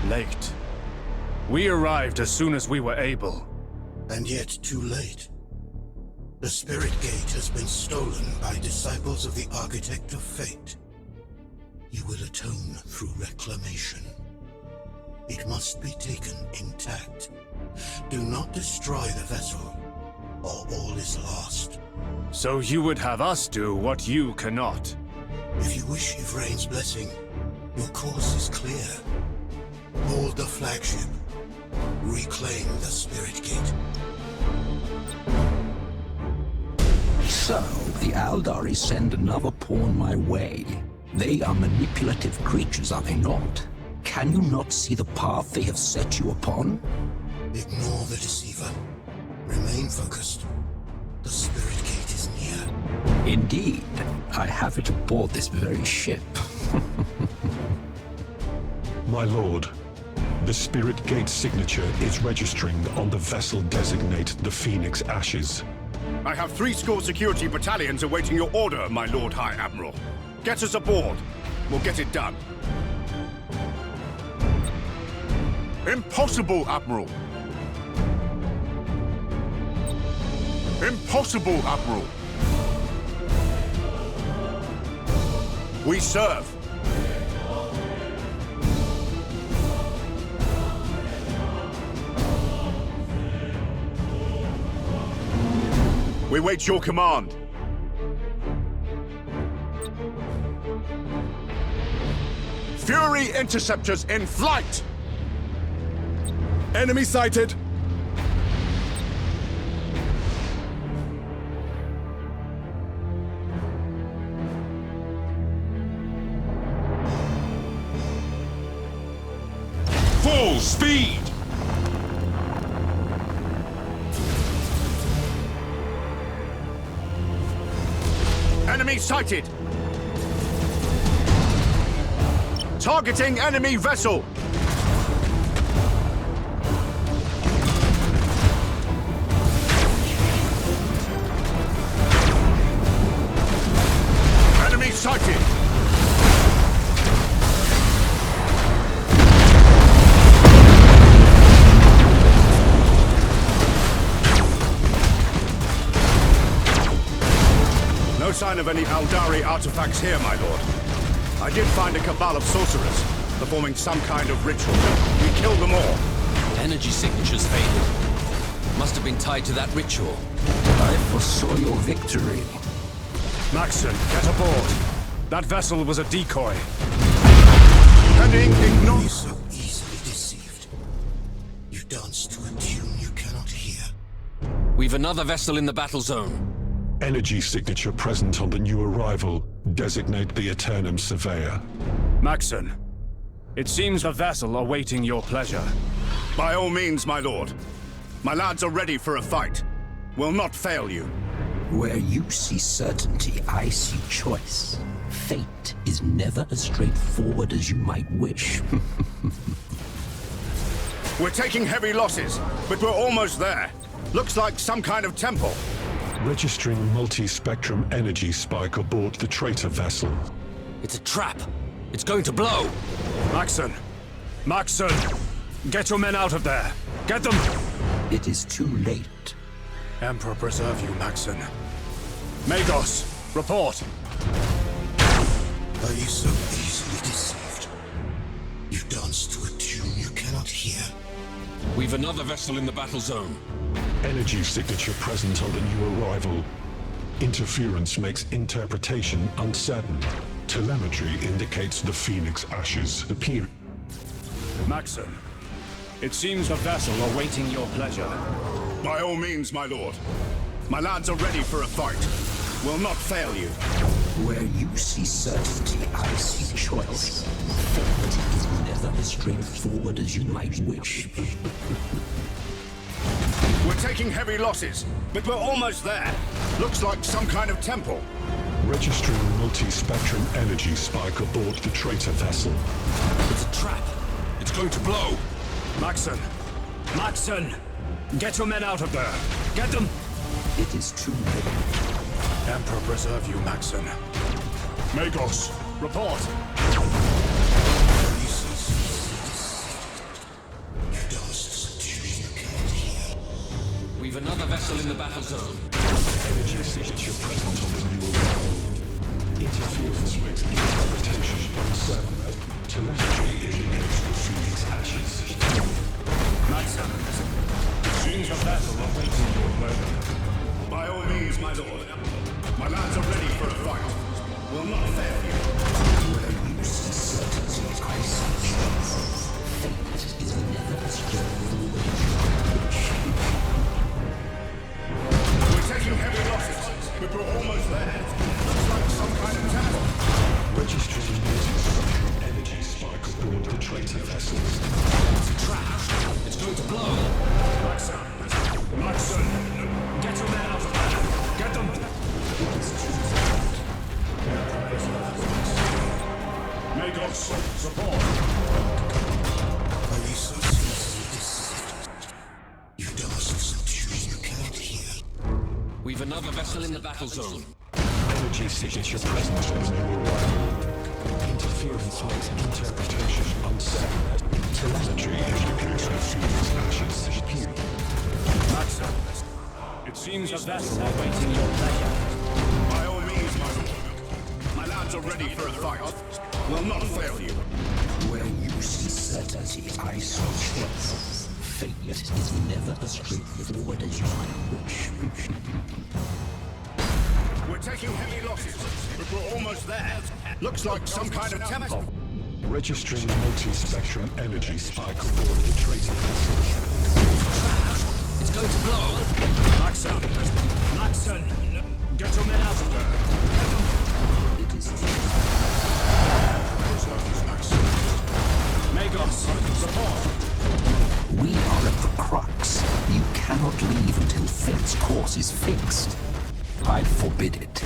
S14: Late. We arrived as soon as we were able.
S22: And yet too late. The Spirit Gate has been stolen by disciples of the Architect of Fate. You will atone through reclamation. It must be taken intact. Do not destroy the vessel, or all is lost.
S14: So you would have us do what you cannot?
S22: If you wish Yvraine's blessing, your course is clear. Hold the flagship. Reclaim the Spirit Gate.
S23: So, the Eldari send another pawn my way. They are manipulative creatures, are they not? Can you not see the path they have set you upon?
S22: Ignore the deceiver. Remain focused. The Spirit Gate is near.
S23: Indeed. I have it aboard this very ship.
S15: My lord, the Spirit Gate signature is registering on the vessel designated the Phoenix Ashes.
S4: I have 3 security battalions awaiting your order, my Lord High Admiral. Get us aboard. We'll get it done. Impossible, Admiral! Impossible, Admiral! We serve! We wait your command. Fury interceptors in flight!
S16: Enemy sighted!
S4: Full speed! Enemy sighted! Targeting enemy vessel! Enemy sighted! No sign of any Aldari artifacts here, my lord. I did find a cabal of sorcerers, performing some kind of ritual. We killed them all.
S7: Energy signatures faded. Must have been tied to that ritual.
S23: I foresaw your victory.
S13: Maxon, get aboard. That vessel was a decoy.
S4: Heading ignore.
S22: You're so easily deceived. You dance to a tune you cannot hear.
S7: We've another vessel in the battle zone.
S15: Energy signature present on the new arrival. Designate the Eternum Surveyor.
S13: Maxon, it seems a vessel awaiting your pleasure.
S4: By all means, my lord. My lads are ready for a fight. Will not fail you.
S23: Where you see certainty, I see choice. Fate is never as straightforward as you might wish.
S4: We're taking heavy losses, but we're almost there. Looks like some kind of temple.
S15: Registering multi-spectrum energy spike aboard the traitor vessel.
S7: It's a trap. It's going to blow.
S13: Maxon! Maxon! Get your men out of there! Get them!
S23: It is too late.
S13: Emperor preserve you, Maxon. Magos, report!
S22: Are you so easily deceived? You dance to a tune you cannot hear.
S7: We've another vessel in the battle zone.
S15: Energy signature present on the new arrival. Interference makes interpretation uncertain. Telemetry indicates the Phoenix ashes appear.
S13: Maxon, it seems a vessel awaiting your pleasure.
S4: By all means, my lord. My lads are ready for a fight. Will not fail you.
S23: Where you see certainty, I see choice. Fate is never as straightforward as you might wish.
S4: We're taking heavy losses, but we're almost there. Looks like some kind of temple.
S15: Registering multi-spectrum energy spike aboard the traitor vessel.
S7: It's a trap. It's going to blow.
S13: Maxon! Maxon! Get your men out of there! Get them!
S23: It is too late.
S13: Emperor preserve you, Maxon. Magos, report!
S7: We've another vessel in the battle zone.
S15: Energy signature present on the new arrival. Interference makes interpretation uncertain. Telemetry indicates the Phoenix ashes.
S13: Maxon, seems a vessel awaiting your pleasure.
S4: By all means, my lord. My lads are ready for a fight. Will not fail you.
S23: Where you see certainty, I see choice. Fate is never as straightforward as you might wish.
S4: We're taking heavy losses, but we're almost there. Looks like some kind of temple.
S15: Registering multi-spectrum energy spike aboard the traitor vessel.
S7: It's a trap. It's going to blow.
S13: Maxon! Maxon! Get your men out of there! Get them! Magos, support!
S22: Are you so easily deceived? You dance to some tune you cannot hear.
S7: We've another vessel in the battle zone.
S15: Energy signature present on the new arrival. Interference makes interpretation uncertain. Telemetry indicates the Phoenix ashes appear.
S13: Maxon, it seems a vessel awaiting your pleasure.
S4: By all means, my lord. My lads are ready for a fight. Will not fail you.
S23: Where you see certainty, I see choice. Fate is never as straightforward as you might wish.
S4: taking heavy losses, but we're almost there. Looks like some kind of temple.
S15: Registering multi-spectrum energy spike aboard the traitor vessel.
S18: It's going to blow.
S13: Maxson, get your men out of there.
S23: It is
S13: Magos, support.
S23: We are at the crux. You cannot leave until fate's course is fixed. I forbid it.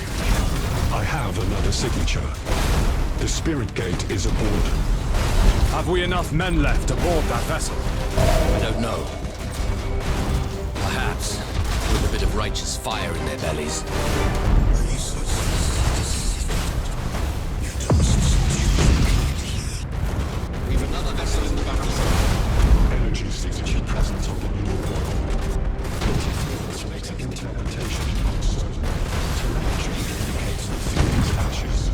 S15: I have another signature. The Spirit Gate is aboard.
S14: Have we enough men left aboard that vessel?
S6: I don't know. Perhaps with a bit of righteous fire in their bellies. We've another vessel in the battle zone.
S15: Energy signature present on the new world. Multi-fields makes interpretation uncertain. Telemetry indicates the field's ashes.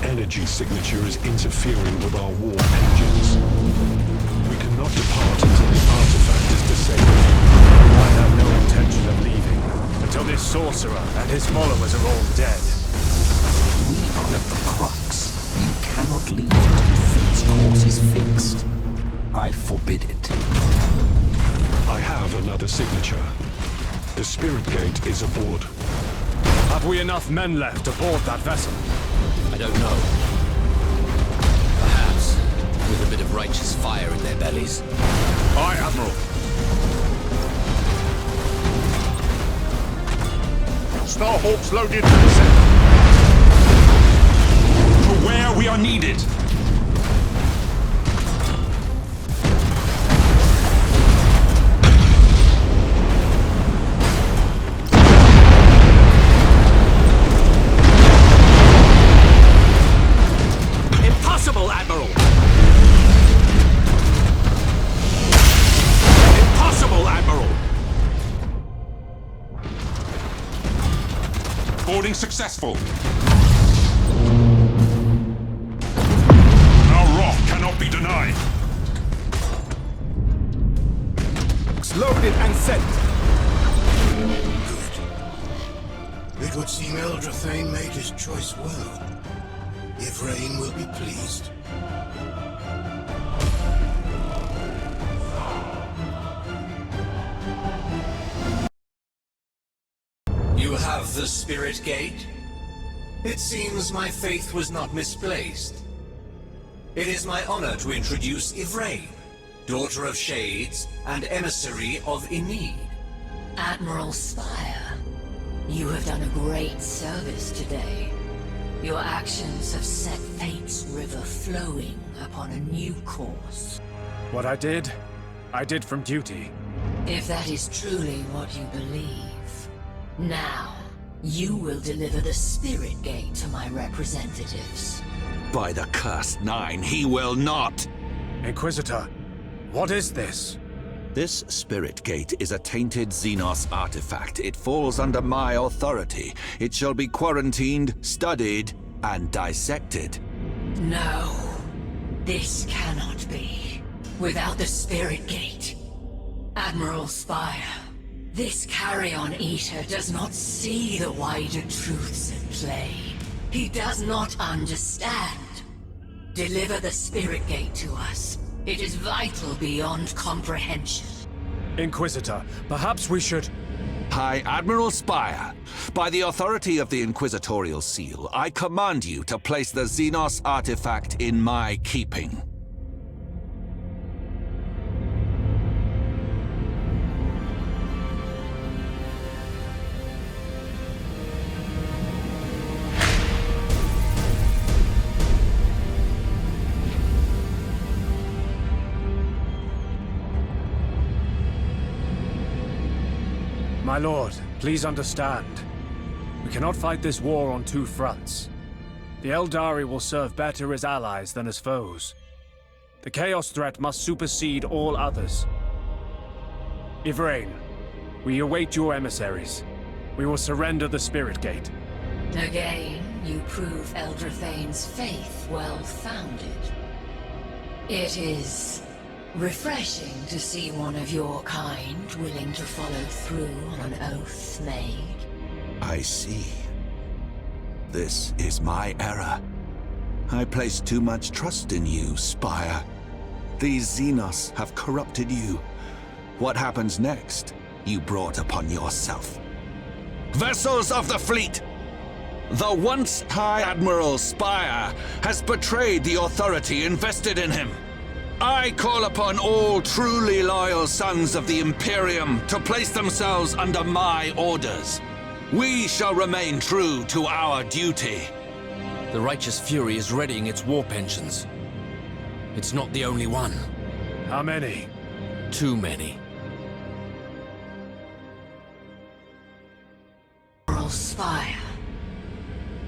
S15: Energy signature is interfering with our war engines. We cannot depart until the artifact is disabled.
S14: I have no intention of leaving until this sorcerer and his followers are all dead.
S23: We are at the crux. You cannot leave until fate's course is fixed. I forbid it.
S15: I have another signature. The Spirit Gate is aboard.
S14: Have we enough men left aboard that vessel?
S6: I don't know. Perhaps with a bit of righteous fire in their bellies.
S4: Aye, Admiral. Starhawks loaded for descent.
S3: To where we are needed.
S18: Impossible, Admiral! Impossible, Admiral!
S3: Boarding successful.
S4: Our wrath cannot be denied.
S16: Loaded and sent.
S22: Good. It would seem Eldrathane made his choice well. Yvraine will be pleased.
S21: You have the Spirit Gate? It seems my faith was not misplaced. It is my honor to introduce Yvraine, daughter of Shades and emissary of Enid.
S1: Admiral Spire, you have done a great service today. Your actions have set fate's river flowing upon a new course.
S14: What I did from duty.
S1: If that is truly what you believe, now you will deliver the Spirit Gate to my representatives.
S17: By the cursed nine, he will not!
S14: Inquisitor, what is this?
S17: This Spirit Gate is a tainted Xenos artifact. It falls under my authority. It shall be quarantined, studied, and dissected.
S1: No, this cannot be. Without the Spirit Gate. Admiral Spire, this carrion eater does not see the wider truths at play. He does not understand. Deliver the Spirit Gate to us. It is vital beyond comprehension.
S14: Inquisitor, perhaps we should...
S17: High Admiral Spire, by the authority of the Inquisitorial Seal, I command you to place the Xenos artifact in my keeping.
S14: My lord, please understand. We cannot fight this war on two fronts. The Eldari will serve better as allies than as foes. The Chaos threat must supersede all others. Yvraine, we await your emissaries. We will surrender the Spirit Gate.
S1: Again, you prove Eldrathane's faith well-founded. It is refreshing to see one of your kind willing to follow through on an oath made.
S17: I see. This is my error. I placed too much trust in you, Spire. These Xenos have corrupted you. What happens next, you brought upon yourself. Vessels of the fleet! The once High Admiral Spire has betrayed the authority invested in him. I call upon all truly loyal sons of the Imperium to place themselves under my orders. We shall remain true to our duty.
S7: The Righteous Fury is readying its warp engines. It's not the only one.
S14: How many?
S7: Too many.
S1: Spire.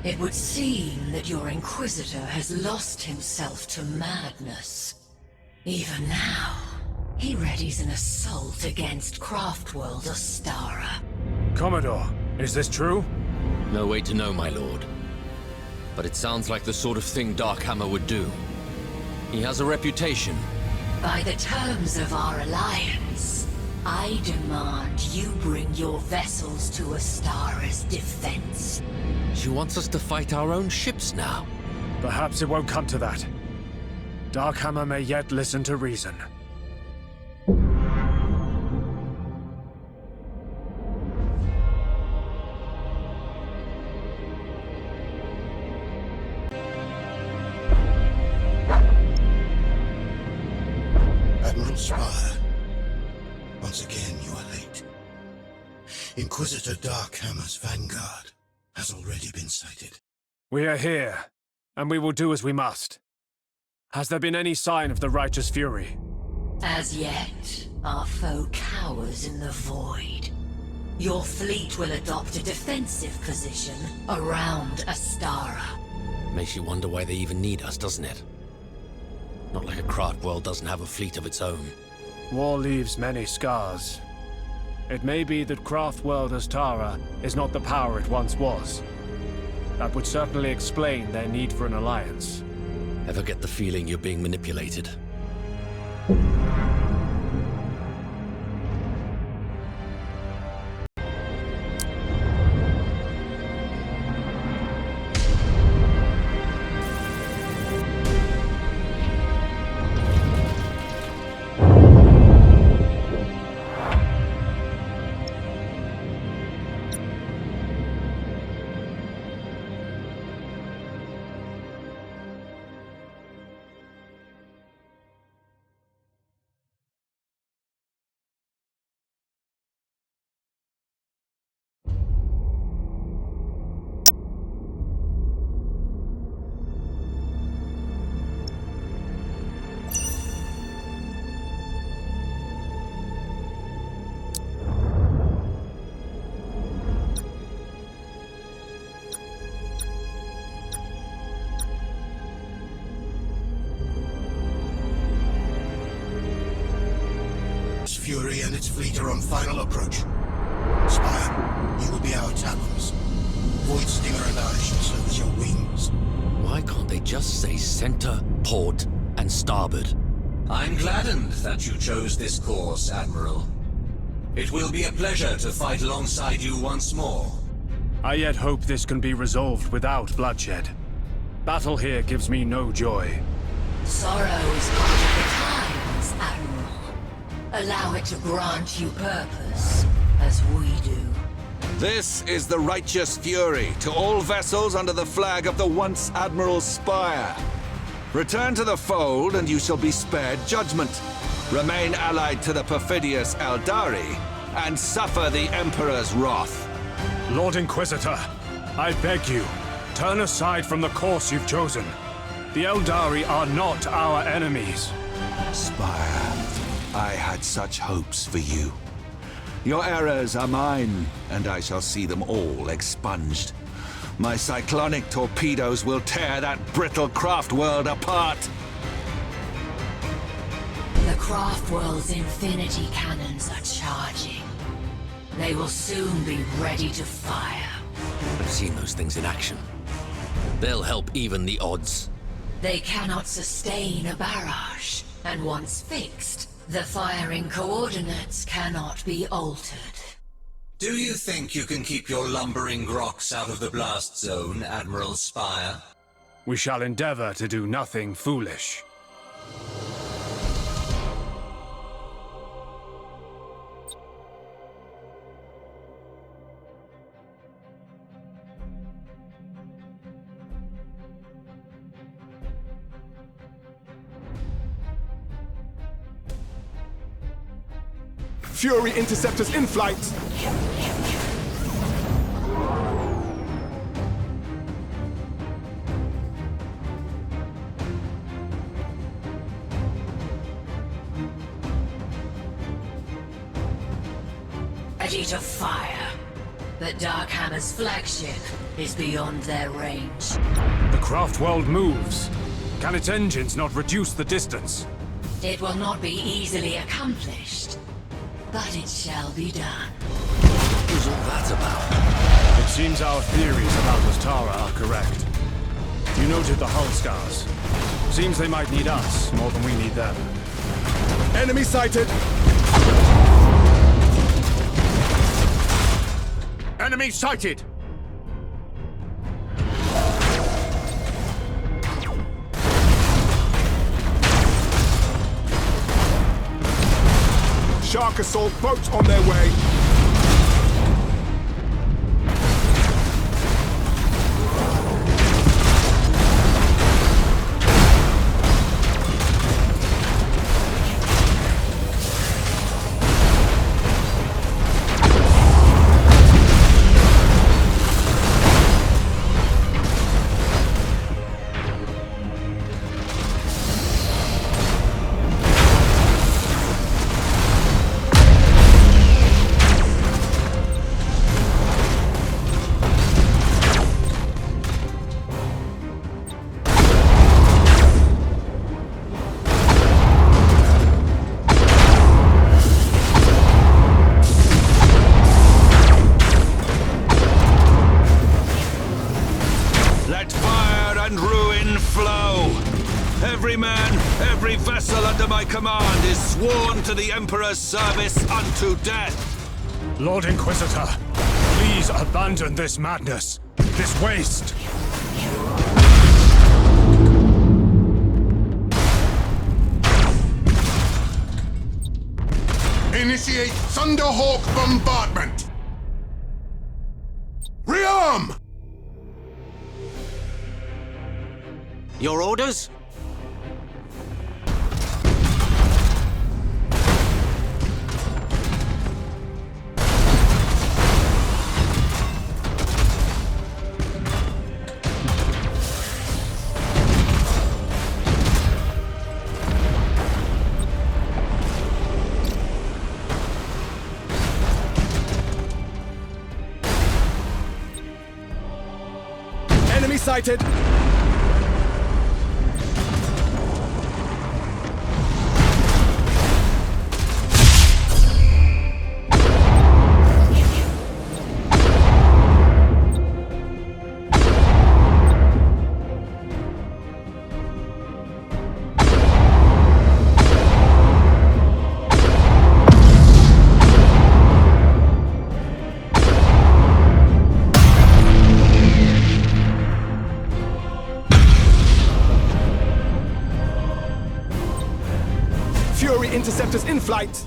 S1: It would seem that your Inquisitor has lost himself to madness. Even now, he readies an assault against Craftworld Ostara.
S14: Commodore, is this true?
S7: No way to know, my lord. But it sounds like the sort of thing Darkhammer would do. He has a reputation.
S1: By the terms of our alliance, I demand you bring your vessels to Ostara's defense.
S7: She wants us to fight our own ships now.
S14: Perhaps it won't come to that. Darkhammer may yet listen to reason.
S22: Admiral Spire, once again you are late. Inquisitor Darkhammer's vanguard has already been sighted.
S14: We are here, and we will do as we must. Has there been any sign of the Righteous Fury?
S1: As yet, our foe cowers in the void. Your fleet will adopt a defensive position around Ostara.
S7: Makes you wonder why they even need us, doesn't it? Not like a Craftworld doesn't have a fleet of its own.
S14: War leaves many scars. It may be that Craftworld Ostara is not the power it once was. That would certainly explain their need for an alliance.
S7: Ever get the feeling you're being manipulated?
S22: Fury and its fleet are on final approach. Spire, you will be our talons. Void Stinger and I shall serve as your wings.
S7: Why can't they just say center, port, and starboard?
S21: I'm gladdened that you chose this course, Admiral. It will be a pleasure to fight alongside you once more.
S14: I yet hope this can be resolved without bloodshed. Battle here gives me no joy.
S1: Sorrow is part of the times, Admiral. Allow it to grant you purpose, as we do.
S17: This is the Righteous Fury to all vessels under the flag of the once Admiral Spire. Return to the fold and you shall be spared judgment. Remain allied to the perfidious Eldari and suffer the Emperor's wrath.
S14: Lord Inquisitor, I beg you, turn aside from the course you've chosen. The Eldari are not our enemies.
S17: Spire, I had such hopes for you. Your errors are mine, and I shall see them all expunged. My cyclonic torpedoes will tear that brittle craft world apart.
S1: The Craftworld's infinity cannons are charging. They will soon be ready to fire.
S6: I've seen those things in action. They'll help even the odds.
S1: They cannot sustain a barrage, and once fixed, the firing coordinates cannot be altered.
S21: Do you think you can keep your lumbering groks out of the blast zone, Admiral Spire?
S13: We shall endeavor to do nothing foolish.
S16: Fury interceptors in flight!
S1: Ready to fire. But Darkhammer's flagship is beyond their range.
S13: The Craftworld moves. Can its engines not reduce the distance?
S1: It will not be easily accomplished, but it shall be done.
S6: Who's all that about?
S13: It seems our theories about Astara are correct. You noted the hull scars. Seems they might need us more than we need them.
S16: Enemy sighted!
S4: Enemy sighted!
S16: Shark assault boats on their way!
S17: Command is sworn to the Emperor's service unto death.
S13: Lord Inquisitor, please abandon this madness, this waste.
S2: Initiate Thunderhawk bombardment! Rearm!
S18: Your orders?
S16: Enemy sighted! Fury interceptors in flight!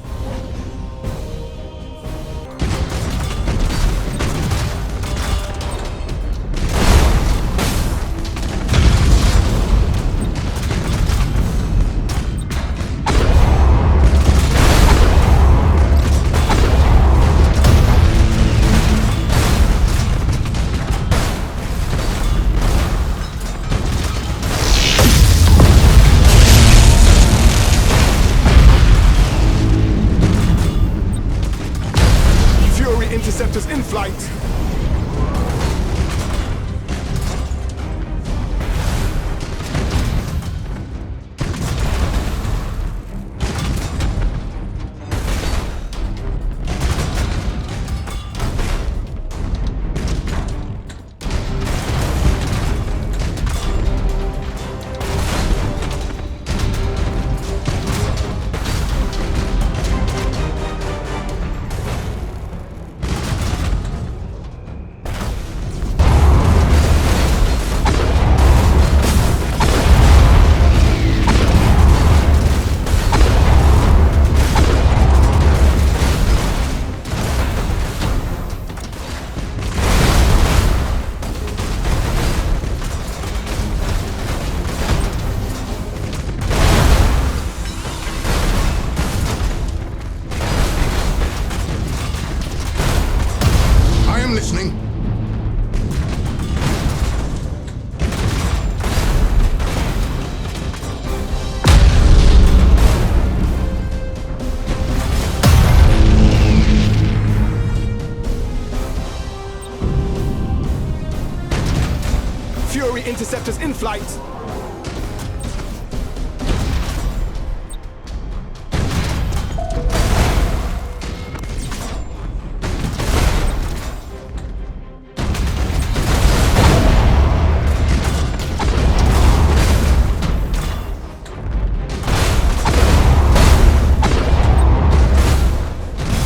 S16: interceptors in flight!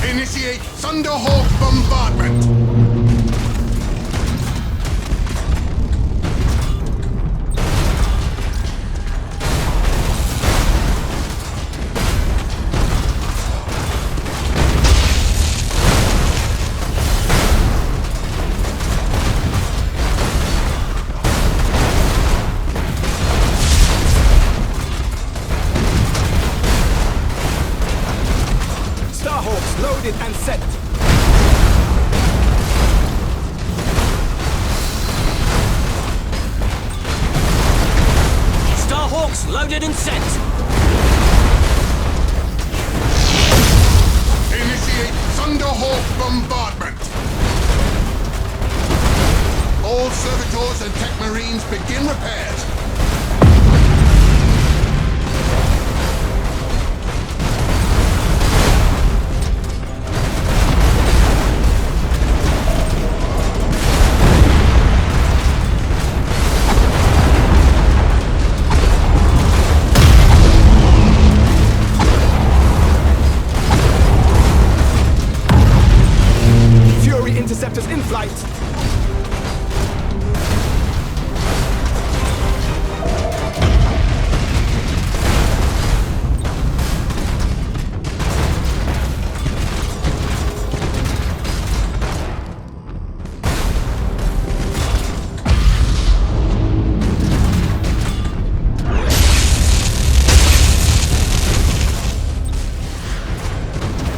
S2: Initiate Thunderhawk bombardment!
S16: Starhawks loaded and set!
S18: Starhawks loaded and set!
S2: Initiate Thunderhawk bombardment! All servitors and tech marines begin repairs!
S16: Fury interceptors in flight!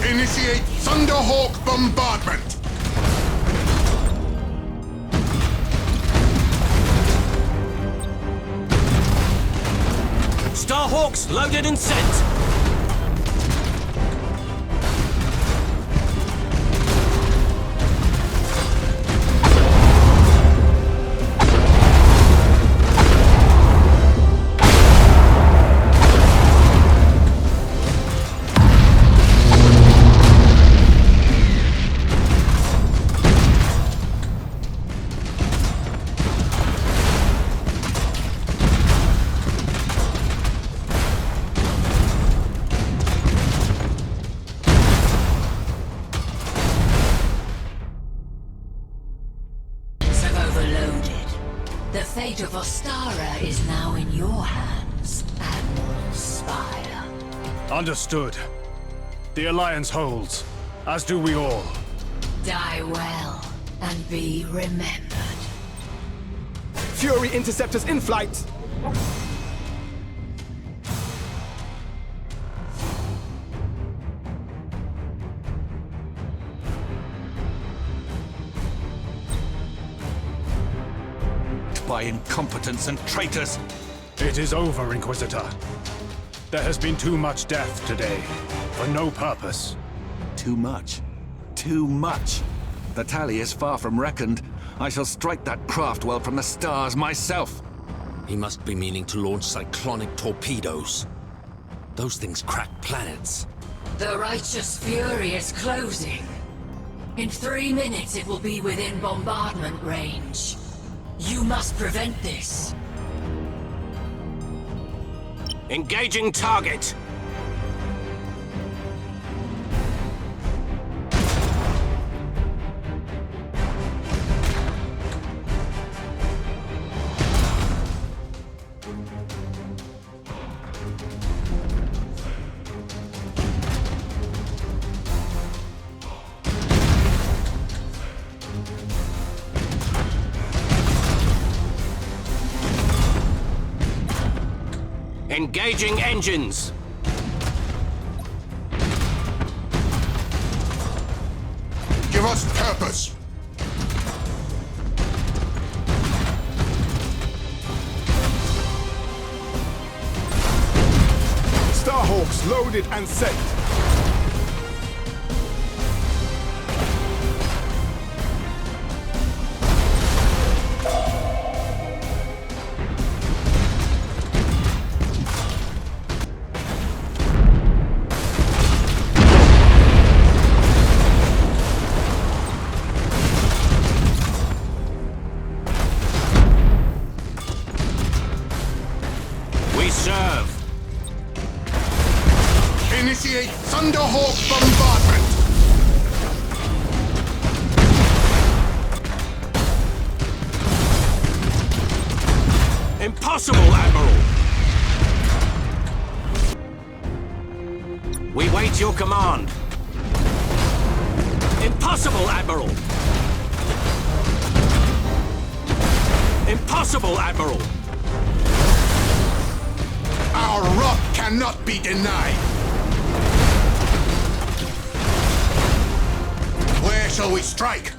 S2: Initiate Thunderhawk bombardment!
S18: Starhawks loaded and set!
S1: The fate of Ostara is now in your hands, Admiral Spire.
S13: Understood. The Alliance holds, as do we all.
S1: Die well, and be remembered.
S16: Fury interceptors in flight!
S17: By incompetence and traitors!
S13: It is over, Inquisitor. There has been too much death today, for no purpose.
S17: Too much. Too much. The tally is far from reckoned. I shall strike that craft well from the stars myself.
S7: He must be meaning to launch cyclonic torpedoes. Those things crack planets.
S1: The righteous fury is closing. In 3 minutes it will be within bombardment range. You must prevent this.
S18: Engaging target! Engaging engines!
S2: Give us purpose!
S16: Starhawks loaded and set!
S3: Initiate Thunderhawk bombardment!
S18: Impossible, Admiral! We wait your command. Impossible, Admiral! Impossible, Admiral!
S3: Our rock cannot be denied! Where shall we strike?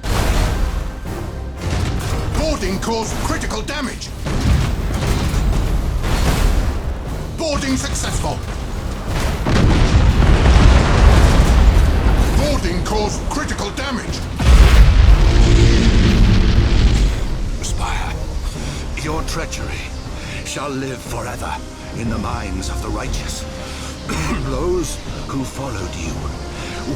S3: Boarding caused critical damage! Boarding successful! Boarding caused critical damage!
S17: Spire, your treachery shall live forever in the minds of the righteous. Those who followed you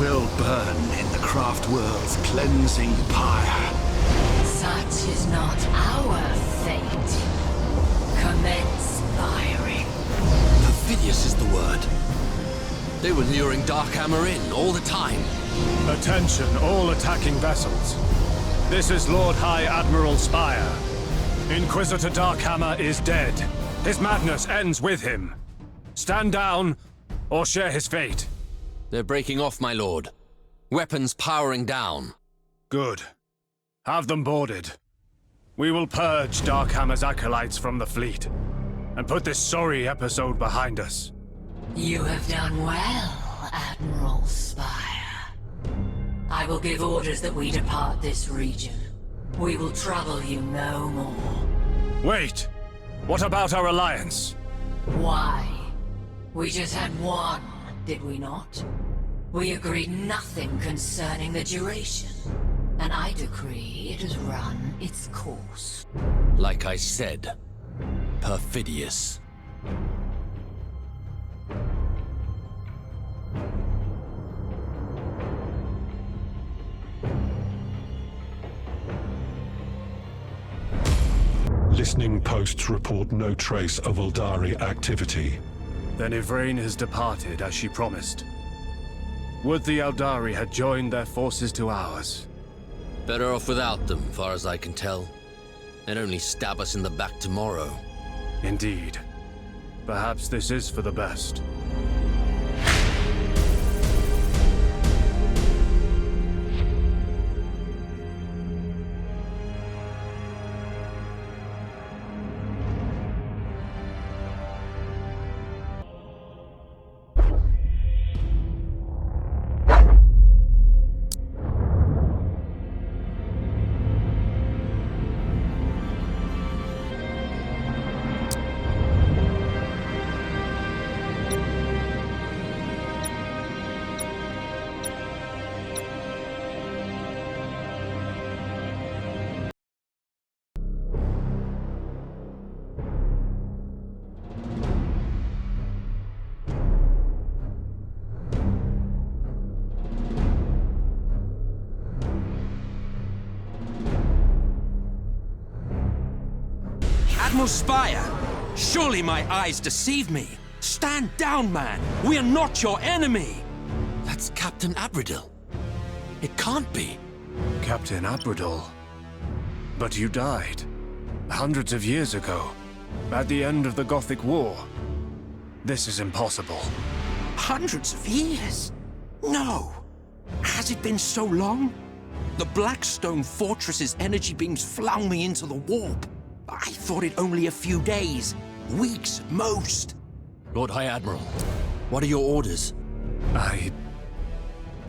S17: will burn in the Craft World's cleansing pyre.
S1: Such is not our fate. Commence firing.
S7: Perfidious is the word. They were luring Darkhammer in all the time.
S13: Attention, all attacking vessels. This is Lord High Admiral Spire. Inquisitor Darkhammer is dead. His madness ends with him. Stand down, or share his fate.
S7: They're breaking off, my lord. Weapons powering down.
S13: Good. Have them boarded. We will purge Darkhammer's acolytes from the fleet, and put this sorry episode behind us.
S1: You have done well, Admiral Spire. I will give orders that we depart this region. We will trouble you no more.
S13: Wait! What about our alliance?
S1: Why? We just had one, did we not? We agreed nothing concerning the duration. And I decree it has run its course.
S7: Like I said, perfidious.
S15: Listening posts report no trace of Eldari activity.
S13: Then Yvraine has departed as she promised. Would the Eldari had joined their forces to ours?
S7: Better off without them, far as I can tell. They'd only stab us in the back tomorrow.
S13: Indeed. Perhaps this is for the best.
S12: Admiral Spire! Surely my eyes deceive me! Stand down, man! We are not your enemy!
S7: That's Captain Abradil. It can't be.
S13: Captain Abradil. But you died. Hundreds of years ago. At the end of the Gothic War. This is impossible.
S12: Hundreds of years? No! Has it been so long? The Blackstone Fortress's energy beams flung me into the warp. I thought it only a few days. Weeks at most.
S7: Lord High Admiral, what are your orders?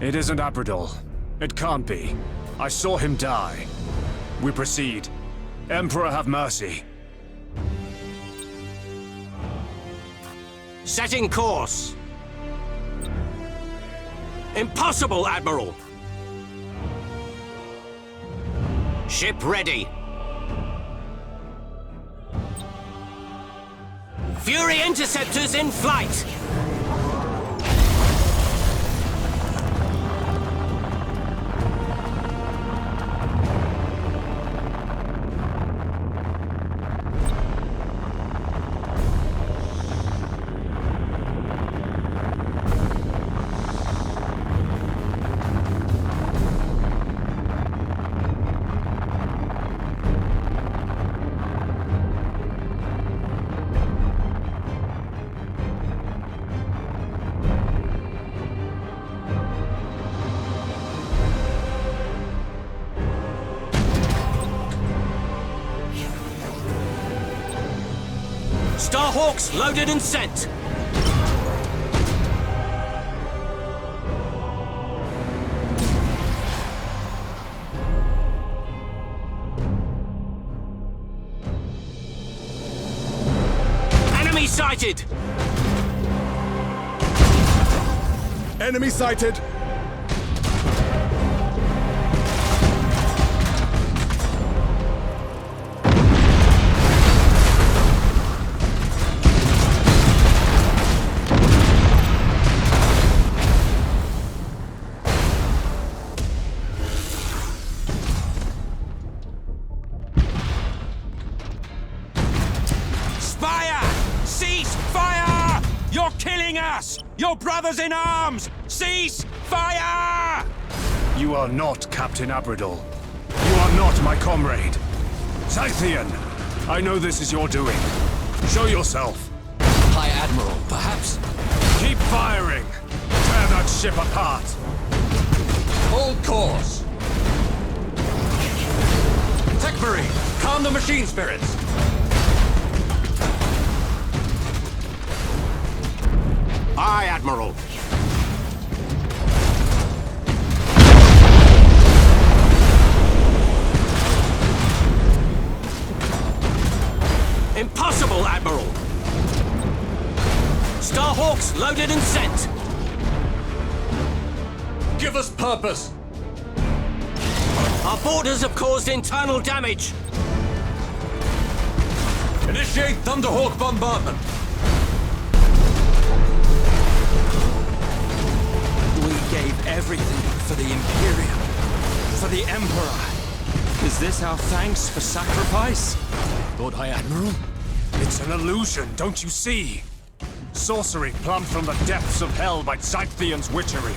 S13: It isn't Abradil. It can't be. I saw him die. We proceed. Emperor have mercy.
S18: Setting course. Impossible, Admiral! Ship ready. Fury interceptors in flight! Starhawks loaded and sent! Enemy sighted!
S16: Enemy sighted!
S18: Your brothers in arms! Cease fire!
S13: You are not Captain Abradol. You are not my comrade. Scythian, I know this is your doing. Show yourself.
S7: High Admiral, perhaps?
S13: Keep firing! Tear that ship apart!
S7: Hold course! Techbury, calm the machine spirits!
S18: Aye, Admiral. Impossible, Admiral! Starhawks loaded and sent!
S7: Give us purpose!
S18: Our boarders have caused internal damage!
S7: Initiate Thunderhawk bombardment!
S12: We gave everything for the Imperium, for the Emperor. Is this our thanks for sacrifice?
S7: Lord High Admiral?
S13: It's an illusion, don't you see? Sorcery plumbed from the depths of hell by Scythian's witchery.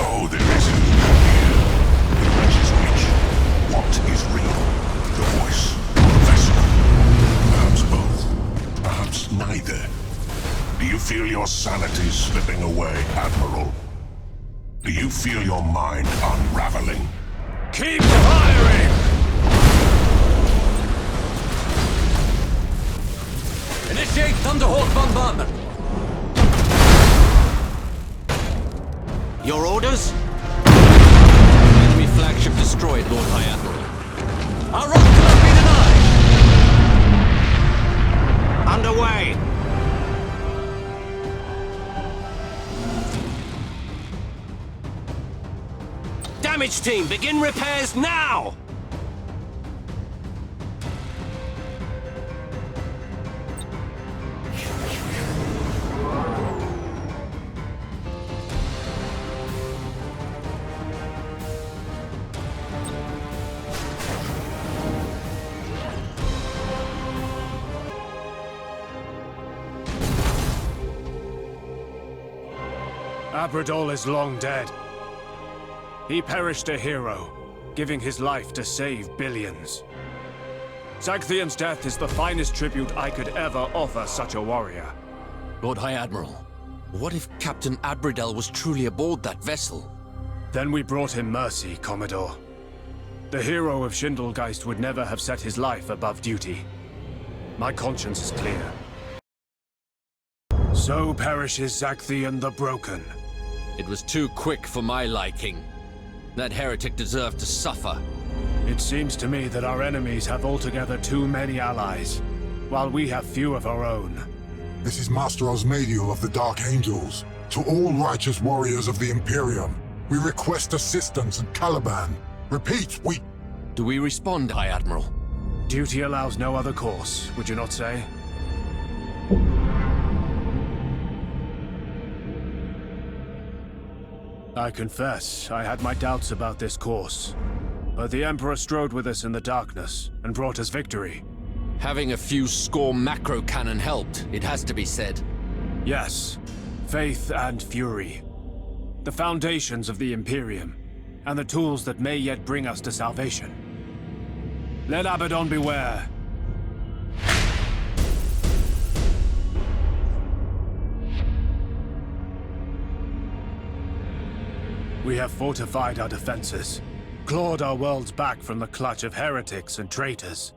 S2: Oh, there isn't here. The which is which? What is real? The voice or the vessel? Perhaps both. Perhaps neither. Do you feel your sanity slipping away, Admiral? Do you feel your mind unraveling?
S13: Keep firing!
S7: Initiate Thunderhawk bombardment!
S18: Your orders?
S7: Enemy flagship destroyed, Lord High Admiral. Our rock cannot be denied!
S18: Underway! Damage team, begin repairs now!
S13: Abradol is long dead. He perished a hero, giving his life to save billions. Scythian's death is the finest tribute I could ever offer such a warrior.
S7: Lord High Admiral, what if Captain Abradol was truly aboard that vessel?
S13: Then we brought him mercy, Commodore. The hero of Schindelgeist would never have set his life above duty. My conscience is clear. So perishes Scythian the Broken.
S7: It was too quick for my liking. That heretic deserved to suffer.
S13: It seems to me that our enemies have altogether too many allies, while we have few of our own.
S19: This is Master Osmadiel of the Dark Angels. To all righteous warriors of the Imperium, we request assistance at Caliban. Repeat, we...
S7: Do we respond, High Admiral?
S13: Duty allows no other course, would you not say? I confess, I had my doubts about this course. But the Emperor strode with us in the darkness, and brought us victory.
S7: Having a few score macro cannon helped, it has to be said.
S13: Yes, faith and fury. The foundations of the Imperium, and the tools that may yet bring us to salvation. Let Abaddon beware. We have fortified our defenses, clawed our worlds back from the clutch of heretics and traitors.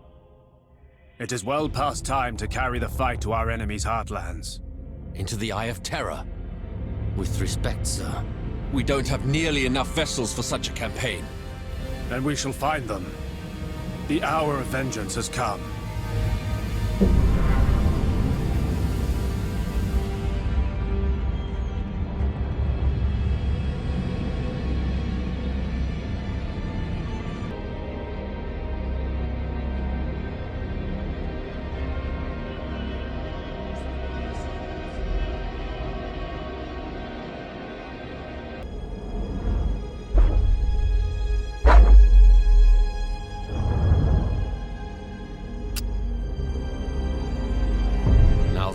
S14: It is well past time to carry the fight to our enemy's heartlands.
S7: Into the Eye of Terror? With respect, sir, we don't have nearly enough vessels for such a campaign.
S14: Then we shall find them. The hour of vengeance has come.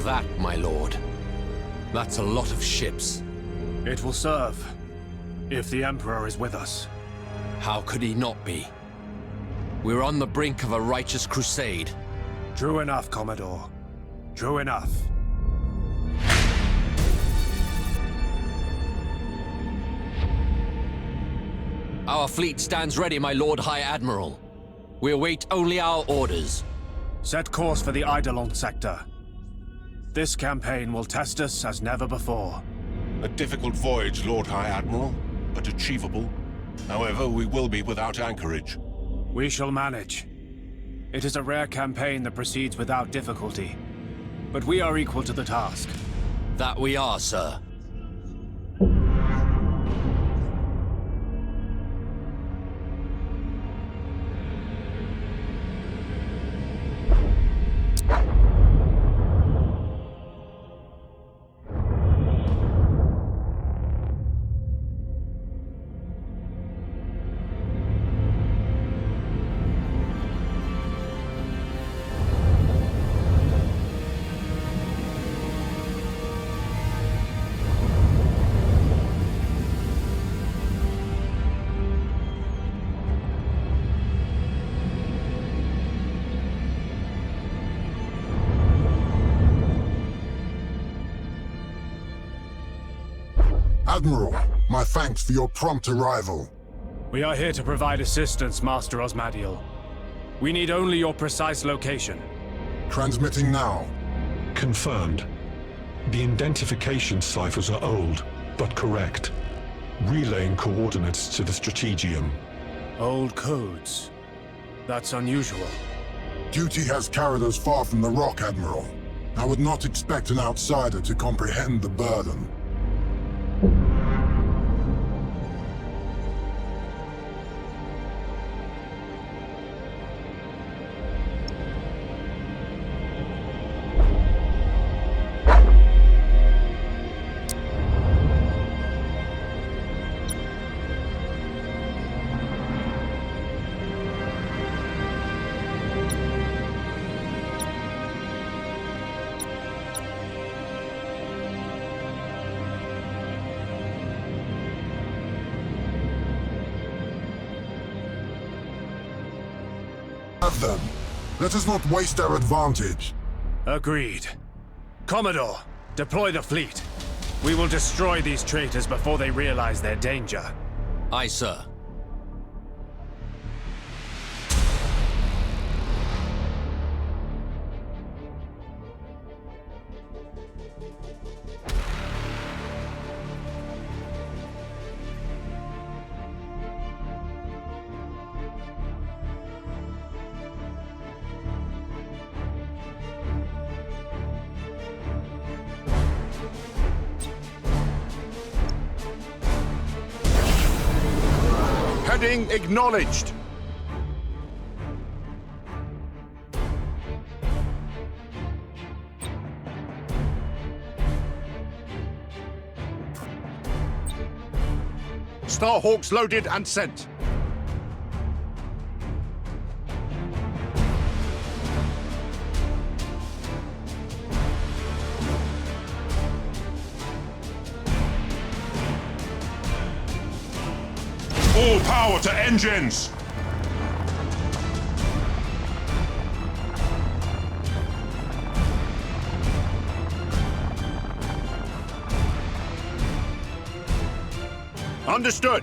S7: That, my lord. That's a lot of ships.
S14: It will serve, if the Emperor is with us.
S7: How could he not be? We're on the brink of a righteous crusade.
S14: True enough, Commodore. True enough.
S7: Our fleet stands ready, my Lord High Admiral. We await only our orders.
S14: Set course for the Eidolon sector. This campaign will test us as never before.
S9: A difficult voyage, Lord High Admiral, but achievable. However, we will be without anchorage.
S14: We shall manage. It is a rare campaign that proceeds without difficulty. But we are equal to the task.
S7: That we are, sir.
S19: Admiral, my thanks for your prompt arrival.
S14: We are here to provide assistance, Master Osmadiel. We need only your precise location.
S19: Transmitting now.
S15: Confirmed. The identification ciphers are old, but correct. Relaying coordinates to the Strategium.
S14: Old codes. That's unusual.
S19: Duty has carried us far from the rock, Admiral. I would not expect an outsider to comprehend the burden. Have them. Let us not waste our advantage.
S14: Agreed. Commodore, deploy the fleet. We will destroy these traitors before they realize their danger.
S7: Aye, sir.
S4: Heading acknowledged. Starhawks loaded and sent.
S9: Full power to engines!
S4: Understood.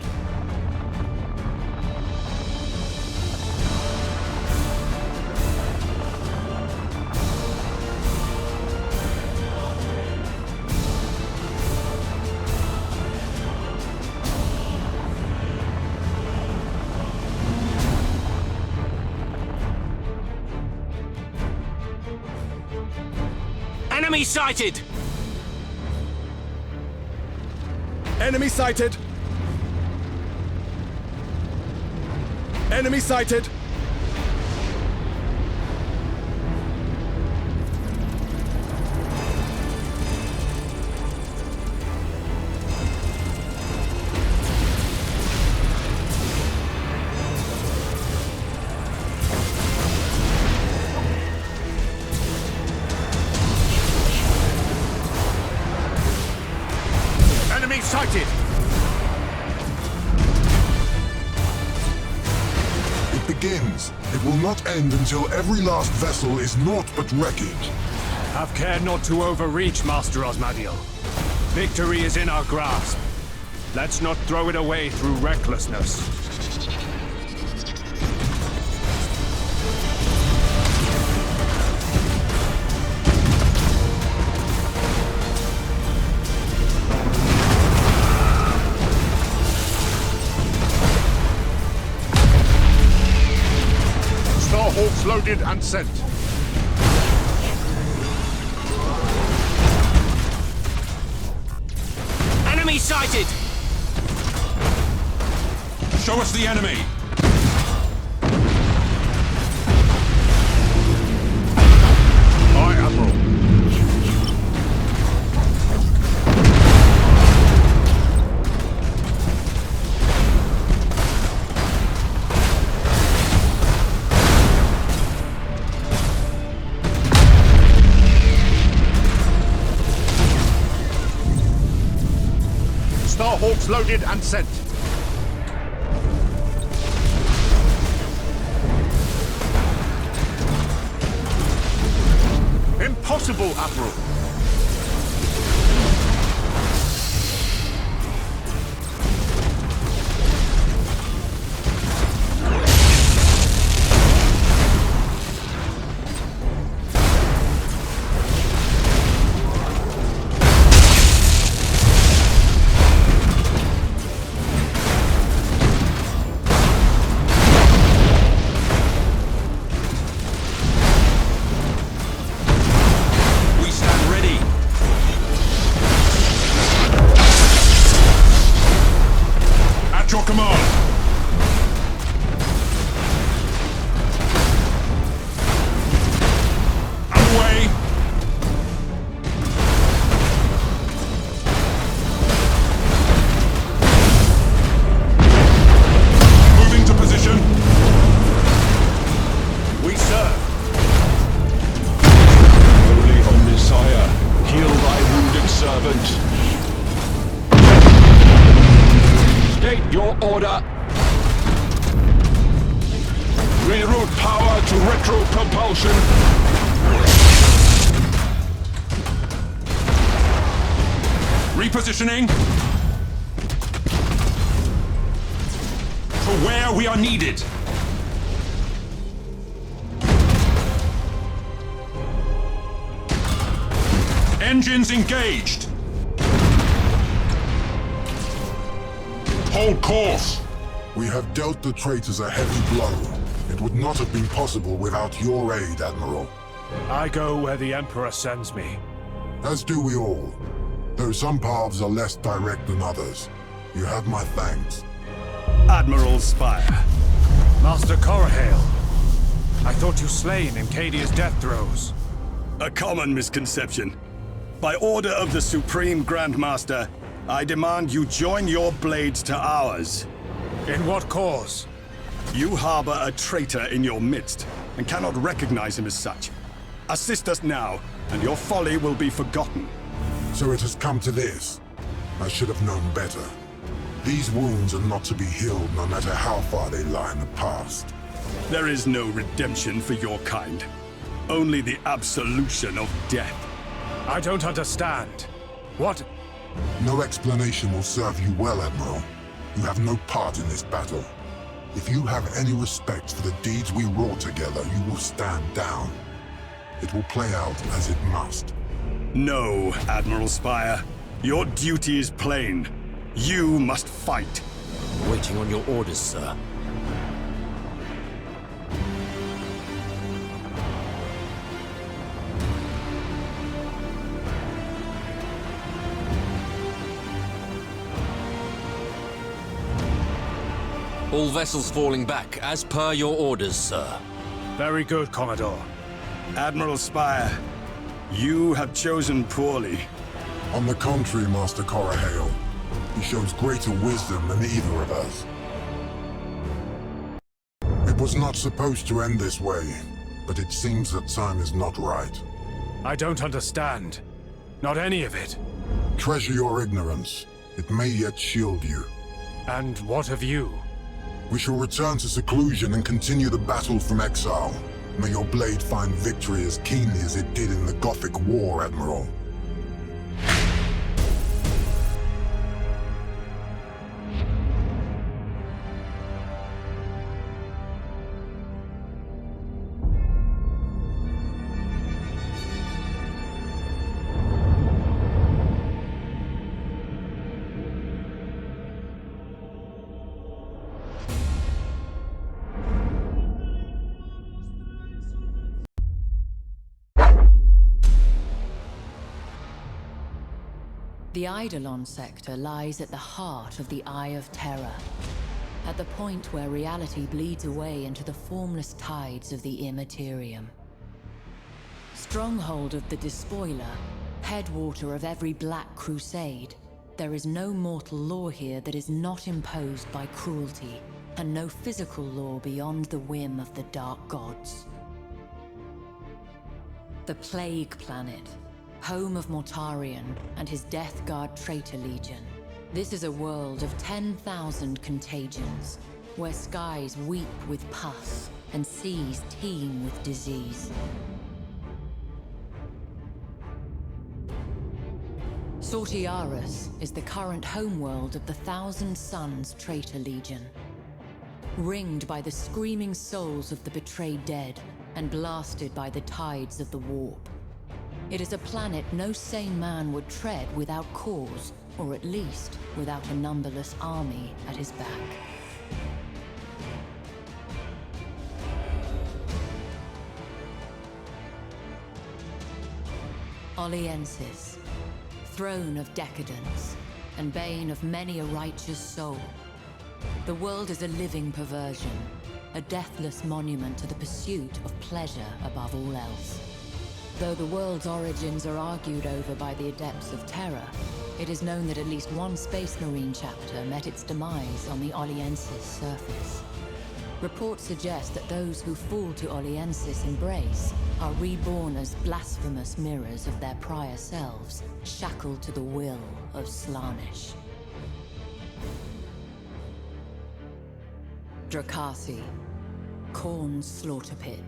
S18: Enemy sighted!
S16: Enemy sighted! Enemy sighted!
S4: Enemy sighted!
S19: It begins. It will not end until every last vessel is naught but wreckage.
S13: Have care not to overreach, Master Osmadiel. Victory is in our grasp. Let's not throw it away through recklessness.
S4: Starhawks loaded and sent.
S18: Enemy sighted!
S3: Show us the enemy!
S4: Aye, Admiral. Starhawks loaded and sent. Impossible, Admiral.
S3: Your command! Away! Moving to position.
S4: We serve.
S9: Holy Omnisire, heal thy wounded servant. State your order. Reroute power to retro-propulsion.
S3: Repositioning. To where we are needed. Engines engaged. Hold course.
S19: We have dealt the traitors a heavy blow. It would not have been possible without your aid, Admiral.
S13: I go where the Emperor sends me.
S19: As do we all. Though some paths are less direct than others. You have my thanks.
S13: Admiral Spire. Master Corahale. I thought you slain in Cadia's death throes.
S16: A common misconception. By order of the Supreme Grandmaster, I demand you join your blades to ours.
S13: In what cause?
S16: You harbor a traitor in your midst, and cannot recognize him as such. Assist us now, and your folly will be forgotten.
S19: So it has come to this. I should have known better. These wounds are not to be healed no matter how far they lie in the past.
S16: There is no redemption for your kind. Only the absolution of death.
S13: I don't understand. What?
S19: No explanation will serve you well, Admiral. You have no part in this battle. If you have any respect for the deeds we wrought together, you will stand down. It will play out as it must.
S16: No, Admiral Spire. Your duty is plain. You must fight.
S7: Waiting on your orders, sir. All vessels falling back, as per your orders, sir.
S13: Very good, Commodore.
S16: Admiral Spire, you have chosen poorly.
S19: On the contrary, Master Corahale. He shows greater wisdom than either of us. It was not supposed to end this way, but it seems that time is not right.
S13: I don't understand. Not any of it.
S19: Treasure your ignorance. It may yet shield you.
S13: And what of you?
S19: We shall return to seclusion and continue the battle from exile. May your blade find victory as keenly as it did in the Gothic War, Admiral.
S1: The Eidolon sector lies at the heart of the Eye of Terror, at the point where reality bleeds away into the formless tides of the Immaterium. Stronghold of the Despoiler, headwater of every Black Crusade, there is no mortal law here that is not imposed by cruelty, and no physical law beyond the whim of the Dark Gods. The Plague Planet, home of Mortarion and his Death Guard traitor legion. This is a world of 10,000 contagions, where skies weep with pus and seas teem with disease. Sortiaris is the current homeworld of the Thousand Suns traitor legion. Ringed by the screaming souls of the betrayed dead and blasted by the tides of the warp. It is a planet no sane man would tread without cause, or at least without a numberless army at his back. Oliensis, throne of decadence, and bane of many a righteous soul. The world is a living perversion, a deathless monument to the pursuit of pleasure above all else. Though the world's origins are argued over by the Adepts of Terra, it is known that at least one Space Marine chapter met its demise on the Oliensis surface. Reports suggest that those who fall to Oliensis' embrace are reborn as blasphemous mirrors of their prior selves, shackled to the will of Slaanesh. Drakasi, Khorne's slaughter pit.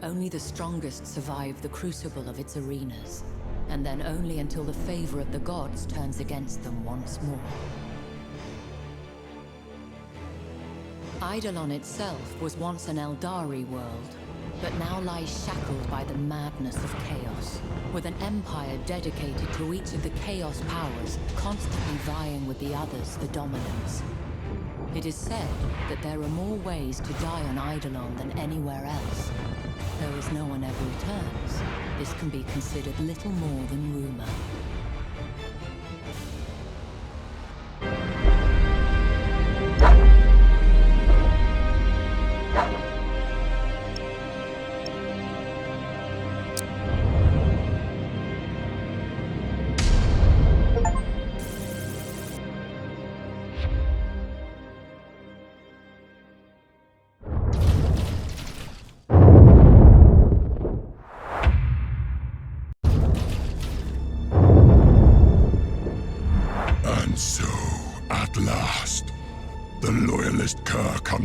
S1: Only the strongest survive the crucible of its arenas, and then only until the favor of the gods turns against them once more. Eidolon itself was once an Eldari world, but now lies shackled by the madness of chaos, with an empire dedicated to each of the chaos powers constantly vying with the others for dominance. It is said that there are more ways to die on Eidolon than anywhere else. Though as no one ever returns, this can be considered little more than rumor.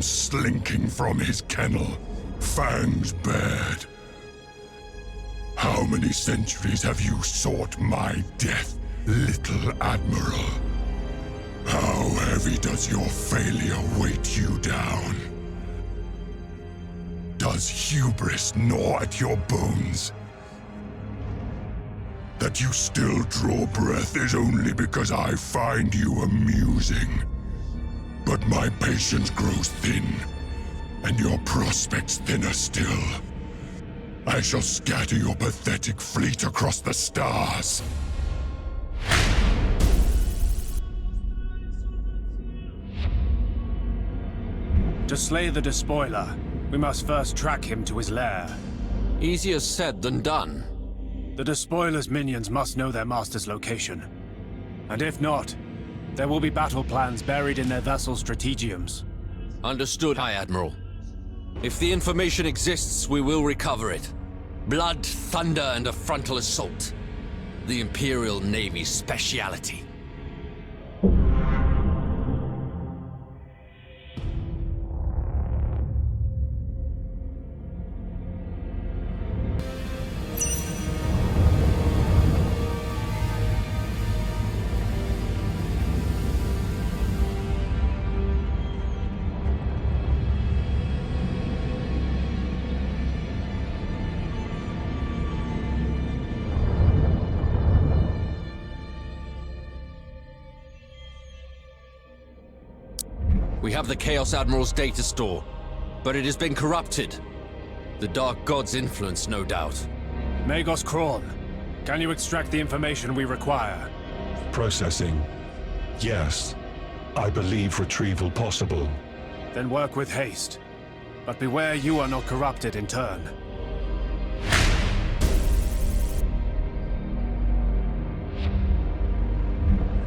S2: Slinking from his kennel, fangs bared. How many centuries have you sought my death, little Admiral? How heavy does your failure weight you down? Does hubris gnaw at your bones? That you still draw breath is only because I find you amusing. But my patience grows thin, and your prospects thinner still. I shall scatter your pathetic fleet across the stars.
S14: To slay the despoiler, we must first track him to his lair.
S7: Easier said than done.
S14: The despoiler's minions must know their master's location. And if not, there will be battle plans buried in their vessel strategiums.
S7: Understood, High Admiral. If the information exists, we will recover it. Blood, thunder, and a frontal assault. The Imperial Navy's speciality. We have the Chaos Admiral's data store, but it has been corrupted. The Dark God's influence, no doubt.
S14: Magos Krawn, can you extract the information we require?
S15: Processing. Yes. I believe retrieval possible.
S14: Then work with haste. But beware you are not corrupted in turn.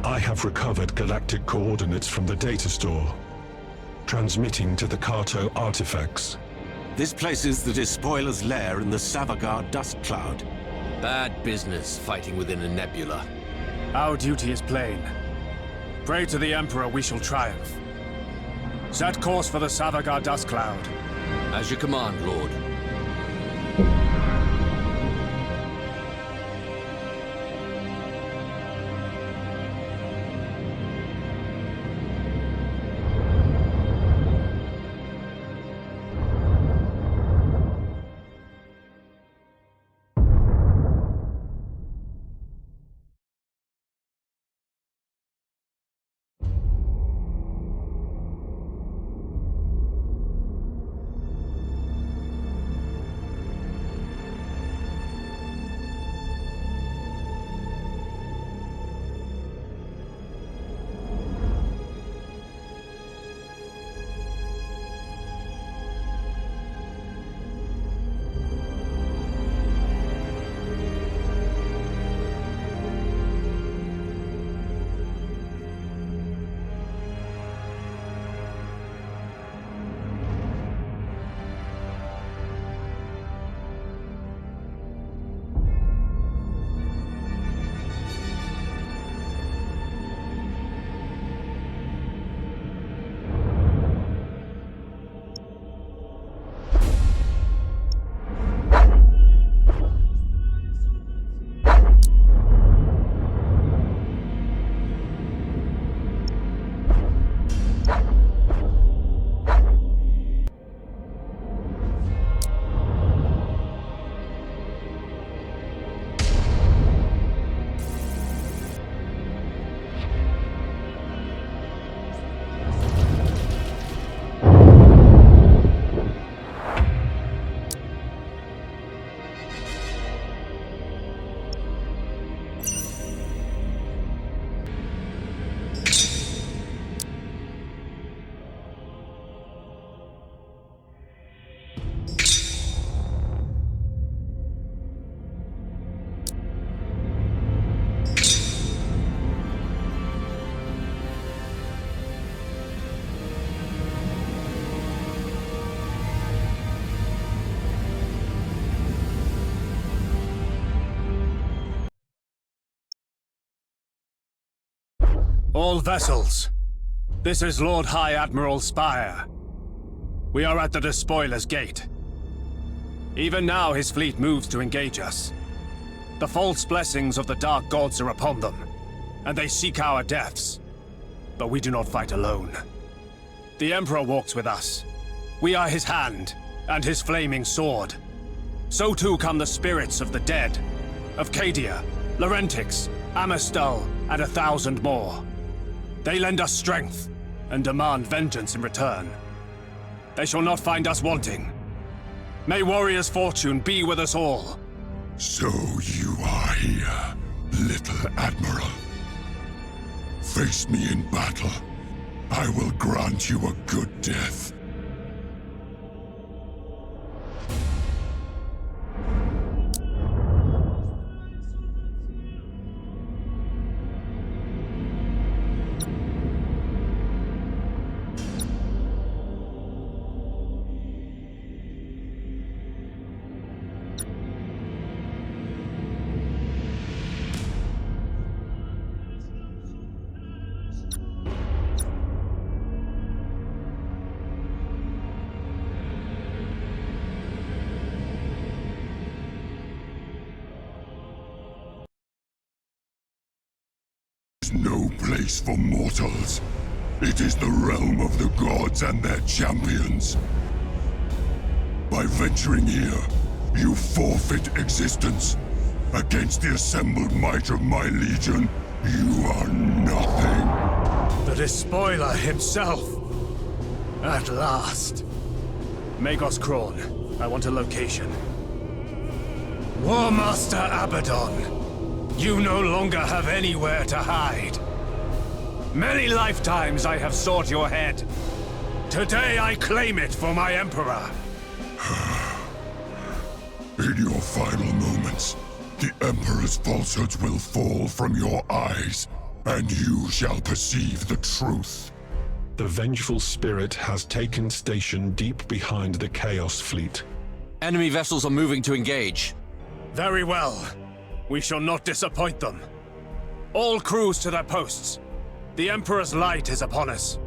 S15: I have recovered galactic coordinates from the data store. Transmitting to the Kato artifacts.
S12: This places the despoiler's lair in the Savagar dust cloud.
S7: Bad business fighting within a nebula.
S14: Our duty is plain. Pray to the Emperor we shall triumph. Set course for the Savagar dust cloud.
S7: As you command, Lord.
S14: All vessels, this is Lord High Admiral Spire. We are at the Despoiler's Gate. Even now his fleet moves to engage us. The false blessings of the Dark Gods are upon them, and they seek our deaths. But we do not fight alone. The Emperor walks with us. We are his hand, and his flaming sword. So too come the spirits of the dead, of Cadia, Laurentix, Amistal, and 1,000 more. They lend us strength, and demand vengeance in return. They shall not find us wanting. May warrior's fortune be with us all.
S2: So you are here, little Admiral. Face me in battle. I will grant you a good death. place for mortals. It is the realm of the gods and their champions. By venturing here, you forfeit existence. Against the assembled might of my legion, you are nothing.
S13: The Despoiler himself! At last! Magos Krorn, I want a location. War Master Abaddon, you no longer have anywhere to hide. Many lifetimes I have sought your head. Today I claim it for my Emperor.
S2: In your final moments, the Emperor's falsehoods will fall from your eyes, and you shall perceive the truth.
S15: The vengeful spirit has taken station deep behind the Chaos Fleet.
S7: Enemy vessels are moving to engage.
S13: Very well. We shall not disappoint them. All crews to their posts. The Emperor's light is upon us.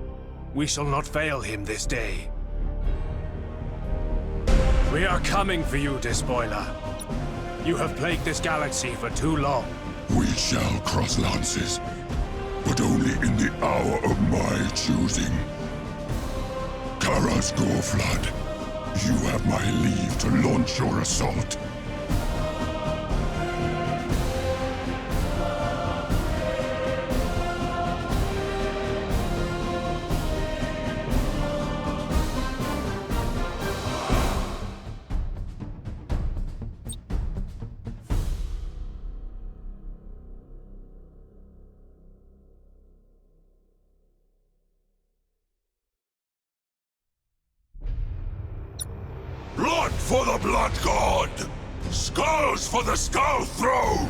S13: We shall not fail him this day. We are coming for you, Despoiler. You have plagued this galaxy for too long.
S2: We shall cross lances, but only in the hour of my choosing. Kara's Goreflood, you have my leave to launch your assault. Blood for the Blood God! Skulls for the Skull Throne!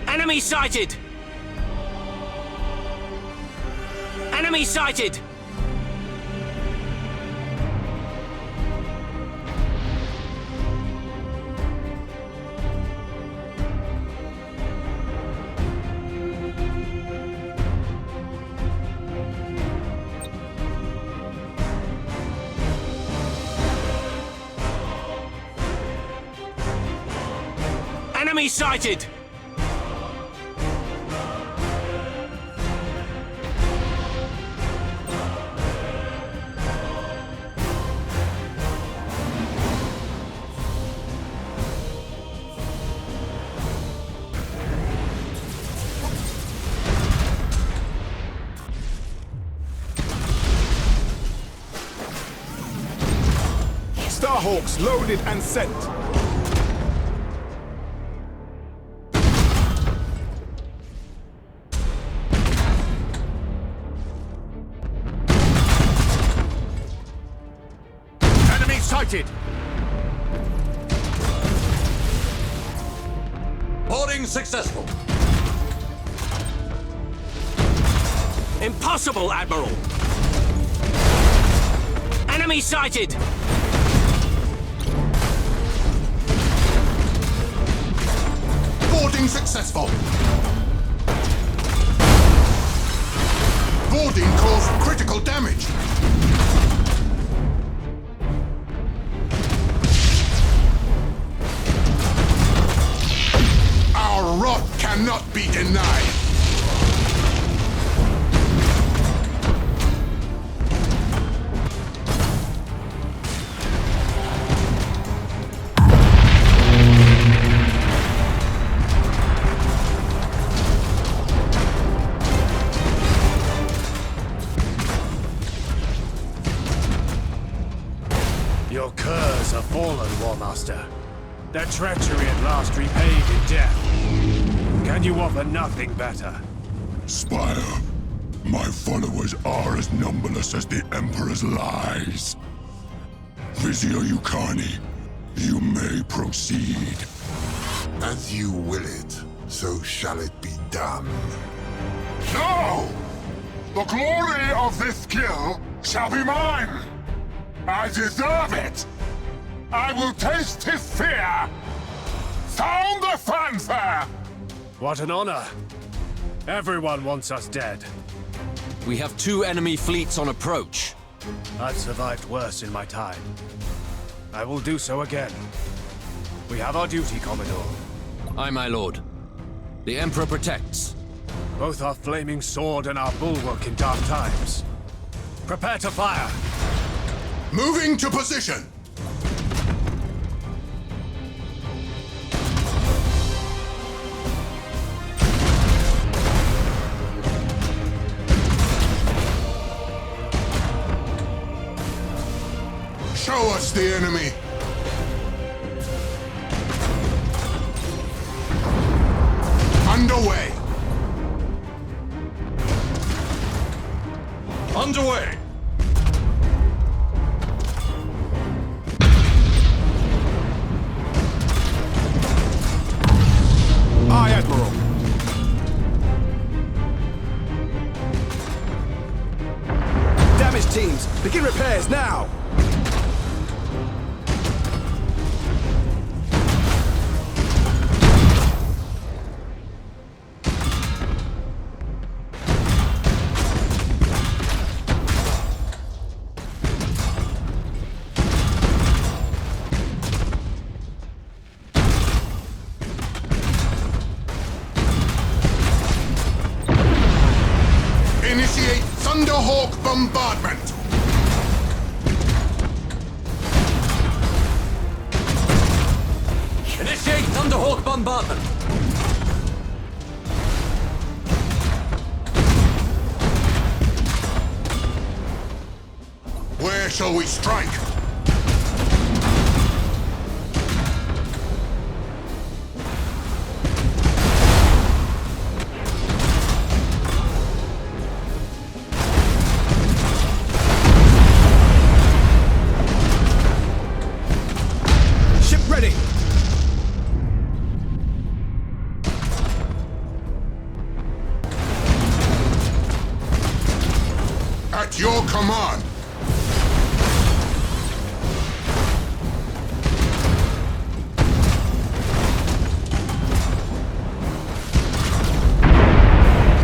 S18: Enemy sighted! Enemy sighted! Enemy sighted!
S5: Starhawks loaded and sent.
S4: Enemy sighted!
S18: Boarding successful. Impossible, Admiral! Enemy sighted!
S3: Boarding successful. Boarding caused critical damage. Our wrath cannot be denied.
S13: War Master. Their treachery at last repaid in death. Can you offer nothing better?
S2: Spire, my followers are as numberless as the Emperor's lies. Vizier Yukani, you may proceed.
S19: As you will it, so shall it be done.
S2: No! The glory of this kill shall be mine! I deserve it! I will taste his fear! Sound the fanfare!
S13: What an honor! Everyone wants us dead.
S7: We have 2 enemy fleets on approach.
S13: I've survived worse in my time. I will do so again. We have our duty, Commodore.
S7: Aye, my lord. The Emperor protects.
S13: Both our flaming sword and our bulwark in dark times. Prepare to fire!
S2: Moving to position! Show us the enemy! Underway! Underway!
S5: Aye, Admiral. Damage teams, begin repairs now!
S2: Initiate Thunderhawk bombardment!
S18: Initiate Thunderhawk bombardment!
S2: Where shall we strike?
S5: Ready!
S2: At your command!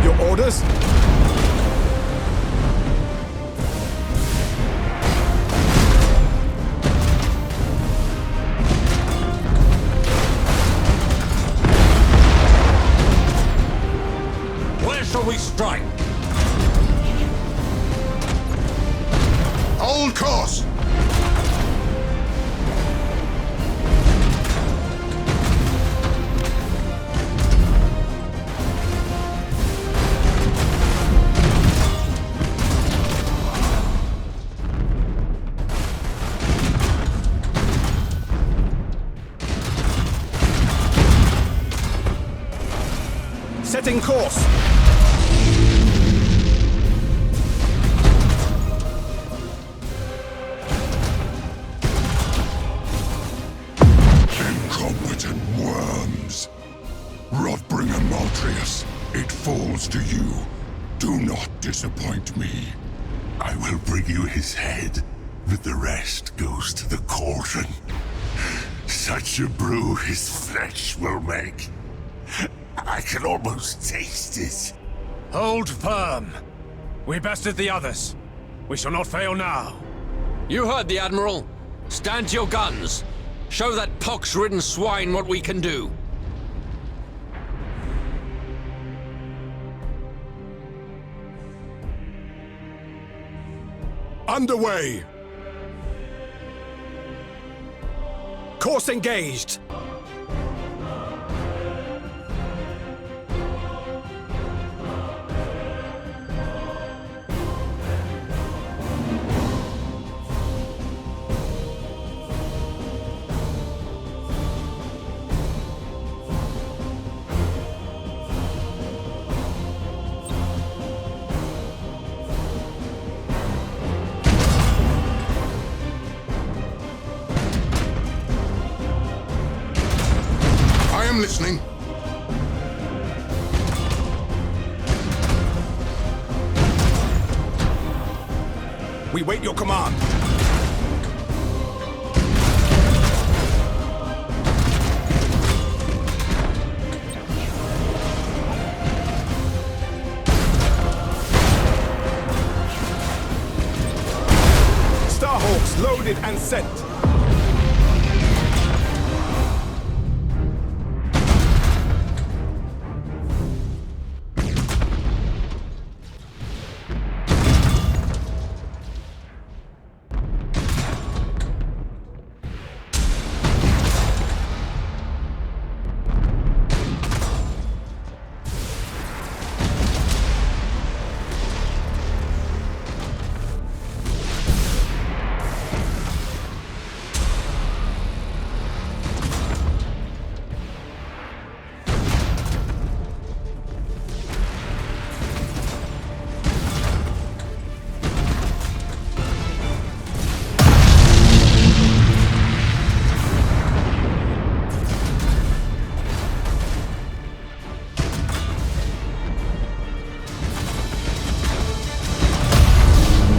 S5: Your orders?
S18: Shall we strike?
S2: Hold course!
S5: Setting course!
S2: Incompetent worms! Rotbringer Maltrius, it falls to you. Do not disappoint me. I will bring you his head, but the rest goes to the cauldron. Such a brew his flesh will make. I can almost taste it.
S13: Hold firm. We bested the others. We shall not fail now.
S7: You heard the Admiral. Stand to your guns. Show that pox-ridden swine what we can do.
S5: Underway! Course engaged! We wait your command. Starhawks loaded and sent.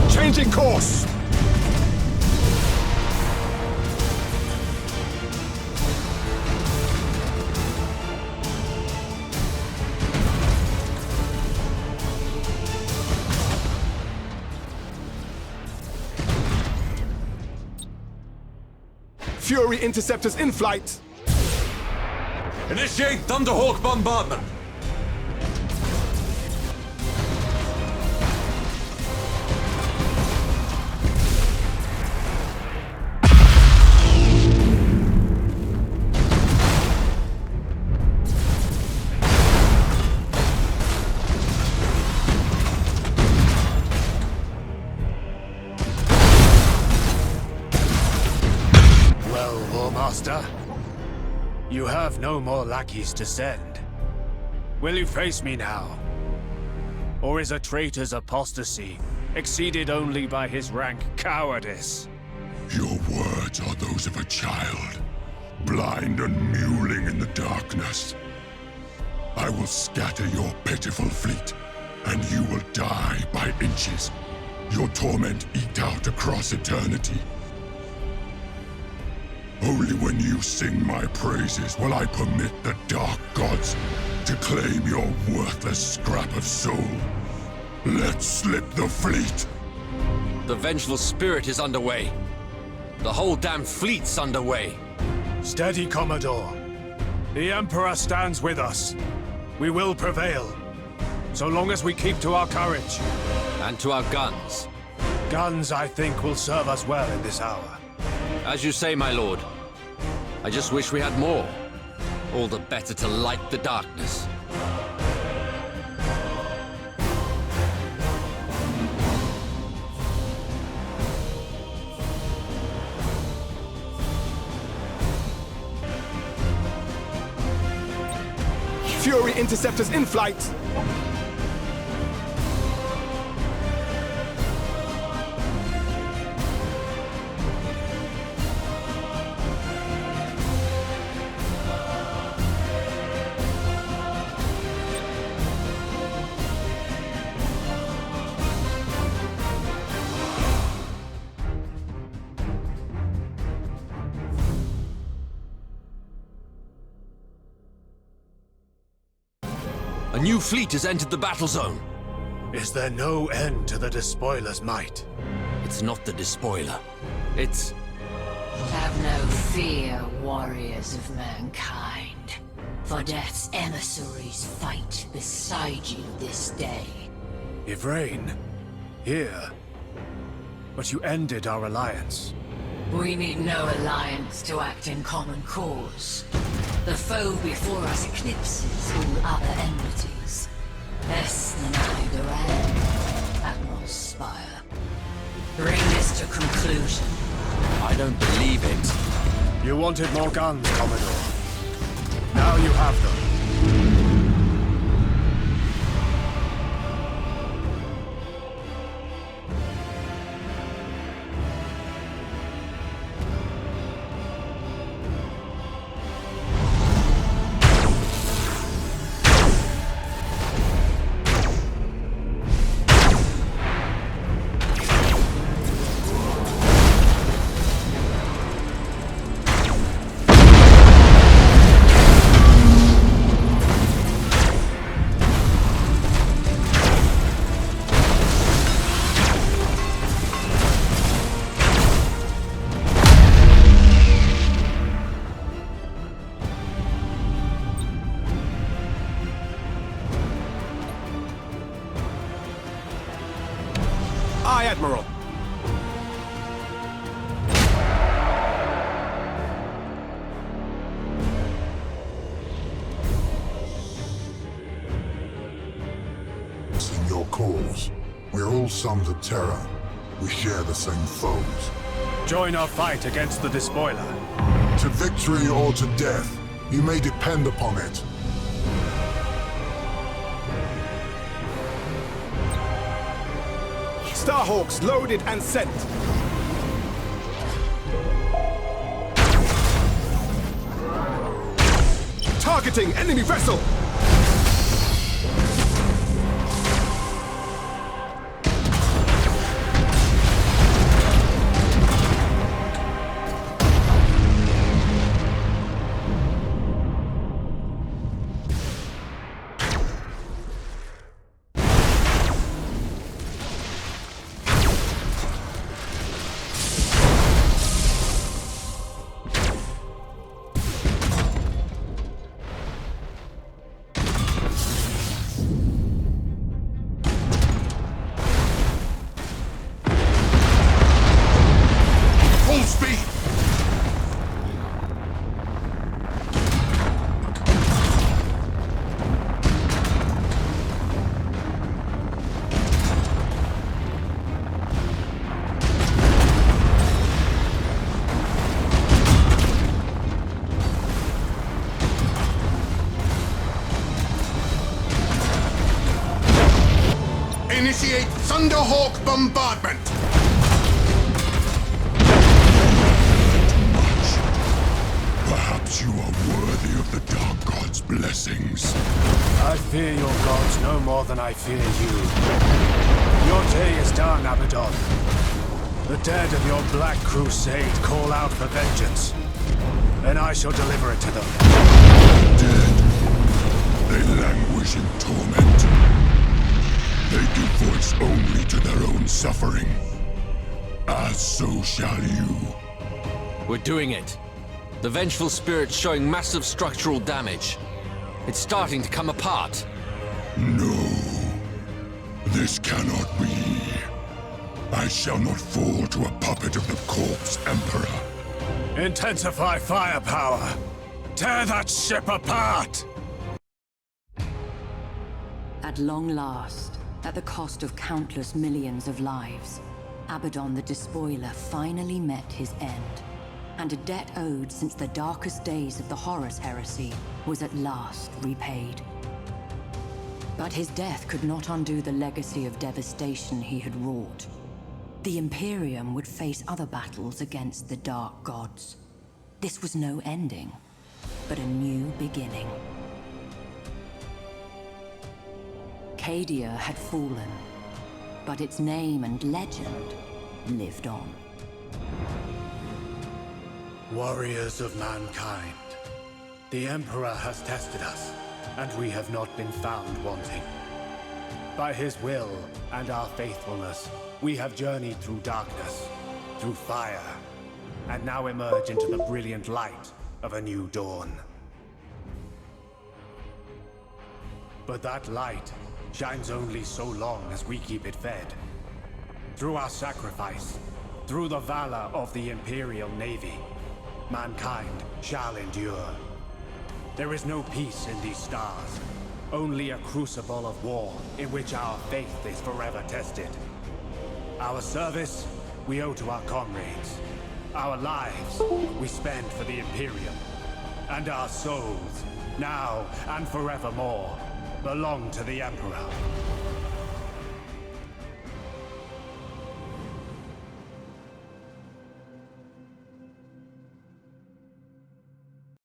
S5: Changing course! Fury interceptors in flight!
S10: Initiate Thunderhawk bombardment!
S13: Master, you have no more lackeys to send. Will you face me now? Or is a traitor's apostasy exceeded only by his rank cowardice?
S2: Your words are those of a child, blind and mewling in the darkness. I will scatter your pitiful fleet, and you will die by inches. Your torment eked out across eternity. Only when you sing my praises will I permit the dark gods to claim your worthless scrap of soul. Let's slip the fleet!
S7: The vengeful spirit is underway. The whole damn fleet's underway.
S13: Steady, Commodore. The Emperor stands with us. We will prevail. So long as we keep to our courage.
S7: And to our guns.
S13: Guns, I think, will serve us well in this hour.
S7: As you say, my lord. I just wish we had more. All the better to light the darkness.
S5: Fury interceptors in flight!
S7: A new fleet has entered the battle zone.
S13: Is there no end to the Despoiler's might?
S7: It's not the Despoiler. It's...
S1: Have no fear, warriors of mankind. For death's emissaries fight beside you this day.
S13: Yvraine, here. But you ended our alliance.
S1: We need no alliance to act in common cause. The foe before us eclipses all other enmities. Less than either and Admiral Spire. Bring this to conclusion.
S7: I don't believe it.
S13: You wanted more guns, Commodore. Now you have them.
S5: High Admiral.
S19: In your cause, we're all sons of Terra. We share the same foes.
S13: Join our fight against the Despoiler.
S19: To victory or to death, you may depend upon it.
S5: Starhawks loaded and sent. Targeting enemy vessel.
S2: Initiate Thunderhawk bombardment!
S19: Perhaps you are worthy of the Dark God's blessings.
S13: I fear your gods no more than I fear you. Your day is done, Abaddon. The dead of your Black Crusade call out for vengeance, and I shall deliver it to them.
S19: Dead. They languish in torment. They give voice only to their own suffering. As so shall you.
S7: We're doing it. The vengeful spirit's showing massive structural damage. It's starting to come apart.
S19: No. This cannot be. I shall not fall to a puppet of the corpse Emperor.
S13: Intensify firepower! Tear that ship apart!
S1: At long last, at the cost of countless millions of lives, Abaddon the Despoiler finally met his end. And a debt owed since the darkest days of the Horus Heresy was at last repaid. But his death could not undo the legacy of devastation he had wrought. The Imperium would face other battles against the Dark Gods. This was no ending, but a new beginning. Cadia had fallen, but its name and legend lived on.
S13: Warriors of mankind, the Emperor has tested us, and we have not been found wanting. By his will and our faithfulness, we have journeyed through darkness, through fire, and now emerge into the brilliant light of a new dawn. But that light shines only so long as we keep it fed. Through our sacrifice, through the valor of the Imperial Navy, mankind shall endure. There is no peace in these stars, only a crucible of war in which our faith is forever tested. Our service we owe to our comrades. Our lives we spend for the Imperium. And our souls, now and forevermore, belong to the Emperor.